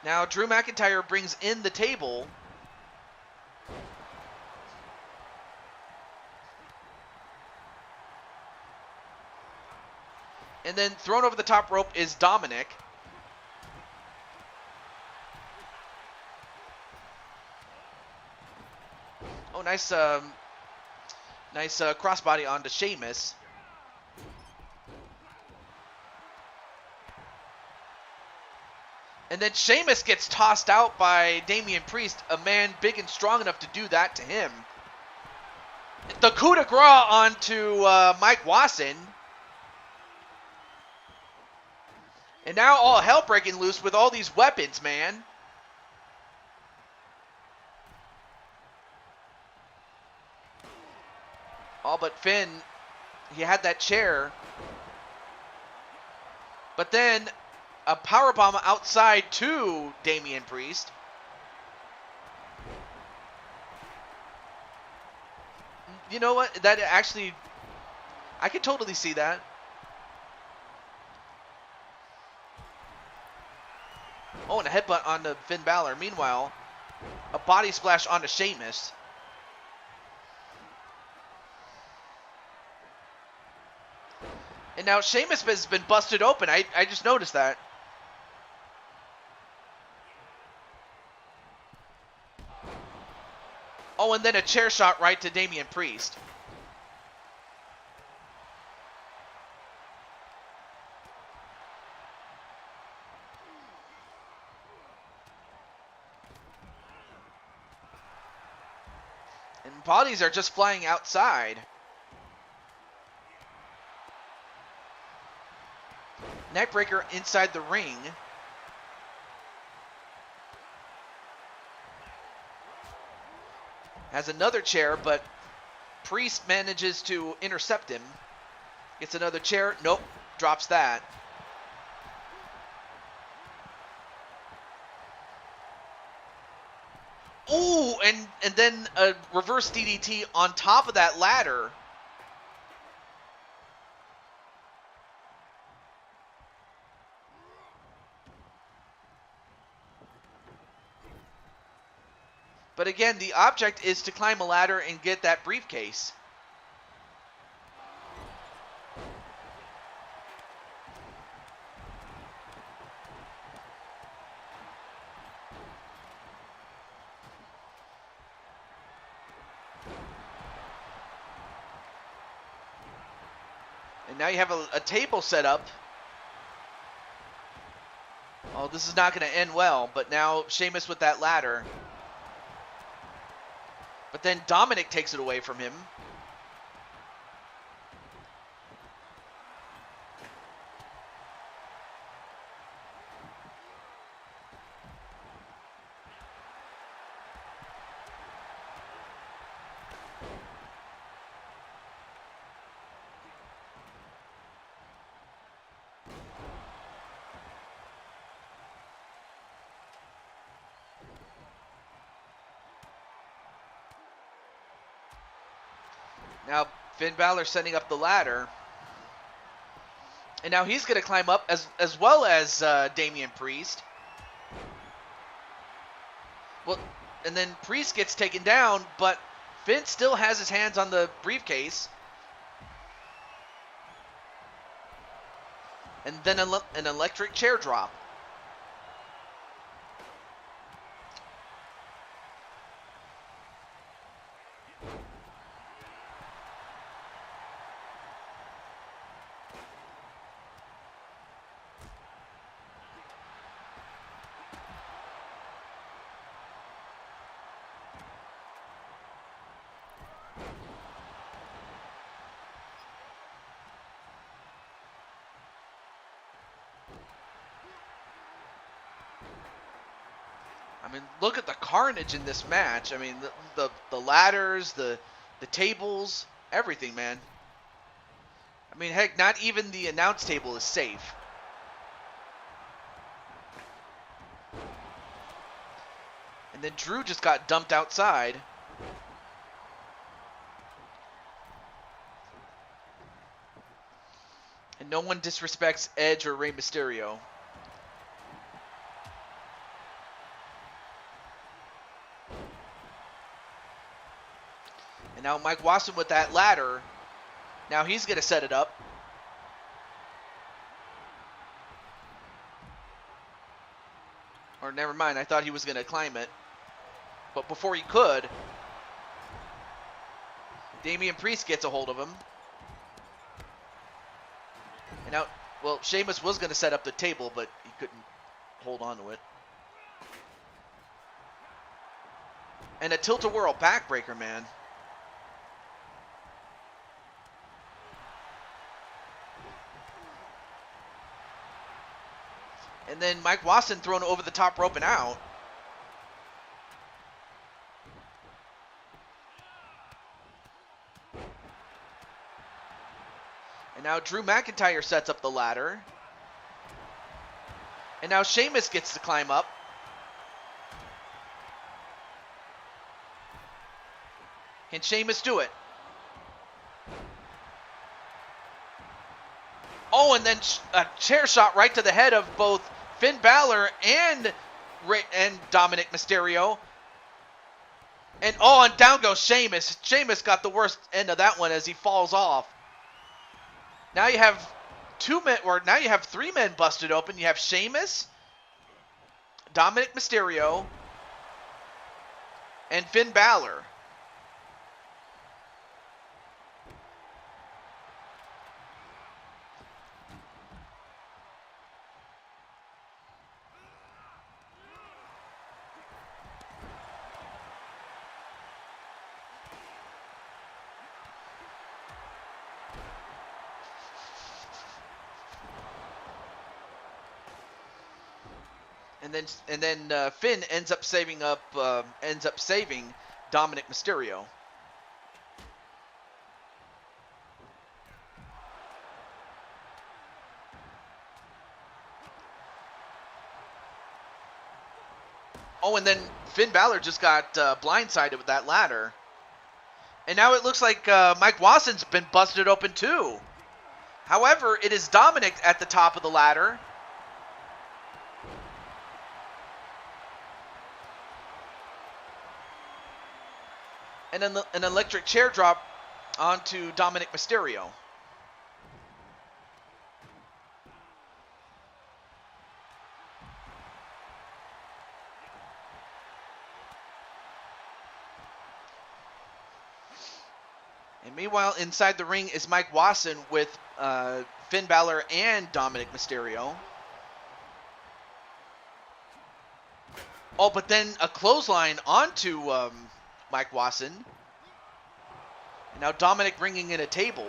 Now Drew McIntyre brings in the table. And then thrown over the top rope is Dominic. Oh, nice Nice crossbody onto Sheamus. And then Sheamus gets tossed out by Damian Priest, a man big and strong enough to do that to him. The coup de grace onto Mike Wasson. And now all hell breaking loose with all these weapons, man. Oh, but Finn, he had that chair. But then a powerbomb outside to Damian Priest. You know what? That actually, I could totally see that. Oh, and a headbutt onto Finn Balor. Meanwhile, a body splash onto Sheamus. And now Sheamus has been busted open. I just noticed that. Oh, and then a chair shot right to Damian Priest. And bodies are just flying outside. Neckbreaker inside the ring. Has another chair, but Priest manages to intercept him. Gets another chair. Nope. Drops that. Ooh, and then a reverse DDT on top of that ladder. But again, the object is to climb a ladder and get that briefcase. And now you have a table set up. Oh, this is not going to end well, but now Sheamus with that ladder. But then Dominic takes it away from him. Now Finn Balor setting up the ladder. And now he's going to climb up as well as Damian Priest. Well, and then Priest gets taken down, but Finn still has his hands on the briefcase. And then an electric chair drop. I mean, look at the carnage in this match. I mean, the ladders, the tables, everything, man. I mean, heck, not even the announce table is safe. And then Drew just got dumped outside. And no one disrespects Edge or Rey Mysterio. And now Mike Wasson with that ladder. Now he's going to set it up. Or never mind, I thought he was going to climb it. But before he could, Damian Priest gets a hold of him. And now, well, Sheamus was going to set up the table, but he couldn't hold on to it. And a tilt-a-whirl backbreaker, man. And then Mike Watson thrown over the top rope and out. And now Drew McIntyre sets up the ladder. And now Sheamus gets to climb up. Can Sheamus do it? Oh, and then a chair shot right to the head of both Finn Balor and Dominic Mysterio. And oh, and down goes Sheamus. Sheamus got the worst end of that one as he falls off. Now you have now you have 3 men busted open. You have Sheamus, Dominic Mysterio, and Finn Balor. And then Finn ends up saving Dominic Mysterio. Oh, and then Finn Balor just got blindsided with that ladder. And now it looks like Mike Watson's been busted open too. However, it is Dominic at the top of the ladder. And then an electric chair drop onto Dominic Mysterio. And meanwhile, inside the ring is Mike Watson with Finn Balor and Dominic Mysterio. Oh, but then a clothesline onto Mike Watson. And now Dominic bringing in a table.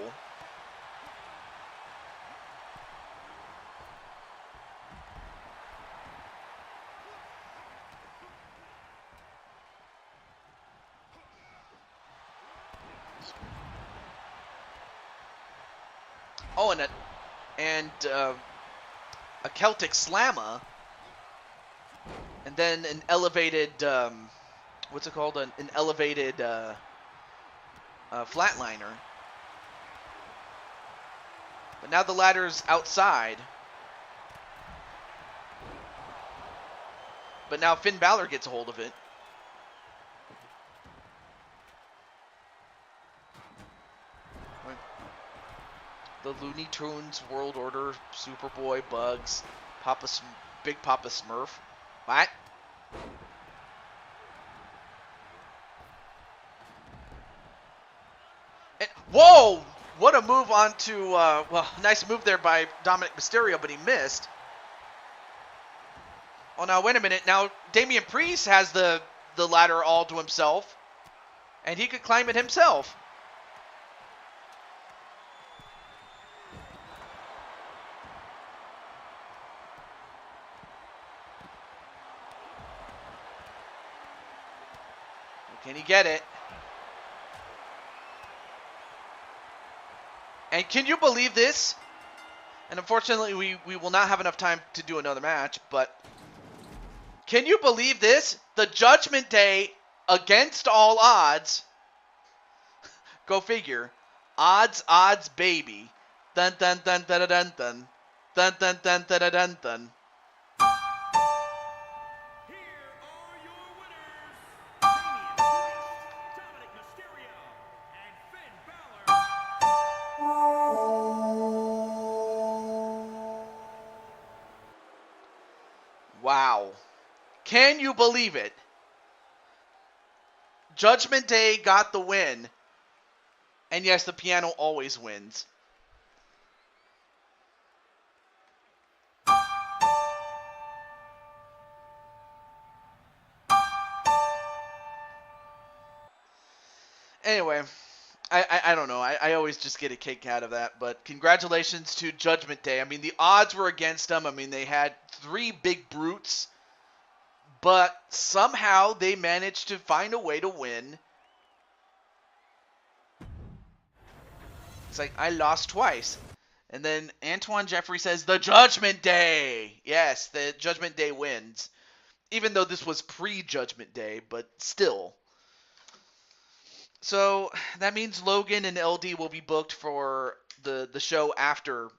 Oh, and a Celtic Slammer. And then an elevated, what's it called? An elevated flatliner. But now the ladder's outside. But now Finn Balor gets a hold of it. The Looney Tunes, World Order, Superboy, Bugs, Big Papa Smurf. What? And, whoa! What a move onto, well, nice move there by Dominic Mysterio, but he missed. Oh, now, wait a minute. Now, Damian Priest has the ladder all to himself, and he could climb it himself. Can he get it? And can you believe this? And unfortunately, we will not have enough time to do another match, but can you believe this? The Judgment Day, against all odds. Go figure. Odds, baby. Dun dun dun dun dun dun. Dun dun dun dun dun dun. Wow. Can you believe it? Judgment Day got the win. And yes, the piano always wins. Anyway, I don't know. I always just get a kick out of that. But congratulations to Judgment Day. I mean, the odds were against them. I mean, they had 3 big brutes, but somehow they managed to find a way to win. It's like, I lost twice. And then Antoine Jeffrey says, the Judgment Day! Yes, the Judgment Day wins. Even though this was pre-Judgment Day, but still. So that means Logan and LD will be booked for the show after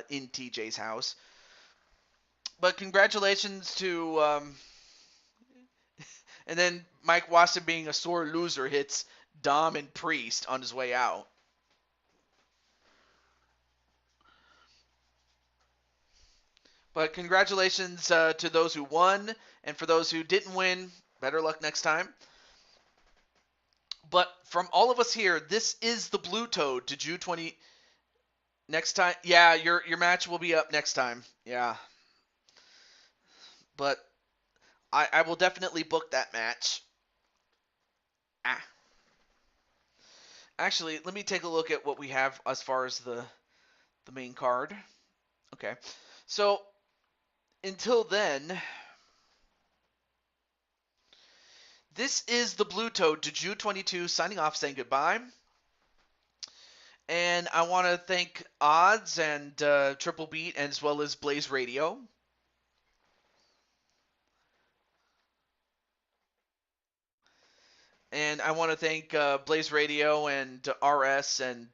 in TJ's house. But congratulations to and then Mike Watson, being a sore loser, hits Dom and Priest on his way out. But congratulations to those who won, and for those who didn't win, better luck next time. But from all of us here, this is the Blue Toad to June 20. Next time, yeah, your match will be up next time. Yeah, but I will definitely book that match. Ah. Actually, let me take a look at what we have as far as the main card. Okay. So, until then, this is the Blue Toad to June 22 signing off, saying goodbye. And I want to thank Odds and Triple Beat, as well as Blaze Radio. And I want to thank Blaze Radio and RS and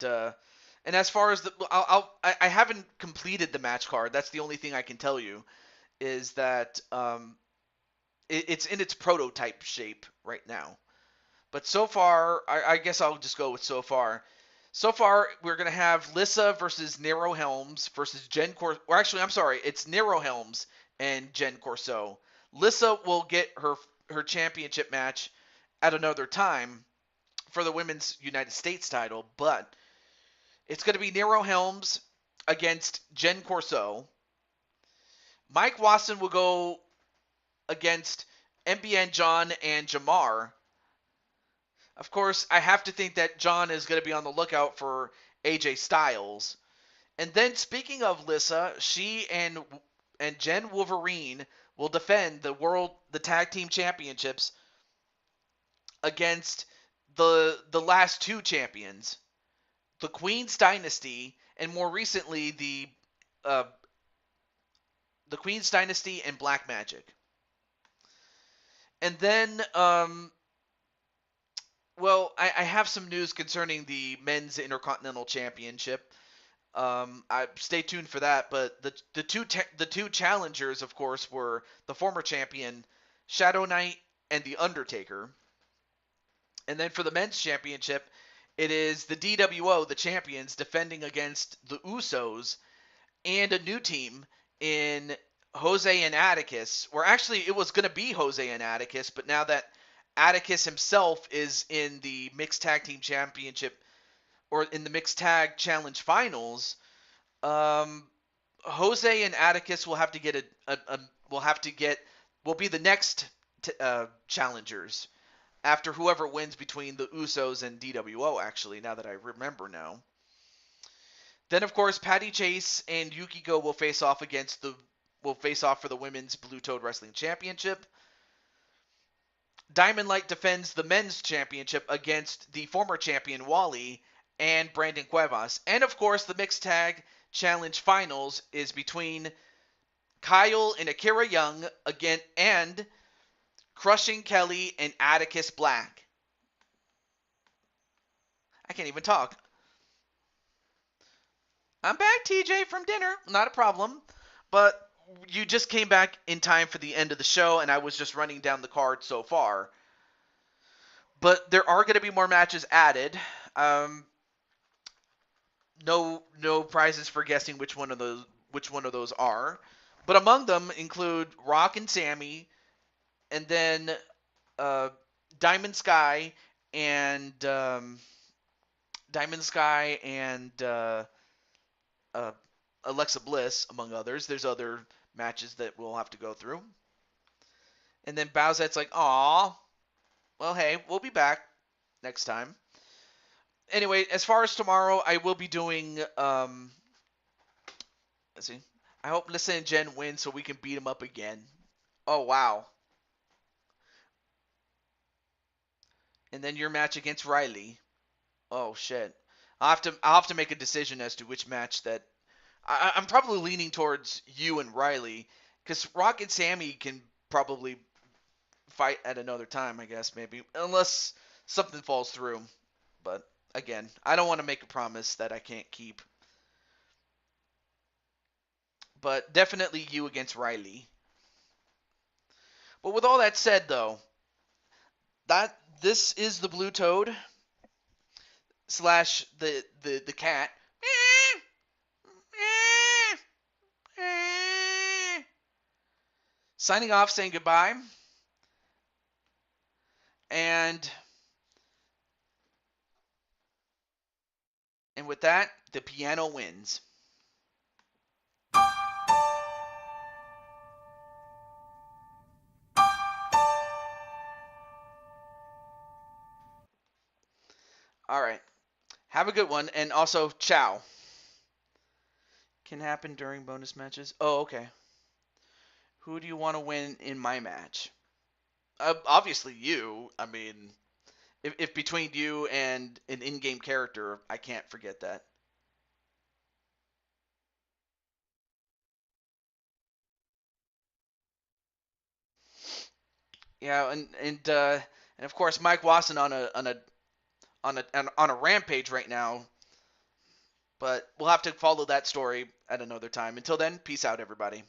as far as I haven't completed the match card. That's the only thing I can tell you, is that it's in its prototype shape right now. But so far, I guess I'll just go with so far. So far, we're going to have Lissa versus Nero Helms versus Jen Corso. Or actually, I'm sorry, it's Nero Helms and Jen Corso. Lissa will get her championship match at another time for the women's United States title, but it's going to be Nero Helms against Jen Corso. Mike Watson will go against MBN John and Jamar. Of course, I have to think that John is going to be on the lookout for AJ Styles. And then, speaking of Lissa, she and Jen Wolverine will defend the tag team championships against the last 2 champions, the Queen's Dynasty, and more recently the Queen's Dynasty and Black Magic. And then, I have some news concerning the Men's Intercontinental Championship. Stay tuned for that. But the two challengers, of course, were the former champion Shadow Knight and the Undertaker. And then for the men's championship, it is the DWO, the champions, defending against the Usos and a new team in Jose and Atticus. Or actually, it was going to be Jose and Atticus, but now that Atticus himself is in the Mixed Tag Team Championship, or in the Mixed Tag Challenge Finals, Jose and Atticus will have to get will be the next challengers after whoever wins between the Usos and DWO, actually, now that I remember now. Then, of course, Patty Chase and Yukiko will face off for the Women's Blue Toad Wrestling Championship. Diamond Light defends the Men's Championship against the former champion Wally and Brandon Cuevas. And, of course, the Mixed Tag Challenge Finals is between Kyle and Akira Young and Crushing Kelly and Atticus Black. I can't even talk. I'm back, TJ, from dinner. Not a problem. But you just came back in time for the end of the show, and I was just running down the card so far. But there are going to be more matches added. No prizes for guessing which one of those are. But among them include Rock and Sammy, and then Diamond Sky and Diamond Sky and uh, Alexa Bliss, among others. There's other matches that we'll have to go through. And then Bowsette's like, "Aw, well, hey, we'll be back next time." Anyway, as far as tomorrow, I will be doing. Let's see. I hope Lissa and Jen win so we can beat them up again. Oh wow. And then your match against Riley. Oh shit. I'll have to make a decision as to which match that I'm probably leaning towards you and Riley because Rock and Sammy can probably fight at another time, I guess maybe, unless something falls through. But again, I don't want to make a promise that I can't keep. But definitely you against Riley. But with all that said, though, that this is the Blue Toad slash the cat. Signing off, saying goodbye. And with that, the piano wins. All right. Have a good one. And also, ciao. Can happen during bonus matches. Oh, okay. Who do you want to win in my match? Obviously you. I mean, if between you and an in-game character, I can't forget that. Yeah, and of course Mike Wasson on a rampage right now. But we'll have to follow that story at another time. Until then, peace out, everybody.